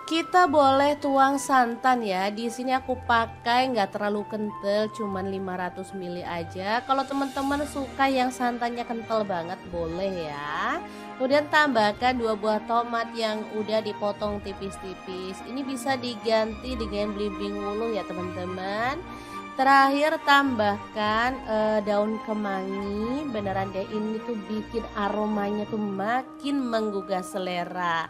kita boleh tuang santan ya. Di sini aku pakai nggak terlalu kental, cuman 500 ml aja. Kalau teman-teman suka yang santannya kental banget boleh ya. Kemudian tambahkan 2 buah tomat yang udah dipotong tipis-tipis. Ini bisa diganti dengan belimbing wuluh ya teman-teman. Terakhir tambahkan daun kemangi. Beneran deh, ini tuh bikin aromanya tuh makin menggugah selera.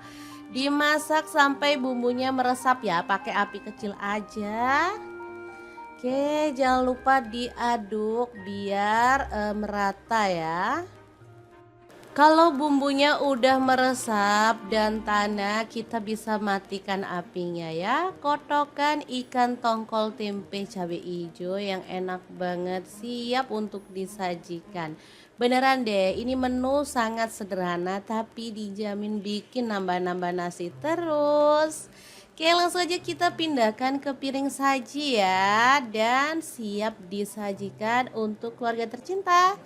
Dimasak sampai bumbunya meresap ya, pakai api kecil aja. Oke, jangan lupa diaduk biar merata ya. Kalau bumbunya udah meresap dan tanah, kita bisa matikan apinya ya. Kotokan ikan tongkol tempe cabai hijau yang enak banget siap untuk disajikan. Beneran deh, ini menu sangat sederhana tapi dijamin bikin nambah-nambah nasi terus. Oke, langsung aja kita pindahkan ke piring saji ya, dan siap disajikan untuk keluarga tercinta.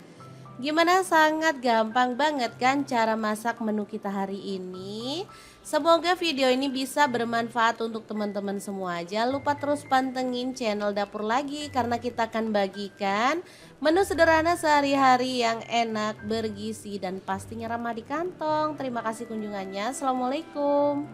Gimana, sangat gampang banget kan cara masak menu kita hari ini. Semoga video ini bisa bermanfaat untuk teman-teman semua. Jangan lupa terus pantengin channel Dapur Lagi, karena kita akan bagikan menu sederhana sehari-hari yang enak, bergizi, dan pastinya ramah di kantong. Terima kasih kunjungannya. Assalamualaikum.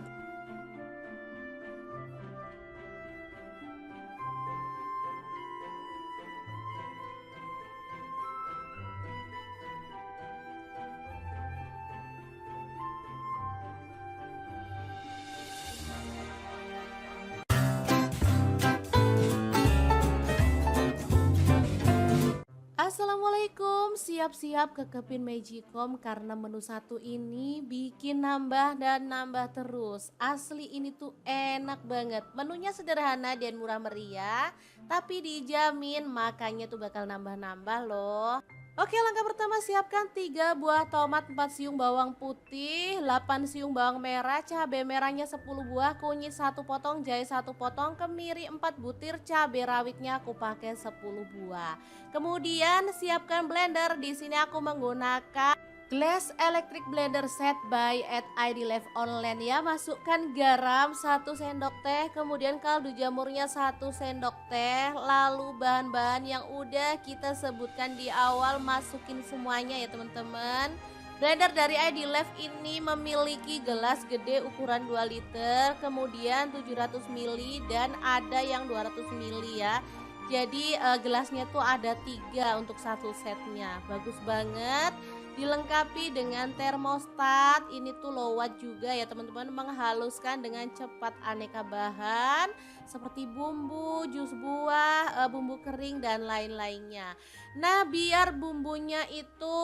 Assalamualaikum, siap siap-siap ke Kepin Magicom karena menu satu ini bikin nambah dan nambah terus. Asli ini tuh enak banget. Menunya sederhana dan murah meriah, tapi dijamin makannya tuh bakal nambah-nambah loh. Oke, langkah pertama siapkan 3 buah tomat, 4 siung bawang putih, 8 siung bawang merah, cabai merahnya 10 buah, kunyit 1 potong, jahe 1 potong, kemiri 4 butir, cabai rawitnya aku pakai 10 buah. Kemudian siapkan blender. Di sini aku menggunakan Glass Electric Blender Set by at ID Live Online ya. Masukkan garam 1 sendok teh, kemudian kaldu jamurnya 1 sendok teh. Lalu bahan-bahan yang udah kita sebutkan di awal masukin semuanya ya teman-teman. Blender dari ID Live ini memiliki gelas gede ukuran 2 liter, kemudian 700 ml dan ada yang 200 ml ya. Jadi gelasnya tuh ada 3 untuk satu setnya. Bagus banget. Dilengkapi dengan termostat. Ini tuh low watt juga ya teman-teman, menghaluskan dengan cepat aneka bahan seperti bumbu, jus buah, bumbu kering dan lain-lainnya. Nah, biar bumbunya itu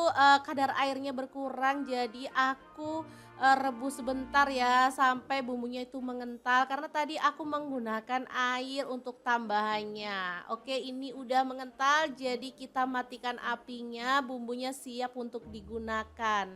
kadar airnya berkurang, jadi aku rebus sebentar ya sampai bumbunya itu mengental karena tadi aku menggunakan air untuk tambahannya. Oke, ini udah mengental jadi kita matikan apinya, bumbunya siap untuk digunakan.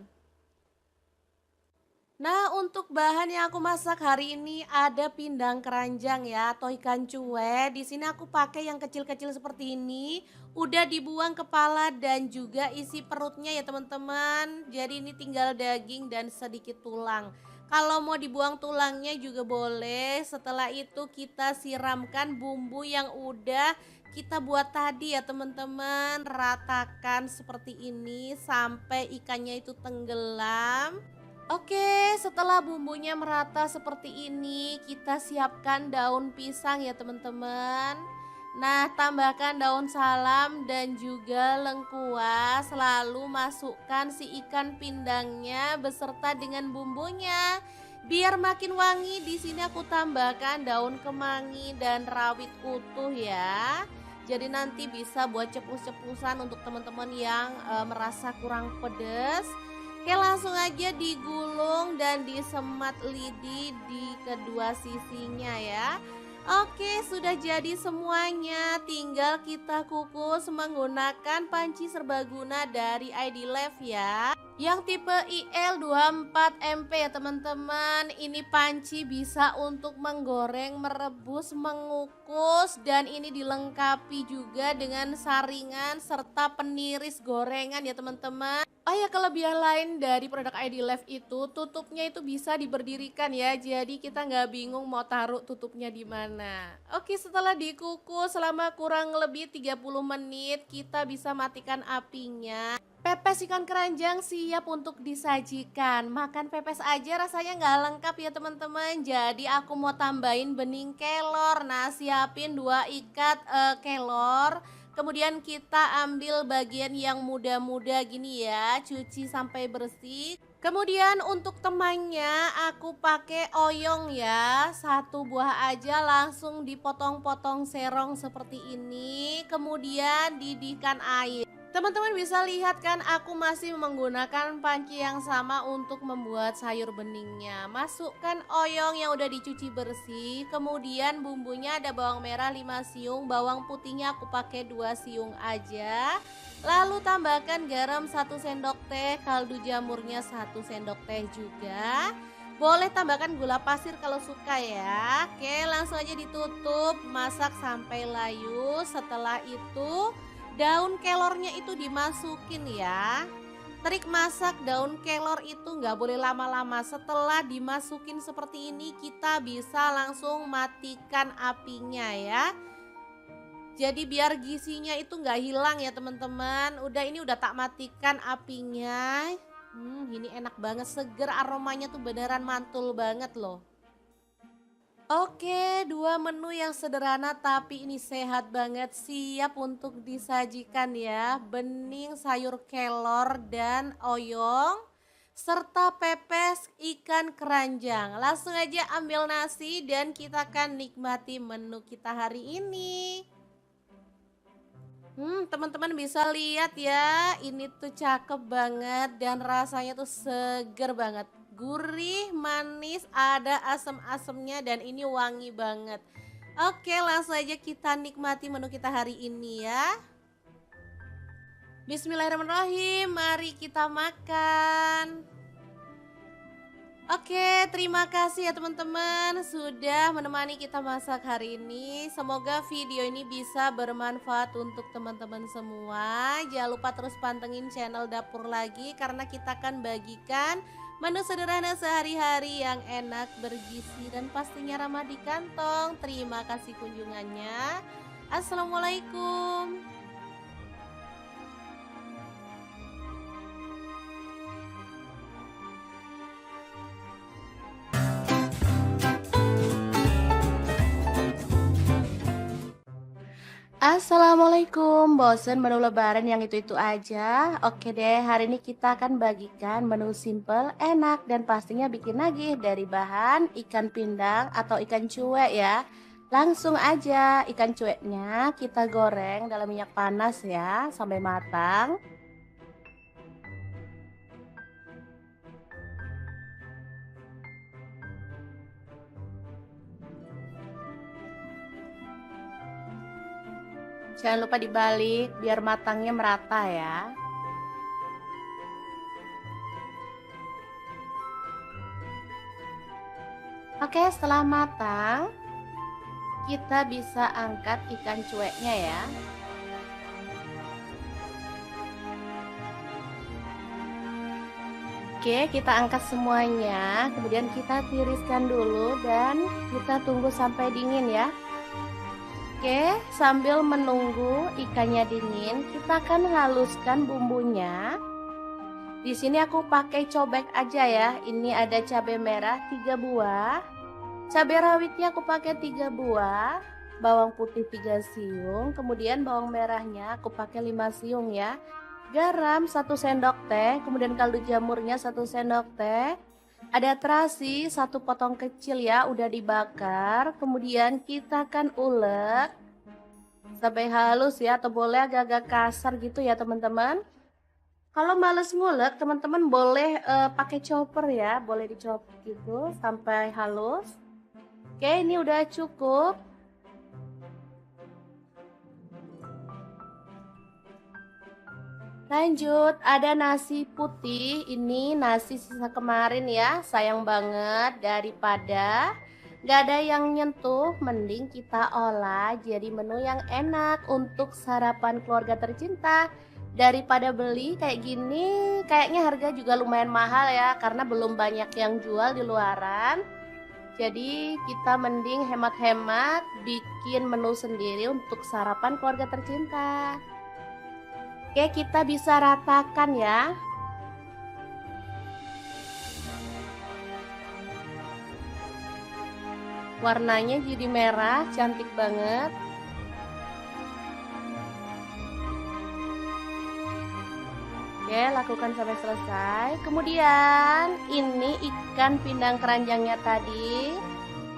Nah, untuk bahan yang aku masak hari ini ada pindang keranjang ya atau ikan cuek. Di sini aku pakai yang kecil-kecil seperti ini. Udah dibuang kepala dan juga isi perutnya ya teman-teman. Jadi ini tinggal daging dan sedikit tulang. Kalau mau dibuang tulangnya juga boleh. Setelah itu kita siramkan bumbu yang udah kita buat tadi ya teman-teman. Ratakan seperti ini sampai ikannya itu tenggelam. Oke, setelah bumbunya merata seperti ini, kita siapkan daun pisang ya teman-teman. Nah, tambahkan daun salam dan juga lengkuas, lalu masukkan si ikan pindangnya beserta dengan bumbunya. Biar makin wangi, di sini aku tambahkan daun kemangi dan rawit utuh ya. Jadi nanti bisa buat cepus-cepusan untuk teman-teman yang merasa kurang pedas. Oke, langsung aja digulung dan disemat lidi di kedua sisinya ya. Oke, sudah jadi semuanya. Tinggal kita kukus menggunakan panci serbaguna dari ID Live ya. Yang tipe IL24MP ya teman-teman. Ini panci bisa untuk menggoreng, merebus, mengukus, dan ini dilengkapi juga dengan saringan serta peniris gorengan ya teman-teman. Oh ya, kelebihan lain dari produk ID Live itu tutupnya itu bisa diberdirikan ya. Jadi kita nggak bingung mau taruh tutupnya di mana. Oke, setelah dikukus selama kurang lebih 30 menit, kita bisa matikan apinya. Pepes ikan keranjang siap untuk disajikan. Makan pepes aja rasanya nggak lengkap ya teman-teman. Jadi aku mau tambahin bening kelor. Nah, siapin 2 ikat kelor. Kemudian kita ambil bagian yang muda-muda gini ya, cuci sampai bersih. Kemudian untuk temannya aku pakai oyong ya, 1 buah aja langsung dipotong-potong serong seperti ini. Kemudian didihkan air. Teman-teman bisa lihat kan aku masih menggunakan panci yang sama untuk membuat sayur beningnya. Masukkan oyong yang udah dicuci bersih. Kemudian bumbunya ada bawang merah 5 siung, bawang putihnya aku pakai 2 siung aja. Lalu tambahkan garam 1 sendok teh, kaldu jamurnya 1 sendok teh juga. Boleh tambahkan gula pasir kalau suka ya. Oke, langsung aja ditutup, masak sampai layu. Setelah itu daun kelornya itu dimasukin ya. Trik masak daun kelor itu nggak boleh lama-lama. Setelah dimasukin seperti ini kita bisa langsung matikan apinya ya. Jadi biar gizinya itu nggak hilang ya teman-teman. Ini udah tak matikan apinya. Ini enak banget, seger, aromanya tuh beneran mantul banget loh. Oke, 2 menu yang sederhana tapi ini sehat banget, siap untuk disajikan ya. Bening sayur kelor dan oyong serta pepes ikan keranjang. Langsung aja ambil nasi dan kita akan nikmati menu kita hari ini. Teman-teman bisa lihat ya, ini tuh cakep banget dan rasanya tuh seger banget. Gurih, manis, ada asam-asamnya dan ini wangi banget. Oke, langsung aja kita nikmati menu kita hari ini ya. Bismillahirrahmanirrahim, mari kita makan. Oke, terima kasih ya teman-teman sudah menemani kita masak hari ini. Semoga video ini bisa bermanfaat untuk teman-teman semua. Jangan lupa terus pantengin channel Dapur Lagi karena kita akan bagikan menu sederhana sehari-hari yang enak, bergizi dan pastinya ramah di kantong. Terima kasih kunjungannya. Assalamualaikum. Assalamualaikum, bosen menu lebaran yang itu-itu aja? Oke deh, hari ini kita akan bagikan menu simple, enak, dan pastinya bikin nagih dari bahan ikan pindang atau ikan cuek ya. Langsung aja, ikan cueknya kita goreng dalam minyak panas ya, sampai matang. Jangan lupa dibalik biar matangnya merata ya. Oke, setelah matang, kita bisa angkat ikan cueknya ya. Oke, kita angkat semuanya, kemudian kita tiriskan dulu dan kita tunggu sampai dingin ya. Oke, sambil menunggu ikannya dingin, kita akan haluskan bumbunya. Di sini aku pakai cobek aja ya. Ini ada cabai merah 3 buah. Cabai rawitnya aku pakai 3 buah. Bawang putih 3 siung, kemudian bawang merahnya aku pakai 5 siung ya. Garam 1 sendok teh, kemudian kaldu jamurnya 1 sendok teh. Ada terasi 1 potong kecil ya, udah dibakar. Kemudian kita akan ulek sampai halus ya, atau boleh agak-agak kasar gitu ya teman-teman. Kalau males ngulek, teman-teman boleh pakai chopper ya, boleh dicopot gitu sampai halus. Oke, ini udah cukup. Lanjut, ada nasi putih. Ini nasi sisa kemarin ya, sayang banget daripada nggak ada yang nyentuh, mending kita olah jadi menu yang enak untuk sarapan keluarga tercinta. Daripada beli kayak gini, kayaknya harga juga lumayan mahal ya, karena belum banyak yang jual di luaran. Jadi kita mending hemat-hemat bikin menu sendiri untuk sarapan keluarga tercinta. Oke, kita bisa ratakan ya. Warnanya jadi merah, cantik banget. Oke, lakukan sampai selesai. Kemudian ini ikan pindang keranjangnya tadi.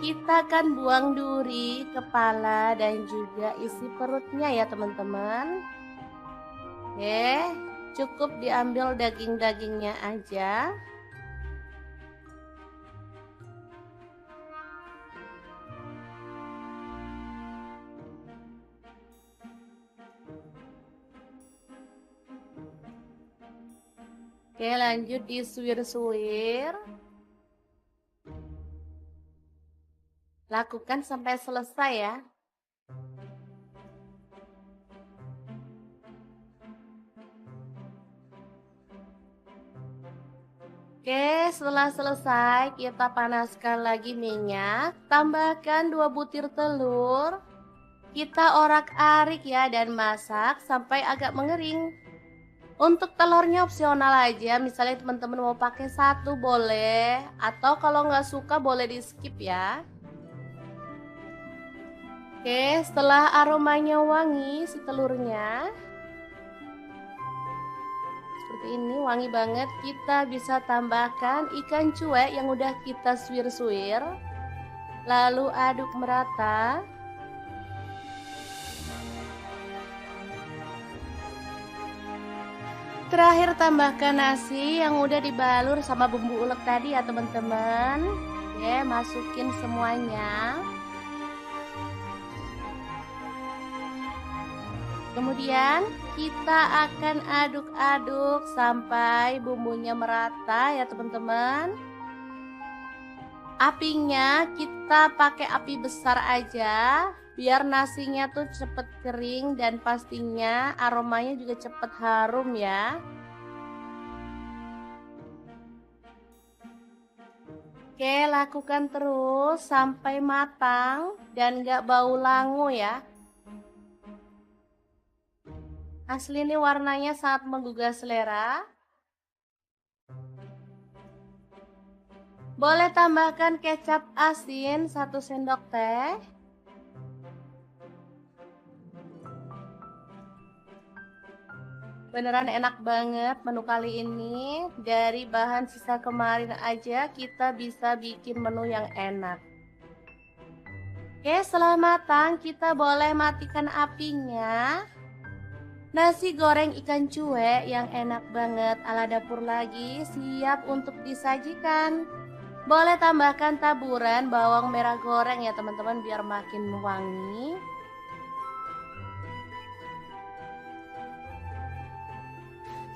Kita akan buang duri, kepala, dan juga isi perutnya ya teman-teman. Oke, cukup diambil daging-dagingnya aja. Oke, lanjut disuir-suir. Lakukan sampai selesai ya. Oke, setelah selesai kita panaskan lagi minyak, tambahkan 2 butir telur. Kita orak-arik ya dan masak sampai agak mengering. Untuk telurnya opsional aja, misalnya teman-teman mau pakai 1 boleh, atau kalau nggak suka boleh di skip ya. Oke, setelah aromanya wangi si telurnya, seperti ini wangi banget, kita bisa tambahkan ikan cuek yang udah kita suir-suir, lalu aduk merata. Terakhir tambahkan nasi yang udah dibalur sama bumbu ulek tadi ya teman-teman. Oke, masukin semuanya. Kemudian kita akan aduk-aduk sampai bumbunya merata ya teman-teman. Apinya kita pakai api besar aja biar nasinya tuh cepet kering dan pastinya aromanya juga cepet harum ya. Oke, lakukan terus sampai matang dan gak bau langu ya. Asli ini warnanya sangat menggugah selera. Boleh tambahkan kecap asin 1 sendok teh. Beneran enak banget menu kali ini. Dari bahan sisa kemarin aja kita bisa bikin menu yang enak. Oke, setelah matang kita boleh matikan apinya. Nasi goreng ikan cuek yang enak banget ala dapur lagi siap untuk disajikan. Boleh tambahkan taburan bawang merah goreng ya teman-teman biar makin wangi.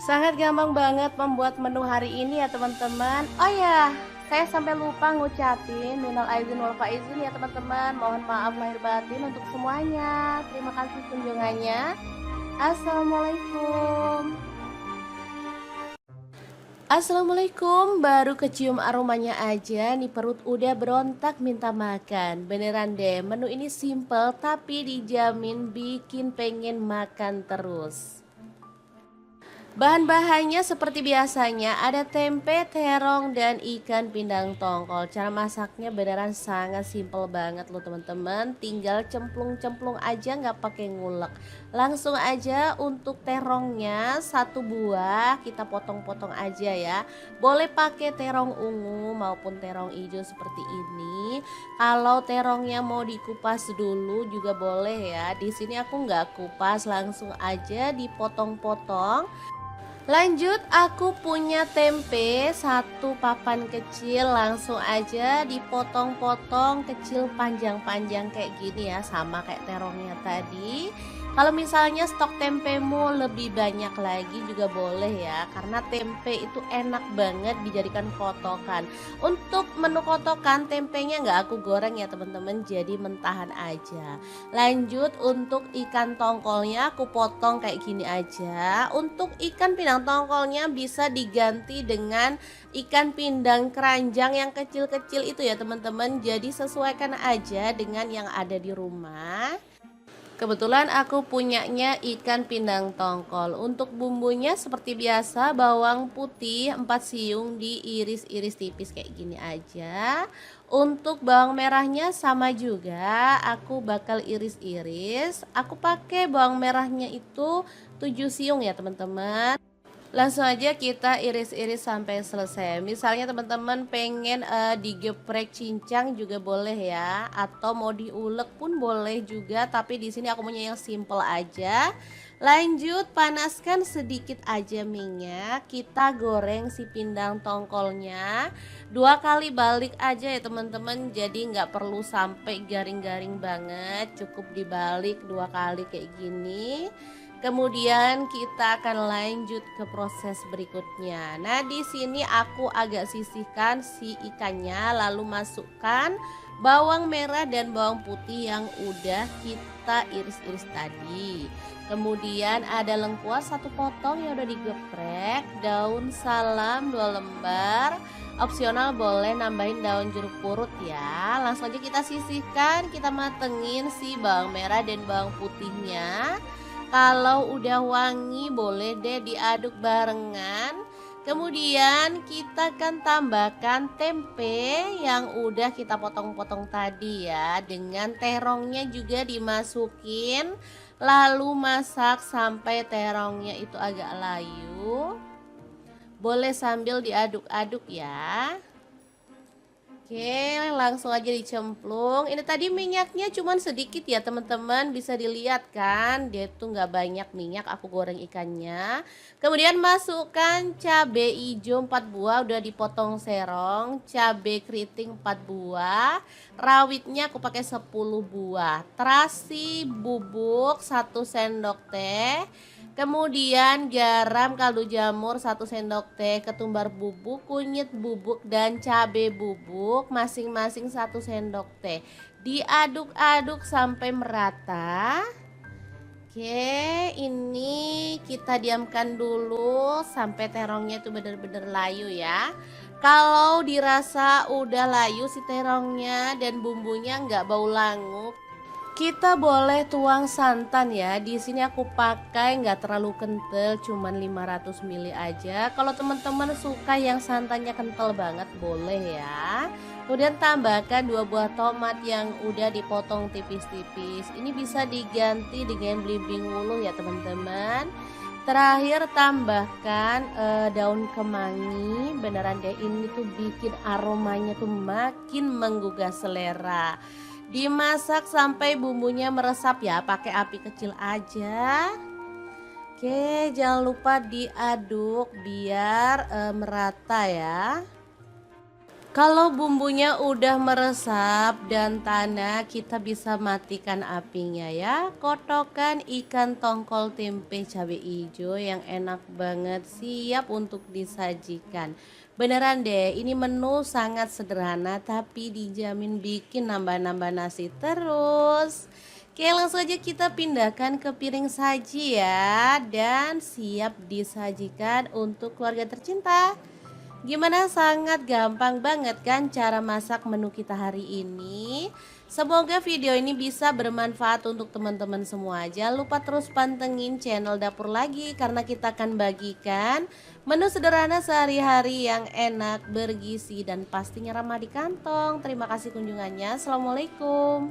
Sangat gampang banget membuat menu hari ini ya teman-teman. Oh ya, saya sampai lupa ngucapin minal aizin wal faizin ya teman-teman. Mohon maaf lahir batin untuk semuanya. Terima kasih kunjungannya. Assalamualaikum. Assalamualaikum, baru kecium aromanya aja nih perut udah berontak minta makan. Beneran deh, menu ini simple tapi dijamin bikin pengen makan terus. Bahan-bahannya seperti biasanya ada tempe, terong, dan ikan pindang tongkol. Cara masaknya beneran sangat simple banget loh teman-teman. Tinggal cemplung-cemplung aja nggak pakai ngulek. Langsung aja untuk terongnya 1 buah kita potong-potong aja ya. Boleh pakai terong ungu maupun terong hijau seperti ini. Kalau terongnya mau dikupas dulu juga boleh ya. Di sini aku nggak kupas, langsung aja dipotong-potong. Lanjut, aku punya tempe 1 papan kecil, langsung aja dipotong-potong kecil panjang-panjang kayak gini ya, sama kayak terongnya tadi. Kalau misalnya stok tempemu lebih banyak lagi juga boleh ya, karena tempe itu enak banget dijadikan kotokan. Untuk menu kotokan tempenya nggak aku goreng ya teman-teman, jadi mentahan aja. Lanjut untuk ikan tongkolnya aku potong kayak gini aja. Untuk ikan pindang tongkolnya bisa diganti dengan ikan pindang keranjang yang kecil-kecil itu ya teman-teman. Jadi sesuaikan aja dengan yang ada di rumah. Kebetulan aku punyanya ikan pindang tongkol. Untuk bumbunya seperti biasa bawang putih 4 siung diiris-iris tipis kayak gini aja. Untuk bawang merahnya sama juga, aku bakal iris-iris. Aku pakai bawang merahnya itu 7 siung ya teman-teman. Langsung aja kita iris-iris sampai selesai. Misalnya teman-teman pengen digeprek cincang juga boleh ya, atau mau diulek pun boleh juga, tapi di sini aku punya yang simple aja. Lanjut, panaskan sedikit aja minyak. Kita goreng si pindang tongkolnya 2 kali balik aja ya teman-teman. Jadi nggak perlu sampai garing-garing banget, cukup dibalik 2 kali kayak gini. Kemudian kita akan lanjut ke proses berikutnya. Nah, di sini aku agak sisihkan si ikannya, lalu masukkan bawang merah dan bawang putih yang udah kita iris-iris tadi. Kemudian ada lengkuas 1 potong yang udah digeprek, daun salam 2 lembar. Opsional boleh nambahin daun jeruk purut ya. Langsung aja kita sisihkan, kita matengin si bawang merah dan bawang putihnya. Kalau udah wangi boleh deh diaduk barengan. Kemudian kita akan tambahkan tempe yang udah kita potong-potong tadi ya. Dengan terongnya juga dimasukin. Lalu masak sampai terongnya itu agak layu. Boleh sambil diaduk-aduk ya. Oke, langsung aja dicemplung. Ini tadi minyaknya cuman sedikit ya teman-teman, bisa dilihat kan, dia tuh nggak banyak minyak aku goreng ikannya. Kemudian masukkan cabai hijau 4 buah udah dipotong serong, cabai keriting 4 buah, rawitnya aku pakai 10 buah, terasi bubuk 1 sendok teh. Kemudian garam, kaldu jamur 1 sendok teh, ketumbar bubuk, kunyit bubuk, dan cabai bubuk masing-masing 1 sendok teh. Diaduk-aduk sampai merata. Oke, ini kita diamkan dulu sampai terongnya itu benar-benar layu ya. Kalau dirasa udah layu si terongnya dan bumbunya nggak bau langu, kita boleh tuang santan ya. Di sini aku pakai nggak terlalu kental, cuman 500 ml aja. Kalau teman-teman suka yang santannya kental banget boleh ya. Kemudian tambahkan 2 buah tomat yang udah dipotong tipis-tipis. Ini bisa diganti dengan belimbing wuluh ya teman-teman. Terakhir tambahkan daun kemangi. Beneran deh, ini tuh bikin aromanya tuh makin menggugah selera. Dimasak sampai bumbunya meresap ya, pakai api kecil aja. Oke, jangan lupa diaduk biar merata ya. Kalau bumbunya udah meresap dan tanah, kita bisa matikan apinya ya. Kotokan ikan tongkol tempe cabai hijau yang enak banget, siap untuk disajikan. Beneran deh, ini menu sangat sederhana tapi dijamin bikin nambah-nambah nasi terus. Oke, langsung aja kita pindahkan ke piring saji ya, dan siap disajikan untuk keluarga tercinta. Gimana, sangat gampang banget kan cara masak menu kita hari ini. Semoga video ini bisa bermanfaat untuk teman-teman semua. Jangan lupa terus pantengin channel Dapur Lagi karena kita akan bagikan menu sederhana sehari-hari yang enak, bergizi, dan pastinya ramah di kantong. Terima kasih kunjungannya. Assalamualaikum.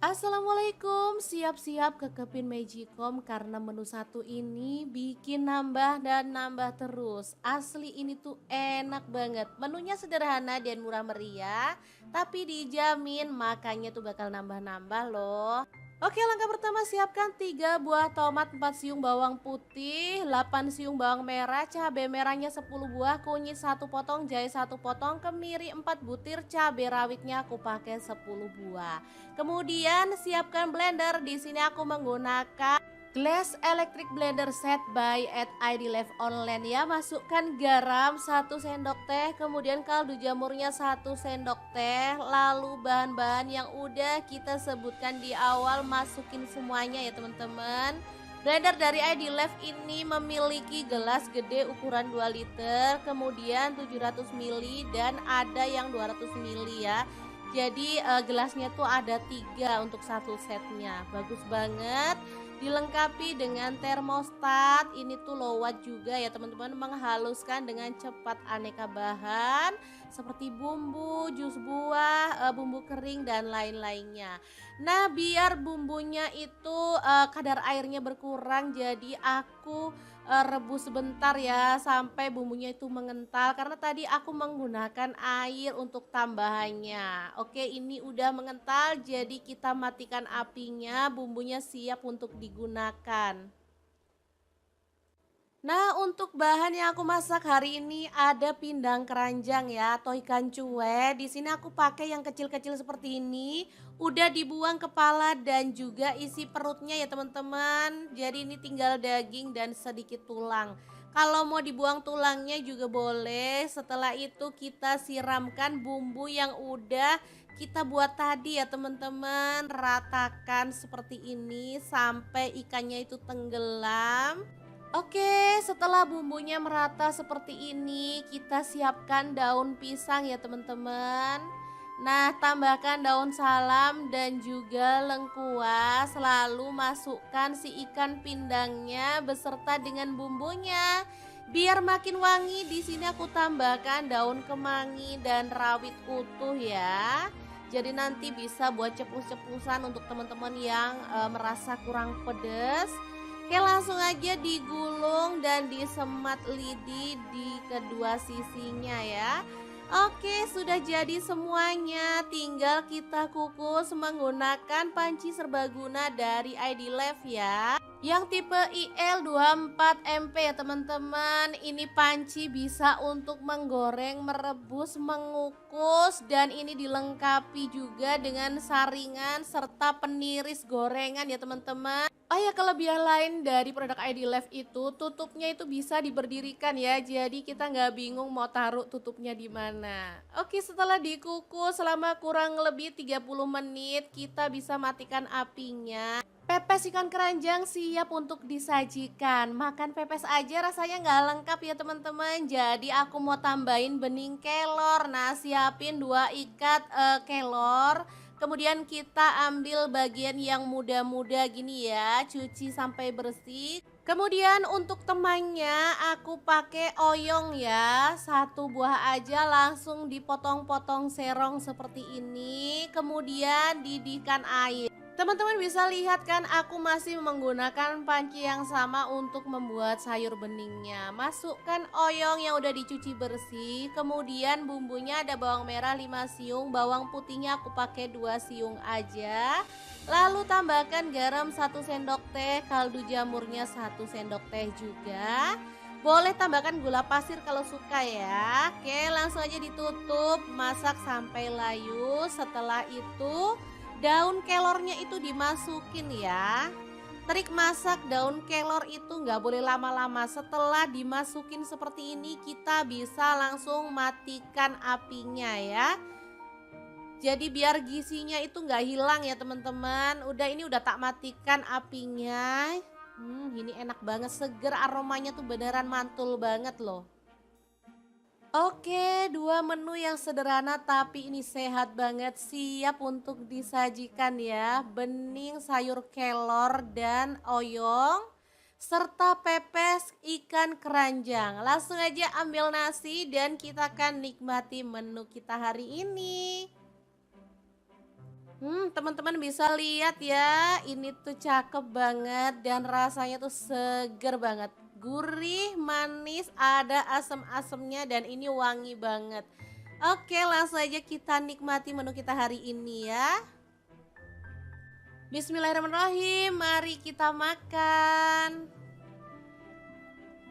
Assalamualaikum, siap-siap ke Kepin Magicom karena menu satu ini bikin nambah dan nambah terus. Asli ini tuh enak banget. Menunya sederhana dan murah meriah, tapi dijamin makannya tuh bakal nambah-nambah loh. Oke, langkah pertama siapkan 3 buah tomat, 4 siung bawang putih, 8 siung bawang merah, cabai merahnya 10 buah, kunyit 1 potong, jahe 1 potong, kemiri 4 butir, cabai rawitnya aku pakai 10 buah. Kemudian siapkan blender. Di sini aku menggunakan Glass Electric Blender Set by at ID Live Online ya. Masukkan garam 1 sendok teh, kemudian kaldu jamurnya 1 sendok teh. Lalu bahan-bahan yang udah kita sebutkan di awal masukin semuanya ya teman-teman. Blender dari ID Live ini memiliki gelas gede ukuran 2 liter, kemudian 700 ml dan ada yang 200 ml ya. Jadi gelasnya tuh ada 3 untuk satu setnya. Bagus banget. Dilengkapi dengan termostat. Ini tuh low watt juga ya teman-teman, menghaluskan dengan cepat aneka bahan seperti bumbu, jus buah, bumbu kering dan lain-lainnya. Nah, biar bumbunya itu kadar airnya berkurang, jadi aku rebus sebentar ya sampai bumbunya itu mengental karena tadi aku menggunakan air untuk tambahannya. Oke, ini udah mengental, jadi kita matikan apinya, bumbunya siap untuk digunakan. Nah, untuk bahan yang aku masak hari ini ada pindang keranjang ya atau ikan cuek. Di sini aku pakai yang kecil-kecil seperti ini. Udah dibuang kepala dan juga isi perutnya ya teman-teman. Jadi ini tinggal daging dan sedikit tulang. Kalau mau dibuang tulangnya juga boleh. Setelah itu kita siramkan bumbu yang udah kita buat tadi ya teman-teman. Ratakan seperti ini sampai ikannya itu tenggelam. Oke, setelah bumbunya merata seperti ini, kita siapkan daun pisang ya teman-teman. Nah, tambahkan daun salam dan juga lengkuas, lalu masukkan si ikan pindangnya beserta dengan bumbunya. Biar makin wangi, di sini aku tambahkan daun kemangi dan rawit utuh ya. Jadi nanti bisa buat cepus-cepusan untuk teman-teman yang merasa kurang pedas. Oke, langsung aja digulung dan disemat lidi di kedua sisinya ya. Oke, sudah jadi semuanya. Tinggal kita kukus menggunakan panci serbaguna dari ID Life ya. Yang tipe IL24MP ya teman-teman. Ini panci bisa untuk menggoreng, merebus, mengukus, dan ini dilengkapi juga dengan saringan serta peniris gorengan ya teman-teman. Oh ya, kelebihan lain dari produk ID Life itu tutupnya itu bisa diberdirikan ya. Jadi kita nggak bingung mau taruh tutupnya di mana. Oke, setelah dikukus selama kurang lebih 30 menit, kita bisa matikan apinya. Pepes ikan keranjang siap untuk disajikan. Makan pepes aja rasanya nggak lengkap ya teman-teman. Jadi aku mau tambahin bening kelor. Nah, siapin 2 ikat kelor. Kemudian kita ambil bagian yang muda-muda gini ya, cuci sampai bersih. Kemudian untuk temannya aku pakai oyong ya, 1 buah aja langsung dipotong-potong serong seperti ini. Kemudian didihkan air. Teman-teman bisa lihat kan aku masih menggunakan panci yang sama untuk membuat sayur beningnya. Masukkan oyong yang udah dicuci bersih. Kemudian bumbunya ada bawang merah 5 siung, bawang putihnya aku pakai 2 siung aja. Lalu tambahkan garam 1 sendok teh, kaldu jamurnya 1 sendok teh juga. Boleh tambahkan gula pasir kalau suka ya. Oke, langsung aja ditutup, masak sampai layu. Setelah itu daun kelornya itu dimasukin ya. Trik masak daun kelor itu nggak boleh lama-lama. Setelah dimasukin seperti ini kita bisa langsung matikan apinya ya. Jadi biar gizinya itu nggak hilang ya teman-teman. Ini udah tak matikan apinya. Ini enak banget, seger, aromanya tuh beneran mantul banget loh. Oke, 2 menu yang sederhana tapi ini sehat banget, siap untuk disajikan ya. Bening sayur kelor dan oyong serta pepes ikan keranjang. Langsung aja ambil nasi dan kita akan nikmati menu kita hari ini. Teman-teman bisa lihat ya, ini tuh cakep banget dan rasanya tuh seger banget. Gurih, manis, ada asam-asamnya dan ini wangi banget. Oke, langsung aja kita nikmati menu kita hari ini ya. Bismillahirrahmanirrahim, mari kita makan.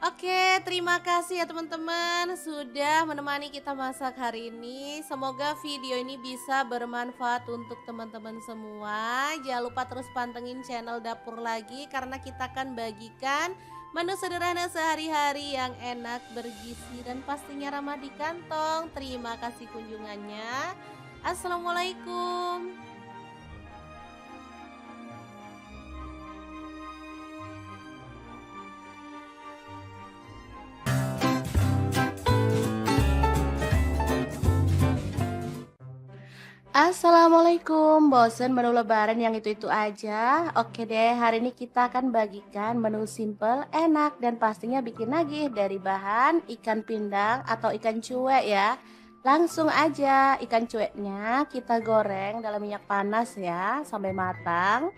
Oke, terima kasih ya teman-teman sudah menemani kita masak hari ini. Semoga video ini bisa bermanfaat untuk teman-teman semua. Jangan lupa terus pantengin channel Dapur Lagi karena kita akan bagikan menu sederhana sehari-hari yang enak, bergizi dan pastinya ramah di kantong. Terima kasih kunjungannya. Assalamualaikum. Assalamualaikum, bosen menu lebaran yang itu-itu aja? Oke deh, hari ini kita akan bagikan menu simple, enak, dan pastinya bikin nagih dari bahan ikan pindang atau ikan cuek ya. Langsung aja ikan cueknya kita goreng dalam minyak panas ya, sampai matang.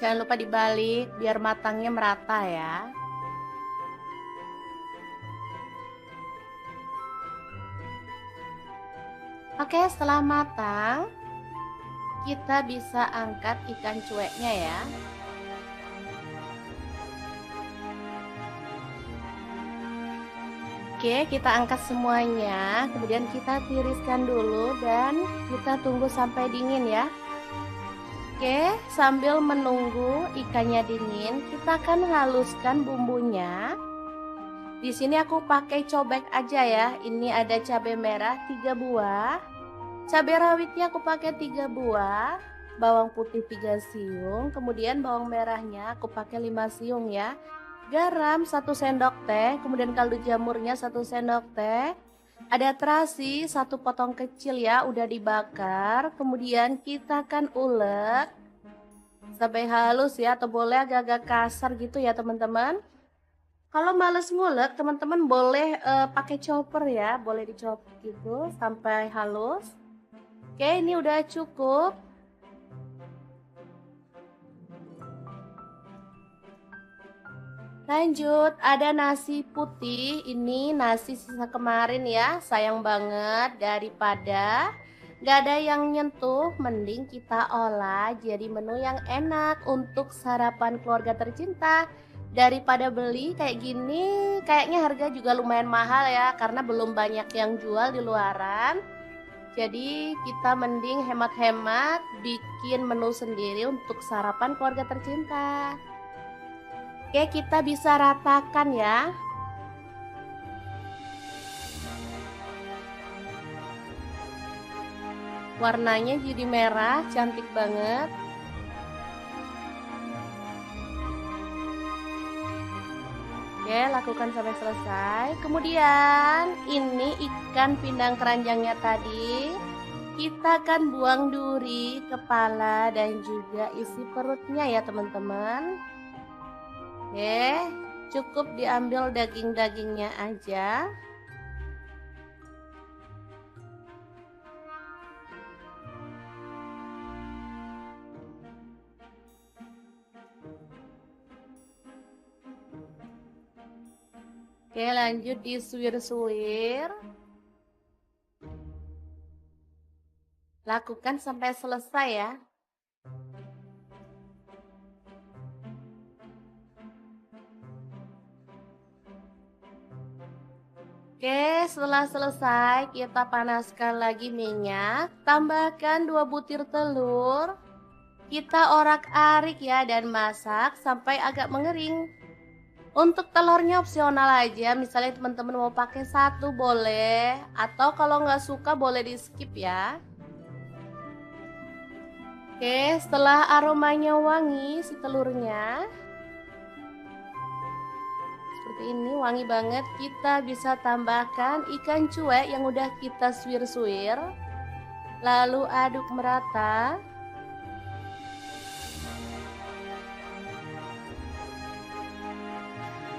Jangan lupa dibalik biar matangnya merata ya. Oke, setelah matang, kita bisa angkat ikan cueknya ya. Oke, kita angkat semuanya, kemudian kita tiriskan dulu dan kita tunggu sampai dingin ya. Oke, sambil menunggu ikannya dingin, kita akan haluskan bumbunya. Di sini aku pakai cobek aja ya. Ini ada cabai merah 3 buah. Cabai rawitnya aku pakai 3 buah. bawang putih 3 siung, kemudian bawang merahnya aku pakai 5 siung ya. Garam 1 sendok teh, kemudian kaldu jamurnya 1 sendok teh. Ada terasi 1 potong kecil ya, udah dibakar. Kemudian kita akan ulek sampai halus ya, atau boleh agak-agak kasar gitu ya teman-teman. Kalau males ngulek, teman-teman boleh pakai chopper ya, boleh dicopot gitu sampai halus. Oke, ini udah cukup. Lanjut, ada nasi putih. Ini nasi sisa kemarin ya, sayang banget daripada nggak ada yang nyentuh, mending kita olah jadi menu yang enak untuk sarapan keluarga tercinta. Daripada beli kayak gini, kayaknya harga juga lumayan mahal ya, karena belum banyak yang jual di luaran. Jadi kita mending hemat-hemat bikin menu sendiri untuk sarapan keluarga tercinta. Oke, kita bisa ratakan ya. Warnanya jadi merah, cantik banget. Oke, lakukan sampai selesai. Kemudian ini ikan pindang keranjangnya tadi. Kita akan buang duri, kepala, dan juga isi perutnya ya teman-teman. Oke, cukup diambil daging-dagingnya aja. Oke, lanjut disuir-suir. Lakukan sampai selesai ya. Oke, setelah selesai kita panaskan lagi minyak, tambahkan 2 butir telur. Kita orak-arik ya dan masak sampai agak mengering. Untuk telurnya opsional aja, misalnya teman-teman mau pakai 1 boleh, atau kalau nggak suka boleh di skip ya. Oke, setelah aromanya wangi si telurnya, seperti ini wangi banget, kita bisa tambahkan ikan cuek yang udah kita suir-suir. Lalu aduk merata.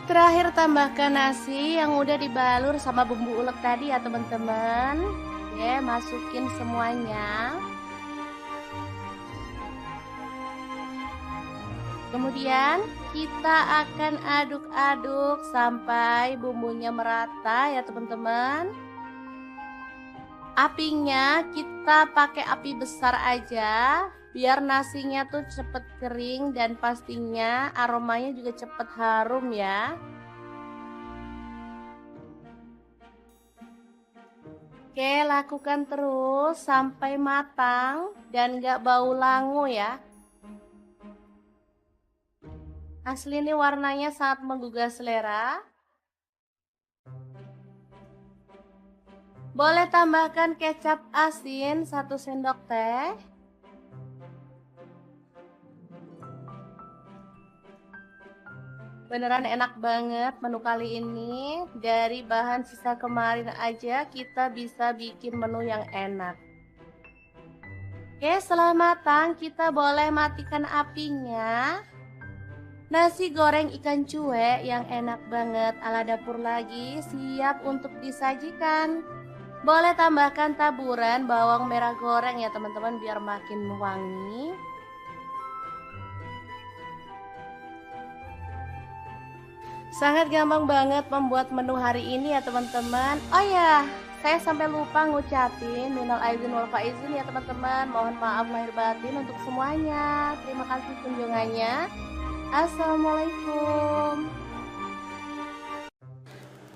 Terakhir tambahkan nasi yang udah dibalur sama bumbu ulek tadi ya teman-teman. Oke, masukin semuanya. Kemudian kita akan aduk-aduk sampai bumbunya merata ya teman-teman. Apinya kita pakai api besar aja biar nasinya tuh cepet kering dan pastinya aromanya juga cepet harum ya. Oke, lakukan terus sampai matang dan gak bau langu ya. Asli ini warnanya sangat menggugah selera. Boleh tambahkan kecap asin 1 sendok teh. Beneran enak banget menu kali ini. Dari bahan sisa kemarin aja kita bisa bikin menu yang enak. Oke, setelah matang kita boleh matikan apinya. Nasi goreng ikan cuek yang enak banget ala dapur lagi siap untuk disajikan. Boleh tambahkan taburan bawang merah goreng ya teman-teman biar makin wangi. Sangat gampang banget membuat menu hari ini ya teman-teman. Oh ya, saya sampai lupa ngucapin minal aizin wal faizin ya teman-teman. Mohon maaf lahir batin untuk semuanya. Terima kasih kunjungannya. Assalamualaikum.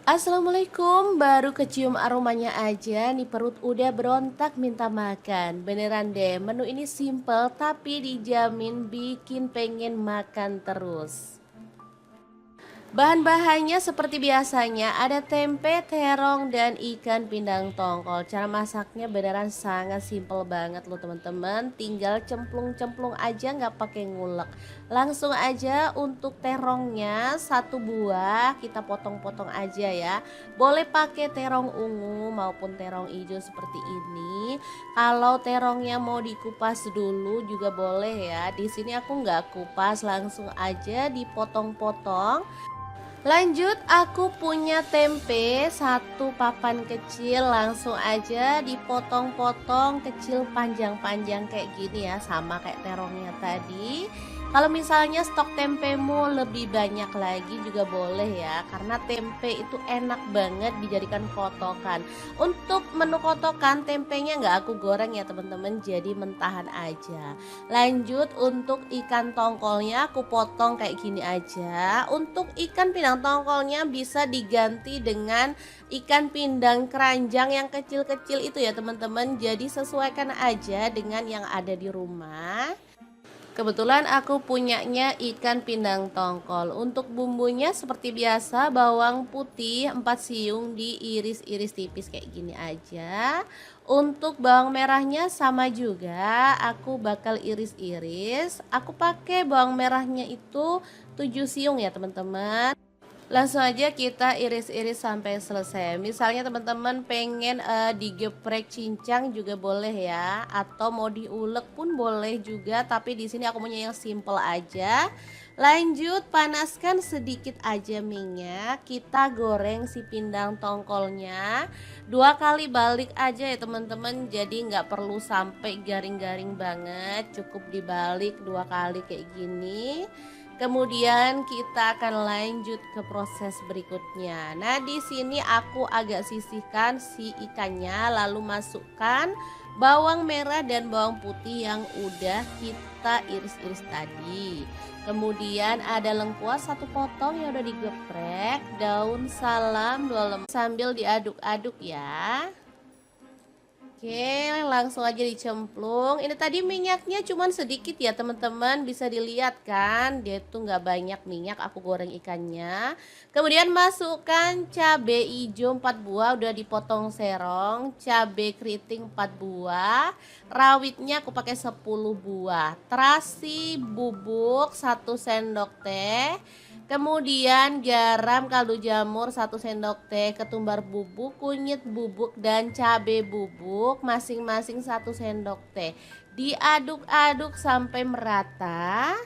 Assalamualaikum, baru kecium aromanya aja nih perut udah berontak minta makan. Beneran deh, menu ini simple tapi dijamin bikin pengen makan terus. Bahan-bahannya seperti biasanya, ada tempe, terong, dan ikan pindang tongkol. Cara masaknya beneran sangat simpel banget loh teman-teman. Tinggal cemplung-cemplung aja nggak pakai ngulek. Langsung aja untuk terongnya satu buah kita potong-potong aja ya. Boleh pakai terong ungu maupun terong hijau seperti ini. Kalau terongnya mau dikupas dulu juga boleh ya. Di sini aku nggak kupas, langsung aja dipotong-potong. Lanjut, aku punya tempe satu papan kecil, langsung aja dipotong-potong kecil panjang-panjang kayak gini ya, sama kayak terongnya tadi. Kalau misalnya stok tempemu lebih banyak lagi juga boleh ya, karena tempe itu enak banget dijadikan kotokan. Untuk menu kotokan tempenya nggak aku goreng ya teman-teman, jadi mentahan aja. Lanjut untuk ikan tongkolnya aku potong kayak gini aja. Untuk ikan pindang tongkolnya bisa diganti dengan ikan pindang keranjang yang kecil-kecil itu ya teman-teman. Jadi sesuaikan aja dengan yang ada di rumah. Kebetulan aku punyanya ikan pindang tongkol. Untuk bumbunya seperti biasa, bawang putih 4 siung diiris-iris tipis kayak gini aja. Untuk bawang merahnya sama juga, aku bakal iris-iris. Aku pakai bawang merahnya itu 7 siung ya teman-teman. Langsung aja kita iris-iris sampai selesai. Misalnya teman-teman pengen digeprek cincang juga boleh ya, atau mau diulek pun boleh juga, tapi di sini aku punya yang simple aja. Lanjut, panaskan sedikit aja minyak. Kita goreng si pindang tongkolnya. 2 kali balik aja ya teman-teman. Jadi nggak perlu sampai garing-garing banget. Cukup dibalik 2 kali kayak gini. Kemudian kita akan lanjut ke proses berikutnya. Nah, di sini aku agak sisihkan si ikannya, lalu masukkan bawang merah dan bawang putih yang udah kita iris-iris tadi. Kemudian ada lengkuas 1 potong yang udah digeprek, daun salam 2 lembar sambil diaduk-aduk ya. Oke, langsung aja dicemplung. Ini tadi minyaknya cuman sedikit ya teman-teman, bisa dilihat kan, dia tuh nggak banyak minyak aku goreng ikannya. Kemudian masukkan cabai hijau 4 buah udah dipotong serong, cabai keriting 4 buah, rawitnya aku pakai 10 buah, terasi bubuk 1 sendok teh. Kemudian garam kaldu jamur 1 sendok teh, ketumbar bubuk, kunyit bubuk, dan cabai bubuk masing-masing 1 sendok teh. Diaduk-aduk sampai merata.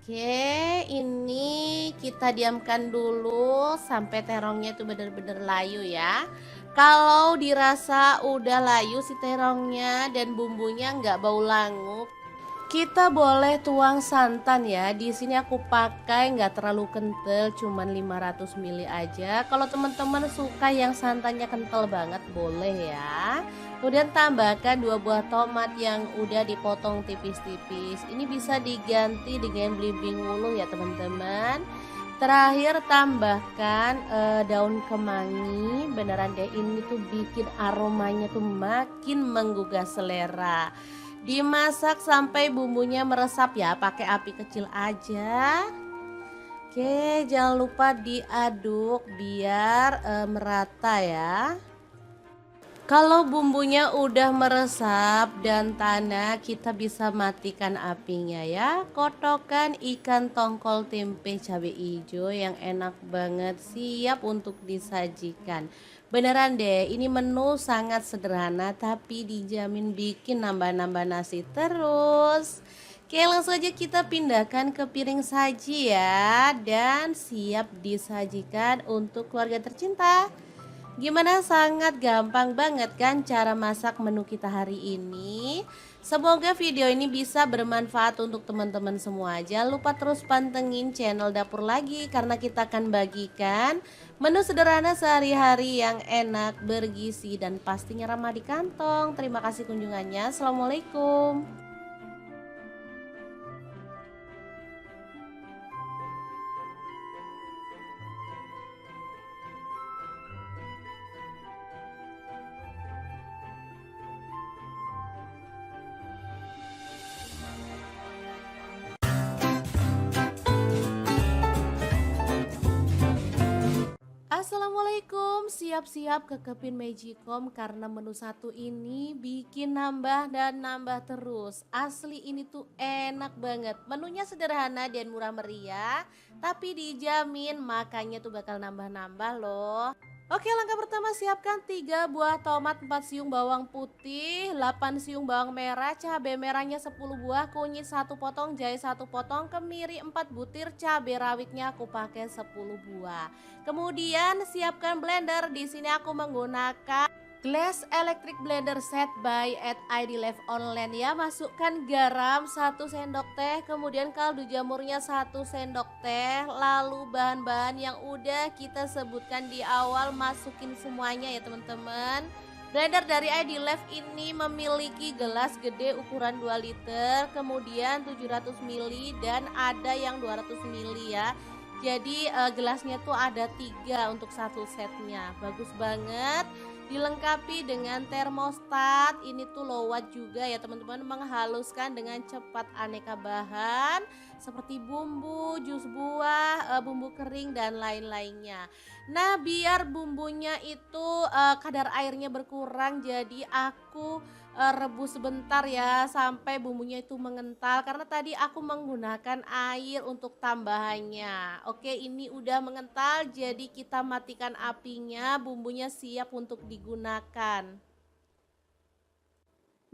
Oke, ini kita diamkan dulu sampai terongnya itu benar-benar layu ya. Kalau dirasa udah layu si terongnya dan bumbunya nggak bau langu, kita boleh tuang santan ya. Di sini aku pakai nggak terlalu kental, cuman 500 ml aja. Kalau teman-teman suka yang santannya kental banget boleh ya. Kemudian tambahkan 2 buah tomat yang udah dipotong tipis-tipis. Ini bisa diganti dengan belimbing wuluh ya teman-teman. Terakhir tambahkan daun kemangi. Beneran deh, ini tuh bikin aromanya tuh makin menggugah selera. Dimasak sampai bumbunya meresap ya, pakai api kecil aja. Oke, jangan lupa diaduk biar merata ya. Kalau bumbunya udah meresap dan tanah, kita bisa matikan apinya ya. Kotokan ikan tongkol tempe cabai hijau yang enak banget siap untuk disajikan. Beneran deh, ini menu sangat sederhana tapi dijamin bikin nambah-nambah nasi terus. Oke, langsung aja kita pindahkan ke piring saji ya, dan siap disajikan untuk keluarga tercinta. Gimana, sangat gampang banget kan cara masak menu kita hari ini. Semoga video ini bisa bermanfaat untuk teman-teman semua. Jangan lupa terus pantengin channel Dapur Lagi, karena kita akan bagikan menu sederhana sehari-hari yang enak, bergizi, dan pastinya ramah di kantong. Terima kasih kunjungannya. Assalamualaikum. Assalamualaikum, siap-siap ke Kepin Magicom karena menu satu ini bikin nambah dan nambah terus. Asli ini tuh enak banget. Menunya sederhana dan murah meriah, tapi dijamin makannya tuh bakal nambah-nambah loh. Oke, langkah pertama siapkan 3 buah tomat, 4 siung bawang putih, 8 siung bawang merah, cabai merahnya 10 buah, kunyit 1 potong, jahe 1 potong, kemiri 4 butir, cabai rawitnya aku pakai 10 buah. Kemudian siapkan blender. Di sini aku menggunakan Glass Electric Blender Set by at ID Live Online ya. Masukkan garam 1 sendok teh, kemudian kaldu jamurnya 1 sendok teh. Lalu bahan-bahan yang udah kita sebutkan di awal masukin semuanya ya teman-teman. Blender dari ID Live ini memiliki gelas gede ukuran 2 liter, kemudian 700 ml dan ada yang 200 ml ya. Jadi gelasnya tuh ada 3 untuk satu setnya. Bagus banget. Dilengkapi dengan termostat. Ini tuh low watt juga ya teman-teman, menghaluskan dengan cepat aneka bahan seperti bumbu, jus buah, bumbu kering dan lain-lainnya. Nah, biar bumbunya itu kadar airnya berkurang, jadi aku rebus sebentar ya sampai bumbunya itu mengental karena tadi aku menggunakan air untuk tambahannya. Oke, ini udah mengental jadi kita matikan apinya, bumbunya siap untuk digunakan.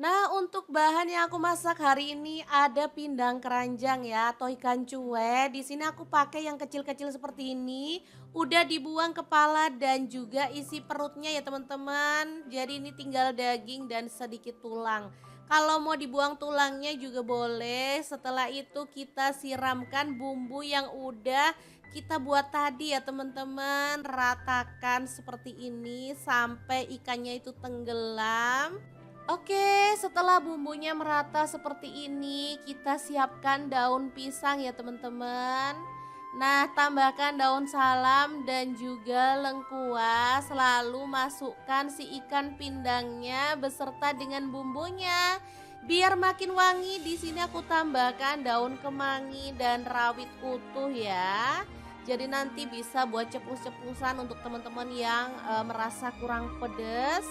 Nah, untuk bahan yang aku masak hari ini ada pindang keranjang ya atau ikan cuek. Di sini aku pakai yang kecil-kecil seperti ini. Udah dibuang kepala dan juga isi perutnya ya teman-teman. Jadi ini tinggal daging dan sedikit tulang. Kalau mau dibuang tulangnya juga boleh. Setelah itu kita siramkan bumbu yang udah kita buat tadi ya teman-teman. Ratakan seperti ini sampai ikannya itu tenggelam. Oke, setelah bumbunya merata seperti ini, kita siapkan daun pisang ya teman-teman. Nah, tambahkan daun salam dan juga lengkuas, lalu masukkan si ikan pindangnya beserta dengan bumbunya. Biar makin wangi, di sini aku tambahkan daun kemangi dan rawit utuh ya. Jadi nanti bisa buat cepus-cepusan untuk teman-teman yang merasa kurang pedas.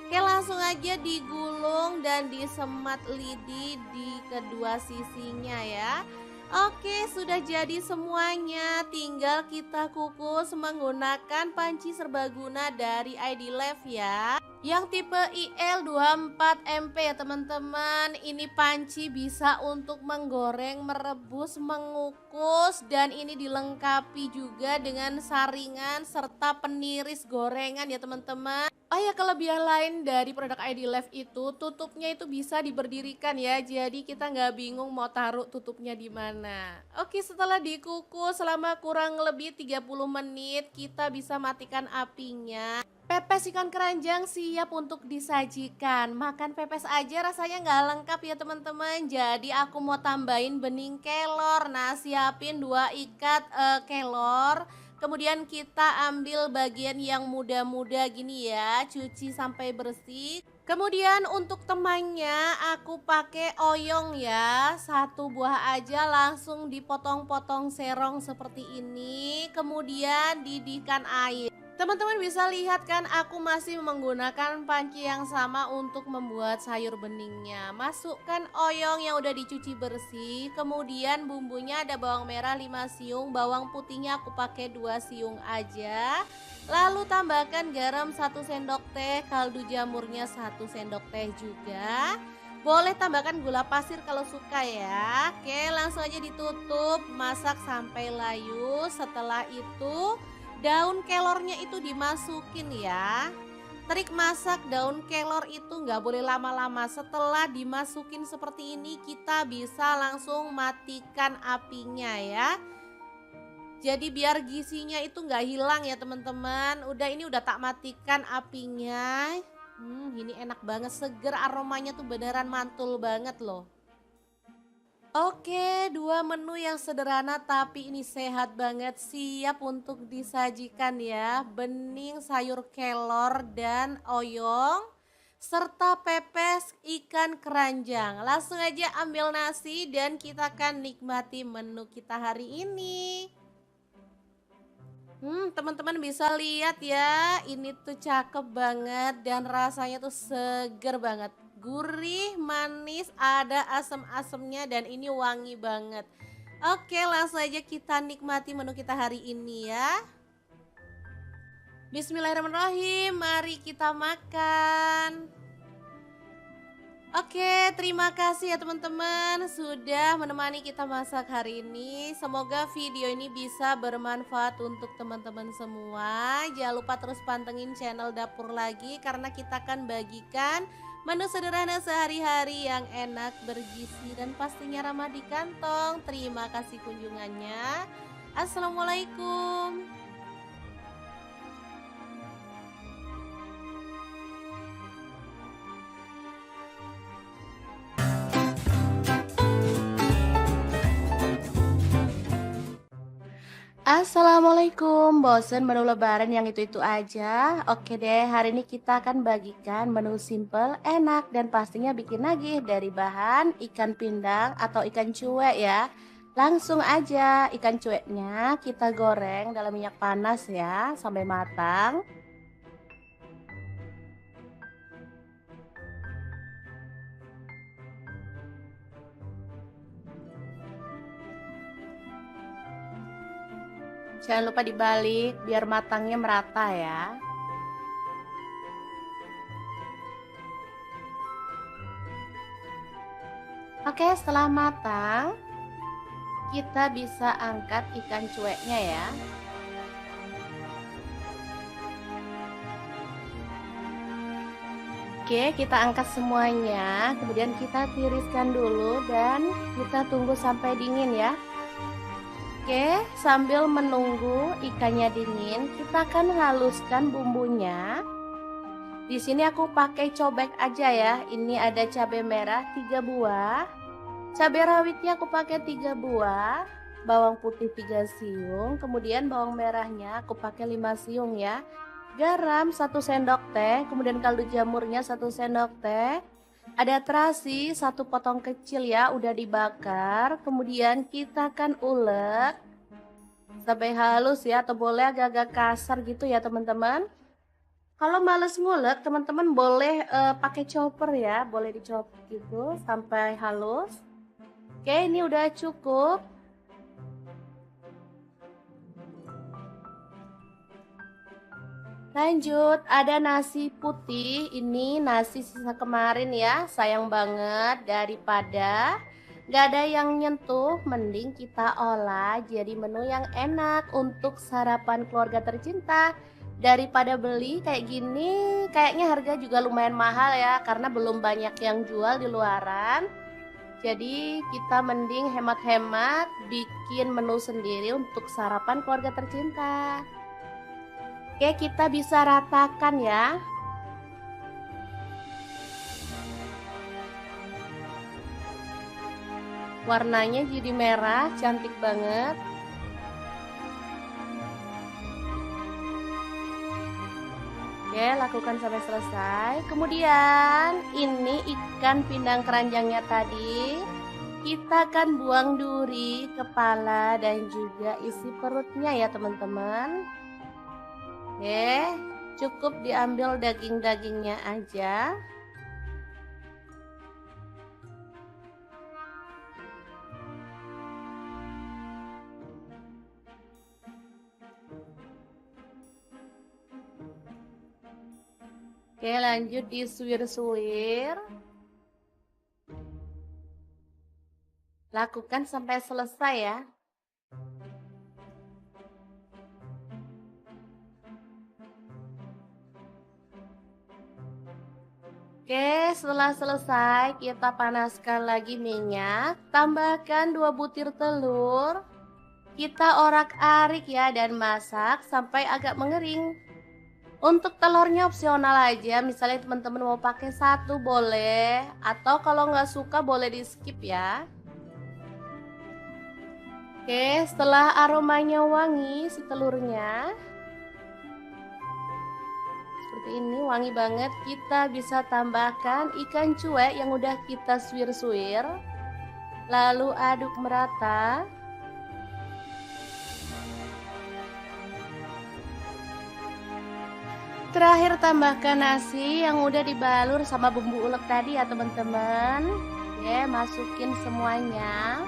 Oke, langsung aja digulung dan disemat lidi di kedua sisinya ya. Oke, sudah jadi semuanya. Tinggal kita kukus menggunakan panci serbaguna dari ID Live ya. Yang tipe IL24MP ya teman-teman. Ini panci bisa untuk menggoreng, merebus, mengukus. Dan ini dilengkapi juga dengan saringan serta peniris gorengan ya teman-teman. Oh ya, kelebihan lain dari produk ID Live itu tutupnya itu bisa diberdirikan ya. Jadi kita nggak bingung mau taruh tutupnya di mana. Oke, setelah dikukus selama kurang lebih 30 menit, kita bisa matikan apinya. Pepes ikan keranjang siap untuk disajikan. Makan pepes aja rasanya nggak lengkap ya teman-teman. Jadi aku mau tambahin bening kelor. Nah, siapin 2 ikat kelor. Kemudian kita ambil bagian yang muda-muda gini ya, cuci sampai bersih. Kemudian untuk temannya aku pakai oyong ya, 1 buah aja langsung dipotong-potong serong seperti ini. Kemudian didihkan air. Teman-teman bisa lihat kan aku masih menggunakan panci yang sama untuk membuat sayur beningnya. Masukkan oyong yang udah dicuci bersih. Kemudian bumbunya ada bawang merah 5 siung, bawang putihnya aku pakai 2 siung aja. Lalu tambahkan garam 1 sendok teh, kaldu jamurnya 1 sendok teh juga. Boleh tambahkan gula pasir kalau suka ya. Oke, langsung aja ditutup, masak sampai layu. Setelah itu daun kelornya itu dimasukin ya. Trik masak daun kelor itu nggak boleh lama-lama. Setelah dimasukin seperti ini kita bisa langsung matikan apinya ya. Jadi biar gizinya itu nggak hilang ya teman-teman. Ini udah tak matikan apinya. Ini enak banget, seger, aromanya tuh beneran mantul banget loh. Oke, 2 menu yang sederhana tapi ini sehat banget, siap untuk disajikan ya. Bening sayur kelor dan oyong serta pepes ikan keranjang. Langsung aja ambil nasi dan kita akan nikmati menu kita hari ini. Teman-teman bisa lihat ya, ini tuh cakep banget dan rasanya tuh seger banget. Gurih, manis, ada asam-asamnya dan ini wangi banget. Oke, langsung aja kita nikmati menu kita hari ini ya. Bismillahirrahmanirrahim, mari kita makan. Oke, terima kasih ya teman-teman sudah menemani kita masak hari ini. Semoga video ini bisa bermanfaat untuk teman-teman semua. Jangan lupa terus pantengin channel Dapur Lagi karena kita akan bagikan menu sederhana sehari-hari yang enak, bergizi dan pastinya ramah di kantong. Terima kasih kunjungannya. Assalamualaikum. Assalamualaikum, bosen menu lebaran yang itu-itu aja? Oke deh, hari ini kita akan bagikan menu simple, enak, dan pastinya bikin nagih dari bahan ikan pindang atau ikan cuek ya. Langsung aja ikan cueknya kita goreng dalam minyak panas ya, sampai matang. Jangan lupa dibalik biar matangnya merata ya. Oke, setelah matang, kita bisa angkat ikan cueknya ya. Oke, kita angkat semuanya, kemudian kita tiriskan dulu dan kita tunggu sampai dingin ya. Oke, sambil menunggu ikannya dingin, kita akan haluskan bumbunya. Di sini aku pakai cobek aja ya. Ini ada cabai merah 3 buah. Cabai rawitnya aku pakai 3 buah. Bawang putih 3 siung, kemudian bawang merahnya aku pakai 5 siung ya. Garam 1 sendok teh, kemudian kaldu jamurnya 1 sendok teh. Ada terasi 1 potong kecil ya, udah dibakar. Kemudian kita akan ulek sampai halus ya, atau boleh agak-agak kasar gitu ya teman-teman. Kalau males ngulek, teman-teman boleh pakai chopper ya, boleh dicopot gitu sampai halus. Oke, ini udah cukup. Lanjut, ada nasi putih. Ini nasi sisa kemarin ya, sayang banget daripada nggak ada yang nyentuh, mending kita olah jadi menu yang enak untuk sarapan keluarga tercinta. Daripada beli kayak gini, kayaknya harga juga lumayan mahal ya, karena belum banyak yang jual di luaran. Jadi kita mending hemat-hemat bikin menu sendiri untuk sarapan keluarga tercinta. Oke, kita bisa ratakan ya. Warnanya jadi merah, cantik banget. Oke, lakukan sampai selesai. Kemudian ini ikan pindang keranjangnya tadi. Kita akan buang duri, kepala, dan juga isi perutnya ya teman-teman. Oke, cukup diambil daging-dagingnya aja. Oke, lanjut disuir-suir. Lakukan sampai selesai ya. Oke, setelah selesai kita panaskan lagi minyak. Tambahkan 2 butir telur. Kita orak-arik ya dan masak sampai agak mengering. Untuk telurnya opsional aja, misalnya teman-teman mau pakai 1 boleh, atau kalau nggak suka boleh di skip ya. Oke, setelah aromanya wangi si telurnya, seperti ini wangi banget, kita bisa tambahkan ikan cuek yang udah kita suir-suir, lalu aduk merata. Terakhir tambahkan nasi yang udah dibalur sama bumbu ulek tadi ya teman-teman. Oke, masukin semuanya.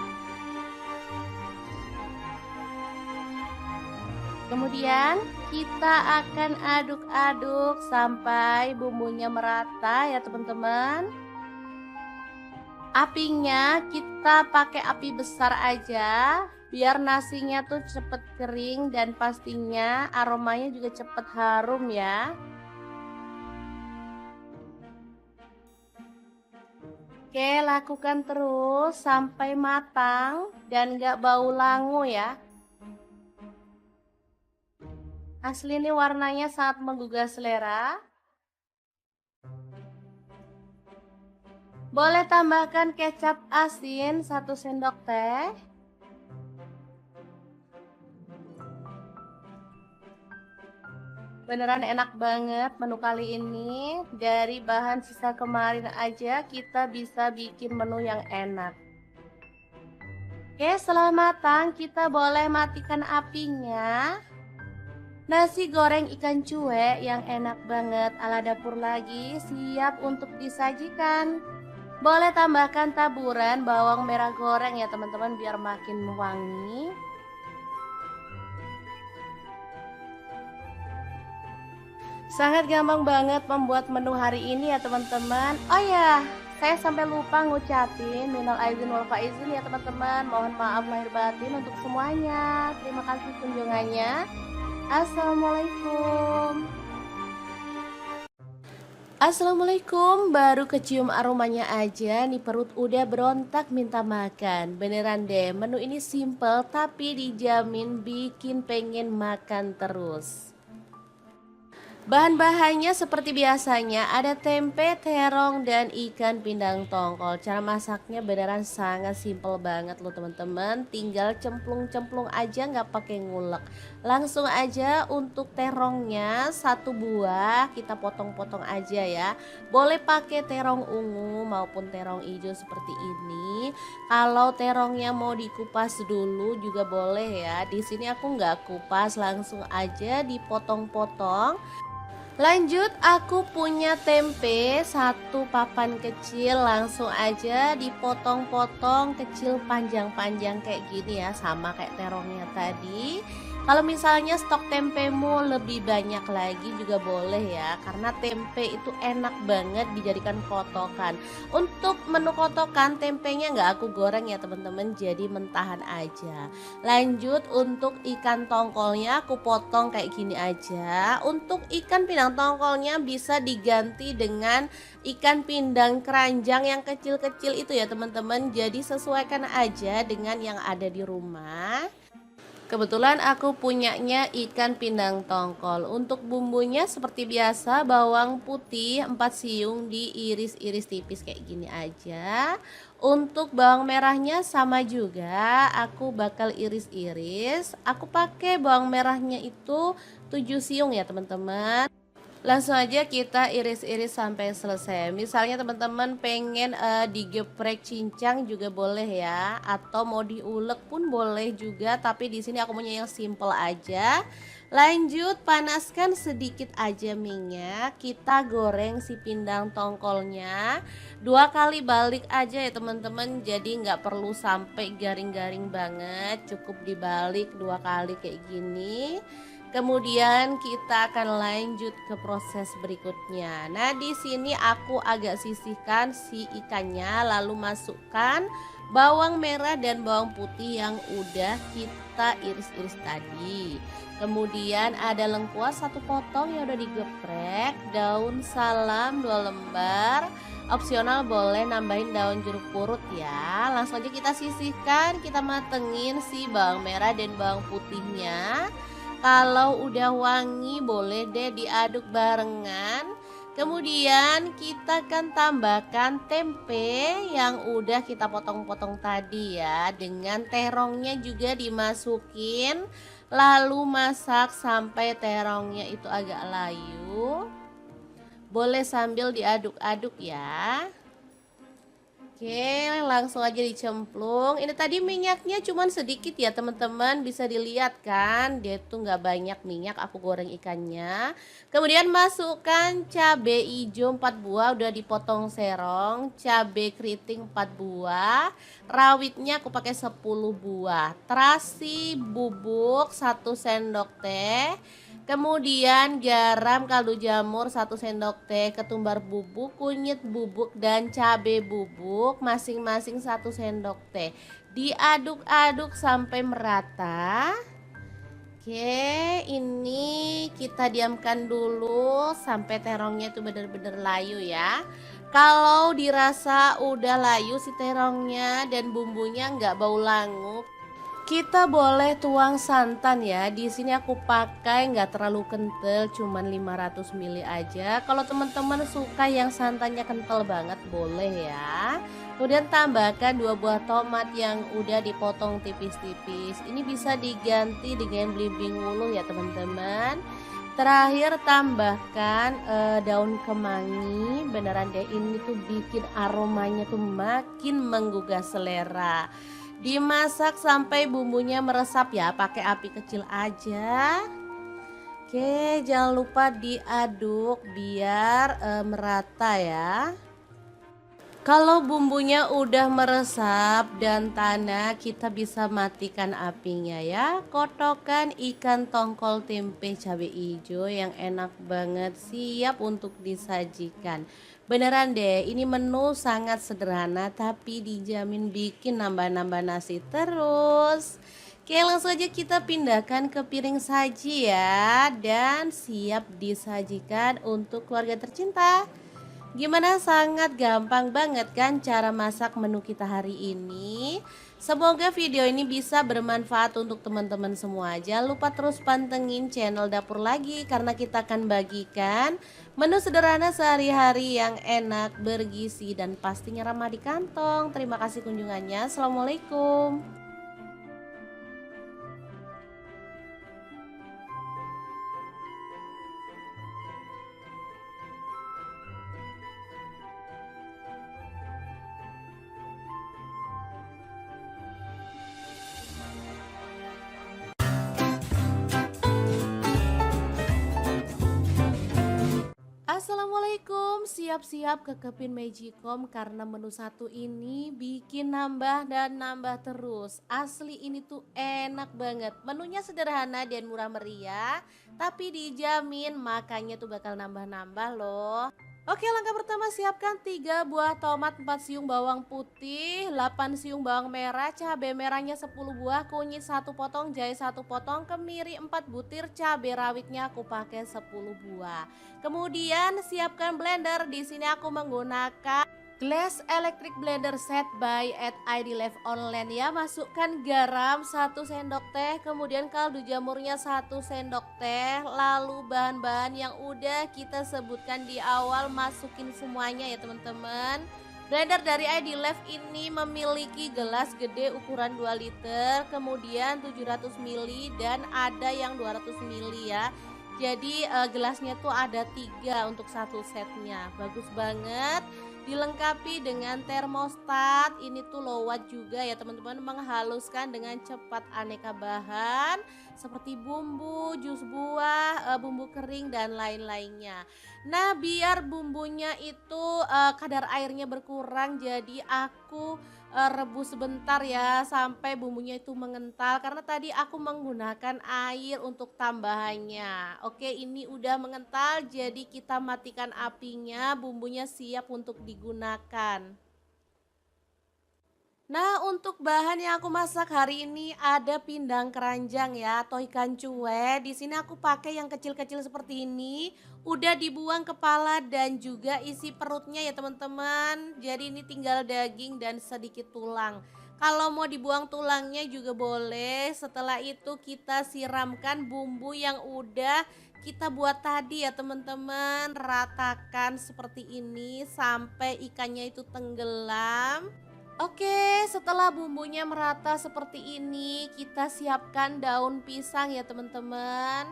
Kemudian kita akan aduk-aduk sampai bumbunya merata ya teman-teman. Apinya kita pakai api besar aja biar nasinya tuh cepet kering dan pastinya aromanya juga cepet harum ya. Oke, lakukan terus sampai matang dan gak bau langu ya. Asli ini warnanya sangat menggugah selera. Boleh tambahkan kecap asin 1 sendok teh. Beneran enak banget menu kali ini. Dari bahan sisa kemarin aja kita bisa bikin menu yang enak. Oke, setelah matang kita boleh matikan apinya. Nasi goreng ikan cuek yang enak banget ala dapur lagi siap untuk disajikan. Boleh tambahkan taburan bawang merah goreng ya teman-teman biar makin wangi. Sangat gampang banget membuat menu hari ini ya teman-teman. Oh ya, saya sampai lupa ngucapin minal aizin wal faizin ya teman-teman. Mohon maaf lahir batin untuk semuanya. Terima kasih kunjungannya. Assalamualaikum. Assalamualaikum, baru kecium aromanya aja nih perut udah berontak minta makan. Beneran deh, menu ini simple tapi dijamin bikin pengen makan terus. Bahan-bahannya seperti biasanya ada tempe, terong, dan ikan pindang tongkol. Cara masaknya beneran sangat simple banget loh teman-teman. Tinggal cemplung-cemplung aja nggak pakai ngulek. Langsung aja untuk terongnya 1 buah kita potong-potong aja ya. Boleh pakai terong ungu maupun terong hijau seperti ini. Kalau terongnya mau dikupas dulu juga boleh ya. Di sini aku nggak kupas, langsung aja dipotong-potong. Lanjut aku punya tempe 1 papan kecil, langsung aja dipotong-potong kecil panjang-panjang kayak gini ya, sama kayak terongnya tadi. Kalau misalnya stok tempemu lebih banyak lagi juga boleh ya, karena tempe itu enak banget dijadikan kotokan. Untuk menu kotokan tempenya nggak aku goreng ya teman-teman, jadi mentahan aja. Lanjut untuk ikan tongkolnya aku potong kayak gini aja. Untuk ikan pindang tongkolnya bisa diganti dengan ikan pindang keranjang yang kecil-kecil itu ya teman-teman. Jadi sesuaikan aja dengan yang ada di rumah. Kebetulan aku punyanya ikan pindang tongkol. Untuk bumbunya seperti biasa bawang putih 4 siung diiris-iris tipis kayak gini aja. Untuk bawang merahnya sama juga, aku bakal iris-iris. Aku pakai bawang merahnya itu 7 siung ya teman-teman. Langsung aja kita iris-iris sampai selesai. Misalnya teman-teman pengen digeprek cincang juga boleh ya, atau mau diulek pun boleh juga, tapi di sini aku punya yang simple aja. Lanjut panaskan sedikit aja minyak, kita goreng si pindang tongkolnya. 2 kali balik aja ya teman-teman, jadi nggak perlu sampai garing-garing banget, cukup dibalik 2 kali kayak gini. Kemudian kita akan lanjut ke proses berikutnya. Nah, di sini aku agak sisihkan si ikannya, lalu masukkan bawang merah dan bawang putih yang udah kita iris-iris tadi. Kemudian ada lengkuas 1 potong yang udah digeprek, daun salam 2 lembar. Opsional boleh nambahin daun jeruk purut ya. Langsung aja kita sisihkan, kita matengin si bawang merah dan bawang putihnya. Kalau udah wangi boleh deh diaduk barengan. Kemudian kita akan tambahkan tempe yang udah kita potong-potong tadi ya. Dengan terongnya juga dimasukin. Lalu masak sampai terongnya itu agak layu. Boleh sambil diaduk-aduk ya. Oke, langsung aja dicemplung. Ini tadi minyaknya cuman sedikit ya teman-teman, bisa dilihat kan, dia tuh nggak banyak minyak aku goreng ikannya. Kemudian masukkan cabai hijau 4 buah udah dipotong serong, cabai keriting 4 buah, rawitnya aku pakai 10 buah, terasi bubuk 1 sendok teh. Kemudian garam, kaldu jamur 1 sendok teh, ketumbar bubuk, kunyit bubuk, dan cabai bubuk masing-masing 1 sendok teh. Diaduk-aduk sampai merata. Oke, ini kita diamkan dulu sampai terongnya itu benar-benar layu ya. Kalau dirasa udah layu si terongnya dan bumbunya nggak bau langu, kita boleh tuang santan ya. Di sini aku pakai nggak terlalu kental, cuman 500 ml aja. Kalau teman-teman suka yang santannya kental banget boleh ya. Kemudian tambahkan 2 buah tomat yang udah dipotong tipis-tipis. Ini bisa diganti dengan belimbing wuluh ya teman-teman. Terakhir tambahkan daun kemangi. Beneran deh, ini tuh bikin aromanya tuh makin menggugah selera. Dimasak sampai bumbunya meresap ya, pakai api kecil aja. Oke, jangan lupa diaduk biar merata ya. Kalau bumbunya udah meresap dan tanah, kita bisa matikan apinya ya. Kotokan ikan tongkol tempe cabai hijau yang enak banget siap untuk disajikan. Beneran deh, ini menu sangat sederhana tapi dijamin bikin nambah-nambah nasi terus. Oke, langsung aja kita pindahkan ke piring saji ya, dan siap disajikan untuk keluarga tercinta. Gimana, sangat gampang banget kan cara masak menu kita hari ini. Semoga video ini bisa bermanfaat untuk teman-teman semua. Jangan lupa terus pantengin channel Dapur Lagi karena kita akan bagikan menu sederhana sehari-hari yang enak, bergizi, dan pastinya ramah di kantong. Terima kasih kunjungannya. Assalamualaikum. Assalamualaikum, siap-siap ke Kepin Magicom karena menu satu ini bikin nambah dan nambah terus. Asli ini tuh enak banget. Menunya sederhana dan murah meriah, tapi dijamin makannya tuh bakal nambah-nambah loh. Oke, langkah pertama siapkan 3 buah tomat, 4 siung bawang putih, 8 siung bawang merah, cabai merahnya 10 buah, kunyit 1 potong, jahe 1 potong, kemiri 4 butir, cabai rawitnya aku pakai 10 buah. Kemudian siapkan blender. Di sini aku menggunakan Glass Electric Blender Set by at ID Live Online ya. Masukkan garam 1 sendok teh, kemudian kaldu jamurnya 1 sendok teh. Lalu bahan-bahan yang udah kita sebutkan di awal masukin semuanya ya teman-teman. Blender dari ID Live ini memiliki gelas gede ukuran 2 liter, kemudian 700 ml dan ada yang 200 ml ya. Jadi gelasnya tuh ada 3 untuk satu setnya. Bagus banget. Dilengkapi dengan termostat. Ini tuh low watt juga ya teman-teman, menghaluskan dengan cepat aneka bahan seperti bumbu, jus buah, bumbu kering dan lain-lainnya. Nah, biar bumbunya itu kadar airnya berkurang, jadi aku rebus sebentar ya sampai bumbunya itu mengental karena tadi aku menggunakan air untuk tambahannya. Oke, ini udah mengental jadi kita matikan apinya, bumbunya siap untuk digunakan. Nah, untuk bahan yang aku masak hari ini ada pindang keranjang ya atau ikan cuek. Di sini aku pakai yang kecil-kecil seperti ini. Udah dibuang kepala dan juga isi perutnya ya teman-teman. Jadi ini tinggal daging dan sedikit tulang. Kalau mau dibuang tulangnya juga boleh. Setelah itu kita siramkan bumbu yang udah kita buat tadi ya teman-teman. Ratakan seperti ini sampai ikannya itu tenggelam. Oke, setelah bumbunya merata seperti ini, kita siapkan daun pisang ya teman-teman.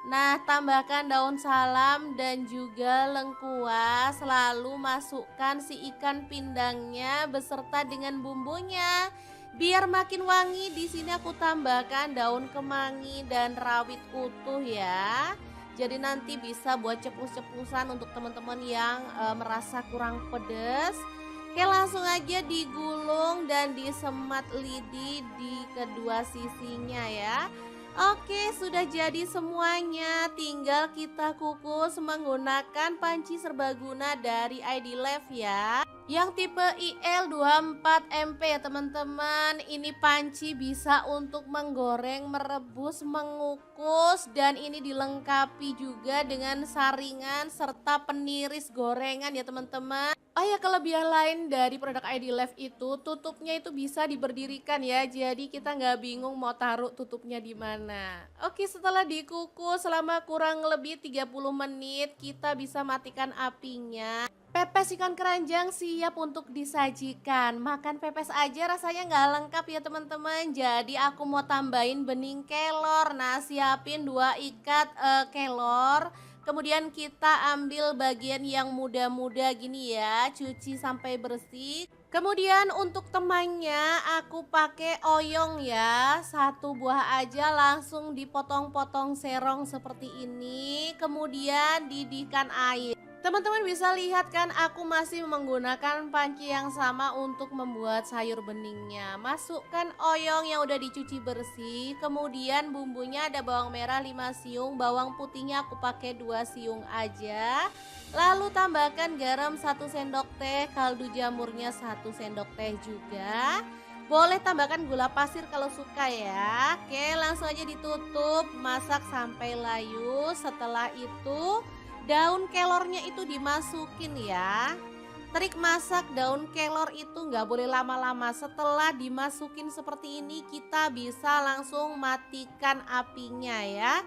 Nah, tambahkan daun salam dan juga lengkuas, lalu masukkan si ikan pindangnya beserta dengan bumbunya. Biar makin wangi, di sini aku tambahkan daun kemangi dan rawit utuh ya. Jadi nanti bisa buat cepus-cepusan untuk teman-teman yang merasa kurang pedas. Oke, langsung aja digulung dan disemat lidi di kedua sisinya ya. Oke, sudah jadi semuanya. Tinggal kita kukus menggunakan panci serbaguna dari ID Life ya. Yang tipe IL24MP ya teman-teman. Ini panci bisa untuk menggoreng, merebus, mengukus, dan ini dilengkapi juga dengan saringan serta peniris gorengan ya teman-teman. Oh ya, kelebihan lain dari produk ID Life itu tutupnya itu bisa diberdirikan ya. Jadi kita nggak bingung mau taruh tutupnya di mana. Oke, setelah dikukus selama kurang lebih 30 menit, kita bisa matikan apinya. Pepes ikan keranjang siap untuk disajikan. Makan pepes aja rasanya nggak lengkap ya teman-teman. Jadi aku mau tambahin bening kelor. Nah, siapin 2 ikat kelor. Kemudian kita ambil bagian yang muda-muda gini ya, cuci sampai bersih. Kemudian untuk temannya aku pakai oyong ya, 1 buah aja langsung dipotong-potong serong seperti ini. Kemudian didihkan air. Teman-teman bisa lihat kan aku masih menggunakan panci yang sama untuk membuat sayur beningnya. Masukkan oyong yang udah dicuci bersih. Kemudian bumbunya ada bawang merah 5 siung, bawang putihnya aku pakai 2 siung aja. Lalu tambahkan garam 1 sendok teh, kaldu jamurnya 1 sendok teh juga. Boleh tambahkan gula pasir kalau suka ya. Oke, langsung aja ditutup, masak sampai layu. Setelah itu daun kelornya itu dimasukin ya. Trik masak daun kelor itu nggak boleh lama-lama. Setelah dimasukin seperti ini kita bisa langsung matikan apinya ya.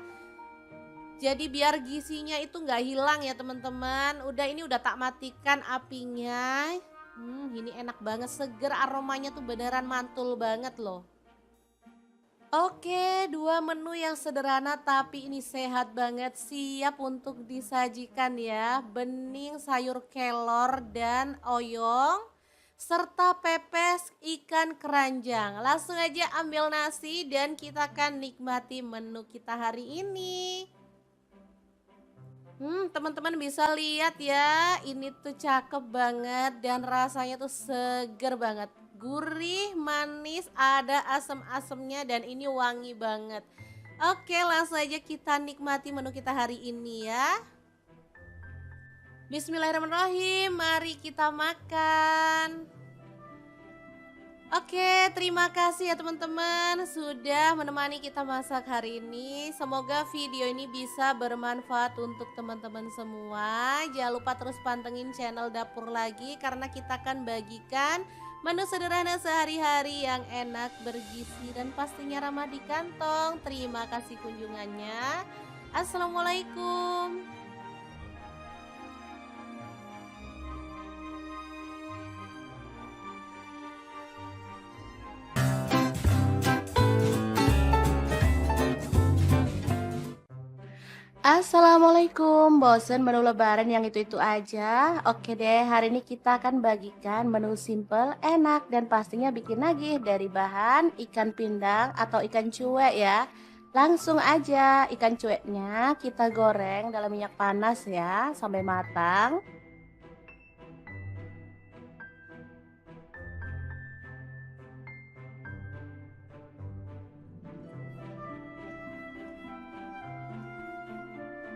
Jadi biar gizinya itu nggak hilang ya teman-teman. Ini udah tak matikan apinya. Ini enak banget, seger, aromanya tuh beneran mantul banget loh. Oke, 2 menu yang sederhana tapi ini sehat banget, siap untuk disajikan ya. Bening sayur kelor dan oyong serta pepes ikan keranjang. Langsung aja ambil nasi dan kita akan nikmati menu kita hari ini. Teman-teman bisa lihat ya, ini tuh cakep banget dan rasanya tuh seger banget. Gurih, manis, ada asam-asamnya dan ini wangi banget. Oke, langsung aja kita nikmati menu kita hari ini ya. Bismillahirrahmanirrahim, mari kita makan. Oke, terima kasih ya teman-teman sudah menemani kita masak hari ini. Semoga video ini bisa bermanfaat untuk teman-teman semua. Jangan lupa terus pantengin channel Dapur Lagi karena kita akan bagikan menu sederhana sehari-hari yang enak, bergizi, dan pastinya ramah di kantong. Terima kasih kunjungannya. Assalamualaikum. Assalamualaikum, bosen menu lebaran yang itu-itu aja? Oke deh, hari ini kita akan bagikan menu simple, enak, dan pastinya bikin nagih dari bahan ikan pindang atau ikan cuek ya. Langsung aja ikan cueknya kita goreng dalam minyak panas ya, sampai matang.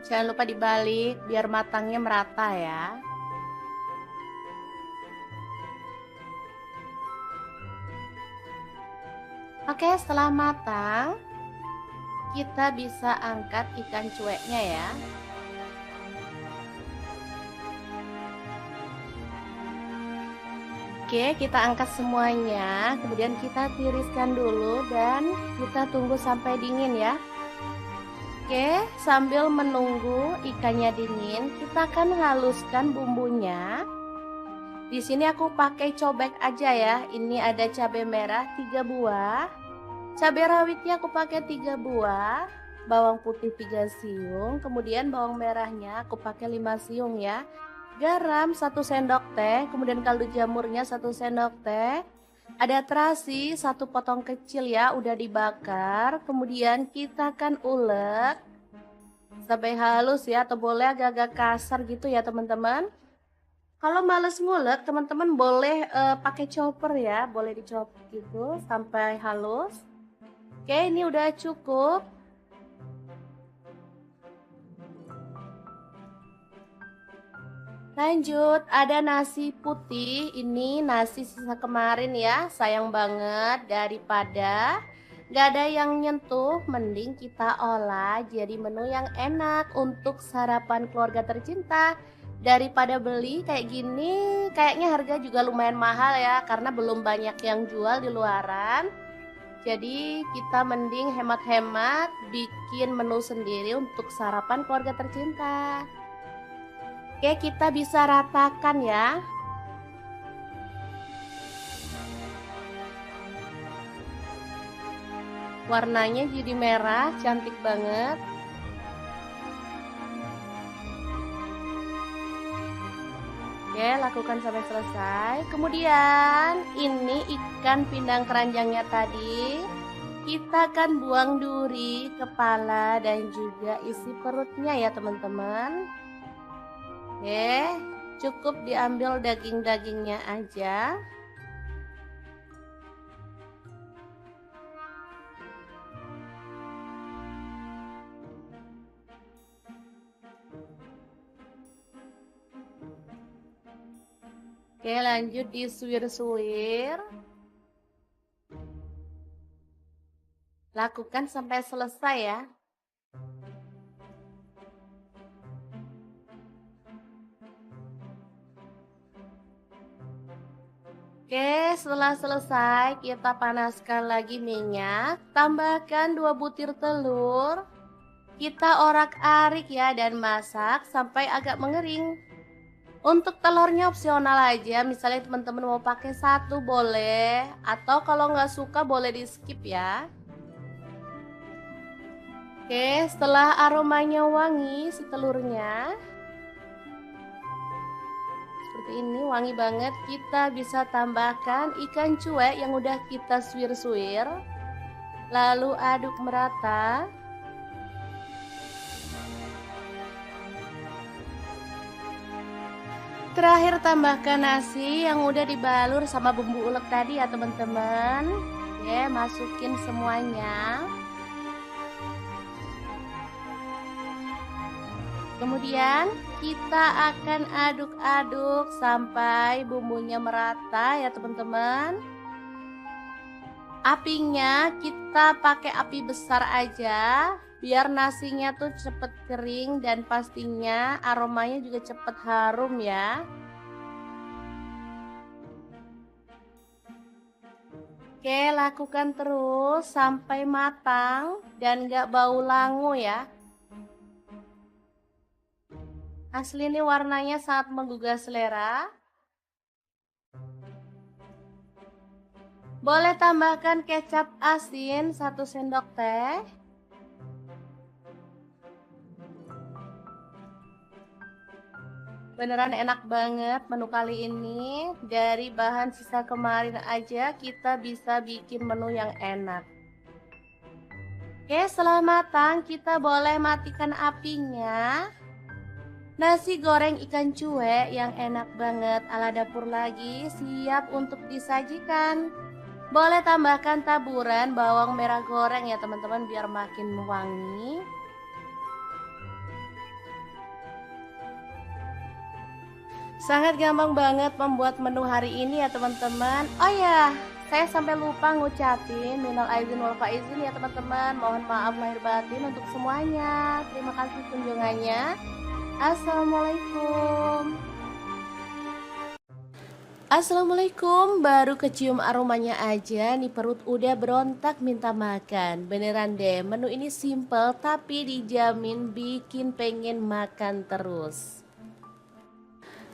Jangan lupa dibalik biar matangnya merata ya. Oke, setelah matang, kita bisa angkat ikan cueknya ya. Oke, kita angkat semuanya, kemudian kita tiriskan dulu dan kita tunggu sampai dingin ya. Oke, sambil menunggu ikannya dingin, kita akan haluskan bumbunya. Di sini aku pakai cobek aja ya. Ini ada cabai merah 3 buah. Cabai rawitnya aku pakai 3 buah. bawang putih 3 siung, kemudian bawang merahnya aku pakai 5 siung ya. Garam 1 sendok teh, kemudian kaldu jamurnya 1 sendok teh. Ada terasi 1 potong kecil ya, udah dibakar. Kemudian kita akan ulek sampai halus ya, atau boleh agak-agak kasar gitu ya teman-teman. Kalau males ngulek, teman-teman boleh pakai chopper ya, boleh dicopot gitu sampai halus. Oke, ini udah cukup. Lanjut, ada nasi putih. Ini nasi sisa kemarin ya, sayang banget daripada nggak ada yang nyentuh, mending kita olah jadi menu yang enak untuk sarapan keluarga tercinta. Daripada beli kayak gini, kayaknya harga juga lumayan mahal ya, karena belum banyak yang jual di luaran. Jadi kita mending hemat-hemat bikin menu sendiri untuk sarapan keluarga tercinta. Oke, kita bisa ratakan ya. Warnanya jadi merah, cantik banget. Oke, lakukan sampai selesai. Kemudian ini ikan pindang keranjangnya tadi. Kita akan buang duri, kepala, dan juga isi perutnya ya teman-teman. Oke, cukup diambil daging-dagingnya aja. Oke, lanjut disuir-suir. Lakukan sampai selesai ya. Oke, setelah selesai kita panaskan lagi minyak, tambahkan 2 butir telur. Kita orak-arik ya dan masak sampai agak mengering. Untuk telurnya opsional aja, misalnya teman-teman mau pakai 1 boleh, atau kalau nggak suka boleh di skip ya. Oke, setelah aromanya wangi si telurnya, seperti ini wangi banget, kita bisa tambahkan ikan cuek yang udah kita suir-suir, lalu aduk merata. Terakhir tambahkan nasi yang udah dibalur sama bumbu ulek tadi ya teman-teman. Ya, masukin semuanya. Kemudian kita akan aduk-aduk sampai bumbunya merata ya teman-teman. Apinya kita pakai api besar aja biar nasinya tuh cepet kering dan pastinya aromanya juga cepet harum ya. Oke, lakukan terus sampai matang dan gak bau langu ya. Asli ini warnanya sangat menggugah selera. Boleh tambahkan kecap asin 1 sendok teh. Beneran enak banget menu kali ini. Dari bahan sisa kemarin aja kita bisa bikin menu yang enak. Oke, setelah matang kita boleh matikan apinya. Nasi goreng ikan cuek yang enak banget ala dapur lagi siap untuk disajikan. Boleh tambahkan taburan bawang merah goreng ya teman-teman biar makin wangi. Sangat gampang banget membuat menu hari ini ya teman-teman. Oh ya, saya sampai lupa ngucapin minal aizin wal faizin ya teman-teman. Mohon maaf lahir batin untuk semuanya. Terima kasih kunjungannya. Assalamualaikum. Assalamualaikum, baru kecium aromanya aja nih perut udah berontak minta makan. Beneran deh, menu ini simple tapi dijamin bikin pengen makan terus.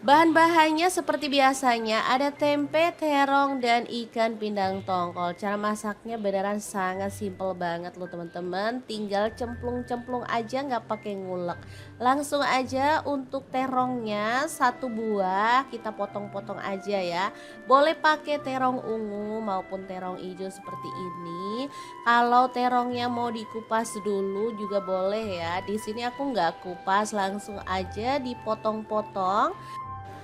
Bahan-bahannya seperti biasanya, ada tempe, terong, dan ikan pindang tongkol. Cara masaknya beneran sangat simpel banget loh teman-teman. Tinggal cemplung-cemplung aja nggak pakai ngulek. Langsung aja untuk terongnya satu buah kita potong-potong aja ya. Boleh pakai terong ungu maupun terong hijau seperti ini. Kalau terongnya mau dikupas dulu juga boleh ya. Di sini aku nggak kupas, langsung aja dipotong-potong.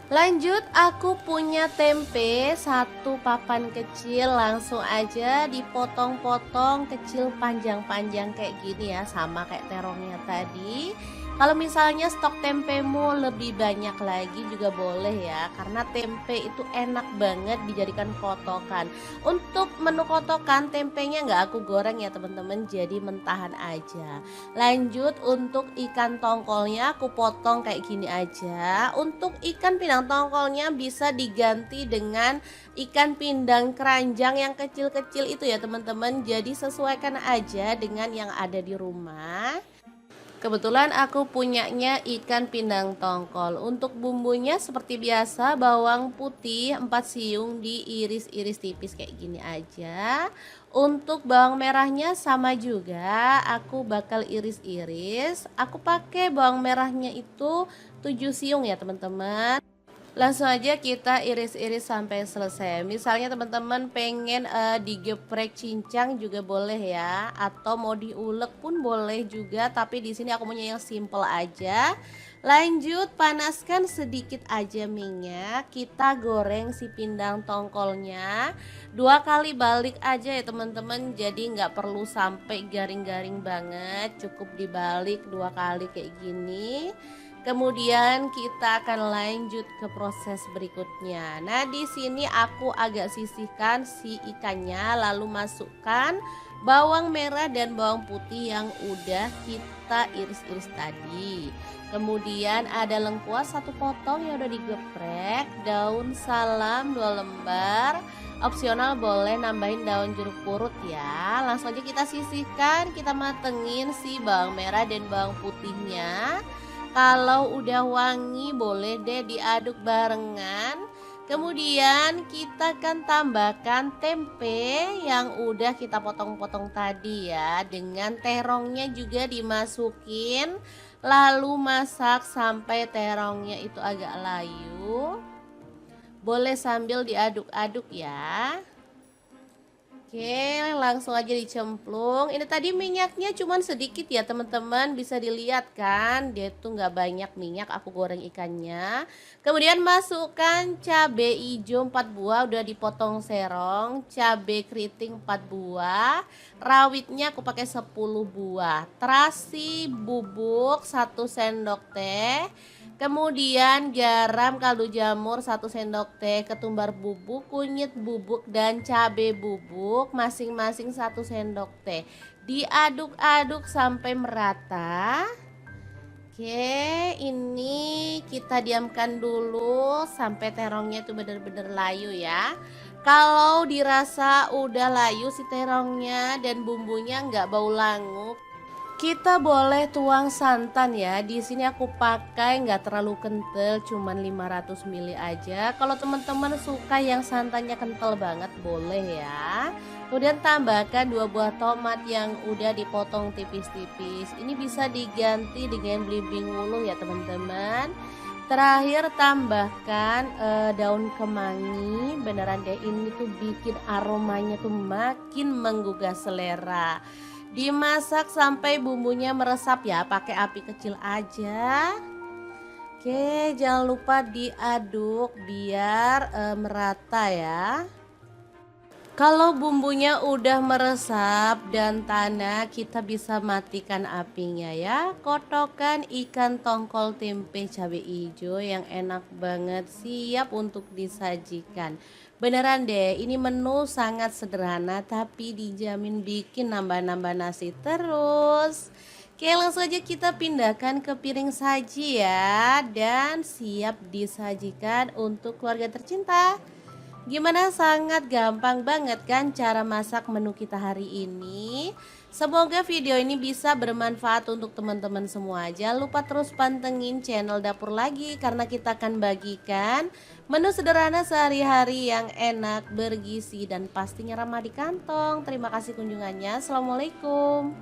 Lanjut, aku punya tempe satu papan kecil, langsung aja dipotong-potong kecil panjang-panjang kayak gini ya, sama kayak terongnya tadi. Kalau misalnya stok tempemu lebih banyak lagi juga boleh ya, karena tempe itu enak banget dijadikan kotokan. Untuk menu kotokan tempenya nggak aku goreng ya teman-teman, jadi mentahan aja. Lanjut untuk ikan tongkolnya aku potong kayak gini aja. Untuk ikan pindang tongkolnya bisa diganti dengan ikan pindang keranjang yang kecil-kecil itu ya teman-teman. Jadi sesuaikan aja dengan yang ada di rumah. Kebetulan aku punyanya ikan pindang tongkol. Untuk bumbunya seperti biasa, bawang putih 4 siung diiris-iris tipis kayak gini aja. Untuk bawang merahnya sama juga, aku bakal iris-iris. Aku pakai bawang merahnya itu 7 siung ya teman-teman. Langsung aja kita iris-iris sampai selesai. Misalnya teman-teman pengen digeprek cincang juga boleh ya, atau mau diulek pun boleh juga, tapi di sini aku punya yang simple aja. Lanjut, panaskan sedikit aja minyak. Kita goreng si pindang tongkolnya. 2 kali balik aja ya teman-teman. Jadi nggak perlu sampai garing-garing banget. Cukup dibalik 2 kali kayak gini. Kemudian kita akan lanjut ke proses berikutnya. Nah, di sini aku agak sisihkan si ikannya, lalu masukkan bawang merah dan bawang putih yang udah kita iris-iris tadi. Kemudian ada lengkuas 1 potong yang udah digeprek, daun salam 2 lembar. Opsional boleh nambahin daun jeruk purut ya. Langsung aja kita sisihkan, kita matengin si bawang merah dan bawang putihnya. Kalau udah wangi boleh deh diaduk barengan. Kemudian kita akan tambahkan tempe yang udah kita potong-potong tadi ya. Dengan terongnya juga dimasukin. Lalu masak sampai terongnya itu agak layu. Boleh sambil diaduk-aduk ya. Oke, langsung aja dicemplung. Ini tadi minyaknya cuman sedikit ya teman-teman, bisa dilihat kan, dia tuh nggak banyak minyak aku goreng ikannya. Kemudian masukkan cabai hijau 4 buah udah dipotong serong, cabai keriting 4 buah, rawitnya aku pakai 10 buah, terasi bubuk 1 sendok teh. Kemudian garam kaldu jamur 1 sendok teh, ketumbar bubuk, kunyit bubuk, dan cabai bubuk masing-masing 1 sendok teh. Diaduk-aduk sampai merata. Oke, ini kita diamkan dulu sampai terongnya itu benar-benar layu ya. Kalau dirasa udah layu si terongnya dan bumbunya nggak bau langu, kita boleh tuang santan ya. Di sini aku pakai nggak terlalu kental, cuman 500 ml aja. Kalau teman-teman suka yang santannya kental banget boleh ya. Kemudian tambahkan 2 buah tomat yang udah dipotong tipis-tipis. Ini bisa diganti dengan belimbing wuluh ya teman-teman. Terakhir tambahkan daun kemangi. Beneran deh, ini tuh bikin aromanya tuh makin menggugah selera. Dimasak sampai bumbunya meresap ya, pakai api kecil aja. Oke, jangan lupa diaduk biar merata ya. Kalau bumbunya udah meresap dan tanah, kita bisa matikan apinya ya. Kotokan ikan tongkol tempe cabai hijau yang enak banget siap untuk disajikan. Beneran deh, ini menu sangat sederhana tapi dijamin bikin nambah-nambah nasi terus. Oke, langsung aja kita pindahkan ke piring saji ya, dan siap disajikan untuk keluarga tercinta. Gimana, sangat gampang banget kan cara masak menu kita hari ini? Semoga video ini bisa bermanfaat untuk teman-teman semua. Jangan lupa terus pantengin channel Dapur Lagi karena kita akan bagikan menu sederhana sehari-hari yang enak, bergizi, dan pastinya ramah di kantong. Terima kasih kunjungannya. Assalamualaikum.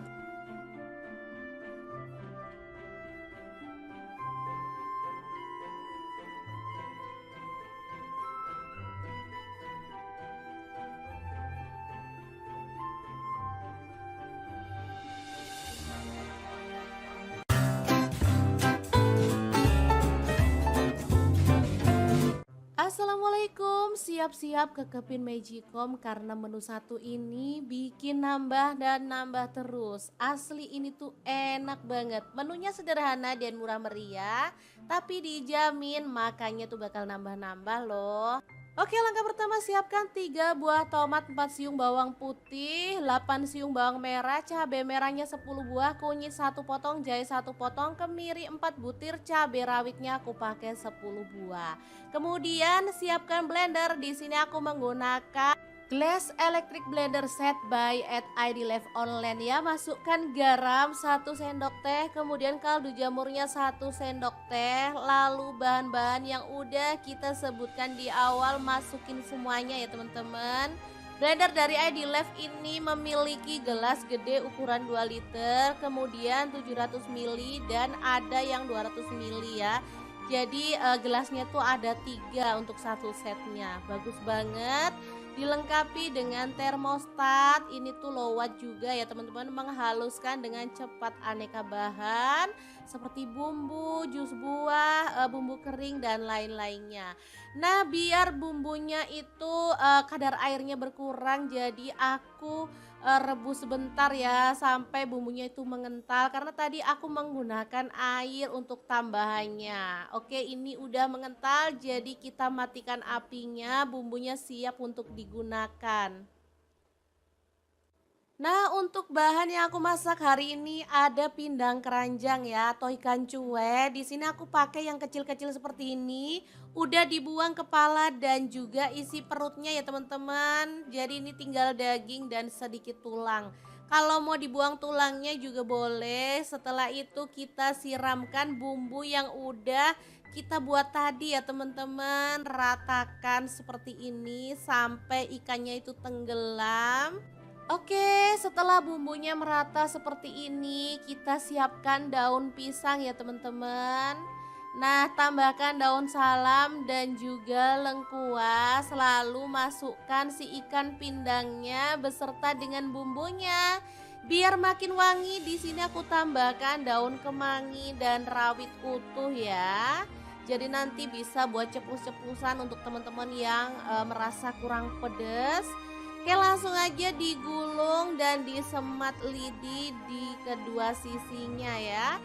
Assalamualaikum, siap-siap ke Kepin Magicom karena menu satu ini bikin nambah dan nambah terus. Asli ini tuh enak banget. Menunya sederhana dan murah meriah, tapi dijamin makannya tuh bakal nambah-nambah loh. Oke, langkah pertama siapkan 3 buah tomat, 4 siung bawang putih, 8 siung bawang merah, cabai merahnya 10 buah, kunyit 1 potong, jahe 1 potong, kemiri 4 butir, cabai rawitnya aku pakai 10 buah. Kemudian siapkan blender. Di sini aku menggunakan Glass Electric Blender Set by at ID Live Online ya. Masukkan garam 1 sendok teh, kemudian kaldu jamurnya 1 sendok teh. Lalu bahan-bahan yang udah kita sebutkan di awal masukin semuanya ya teman-teman. Blender dari ID Live ini memiliki gelas gede ukuran 2 liter, kemudian 700 ml dan ada yang 200 ml ya. Jadi gelasnya tuh ada 3 untuk satu setnya. Bagus banget. Dilengkapi dengan termostat, ini tuh low watt juga ya teman-teman, menghaluskan dengan cepat aneka bahan seperti bumbu, jus buah, bumbu kering dan lain-lainnya. Nah, biar bumbunya itu kadar airnya berkurang, jadi aku rebus sebentar ya sampai bumbunya itu mengental karena tadi aku menggunakan air untuk tambahannya. Oke, ini udah mengental jadi kita matikan apinya, bumbunya siap untuk digunakan. Nah, untuk bahan yang aku masak hari ini ada pindang keranjang ya atau ikan cuek. Di sini aku pakai yang kecil-kecil seperti ini. Udah dibuang kepala dan juga isi perutnya ya teman-teman. Jadi ini tinggal daging dan sedikit tulang. Kalau mau dibuang tulangnya juga boleh. Setelah itu kita siramkan bumbu yang udah kita buat tadi ya teman-teman. Ratakan seperti ini sampai ikannya itu tenggelam. Oke, setelah bumbunya merata seperti ini, kita siapkan daun pisang ya teman-teman. Nah, tambahkan daun salam dan juga lengkuas, lalu masukkan si ikan pindangnya beserta dengan bumbunya. Biar makin wangi, di sini aku tambahkan daun kemangi dan rawit utuh ya. Jadi nanti bisa buat cepus-cepusan untuk teman-teman yang merasa kurang pedas. Oke, langsung aja digulung dan disemat lidi di kedua sisinya ya.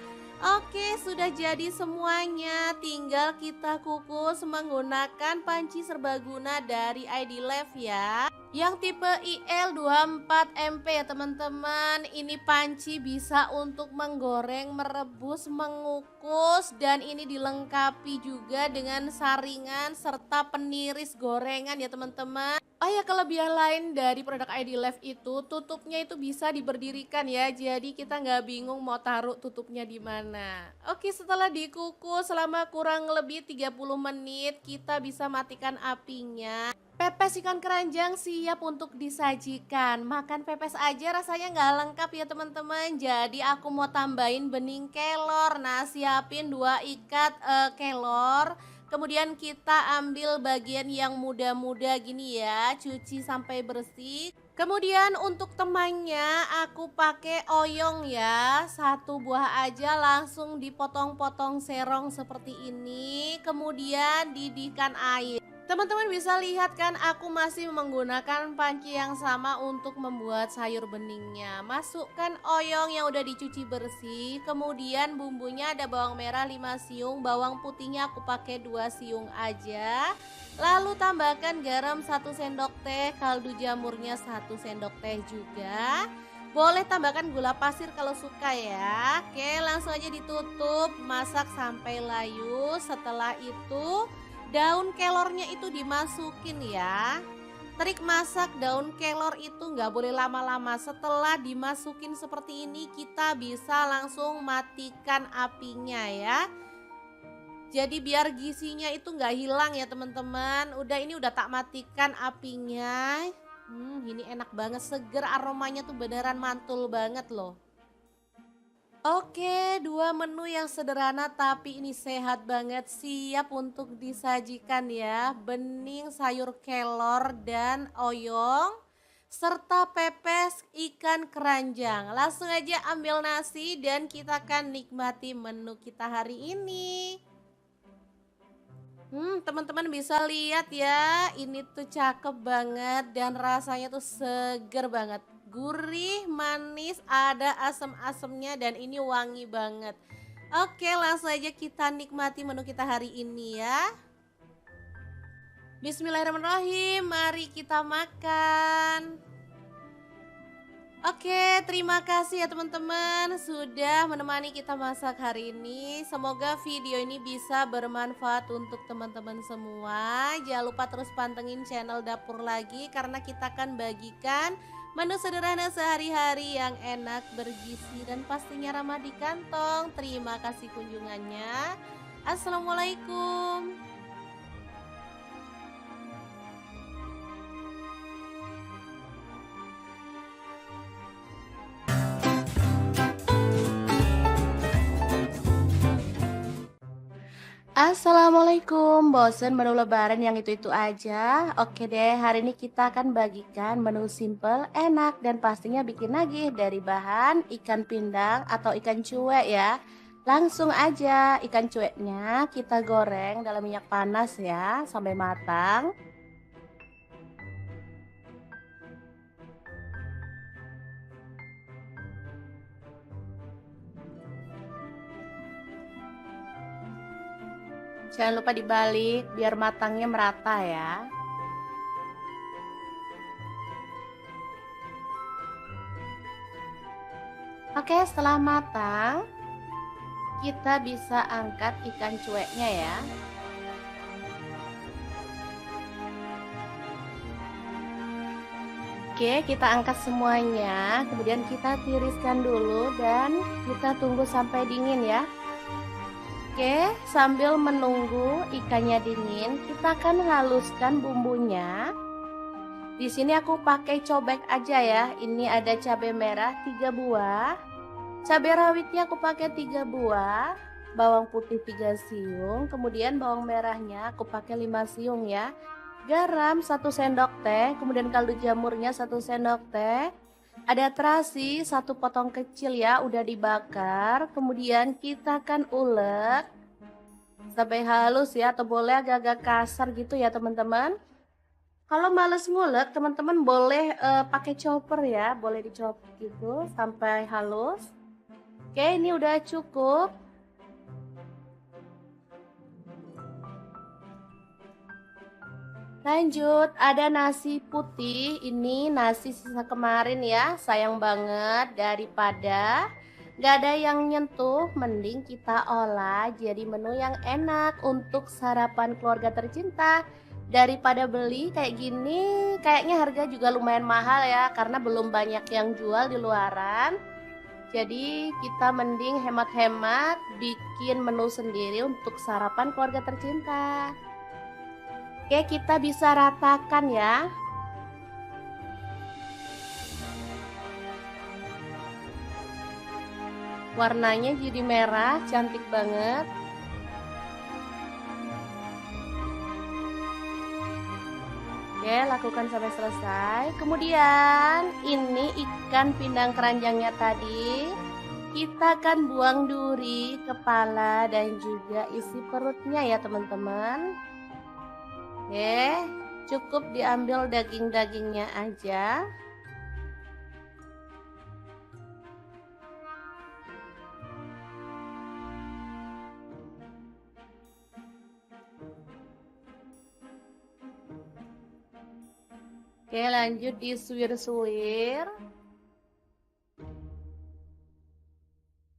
Oke, sudah jadi semuanya. Tinggal kita kukus menggunakan panci serbaguna dari ID Live ya. Yang tipe IL24MP ya teman-teman. Ini panci bisa untuk menggoreng, merebus, mengukus, dan ini dilengkapi juga dengan saringan serta peniris gorengan ya teman-teman. Oh ya, kelebihan lain dari produk ID Live itu tutupnya itu bisa diberdirikan ya. Jadi kita nggak bingung mau taruh tutupnya di mana. Oke, setelah dikukus selama kurang lebih 30 menit, kita bisa matikan apinya. Pepes ikan keranjang siap untuk disajikan. Makan pepes aja rasanya nggak lengkap ya teman-teman. Jadi aku mau tambahin bening kelor. Nah, siapin 2 ikat kelor. Kemudian kita ambil bagian yang muda-muda gini ya, cuci sampai bersih. Kemudian untuk temannya aku pakai oyong ya, 1 buah aja langsung dipotong-potong serong seperti ini. Kemudian didihkan air. Teman-teman bisa lihat kan aku masih menggunakan panci yang sama untuk membuat sayur beningnya. Masukkan oyong yang udah dicuci bersih. Kemudian bumbunya ada bawang merah 5 siung, bawang putihnya aku pakai 2 siung aja. Lalu tambahkan garam 1 sendok teh, kaldu jamurnya 1 sendok teh juga. Boleh tambahkan gula pasir kalau suka ya. Oke, langsung aja ditutup, masak sampai layu. Setelah itu daun kelornya itu dimasukin ya. Trik masak daun kelor itu nggak boleh lama-lama. Setelah dimasukin seperti ini, kita bisa langsung matikan apinya ya. Jadi biar gizinya itu nggak hilang ya teman-teman. Udah, ini udah tak matikan apinya. Ini enak banget, seger, aromanya tuh beneran mantul banget loh. Oke, dua menu yang sederhana tapi ini sehat banget, siap untuk disajikan ya. Bening sayur kelor dan oyong serta pepes ikan keranjang. Langsung aja ambil nasi dan kita akan nikmati menu kita hari ini. Teman-teman bisa lihat ya, ini tuh cakep banget dan rasanya tuh seger banget. Gurih, manis, ada asam-asamnya dan ini wangi banget. Oke, langsung aja kita nikmati menu kita hari ini ya. Bismillahirrahmanirrahim, mari kita makan. Oke, terima kasih ya teman-teman sudah menemani kita masak hari ini. Semoga video ini bisa bermanfaat untuk teman-teman semua. Jangan lupa terus pantengin channel Dapur Lagi karena kita akan bagikan menu sederhana sehari-hari yang enak, bergizi dan pastinya ramah di kantong. Terima kasih kunjungannya. Assalamualaikum. Assalamualaikum, bosen menu lebaran yang itu-itu aja? Oke deh, hari ini kita akan bagikan menu simple, enak, dan pastinya bikin nagih dari bahan ikan pindang atau ikan cuek ya. Langsung aja, ikan cueknya kita goreng dalam minyak panas ya, sampai matang. Jangan lupa dibalik biar matangnya merata ya. Oke, setelah matang, kita bisa angkat ikan cueknya ya. Oke, kita angkat semuanya, kemudian kita tiriskan dulu dan kita tunggu sampai dingin ya. Oke, sambil menunggu ikannya dingin, kita akan haluskan bumbunya. Di sini aku pakai cobek aja ya. Ini ada cabai merah 3 buah. Cabai rawitnya aku pakai 3 buah. Bawang putih 3 siung, kemudian bawang merahnya aku pakai 5 siung ya. Garam 1 sendok teh, kemudian kaldu jamurnya 1 sendok teh. Ada terasi 1 potong kecil ya, udah dibakar. Kemudian kita akan ulek sampai halus ya, atau boleh agak-agak kasar gitu ya teman-teman. Kalau males ngulek, teman-teman boleh pakai chopper ya, boleh dicopot gitu sampai halus. Oke, ini udah cukup. Lanjut, ada nasi putih. Ini nasi sisa kemarin ya, sayang banget daripada gak ada yang nyentuh, mending kita olah jadi menu yang enak untuk sarapan keluarga tercinta. Daripada beli kayak gini, kayaknya harga juga lumayan mahal ya, karena belum banyak yang jual di luaran. Jadi kita mending hemat-hemat bikin menu sendiri untuk sarapan keluarga tercinta. Oke, kita bisa ratakan ya. Warnanya jadi merah, cantik banget. Oke, lakukan sampai selesai. Kemudian ini ikan pindang keranjangnya tadi. Kita akan buang duri, kepala, dan juga isi perutnya ya teman-teman. Oke, cukup diambil daging-dagingnya aja. Oke, lanjut disuir-suir.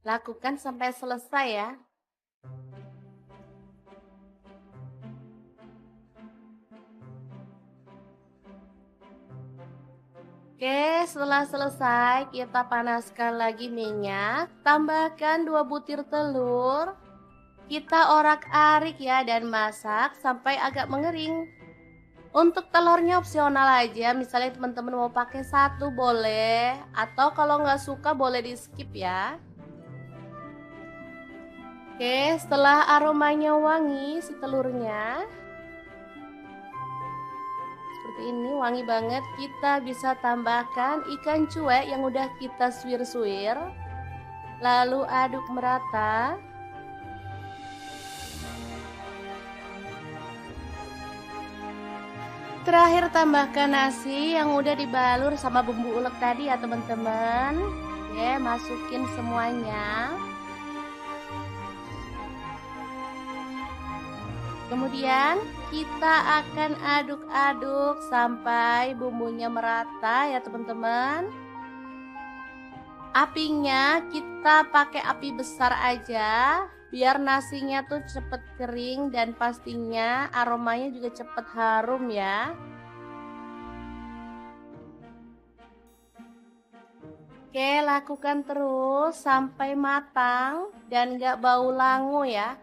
Lakukan sampai selesai ya. Oke, setelah selesai kita panaskan lagi minyak, tambahkan 2 butir telur, kita orak-arik ya dan masak sampai agak mengering. Untuk telurnya opsional aja, misalnya teman-teman mau pakai satu boleh, atau kalau nggak suka boleh di skip ya. Oke, setelah aromanya wangi si telurnya, seperti ini wangi banget, kita bisa tambahkan ikan cuek yang udah kita suwir-suwir, lalu aduk merata. Terakhir tambahkan nasi yang udah dibalur sama bumbu ulek tadi ya teman-teman. Oke, masukin semuanya. Kemudian kita akan aduk-aduk sampai bumbunya merata ya teman-teman. Apinya kita pakai api besar aja biar nasinya tuh cepet kering dan pastinya aromanya juga cepet harum ya. Oke, lakukan terus sampai matang dan gak bau langu ya.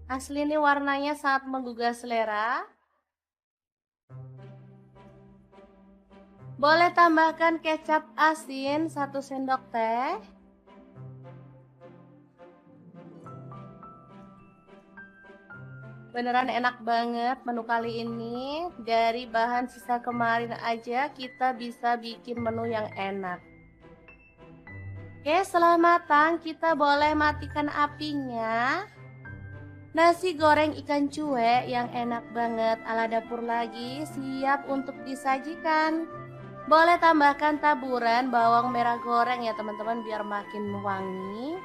Asli ini warnanya sangat menggugah selera. Boleh tambahkan kecap asin 1 sendok teh. Beneran enak banget menu kali ini. Dari bahan sisa kemarin aja kita bisa bikin menu yang enak. Oke, setelah matang kita boleh matikan apinya. Nasi goreng ikan cuek yang enak banget ala dapur lagi siap untuk disajikan. Boleh tambahkan taburan bawang merah goreng ya teman-teman biar makin wangi.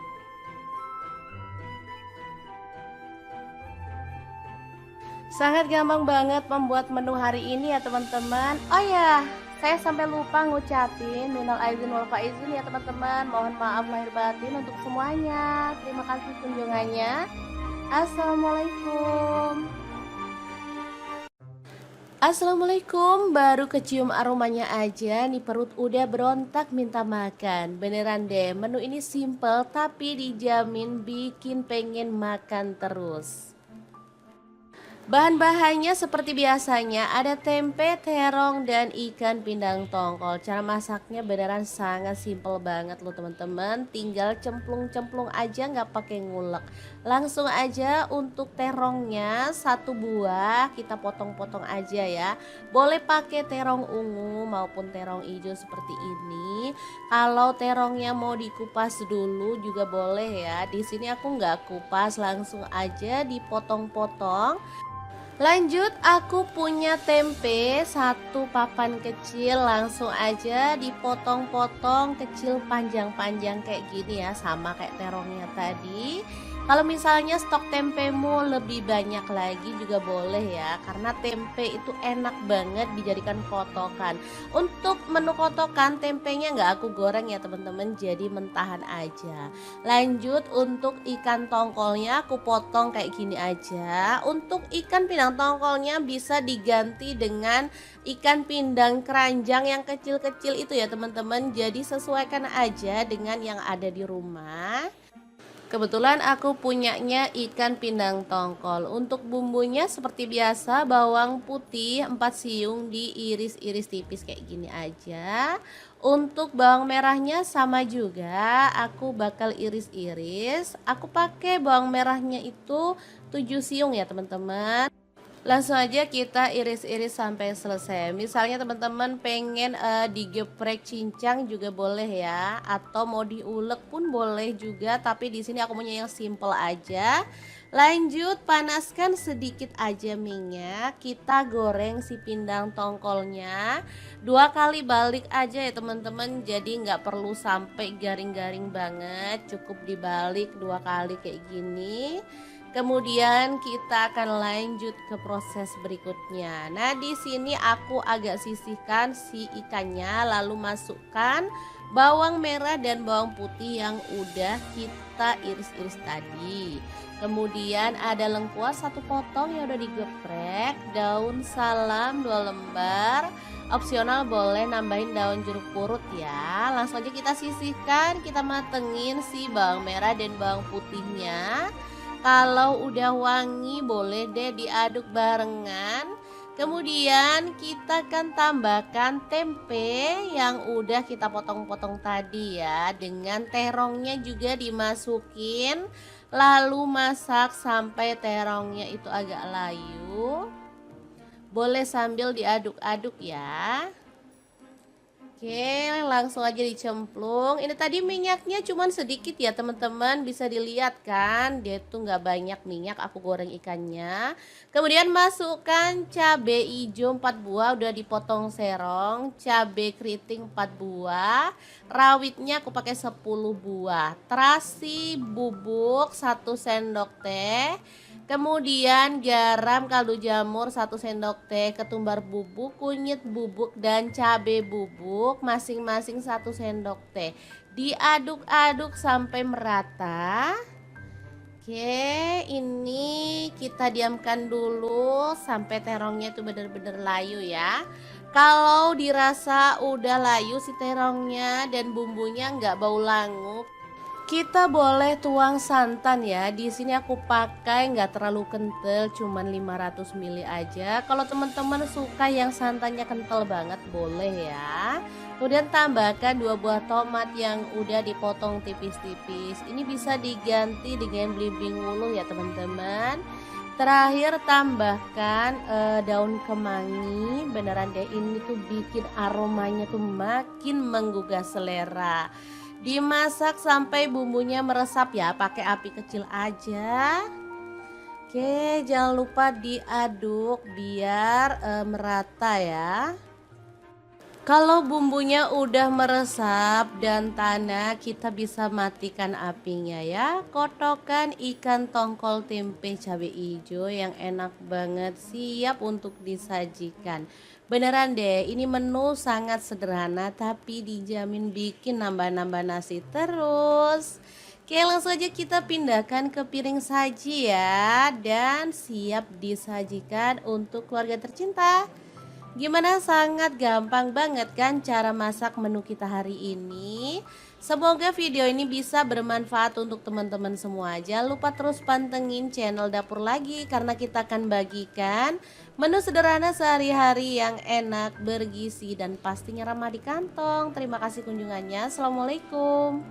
Sangat gampang banget membuat menu hari ini ya teman-teman. Oh ya, saya sampai lupa ngucapin minal aizin wal faizin ya teman-teman. Mohon maaf lahir batin untuk semuanya. Terima kasih kunjungannya. Assalamualaikum. Assalamualaikum, baru kecium aromanya aja nih perut udah berontak minta makan. Beneran deh, menu ini simple tapi dijamin bikin pengen makan terus. Bahan-bahannya seperti biasanya ada tempe, terong, dan ikan pindang tongkol. Cara masaknya beneran sangat simple banget loh teman-teman. Tinggal cemplung-cemplung aja nggak pakai ngulek. Langsung aja untuk terongnya 1 buah kita potong-potong aja ya. Boleh pakai terong ungu maupun terong hijau seperti ini. Kalau terongnya mau dikupas dulu juga boleh ya. Di sini aku nggak kupas, langsung aja dipotong-potong. Lanjut aku punya tempe 1 papan kecil, langsung aja dipotong-potong kecil panjang-panjang kayak gini ya, sama kayak terongnya tadi. Kalau misalnya stok tempemu lebih banyak lagi juga boleh ya, karena tempe itu enak banget dijadikan kotokan. Untuk menu kotokan tempenya nggak aku goreng ya teman-teman, jadi mentahan aja. Lanjut untuk ikan tongkolnya aku potong kayak gini aja. Untuk ikan pindang tongkolnya bisa diganti dengan ikan pindang keranjang yang kecil-kecil itu ya teman-teman. Jadi sesuaikan aja dengan yang ada di rumah. Kebetulan aku punyanya ikan pindang tongkol. Untuk bumbunya seperti biasa bawang putih 4 siung diiris-iris tipis kayak gini aja. Untuk bawang merahnya sama juga, aku bakal iris-iris. Aku pakai bawang merahnya itu 7 siung ya teman-teman. Langsung aja kita iris-iris sampai selesai. Misalnya teman-teman pengen digeprek cincang juga boleh ya, atau mau diulek pun boleh juga, tapi di sini aku punya yang simple aja. Lanjut panaskan sedikit aja minyak, kita goreng si pindang tongkolnya 2 kali balik aja ya teman-teman. Jadi nggak perlu sampai garing-garing banget, cukup dibalik 2 kali kayak gini. Kemudian kita akan lanjut ke proses berikutnya. Nah, di sini aku agak sisihkan si ikannya, lalu masukkan bawang merah dan bawang putih yang udah kita iris-iris tadi. Kemudian ada lengkuas 1 potong yang udah digeprek, daun salam 2 lembar. Opsional boleh nambahin daun jeruk purut ya. Langsung aja kita sisihkan, kita matengin si bawang merah dan bawang putihnya. Kalau udah wangi boleh deh diaduk barengan. Kemudian kita akan tambahkan tempe yang udah kita potong-potong tadi ya. Dengan terongnya juga dimasukin. Lalu masak sampai terongnya itu agak layu. Boleh sambil diaduk-aduk ya. Oke, langsung aja dicemplung. Ini tadi minyaknya cuman sedikit ya teman-teman, bisa dilihat kan, dia tuh nggak banyak minyak aku goreng ikannya. Kemudian masukkan cabai hijau 4 buah udah dipotong serong, cabai keriting 4 buah, rawitnya aku pakai 10 buah, terasi bubuk 1 sendok teh. Kemudian garam, kaldu jamur 1 sendok teh, ketumbar bubuk, kunyit bubuk, dan cabai bubuk masing-masing 1 sendok teh. Diaduk-aduk sampai merata. Oke, ini kita diamkan dulu sampai terongnya itu benar-benar layu ya. Kalau dirasa udah layu si terongnya dan bumbunya nggak bau langu, kita boleh tuang santan ya. Di sini aku pakai nggak terlalu kental, cuman 500 ml aja. Kalau teman-teman suka yang santannya kental banget boleh ya. Kemudian tambahkan 2 buah tomat yang udah dipotong tipis-tipis. Ini bisa diganti dengan belimbing wuluh ya teman-teman. Terakhir tambahkan daun kemangi. Beneran deh, ini tuh bikin aromanya tuh makin menggugah selera. Dimasak sampai bumbunya meresap ya, pakai api kecil aja. Oke, jangan lupa diaduk biar merata ya. Kalau bumbunya udah meresap dan tanah, kita bisa matikan apinya ya. Kotokan ikan tongkol tempe cabai hijau yang enak banget siap untuk disajikan. Beneran deh, ini menu sangat sederhana tapi dijamin bikin nambah-nambah nasi terus. Oke, langsung aja kita pindahkan ke piring saji ya, dan siap disajikan untuk keluarga tercinta. Gimana, sangat gampang banget kan cara masak menu kita hari ini. Semoga video ini bisa bermanfaat untuk teman-teman semua. Jangan lupa terus pantengin channel Dapur Lagi karena kita akan bagikan menu sederhana sehari-hari yang enak, bergizi, dan pastinya ramah di kantong. Terima kasih kunjungannya. Assalamualaikum.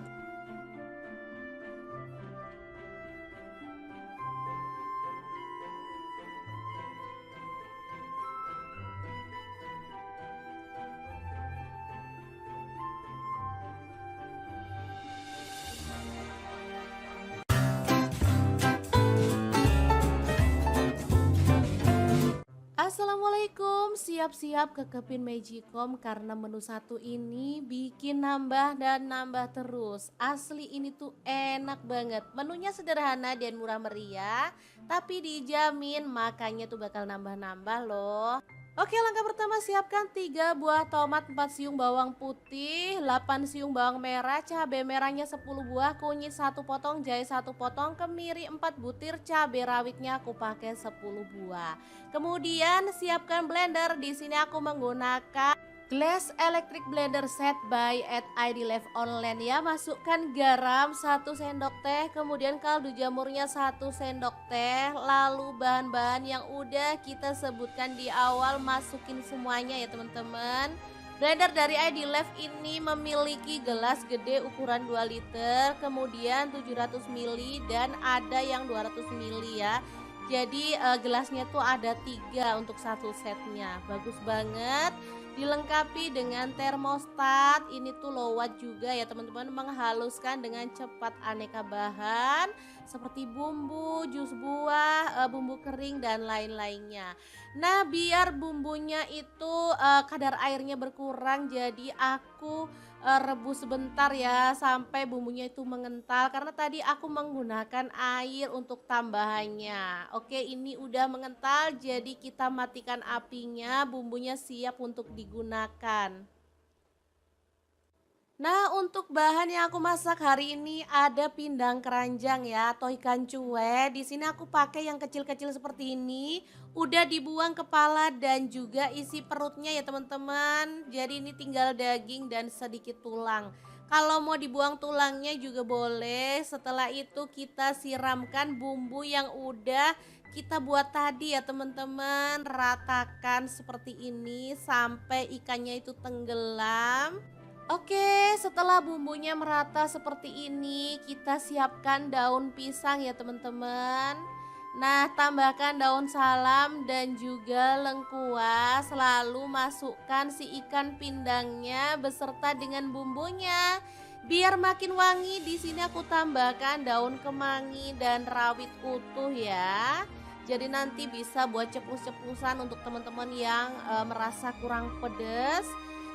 Assalamualaikum, siap-siap ke Kepin Magicom karena menu satu ini bikin nambah dan nambah terus. Asli ini tuh enak banget. Menunya sederhana dan murah meriah, tapi dijamin makannya tuh bakal nambah-nambah loh. Oke, langkah pertama siapkan 3 buah tomat, 4 siung bawang putih, 8 siung bawang merah, cabai merahnya 10 buah, kunyit 1 potong, jahe 1 potong, kemiri 4 butir, cabai rawitnya aku pakai 10 buah. Kemudian siapkan blender. Di sini aku menggunakan Glass Electric Blender Set by at ID Live Online ya. Masukkan garam 1 sendok teh, kemudian kaldu jamurnya 1 sendok teh, lalu bahan-bahan yang udah kita sebutkan di awal masukin semuanya ya teman-teman. Blender dari ID Live ini memiliki gelas gede ukuran 2 liter, kemudian 700 ml dan ada yang 200 ml ya. Jadi gelasnya tuh ada 3 untuk satu setnya. Bagus banget. Dilengkapi dengan termostat. Ini tuh low watt juga ya teman-teman, menghaluskan dengan cepat aneka bahan seperti bumbu, jus buah, bumbu kering dan lain-lainnya. Nah, biar bumbunya itu kadar airnya berkurang, jadi aku rebus sebentar ya sampai bumbunya itu mengental karena tadi aku menggunakan air untuk tambahannya. Oke, ini udah mengental jadi kita matikan apinya, bumbunya siap untuk digunakan. Nah, untuk bahan yang aku masak hari ini ada pindang keranjang ya atau ikan cuek. Di sini aku pakai yang kecil-kecil seperti ini. Udah dibuang kepala dan juga isi perutnya ya teman-teman. Jadi ini tinggal daging dan sedikit tulang. Kalau mau dibuang tulangnya juga boleh. Setelah itu kita siramkan bumbu yang udah kita buat tadi ya teman-teman. Ratakan seperti ini sampai ikannya itu tenggelam. Oke, setelah bumbunya merata seperti ini, kita siapkan daun pisang ya teman-teman. Nah, tambahkan daun salam dan juga lengkuas, lalu masukkan si ikan pindangnya beserta dengan bumbunya. Biar makin wangi, di sini aku tambahkan daun kemangi dan rawit utuh ya. Jadi nanti bisa buat cepus-cepusan untuk teman-teman yang merasa kurang pedas.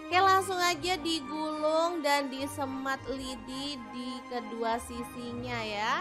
Oke, langsung aja digulung dan disemat lidi di kedua sisinya ya.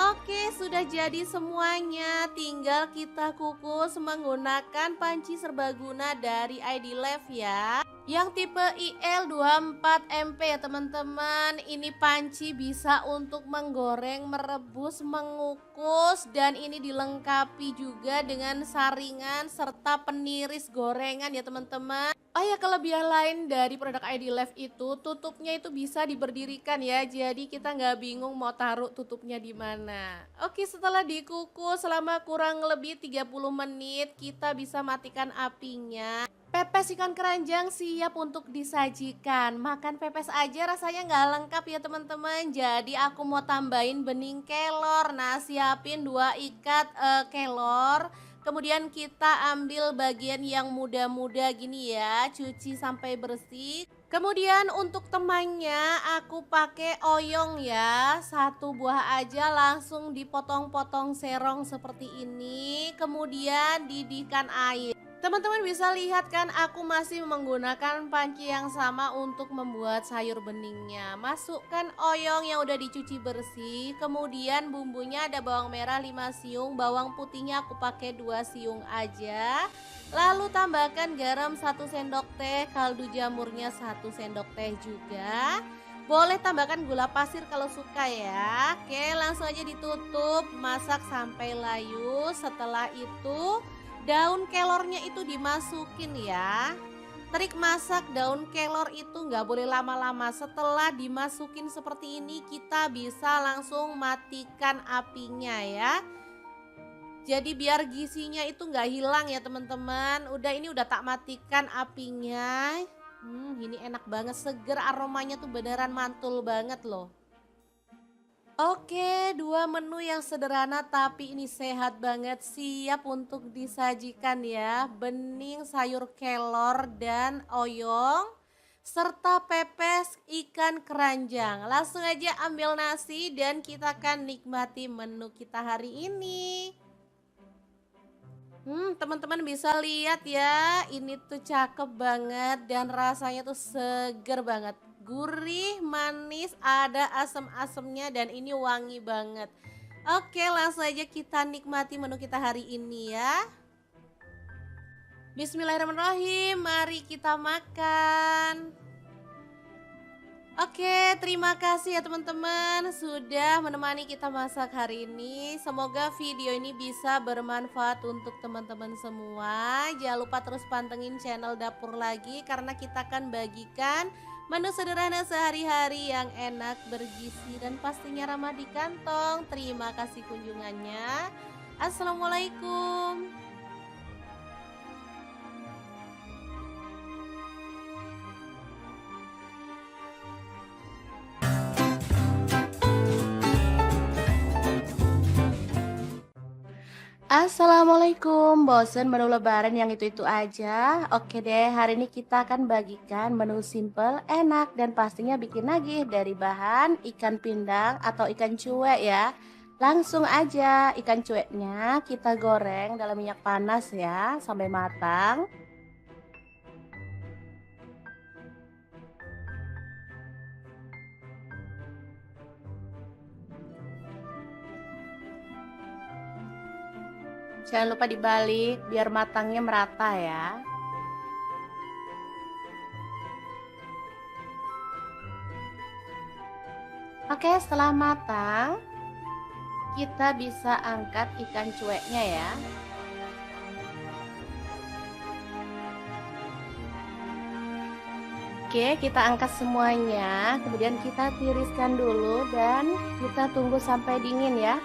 Oke, sudah jadi semuanya. Tinggal kita kukus menggunakan panci serbaguna dari ID Life ya. Yang tipe IL24MP ya teman-teman. Ini panci bisa untuk menggoreng, merebus, mengukus. Dan ini dilengkapi juga dengan saringan serta peniris gorengan ya teman-teman. Oh ya, kelebihan lain dari produk ID Life itu tutupnya itu bisa diberdirikan ya. Jadi kita nggak bingung mau taruh tutupnya di mana. Oke, setelah dikukus selama kurang lebih 30 menit, kita bisa matikan apinya. Pepes ikan keranjang siap untuk disajikan. Makan pepes aja rasanya nggak lengkap ya teman-teman. Jadi aku mau tambahin bening kelor. Nah, siapin 2 ikat kelor. Kemudian kita ambil bagian yang muda-muda gini ya, cuci sampai bersih. Kemudian untuk temannya aku pakai oyong ya, 1 buah aja langsung dipotong-potong serong seperti ini. Kemudian didihkan air. Teman-teman bisa lihat kan aku masih menggunakan panci yang sama untuk membuat sayur beningnya. Masukkan oyong yang udah dicuci bersih. Kemudian bumbunya ada bawang merah 5 siung, bawang putihnya aku pakai 2 siung aja. Lalu tambahkan garam 1 sendok teh, kaldu jamurnya 1 sendok teh juga. Boleh tambahkan gula pasir kalau suka ya. Oke, langsung aja ditutup, masak sampai layu. Setelah itu daun kelornya itu dimasukin ya. Trik masak daun kelor itu nggak boleh lama-lama. Setelah dimasukin seperti ini kita bisa langsung matikan apinya ya. Jadi biar gizinya itu nggak hilang ya teman-teman. Ini udah tak matikan apinya. Ini enak banget, seger, aromanya tuh beneran mantul banget loh. Oke, 2 menu yang sederhana tapi ini sehat banget, siap untuk disajikan ya. Bening sayur kelor dan oyong serta pepes ikan keranjang. Langsung aja ambil nasi dan kita akan nikmati menu kita hari ini. Teman-teman bisa lihat ya, ini tuh cakep banget dan rasanya tuh seger banget. Gurih, manis, ada asam-asamnya dan ini wangi banget. Oke, langsung aja kita nikmati menu kita hari ini ya. Bismillahirrahmanirrahim, mari kita makan. Oke, terima kasih ya teman-teman sudah menemani kita masak hari ini. Semoga video ini bisa bermanfaat untuk teman-teman semua. Jangan lupa terus pantengin channel Dapur Lagi karena kita akan bagikan menu sederhana sehari-hari yang enak, bergizi dan pastinya ramah di kantong. Terima kasih kunjungannya. Assalamualaikum. Assalamualaikum, bosen menu lebaran yang itu-itu aja? Oke deh, hari ini kita akan bagikan menu simple, enak, dan pastinya bikin nagih dari bahan ikan pindang atau ikan cuek ya. Langsung aja, ikan cueknya kita goreng dalam minyak panas ya, sampai matang. Jangan lupa dibalik biar matangnya merata ya. Oke, setelah matang, kita bisa angkat ikan cueknya ya. Oke, kita angkat semuanya, kemudian kita tiriskan dulu dan kita tunggu sampai dingin ya.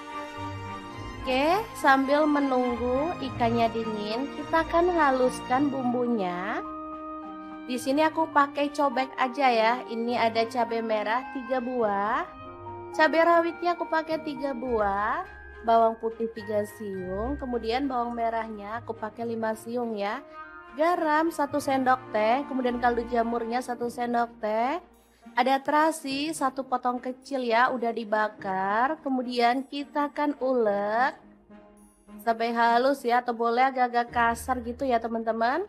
Oke, sambil menunggu ikannya dingin, kita akan haluskan bumbunya. Di sini aku pakai cobek aja ya. Ini ada cabai merah 3 buah. Cabai rawitnya aku pakai 3 buah. Bawang putih 3 siung, kemudian bawang merahnya aku pakai 5 siung ya. Garam 1 sendok teh, kemudian kaldu jamurnya 1 sendok teh. Ada terasi 1 potong kecil ya, udah dibakar. Kemudian kita akan ulek sampai halus ya, atau boleh agak-agak kasar gitu ya teman-teman.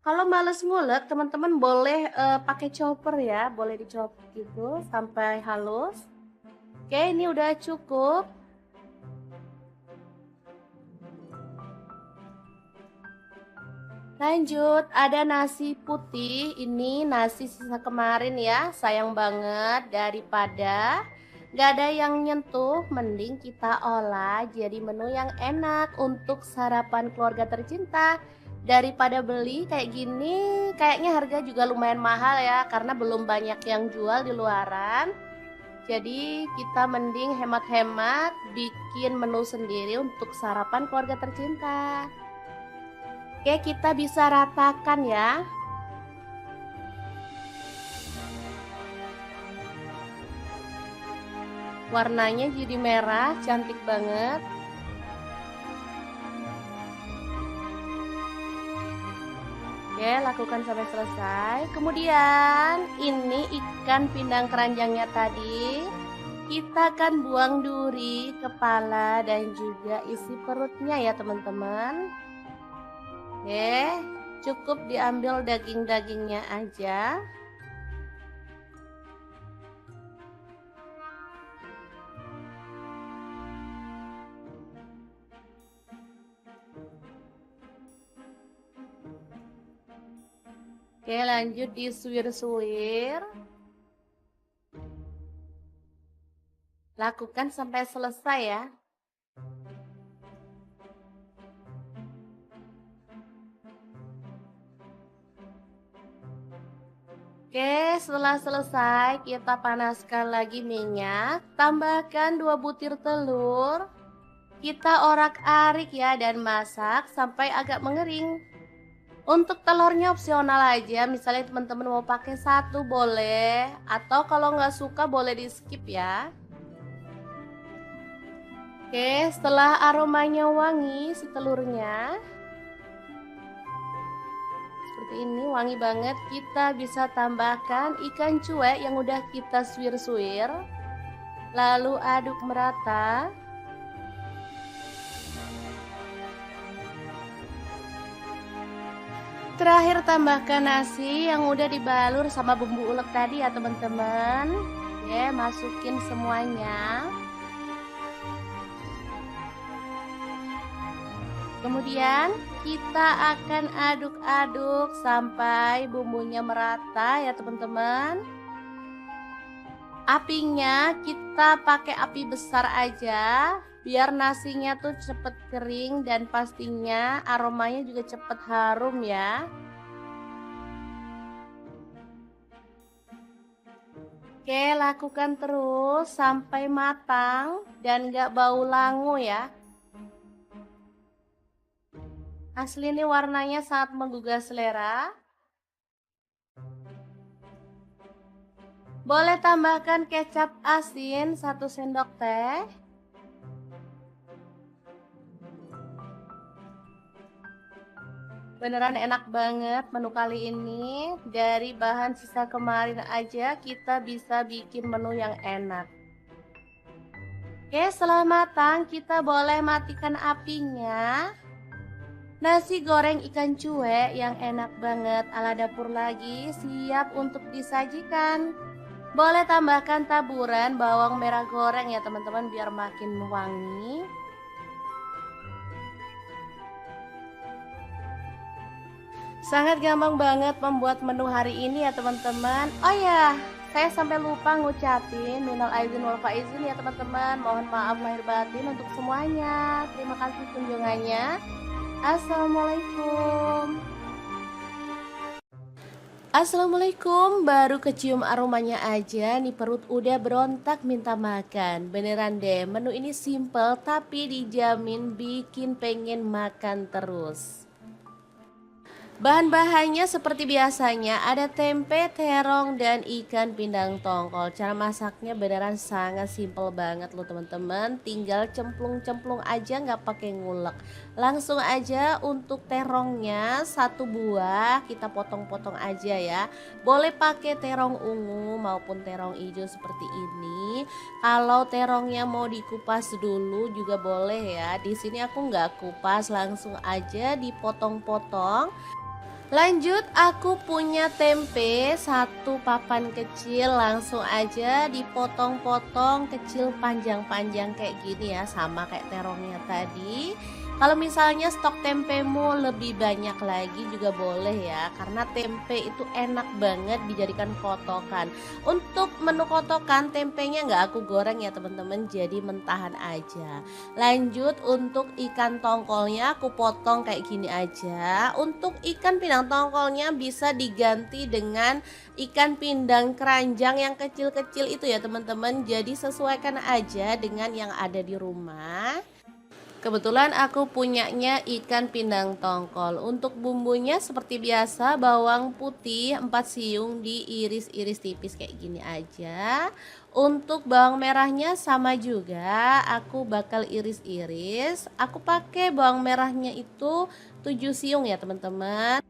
Kalau males ngulek, teman-teman boleh pakai chopper ya, boleh dicopot gitu sampai halus. Oke, ini udah cukup. Lanjut, ada nasi putih. Ini nasi sisa kemarin ya, sayang banget daripada nggak ada yang nyentuh, mending kita olah jadi menu yang enak untuk sarapan keluarga tercinta. Daripada beli kayak gini, kayaknya harga juga lumayan mahal ya, karena belum banyak yang jual di luaran. Jadi kita mending hemat-hemat bikin menu sendiri untuk sarapan keluarga tercinta. Oke, kita bisa ratakan ya. Warnanya jadi merah, cantik banget. Oke, lakukan sampai selesai. Kemudian ini ikan pindang keranjangnya tadi. Kita akan buang duri, kepala, dan juga isi perutnya ya teman-teman. Oke, cukup diambil daging-dagingnya aja. Oke, lanjut disuir-suir. Lakukan sampai selesai ya. Oke, setelah selesai kita panaskan lagi minyak, tambahkan 2 butir telur. Kita orak-arik ya dan masak sampai agak mengering. Untuk telurnya opsional aja, misalnya teman-teman mau pakai 1 boleh, atau kalau nggak suka boleh di skip ya. Oke, setelah aromanya wangi si telurnya, seperti ini wangi banget, kita bisa tambahkan ikan cuek yang udah kita suir-suir, lalu aduk merata. Terakhir tambahkan nasi yang udah dibalur sama bumbu ulek tadi ya teman-teman. Oke, masukin semuanya. Kemudian kita akan aduk-aduk sampai bumbunya merata ya teman-teman. Apinya kita pakai api besar aja biar nasinya tuh cepet kering dan pastinya aromanya juga cepet harum ya. Oke, lakukan terus sampai matang dan gak bau langu ya. Asli ini warnanya sangat menggugah selera. Boleh tambahkan kecap asin 1 sendok teh. Beneran enak banget menu kali ini. Dari bahan sisa kemarin aja kita bisa bikin menu yang enak. Oke, setelah matang kita boleh matikan apinya. Nasi goreng ikan cuek yang enak banget ala dapur lagi siap untuk disajikan. Boleh tambahkan taburan bawang merah goreng ya teman-teman biar makin wangi. Sangat gampang banget membuat menu hari ini ya teman-teman. Oh ya, saya sampai lupa ngucapin minal aizin wal faizin ya teman-teman. Mohon maaf lahir batin untuk semuanya. Terima kasih kunjungannya. Assalamualaikum. Assalamualaikum, baru kecium aromanya aja nih perut udah berontak minta makan. Beneran deh, menu ini simple tapi dijamin bikin pengen makan terus. Bahan-bahannya seperti biasanya ada tempe, terong, dan ikan pindang tongkol. Cara masaknya beneran sangat simple banget loh teman-teman. Tinggal cemplung-cemplung aja nggak pakai ngulek. Langsung aja untuk terongnya satu buah kita potong-potong aja ya. Boleh pakai terong ungu maupun terong hijau seperti ini. Kalau terongnya mau dikupas dulu juga boleh ya. Di sini aku nggak kupas, langsung aja dipotong-potong. Lanjut, aku punya tempe satu papan kecil, langsung aja dipotong-potong kecil panjang-panjang kayak gini ya, sama kayak terongnya tadi. Kalau misalnya stok tempemu lebih banyak lagi juga boleh ya, karena tempe itu enak banget dijadikan kotokan. Untuk menu kotokan tempenya nggak aku goreng ya teman-teman, jadi mentahan aja. Lanjut untuk ikan tongkolnya aku potong kayak gini aja. Untuk ikan pindang tongkolnya bisa diganti dengan ikan pindang keranjang yang kecil-kecil itu ya teman-teman. Jadi sesuaikan aja dengan yang ada di rumah. Kebetulan aku punyanya ikan pindang tongkol. Untuk bumbunya seperti biasa, bawang putih 4 siung diiris-iris tipis kayak gini aja. Untuk bawang merahnya sama juga, aku bakal iris-iris. Aku pakai bawang merahnya itu 7 siung ya teman-teman.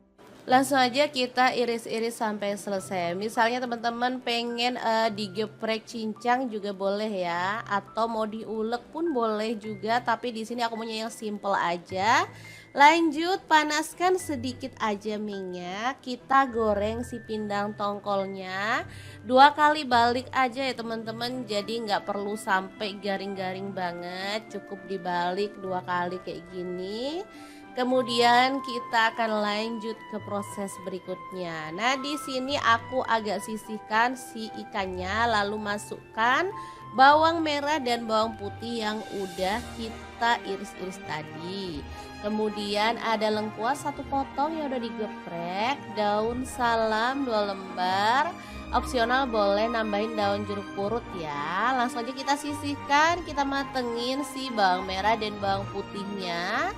Langsung aja kita iris-iris sampai selesai. Misalnya teman-teman pengen digeprek cincang juga boleh ya, atau mau diulek pun boleh juga, tapi di sini aku punya yang simple aja. Lanjut, panaskan sedikit aja minyak. Kita goreng si pindang tongkolnya. 2 kali balik aja ya teman-teman. Jadi nggak perlu sampai garing-garing banget. Cukup dibalik 2 kali kayak gini. Kemudian kita akan lanjut ke proses berikutnya. Nah, di sini aku agak sisihkan si ikannya, lalu masukkan bawang merah dan bawang putih yang udah kita iris-iris tadi. Kemudian ada lengkuas 1 potong yang udah digeprek, daun salam 2 lembar. Opsional boleh nambahin daun jeruk purut ya. Langsung aja kita sisihkan, kita matengin si bawang merah dan bawang putihnya.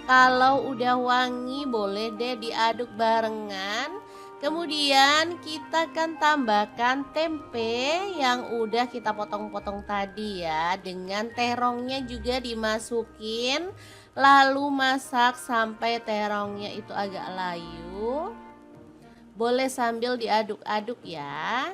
Kalau udah wangi boleh deh diaduk barengan. Kemudian kita akan tambahkan tempe yang udah kita potong-potong tadi ya. Dengan terongnya juga dimasukin. Lalu masak sampai terongnya itu agak layu. Boleh sambil diaduk-aduk ya.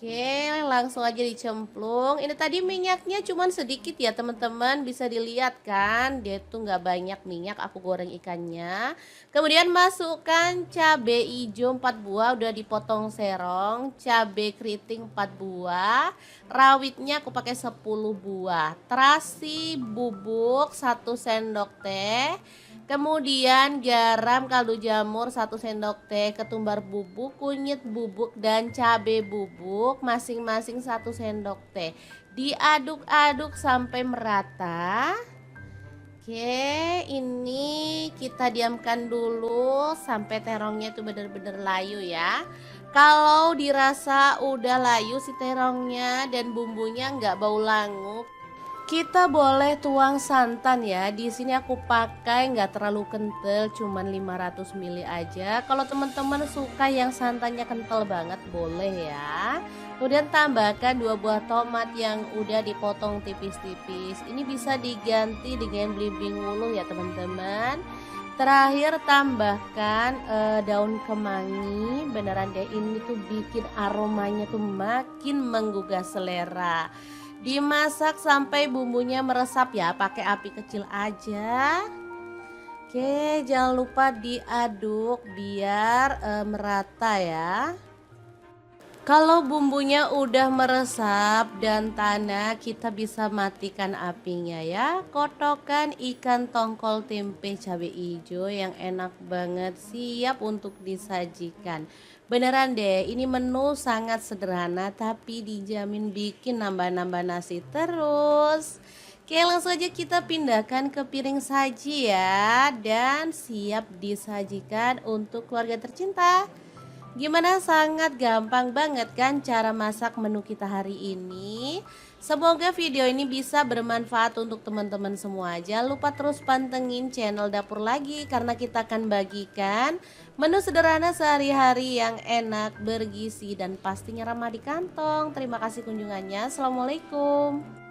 Oke, langsung aja dicemplung. Ini tadi minyaknya cuman sedikit ya teman-teman, bisa dilihat kan, dia tuh nggak banyak minyak. Aku goreng ikannya. Kemudian masukkan cabai hijau 4 buah udah dipotong serong, cabai keriting 4 buah, rawitnya aku pakai 10 buah, terasi bubuk 1 sendok teh. Kemudian garam, kaldu jamur 1 sendok teh, ketumbar bubuk, kunyit bubuk, dan cabai bubuk masing-masing 1 sendok teh. Diaduk-aduk sampai merata. Oke, ini kita diamkan dulu sampai terongnya itu benar-benar layu ya. Kalau dirasa udah layu si terongnya dan bumbunya nggak bau langu, kita boleh tuang santan ya. Di sini aku pakai nggak terlalu kental, cuman 500 ml aja. Kalau teman-teman suka yang santannya kental banget boleh ya. Kemudian tambahkan 2 buah tomat yang udah dipotong tipis-tipis. Ini bisa diganti dengan belimbing wuluh ya teman-teman. Terakhir tambahkan daun kemangi. Beneran deh, ini tuh bikin aromanya tuh makin menggugah selera. Dimasak sampai bumbunya meresap ya, pakai api kecil aja. Oke, jangan lupa diaduk biar merata ya. Kalau bumbunya udah meresap dan tanah, kita bisa matikan apinya ya. Kotokan ikan tongkol tempe cabai hijau yang enak banget siap untuk disajikan. Beneran deh, ini menu sangat sederhana tapi dijamin bikin nambah-nambah nasi terus. Oke, langsung aja kita pindahkan ke piring saji ya dan siap disajikan untuk keluarga tercinta. Gimana, sangat gampang banget kan cara masak menu kita hari ini. Semoga video ini bisa bermanfaat untuk teman-teman semua. Jangan lupa terus pantengin channel Dapur Lagi karena kita akan bagikan menu sederhana sehari-hari yang enak, bergizi dan pastinya ramah di kantong. Terima kasih kunjungannya. Assalamualaikum.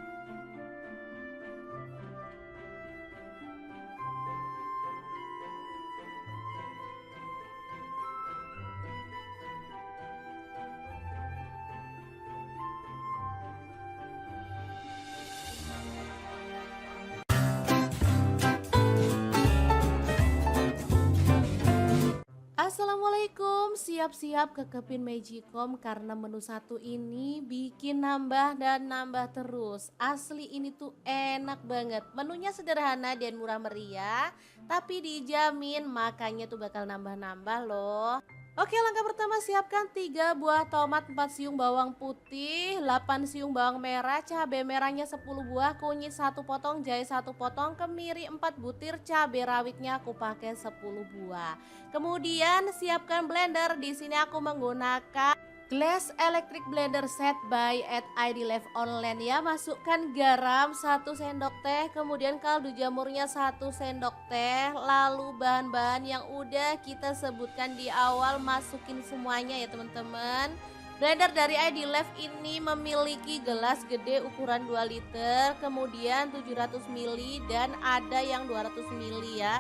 Assalamualaikum, siap-siap ke Kepin Magicom karena menu satu ini bikin nambah dan nambah terus. Asli ini tuh enak banget. Menunya sederhana dan murah meriah, tapi dijamin makannya tuh bakal nambah-nambah loh. Oke, langkah pertama siapkan 3 buah tomat, 4 siung bawang putih, 8 siung bawang merah, cabai merahnya 10 buah, kunyit 1 potong, jahe 1 potong, kemiri 4 butir, cabai rawitnya aku pakai 10 buah. Kemudian siapkan blender. Di sini aku menggunakan Glass Electric Blender Set by at ID Live Online ya. Masukkan garam 1 sendok teh, kemudian kaldu jamurnya 1 sendok teh. Lalu bahan-bahan yang udah kita sebutkan di awal masukin semuanya ya teman-teman. Blender dari ID Live ini memiliki gelas gede ukuran 2 liter, kemudian 700 ml dan ada yang 200 ml ya.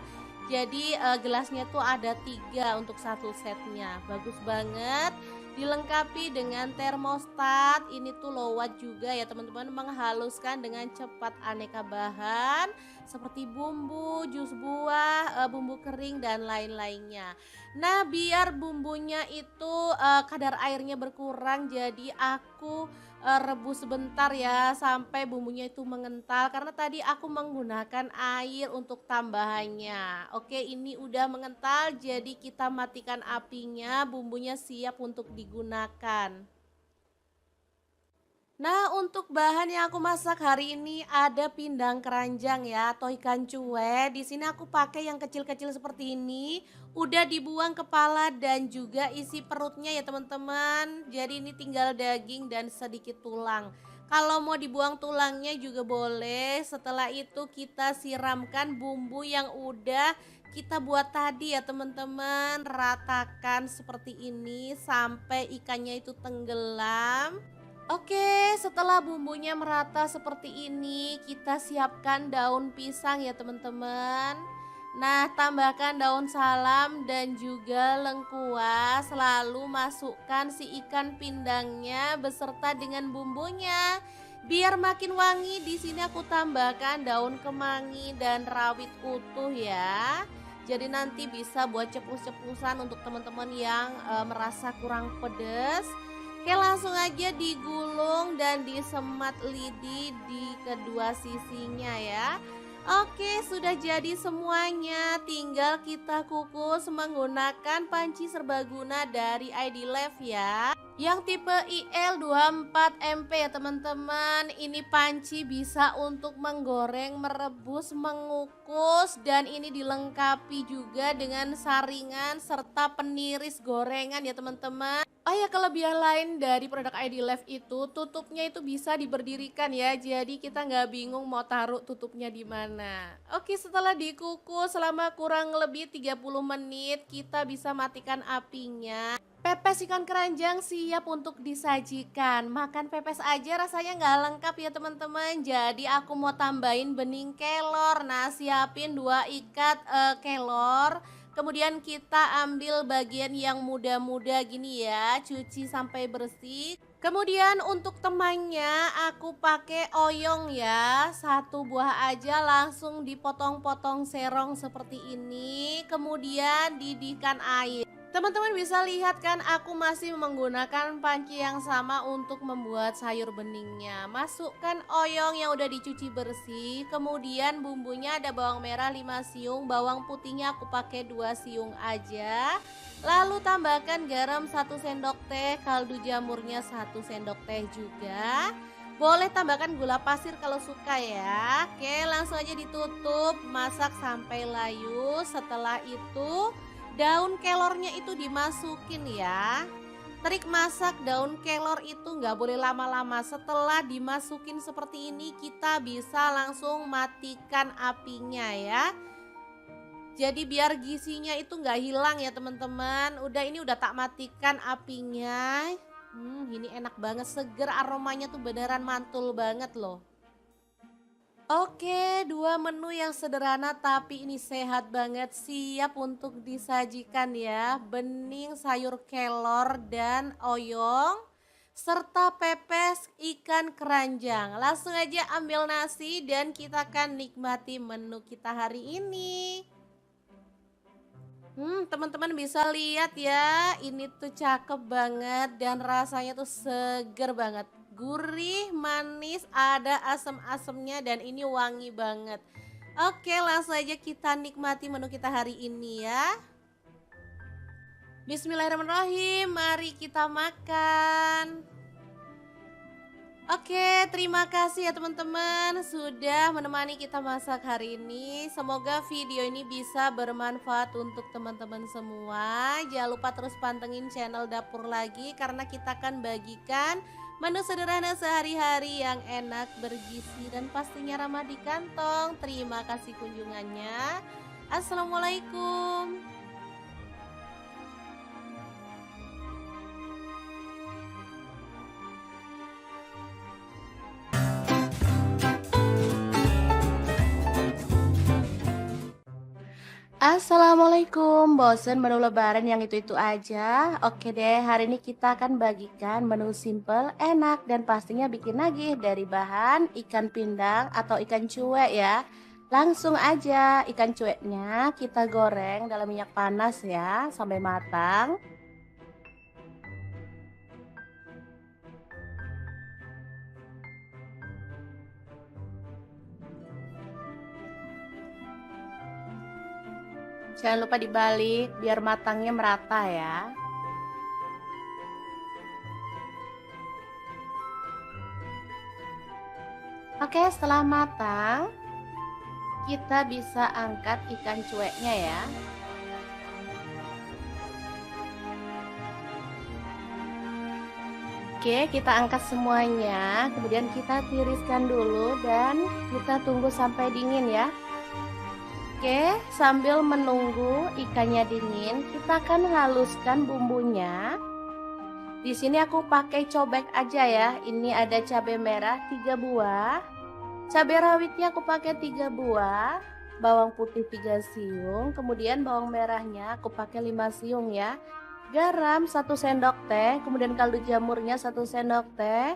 Jadi gelasnya tuh ada 3 untuk satu setnya. Bagus banget. Dilengkapi dengan termostat. Ini tuh low watt juga ya teman-teman, menghaluskan dengan cepat aneka bahan seperti bumbu, jus buah, bumbu kering dan lain-lainnya. Nah, biar bumbunya itu kadar airnya berkurang, jadi aku rebus sebentar ya sampai bumbunya itu mengental karena tadi aku menggunakan air untuk tambahannya. Oke, ini udah mengental jadi kita matikan apinya, bumbunya siap untuk digunakan. Nah, untuk bahan yang aku masak hari ini ada pindang keranjang ya atau ikan cuek. Di sini aku pakai yang kecil-kecil seperti ini. Udah dibuang kepala dan juga isi perutnya ya teman-teman. Jadi ini tinggal daging dan sedikit tulang. Kalau mau dibuang tulangnya juga boleh. Setelah itu kita siramkan bumbu yang udah kita buat tadi ya teman-teman. Ratakan seperti ini sampai ikannya itu tenggelam. Oke, setelah bumbunya merata seperti ini, kita siapkan daun pisang ya teman-teman. Nah, tambahkan daun salam dan juga lengkuas, lalu masukkan si ikan pindangnya beserta dengan bumbunya. Biar makin wangi, di sini aku tambahkan daun kemangi dan rawit utuh ya. Jadi nanti bisa buat cepus-cepusan untuk teman-teman yang merasa kurang pedas. Oke, langsung aja digulung dan disemat lidi di kedua sisinya ya. Oke, sudah jadi semuanya. Tinggal kita kukus menggunakan panci serbaguna dari ID Live ya. Yang tipe IL24MP ya teman-teman. Ini panci bisa untuk menggoreng, merebus, mengukus. Dan ini dilengkapi juga dengan saringan serta peniris gorengan ya teman-teman. Oh ya, kelebihan lain dari produk ID Live itu tutupnya itu bisa diberdirikan ya. Jadi kita nggak bingung mau taruh tutupnya di mana. Oke, setelah dikukus selama kurang lebih 30 menit, kita bisa matikan apinya. Pepes ikan keranjang siap untuk disajikan. Makan pepes aja rasanya nggak lengkap ya teman-teman. Jadi aku mau tambahin bening kelor. Nah, siapin 2 ikat kelor. Kemudian kita ambil bagian yang muda-muda gini ya, cuci sampai bersih. Kemudian untuk temannya aku pakai oyong ya, 1 buah aja langsung dipotong-potong serong seperti ini. Kemudian didihkan air. Teman-teman bisa lihat kan aku masih menggunakan panci yang sama untuk membuat sayur beningnya. Masukkan oyong yang udah dicuci bersih, kemudian bumbunya ada bawang merah 5 siung, bawang putihnya aku pakai 2 siung aja. Lalu tambahkan garam 1 sendok teh, kaldu jamurnya 1 sendok teh juga. Boleh tambahkan gula pasir kalau suka ya. Oke, langsung aja ditutup, masak sampai layu. Setelah itu daun kelornya itu dimasukin ya. Trik masak daun kelor itu nggak boleh lama-lama. Setelah dimasukin seperti ini kita bisa langsung matikan apinya ya. Jadi biar gizinya itu nggak hilang ya teman-teman. Ini udah tak matikan apinya. Ini enak banget, seger, aromanya tuh beneran mantul banget loh. Oke, dua menu yang sederhana tapi ini sehat banget, siap untuk disajikan ya. Bening sayur kelor dan oyong serta pepes ikan keranjang. Langsung aja ambil nasi dan kita akan nikmati menu kita hari ini. Teman-teman bisa lihat ya, ini tuh cakep banget dan rasanya tuh seger banget. Gurih, manis, ada asam-asamnya dan ini wangi banget. Oke, langsung aja kita nikmati menu kita hari ini ya. Bismillahirrahmanirrahim, mari kita makan. Oke, terima kasih ya teman-teman sudah menemani kita masak hari ini. Semoga video ini bisa bermanfaat untuk teman-teman semua. Jangan lupa terus pantengin channel Dapur Lagi karena kita akan bagikan menu sederhana sehari-hari yang enak, bergizi dan pastinya ramah di kantong. Terima kasih kunjungannya. Assalamualaikum. Assalamualaikum, bosen menu lebaran yang itu-itu aja? Oke deh, hari ini kita akan bagikan menu simple, enak, dan pastinya bikin nagih dari bahan ikan pindang atau ikan cuek ya. Langsung aja ikan cueknya kita goreng dalam minyak panas ya, sampai matang. Jangan lupa dibalik biar matangnya merata ya. Oke, setelah matang, kita bisa angkat ikan cueknya ya. Oke, kita angkat semuanya, kemudian kita tiriskan dulu dan kita tunggu sampai dingin ya. Oke, sambil menunggu ikannya dingin, kita akan haluskan bumbunya. Di sini aku pakai cobek aja ya. Ini ada cabai merah 3 buah. Cabai rawitnya aku pakai 3 buah. Bawang putih 3 siung, kemudian bawang merahnya aku pakai 5 siung ya. Garam 1 sendok teh, kemudian kaldu jamurnya 1 sendok teh.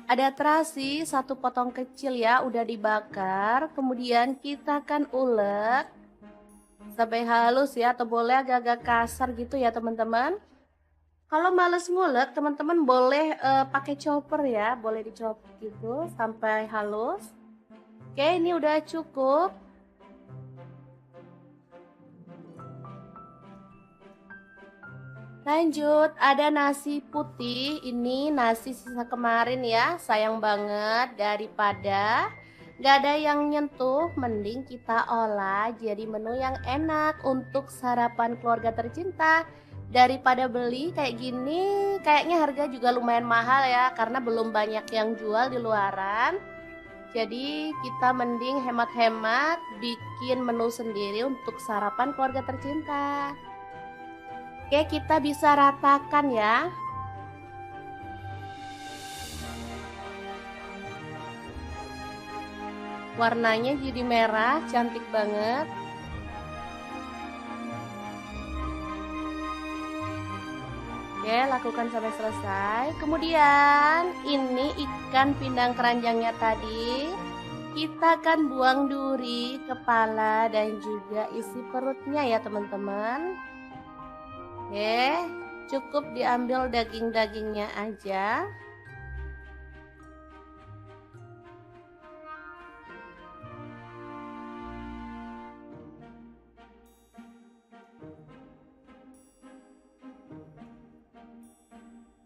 Ada terasi 1 potong kecil ya, udah dibakar. Kemudian kita akan ulek sampai halus ya, atau boleh agak-agak kasar gitu ya teman-teman. Kalau males ngulek, teman-teman boleh pakai chopper ya, boleh dicopot gitu sampai halus. Oke, ini udah cukup. Lanjut, ada nasi putih. Ini nasi sisa kemarin ya, sayang banget. Daripada gak ada yang nyentuh, mending kita olah jadi menu yang enak untuk sarapan keluarga tercinta. Daripada beli kayak gini, kayaknya harga juga lumayan mahal ya, karena belum banyak yang jual di luaran. Jadi kita mending hemat-hemat bikin menu sendiri untuk sarapan keluarga tercinta. Oke, kita bisa ratakan ya. Warnanya jadi merah, cantik banget. Oke, lakukan sampai selesai. Kemudian ini ikan pindang keranjangnya tadi. Kita akan buang duri, kepala, dan juga isi perutnya ya teman-teman. Oke, cukup diambil daging-dagingnya aja.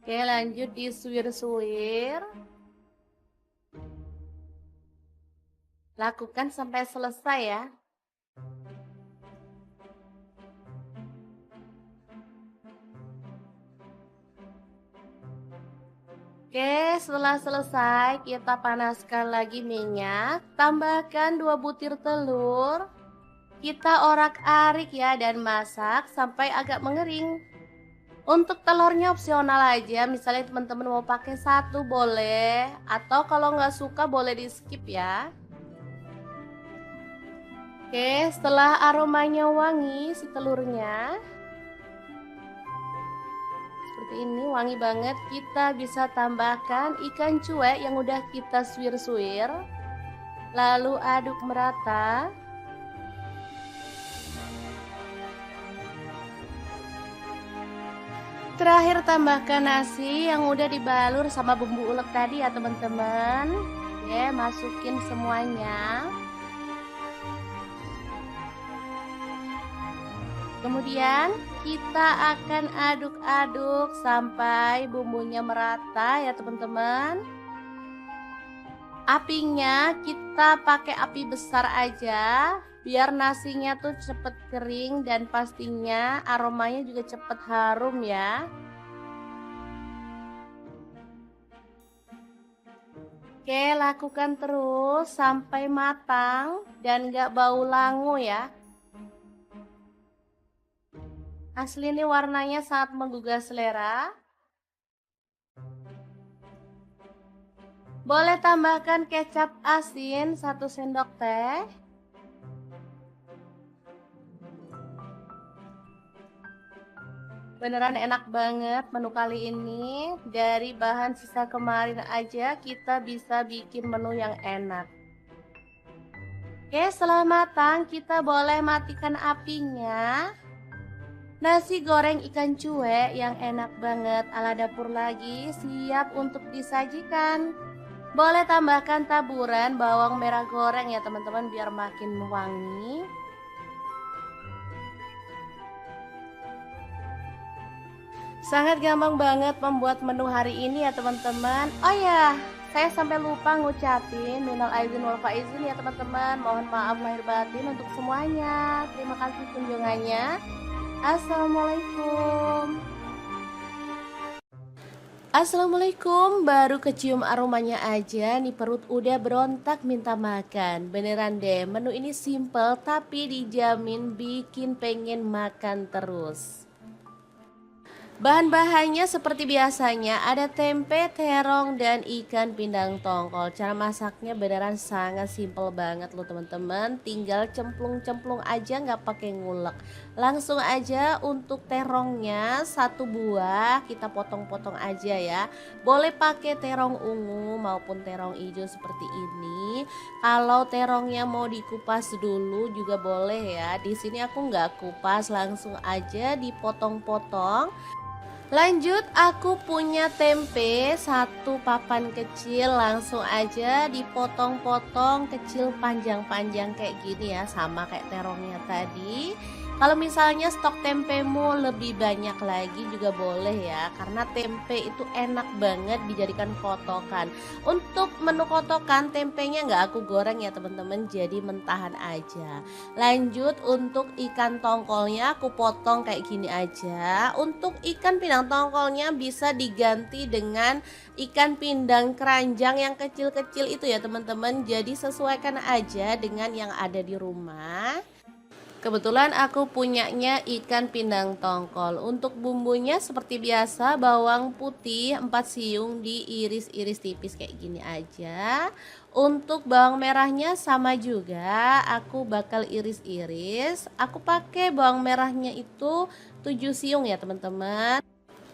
Oke, lanjut disuir-suir. Lakukan sampai selesai ya. Oke, setelah selesai kita panaskan lagi minyak, tambahkan 2 butir telur. Kita orak-arik ya dan masak sampai agak mengering. Untuk telurnya opsional aja, misalnya teman-teman mau pakai satu boleh, atau kalau nggak suka boleh di skip ya. Oke, setelah aromanya wangi si telurnya, seperti ini wangi banget, kita bisa tambahkan ikan cuek yang udah kita suir-suir. Lalu aduk merata. Terakhir tambahkan nasi yang udah dibalur sama bumbu ulek tadi ya teman-teman. Oke, masukin semuanya. Kemudian kita akan aduk-aduk sampai bumbunya merata ya teman-teman. Apinya kita pakai api besar aja biar nasinya tuh cepet kering dan pastinya aromanya juga cepet harum ya. Oke, lakukan terus sampai matang dan gak bau langu ya. Asli ini warnanya sangat menggugah selera. Boleh tambahkan kecap asin 1 sendok teh. Beneran enak banget menu kali ini. Dari bahan sisa kemarin aja kita bisa bikin menu yang enak. Oke, setelah matang kita boleh matikan apinya. Nasi goreng ikan cuek yang enak banget ala dapur lagi siap untuk disajikan. Boleh tambahkan taburan bawang merah goreng ya teman-teman biar makin wangi. Sangat gampang banget membuat menu hari ini ya teman-teman. Oh ya, saya sampai lupa ngucapin minal aizin wal faizin ya teman-teman. Mohon maaf lahir batin untuk semuanya. Terima kasih kunjungannya. Assalamualaikum. Assalamualaikum, baru kecium aromanya aja nih perut udah berontak minta makan. Beneran deh, menu ini simple tapi dijamin bikin pengen makan terus. Bahan-bahannya seperti biasanya ada tempe, terong, dan ikan pindang tongkol. Cara masaknya beneran sangat simple banget loh teman-teman. Tinggal cemplung-cemplung aja nggak pakai ngulek. Langsung aja untuk terongnya 1 buah kita potong-potong aja ya. Boleh pakai terong ungu maupun terong hijau seperti ini. Kalau terongnya mau dikupas dulu juga boleh ya. Di sini aku nggak kupas, langsung aja dipotong-potong. Lanjut aku punya tempe 1 papan kecil, langsung aja dipotong-potong kecil panjang-panjang kayak gini ya, sama kayak terongnya tadi. Kalau misalnya stok tempemu lebih banyak lagi juga boleh ya, karena tempe itu enak banget dijadikan kotokan. Untuk menu kotokan tempenya nggak aku goreng ya teman-teman, jadi mentahan aja. Lanjut untuk ikan tongkolnya aku potong kayak gini aja. Untuk ikan pindang tongkolnya bisa diganti dengan ikan pindang keranjang yang kecil-kecil itu ya teman-teman. Jadi sesuaikan aja dengan yang ada di rumah. Kebetulan aku punyanya ikan pindang tongkol. Untuk bumbunya seperti biasa bawang putih 4 siung diiris-iris tipis kayak gini aja. Untuk bawang merahnya sama juga, aku bakal iris-iris. Aku pakai bawang merahnya itu 7 siung ya teman-teman.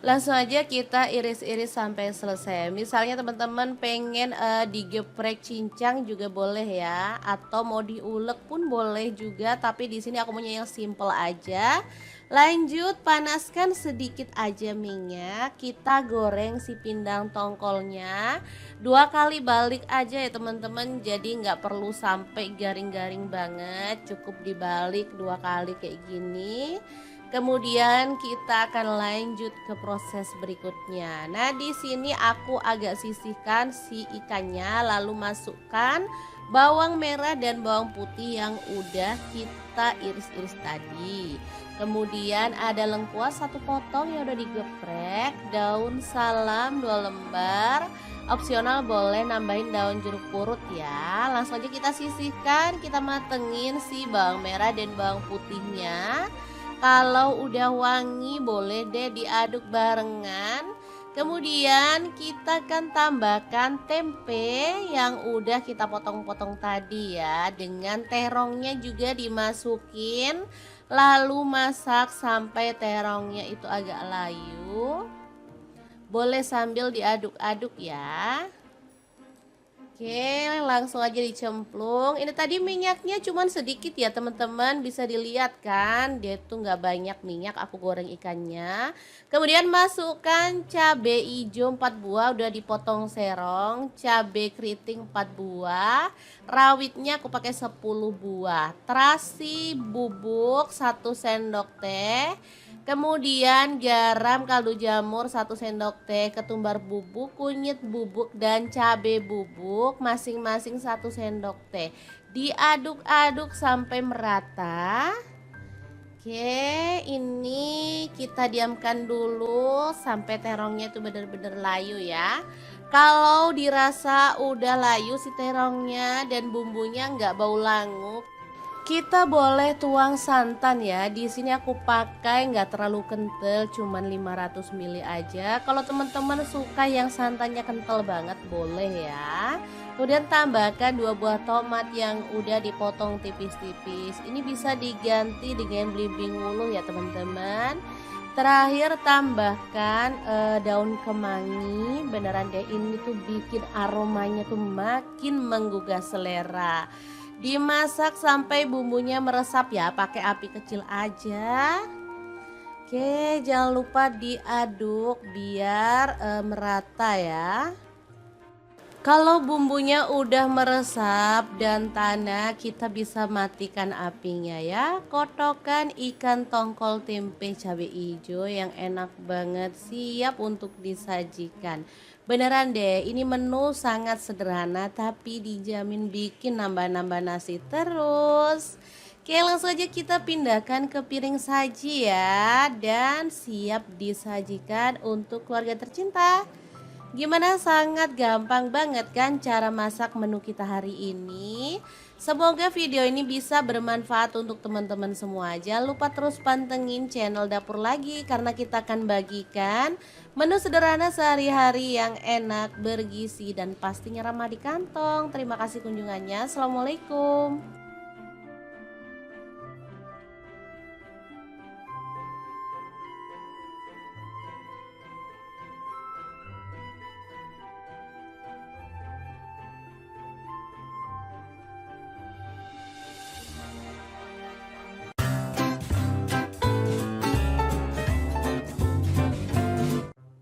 Langsung aja kita iris-iris sampai selesai. Misalnya teman-teman pengen digeprek cincang juga boleh ya, atau mau diulek pun boleh juga, tapi di sini aku punya yang simple aja. Lanjut, panaskan sedikit aja minyak, kita goreng si pindang tongkolnya. 2 kali balik aja ya teman-teman, jadi nggak perlu sampai garing-garing banget, cukup dibalik 2 kali kayak gini. Kemudian kita akan lanjut ke proses berikutnya. Nah, di sini aku agak sisihkan si ikannya, lalu masukkan bawang merah dan bawang putih yang udah kita iris-iris tadi. Kemudian ada lengkuas 1 potong yang udah digeprek, daun salam 2 lembar. Opsional boleh nambahin daun jeruk purut ya. Langsung aja kita sisihkan, kita matengin si bawang merah dan bawang putihnya. Kalau udah wangi boleh deh diaduk barengan. Kemudian kita akan tambahkan tempe yang udah kita potong-potong tadi ya. Dengan terongnya juga dimasukin. Lalu masak sampai terongnya itu agak layu. Boleh sambil diaduk-aduk ya. Oke, langsung aja dicemplung. Ini tadi minyaknya cuman sedikit ya teman-teman, bisa dilihat kan, dia tuh nggak banyak minyak aku goreng ikannya. Kemudian masukkan cabai hijau 4 buah udah dipotong serong, cabai keriting 4 buah, rawitnya aku pakai 10 buah, terasi bubuk 1 sendok teh. Kemudian garam, kaldu jamur 1 sendok teh, ketumbar bubuk, kunyit bubuk, dan cabai bubuk masing-masing 1 sendok teh. Diaduk-aduk sampai merata. Oke, ini kita diamkan dulu sampai terongnya itu benar-benar layu ya. Kalau dirasa udah layu si terongnya dan bumbunya nggak bau langu, kita boleh tuang santan ya. Di sini aku pakai nggak terlalu kental, cuman 500 ml aja. Kalau teman-teman suka yang santannya kental banget boleh ya. Kemudian tambahkan 2 buah tomat yang udah dipotong tipis-tipis. Ini bisa diganti dengan belimbing wuluh ya teman-teman. Terakhir tambahkan daun kemangi. Beneran deh, ini tuh bikin aromanya tuh makin menggugah selera. Dimasak sampai bumbunya meresap ya, pakai api kecil aja. Oke, jangan lupa diaduk biar merata ya. Kalau bumbunya udah meresap dan tanah, kita bisa matikan apinya ya. Kotokan ikan tongkol tempe cabai hijau yang enak banget, siap untuk disajikan. Beneran deh, ini menu sangat sederhana tapi dijamin bikin nambah-nambah nasi terus. Oke, langsung aja kita pindahkan ke piring saji ya. Dan siap disajikan untuk keluarga tercinta. Gimana, sangat gampang banget kan cara masak menu kita hari ini. Semoga video ini bisa bermanfaat untuk teman-teman semua. Jangan lupa terus pantengin channel Dapur Lagi, karena kita akan bagikan menu sederhana sehari-hari yang enak, bergizi, dan pastinya ramah di kantong. Terima kasih kunjungannya. Assalamualaikum.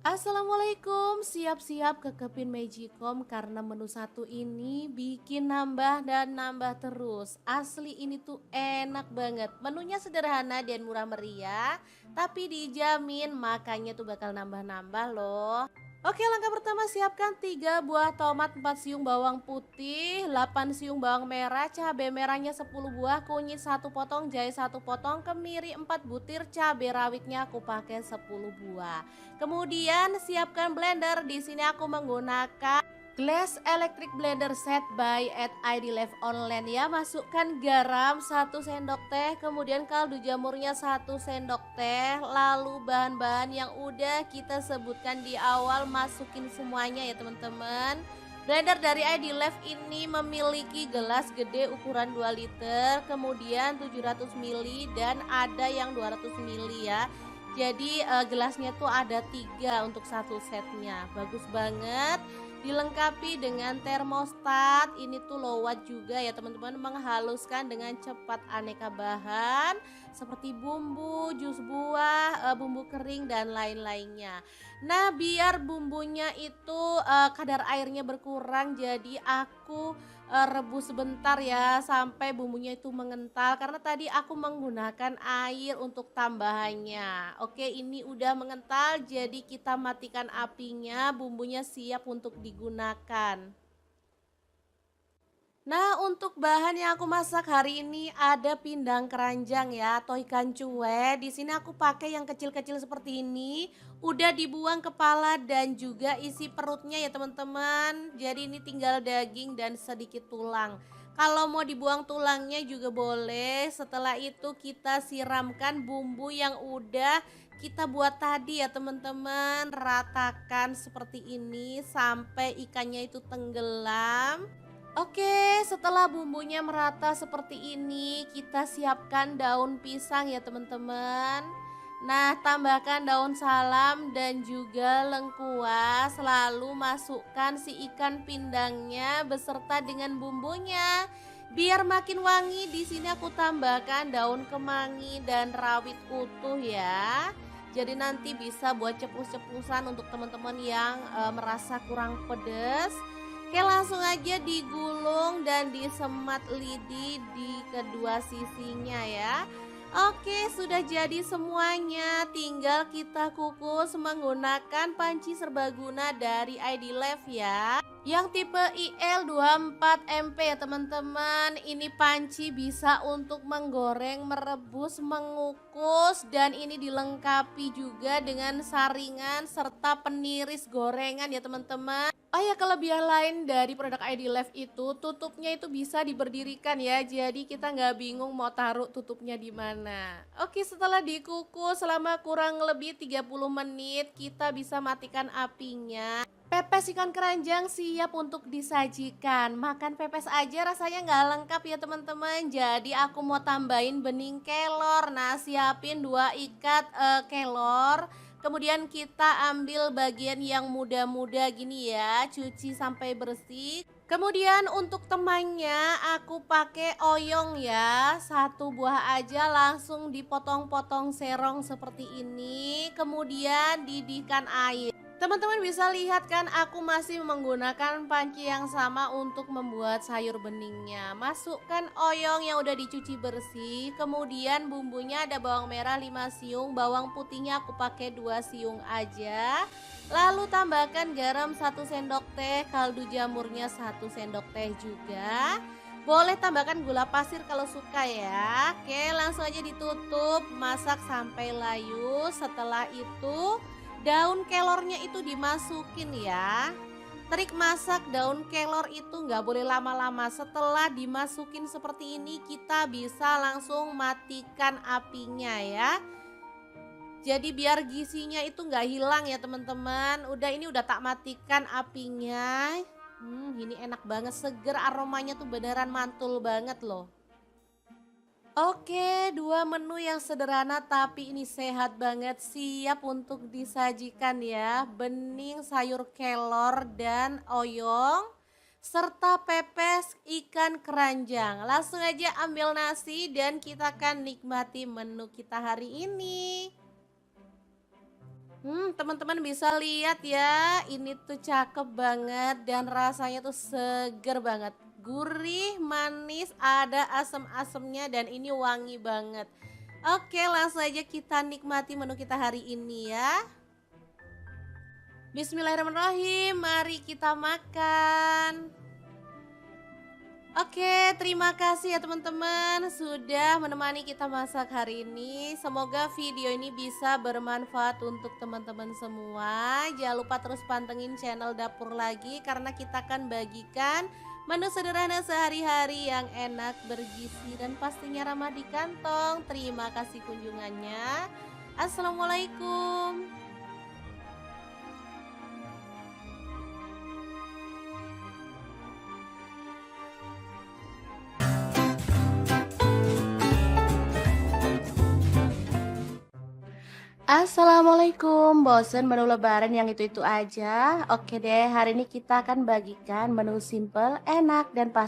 Assalamualaikum, siap-siap ke Kepin Magicom karena menu satu ini bikin nambah dan nambah terus. Asli ini tuh enak banget. Menunya sederhana dan murah meriah, tapi dijamin makannya tuh bakal nambah-nambah loh. Oke, langkah pertama, siapkan 3 buah tomat, 4 siung bawang putih, 8 siung bawang merah, cabai merahnya 10 buah, kunyit 1 potong, jahe 1 potong, kemiri 4 butir, cabai rawitnya aku pakai 10 buah. Kemudian siapkan blender. Di sini aku menggunakan Glass Electric Blender Set by ID Live Online ya. Masukkan garam 1 sendok teh, kemudian kaldu jamurnya 1 sendok teh. Lalu bahan-bahan yang udah kita sebutkan di awal masukin semuanya ya teman-teman. Blender dari ID Live ini memiliki gelas gede ukuran 2 liter, kemudian 700 ml dan ada yang 200 ml ya. Jadi gelasnya tuh ada 3 untuk satu setnya. Bagus banget. Dilengkapi dengan termostat. Ini tuh low watt juga ya teman-teman, menghaluskan dengan cepat aneka bahan seperti bumbu, jus buah, bumbu kering dan lain-lainnya. Nah, biar bumbunya itu kadar airnya berkurang, jadi aku rebus sebentar ya sampai bumbunya itu mengental karena tadi aku menggunakan air untuk tambahannya. Oke, ini udah mengental jadi kita matikan apinya, bumbunya siap untuk digunakan. Nah, untuk bahan yang aku masak hari ini ada pindang keranjang ya atau ikan cuek. Di sini aku pakai yang kecil-kecil seperti ini. Udah dibuang kepala dan juga isi perutnya ya teman-teman. Jadi ini tinggal daging dan sedikit tulang. Kalau mau dibuang tulangnya juga boleh. Setelah itu kita siramkan bumbu yang udah kita buat tadi ya teman-teman. Ratakan seperti ini sampai ikannya itu tenggelam. Oke, setelah bumbunya merata seperti ini, kita siapkan daun pisang ya teman-teman. Nah, tambahkan daun salam dan juga lengkuas, lalu masukkan si ikan pindangnya beserta dengan bumbunya. Biar makin wangi, di sini aku tambahkan daun kemangi dan rawit utuh ya. Jadi nanti bisa buat cepus-cepusan untuk teman-teman yang merasa kurang pedas. Oke, langsung aja digulung dan disemat lidi di kedua sisinya ya. Oke, sudah jadi semuanya. Tinggal kita kukus menggunakan panci serbaguna dari ID Life ya. Yang tipe IL24MP ya teman-teman. Ini panci bisa untuk menggoreng, merebus, mengukus. Dan ini dilengkapi juga dengan saringan serta peniris gorengan ya teman-teman. Oh ya, kelebihan lain dari produk ID Life itu tutupnya itu bisa diberdirikan ya. Jadi kita nggak bingung mau taruh tutupnya di mana. Oke, setelah dikukus selama kurang lebih 30 menit, kita bisa matikan apinya. Pepes ikan keranjang siap untuk disajikan. Makan pepes aja rasanya nggak lengkap ya teman-teman. Jadi aku mau tambahin bening kelor. Nah, siapin 2 ikat kelor. Kemudian kita ambil bagian yang muda-muda gini ya, cuci sampai bersih. Kemudian untuk temannya aku pakai oyong ya, 1 buah aja langsung dipotong-potong serong seperti ini. Kemudian didihkan air. Teman-teman bisa lihat kan aku masih menggunakan panci yang sama untuk membuat sayur beningnya. Masukkan oyong yang udah dicuci bersih. Kemudian bumbunya ada bawang merah 5 siung, bawang putihnya aku pakai 2 siung aja. Lalu tambahkan garam 1 sendok teh, kaldu jamurnya 1 sendok teh juga. Boleh tambahkan gula pasir kalau suka ya. Oke, langsung aja ditutup, masak sampai layu. Setelah itu daun kelornya itu dimasukin ya. Trik masak daun kelor itu nggak boleh lama-lama. Setelah dimasukin seperti ini kita bisa langsung matikan apinya ya. Jadi biar gizinya itu nggak hilang ya teman-teman. Ini udah tak matikan apinya. Ini enak banget, seger, aromanya tuh beneran mantul banget loh. Oke, 2 menu yang sederhana tapi ini sehat banget, siap untuk disajikan ya. Bening sayur kelor dan oyong serta pepes ikan keranjang. Langsung aja ambil nasi dan kita akan nikmati menu kita hari ini. Teman-teman bisa lihat ya, ini tuh cakep banget dan rasanya tuh seger banget. Gurih, manis, ada asam-asamnya dan ini wangi banget. Oke, langsung aja kita nikmati menu kita hari ini ya. Bismillahirrahmanirrahim, mari kita makan. Oke, terima kasih ya teman-teman sudah menemani kita masak hari ini. Semoga video ini bisa bermanfaat untuk teman-teman semua. Jangan lupa terus pantengin channel Dapur Lagi karena kita akan bagikan menu sederhana sehari-hari yang enak, bergizi dan pastinya ramah di kantong. Terima kasih kunjungannya. Assalamualaikum. Assalamualaikum, bosen menu lebaran yang itu-itu aja? Oke deh, hari ini kita akan bagikan menu simple, enak, dan pas